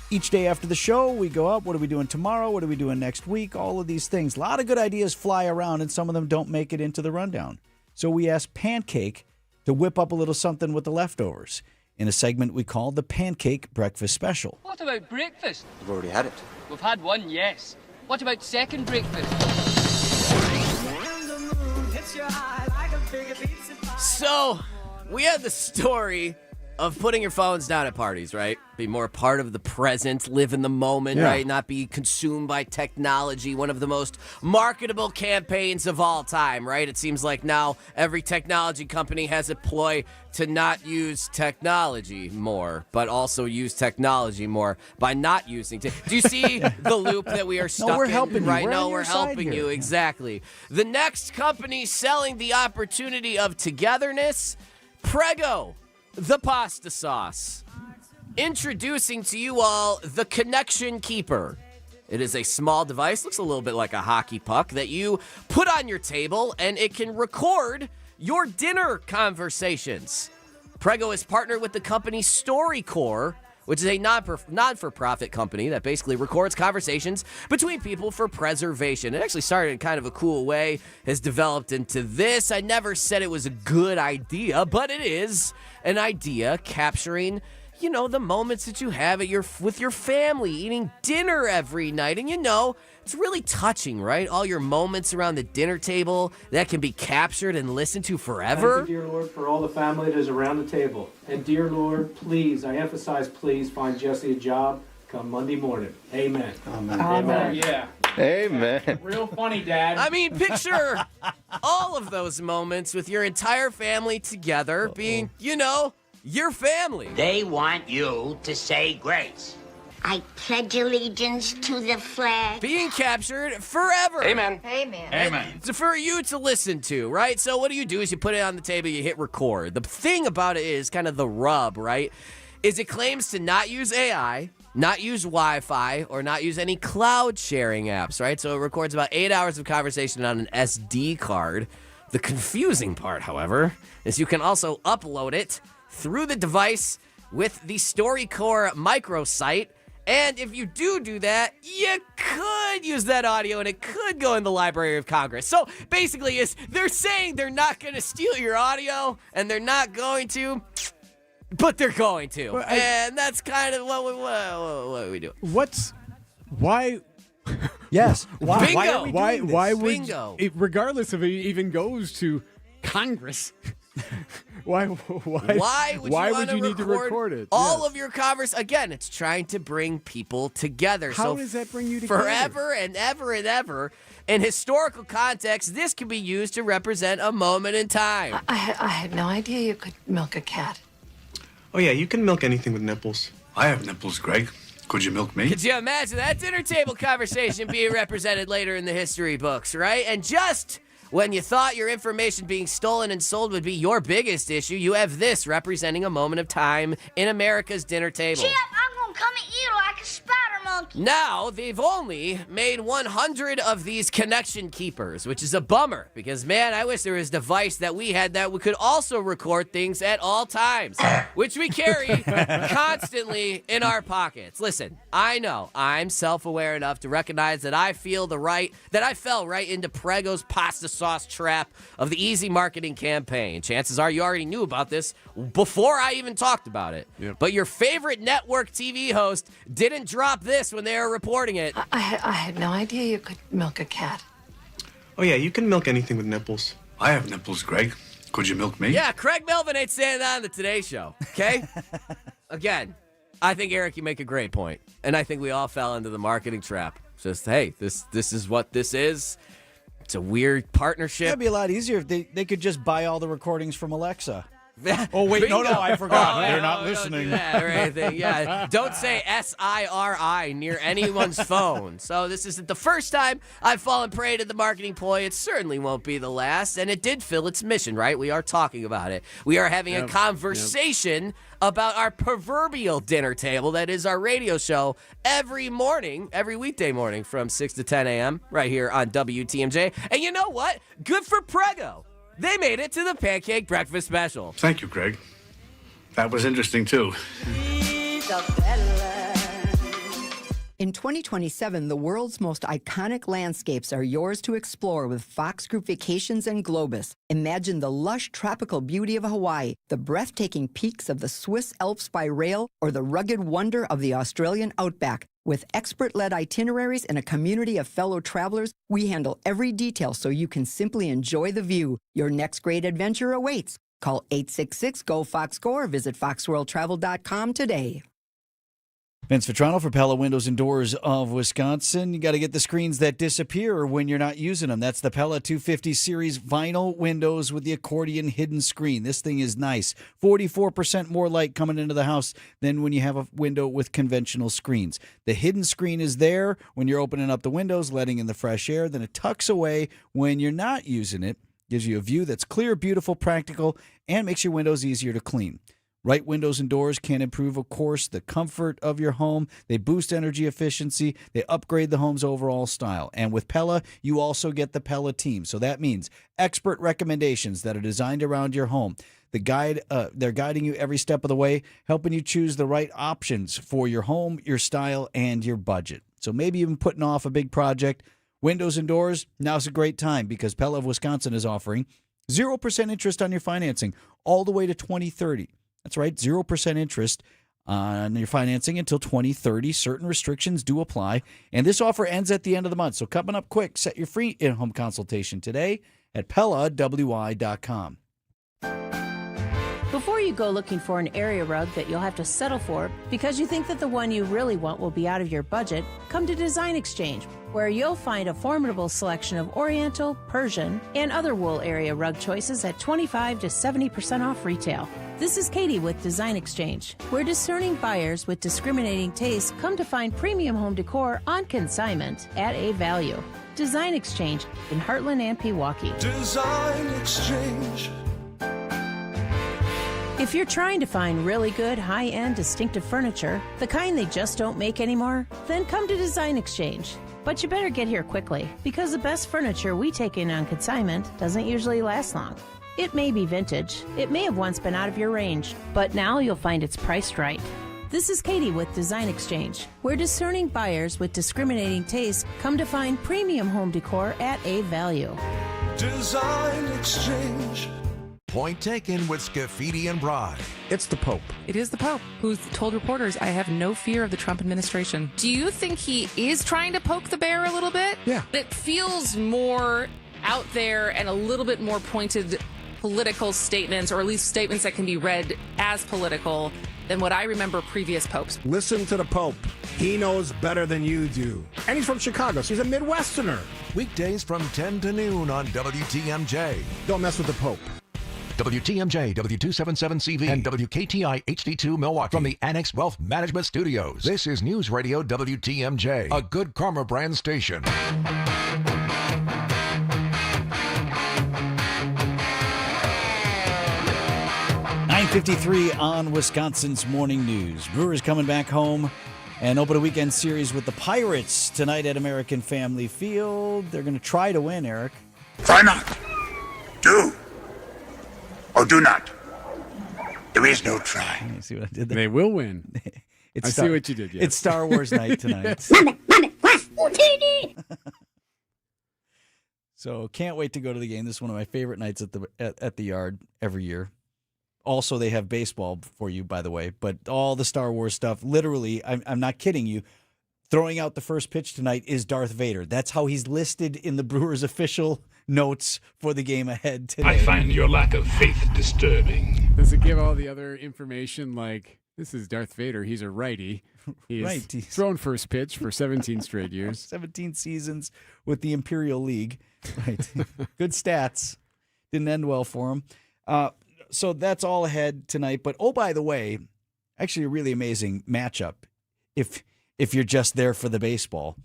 each day after the show, we go up. What are we doing tomorrow? What are we doing next week? All of these things. A lot of good ideas fly around, and some of them don't make it into the rundown. So we asked Pancake to whip up a little something with the leftovers in a segment we call the Pancake Breakfast Special. What about breakfast? You've already had it. We've had one, yes. What about second breakfast? So, we had the story of putting your phones down at parties, right? Be more a part of the present, live in the moment, right? Not be consumed by technology. One of the most marketable campaigns of all time, right? It seems like now every technology company has a ploy to not use technology more, but also use technology more by not using Do you see the loop that we are stuck in? No, we're helping you. Right? We're No, on your we're side helping here. you. Exactly. The next company selling the opportunity of togetherness, Prego, the pasta sauce. Introducing to you all the Connection Keeper. It is a small device, looks a little bit like a hockey puck, that you put on your table, and it can record your dinner conversations. Prego is partnered with the company StoryCorps, which is a non-for-profit company that basically records conversations between people for preservation. It actually started in kind of a cool way, has developed into this. I never said it was a good idea, but it is an idea capturing, you know, the moments that you have with your family, eating dinner every night. And, you know, it's really touching, right? All your moments around the dinner table that can be captured and listened to forever. Thank you, dear Lord, for all the family that is around the table. And dear Lord, please, I emphasize please, find Jesse a job come Monday morning. Amen. Amen. Amen. Yeah. Amen. Real funny, Dad. I mean, picture all of those moments with your entire family together being, you know, your family. They want you to say grace. I pledge allegiance to the flag. Being captured forever. Amen. Amen. Amen. It's for you to listen to, right? So what do is you put it on the table, you hit record. The thing about it is kind of the rub, right? Is it claims to not use AI, not use Wi-Fi, or not use any cloud sharing apps, right? So it records about 8 hours of conversation on an SD card. The confusing part, however, is you can also upload it through the device with the StoryCorps microsite. And if you do that, you could use that audio and it could go in the Library of Congress. So basically, they're saying they're not going to steal your audio, and they're not going to, but they're going to. And that's kind of what we do. Why? Yes. Why? Bingo. Why are we doing this? Why would Bingo. regardless of it even goes to Congress? Why would you need to record it? All of your Again, it's trying to bring people together. How does that bring you together? Forever and ever and ever. In historical context, this can be used to represent a moment in time. I had no idea you could milk a cat. Oh, yeah, you can milk anything with nipples. I have nipples, Greg. Could you milk me? Could you imagine that dinner table conversation being represented later in the history books, right? And just when you thought your information being stolen and sold would be your biggest issue, you have this representing a moment of time in America's dinner table. Chip, I'm gonna come at you like a spider monkey. Now, they've only made 100 of these Connection Keepers, which is a bummer because, man, I wish there was a device that we had that we could also record things at all times, which we carry constantly in our pockets. Listen, I know I'm self-aware enough to recognize that I fell right into Prego's pasta sauce trap of the easy marketing campaign. Chances are you already knew about this before I even talked about it. Yep. But your favorite network TV host didn't drop this when they were reporting it. I had no idea you could milk a cat. Oh, yeah, you can milk anything with nipples. I have nipples, Greg. Could you milk me? Yeah, Craig Melvin ain't saying that on the Today Show, okay? Again, I think, Eric, you make a great point. And I think we all fell into the marketing trap. Just, hey, this is what this is. It's a weird partnership. It'd be a lot easier if they could just buy all the recordings from Alexa. Oh, wait, no, Bingo. I forgot. Oh, They're yeah, not don't listening. do that or anything. Yeah, don't say SIRI near anyone's phone. So this isn't the first time I've fallen prey to the marketing ploy. It certainly won't be the last, and it did fill its mission, right? We are talking about it. We are having a conversation about our proverbial dinner table that is our radio show every morning, every weekday morning from 6 to 10 a.m. right here on WTMJ. And you know what? Good for Prego. They made it to the Pancake Breakfast Special. Thank you, Greg. That was interesting, too. In 2027, the world's most iconic landscapes are yours to explore with Fox Group Vacations and Globus. Imagine the lush tropical beauty of Hawaii, the breathtaking peaks of the Swiss Alps by rail, or the rugged wonder of the Australian outback. With expert-led itineraries and a community of fellow travelers, we handle every detail so you can simply enjoy the view. Your next great adventure awaits. Call 866-GO-FOX-GO or visit foxworldtravel.com today. Vince Vitrano for Pella Windows and Doors of Wisconsin. You got to get the screens that disappear when you're not using them. That's the Pella 250 series vinyl windows with the accordion hidden screen. This thing is nice. 44% more light coming into the house than when you have a window with conventional screens. The hidden screen is there when you're opening up the windows, letting in the fresh air. Then it tucks away when you're not using it. Gives you a view that's clear, beautiful, practical, and makes your windows easier to clean. Right windows and doors can improve, of course, the comfort of your home. They boost energy efficiency. They upgrade the home's overall style. And with Pella, you also get the Pella team. So that means expert recommendations that are designed around your home. They're guiding you every step of the way, helping you choose the right options for your home, your style, and your budget. So maybe even putting off a big project. Windows and doors, now's a great time because Pella of Wisconsin is offering 0% interest on your financing all the way to 2030. That's right, 0% interest on your financing until 2030. Certain restrictions do apply, and this offer ends at the end of the month. So coming up quick, set your free in-home consultation today at PellaWI.com. Before you go looking for an area rug that you'll have to settle for because you think that the one you really want will be out of your budget, come to Design Exchange, where you'll find a formidable selection of Oriental, Persian, and other wool area rug choices at 25 to 70% off retail. This is Katie with Design Exchange, where discerning buyers with discriminating tastes come to find premium home decor on consignment at a value. Design Exchange in Heartland and Pewaukee. Design Exchange. If you're trying to find really good, high-end, distinctive furniture, the kind they just don't make anymore, then come to Design Exchange. But you better get here quickly, because the best furniture we take in on consignment doesn't usually last long. It may be vintage, it may have once been out of your range, but now you'll find it's priced right. This is Katie with Design Exchange, where discerning buyers with discriminating tastes come to find premium home decor at a value. Design Exchange. Point taken with Scafidi and Bride. It's the Pope. It is the Pope, who's told reporters, I have no fear of the Trump administration. Do you think he is trying to poke the bear a little bit? Yeah. It feels more out there and a little bit more pointed political statements, or at least statements that can be read as political, than what I remember previous popes. Listen to the Pope. He knows better than you do. And he's from Chicago, so he's a Midwesterner. Weekdays from 10 to noon on WTMJ. Don't mess with the Pope. WTMJ, W277CV, and WKTI HD2 Milwaukee from the Annex Wealth Management Studios. This is News Radio WTMJ, a Good Karma brand station. 9:53 on Wisconsin's Morning News. Brewers coming back home and open a weekend series with the Pirates tonight at American Family Field. They're going to try to win, Eric. Try not. Do. Or do not. There is no try. You see what I did there? They will win. I see what you did, yes. It's Star Wars night tonight. So can't wait to go to the game. This is one of my favorite nights at the Yard every year. Also, they have baseball for you, by the way, but all the Star Wars stuff, literally, I'm not kidding you, throwing out the first pitch tonight is Darth Vader. That's how he's listed in the Brewers' official notes for the game ahead today. I find your lack of faith disturbing. Does it give all the other information like, this is Darth Vader, he's a righty. He's Right. thrown first pitch for 17 straight years. 17 seasons with the Imperial League. Right. Good stats. Didn't end well for him. So that's all ahead tonight. But oh, by the way, actually a really amazing matchup if you're just there for the baseball.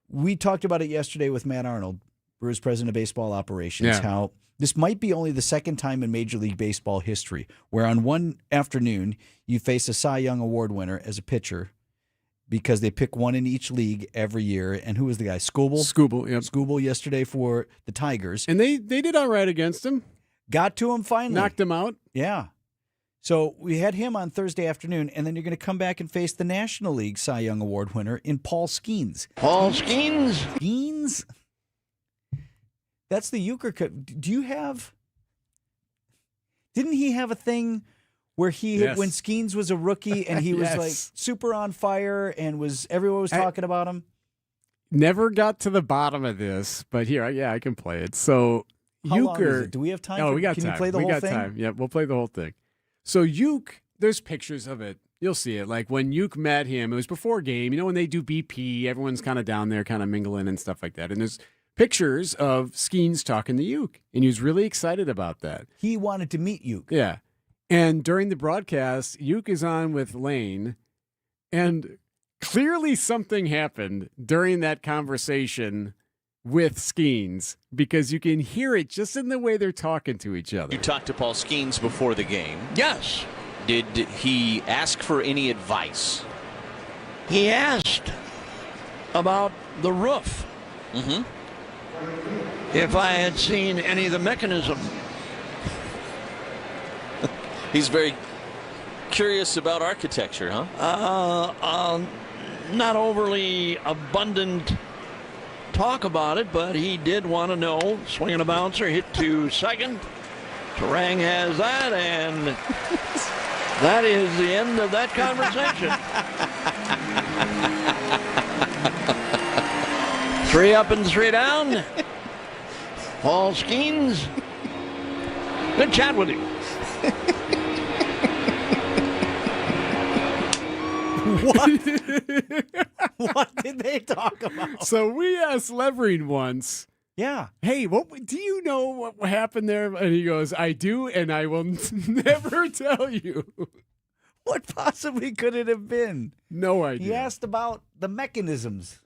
We talked about it yesterday with Matt Arnold, Brewers president of baseball operations, how this might be only the second time in Major League Baseball history where on one afternoon you face a Cy Young Award winner as a pitcher because they pick one in each league every year. And who was the guy? Skubal? Skubal yesterday for the Tigers. And they did all right against him. Got to him finally. Knocked him out. Yeah. So we had him on Thursday afternoon, and then you're going to come back and face the National League Cy Young Award winner in Paul Skeens. Paul Skeens? Skeens? That's the euchre. Do you have... Didn't he have a thing where when Skeens was a rookie and he was like super on fire and everyone was talking about him? Never got to the bottom of this, but here, I can play it. So How long euchre... is it? Do we have time? Oh, we got Can time. you play the whole thing? Time. Yeah, we'll play the whole thing. So Uke, there's pictures of it. You'll see it. Like when Uke met him, it was before game. You know, when they do BP, everyone's kind of down there, kind of mingling and stuff like that. And there's pictures of Skeens talking to Uke, and he was really excited about that. He wanted to meet Uke. Yeah. And during the broadcast, Uke is on with Lane, and clearly something happened during that conversation with Skeens, because you can hear it just in the way they're talking to each other. You talked to Paul Skeens before the game. Yes. Did he ask for any advice? He asked about the roof. Mm-hmm. If I had seen any of the mechanism. He's very curious about architecture, huh? Not overly abundant talk about it, but he did want to know. Swinging a bouncer, hit to second. Terang has that, and that is the end of that conversation. 3 up and 3 down. Paul Skeens. Good chat with him. What did they talk about? So we asked Levering once. Yeah. Hey, what do you know what happened there? And he goes, I do, and I will never tell you. What possibly could it have been? No idea. He asked about the mechanisms.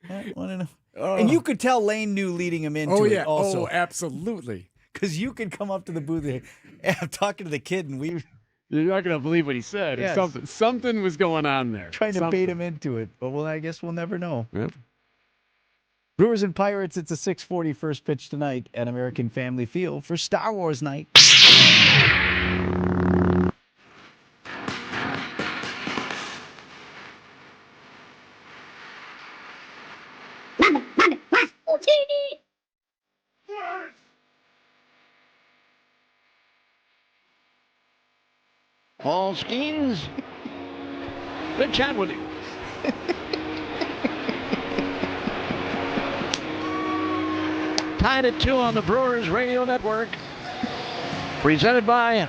I want to know. And you could tell Lane knew leading him into it also. Oh, absolutely. Because you could come up to the booth and I'm talking to the kid, and you're not going to believe what he said. Yes. Something was going on there. Trying to bait him into it. But I guess we'll never know. Yep. Brewers and Pirates, it's a 6:40 first pitch tonight at American Family Field for Star Wars night. Paul Skeens. Good chat with him. Tied at 2 on the Brewers Radio Network. Presented by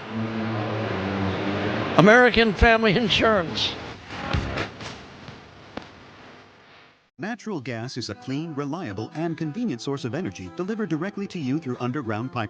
American Family Insurance. Natural gas is a clean, reliable, and convenient source of energy delivered directly to you through underground pipelines.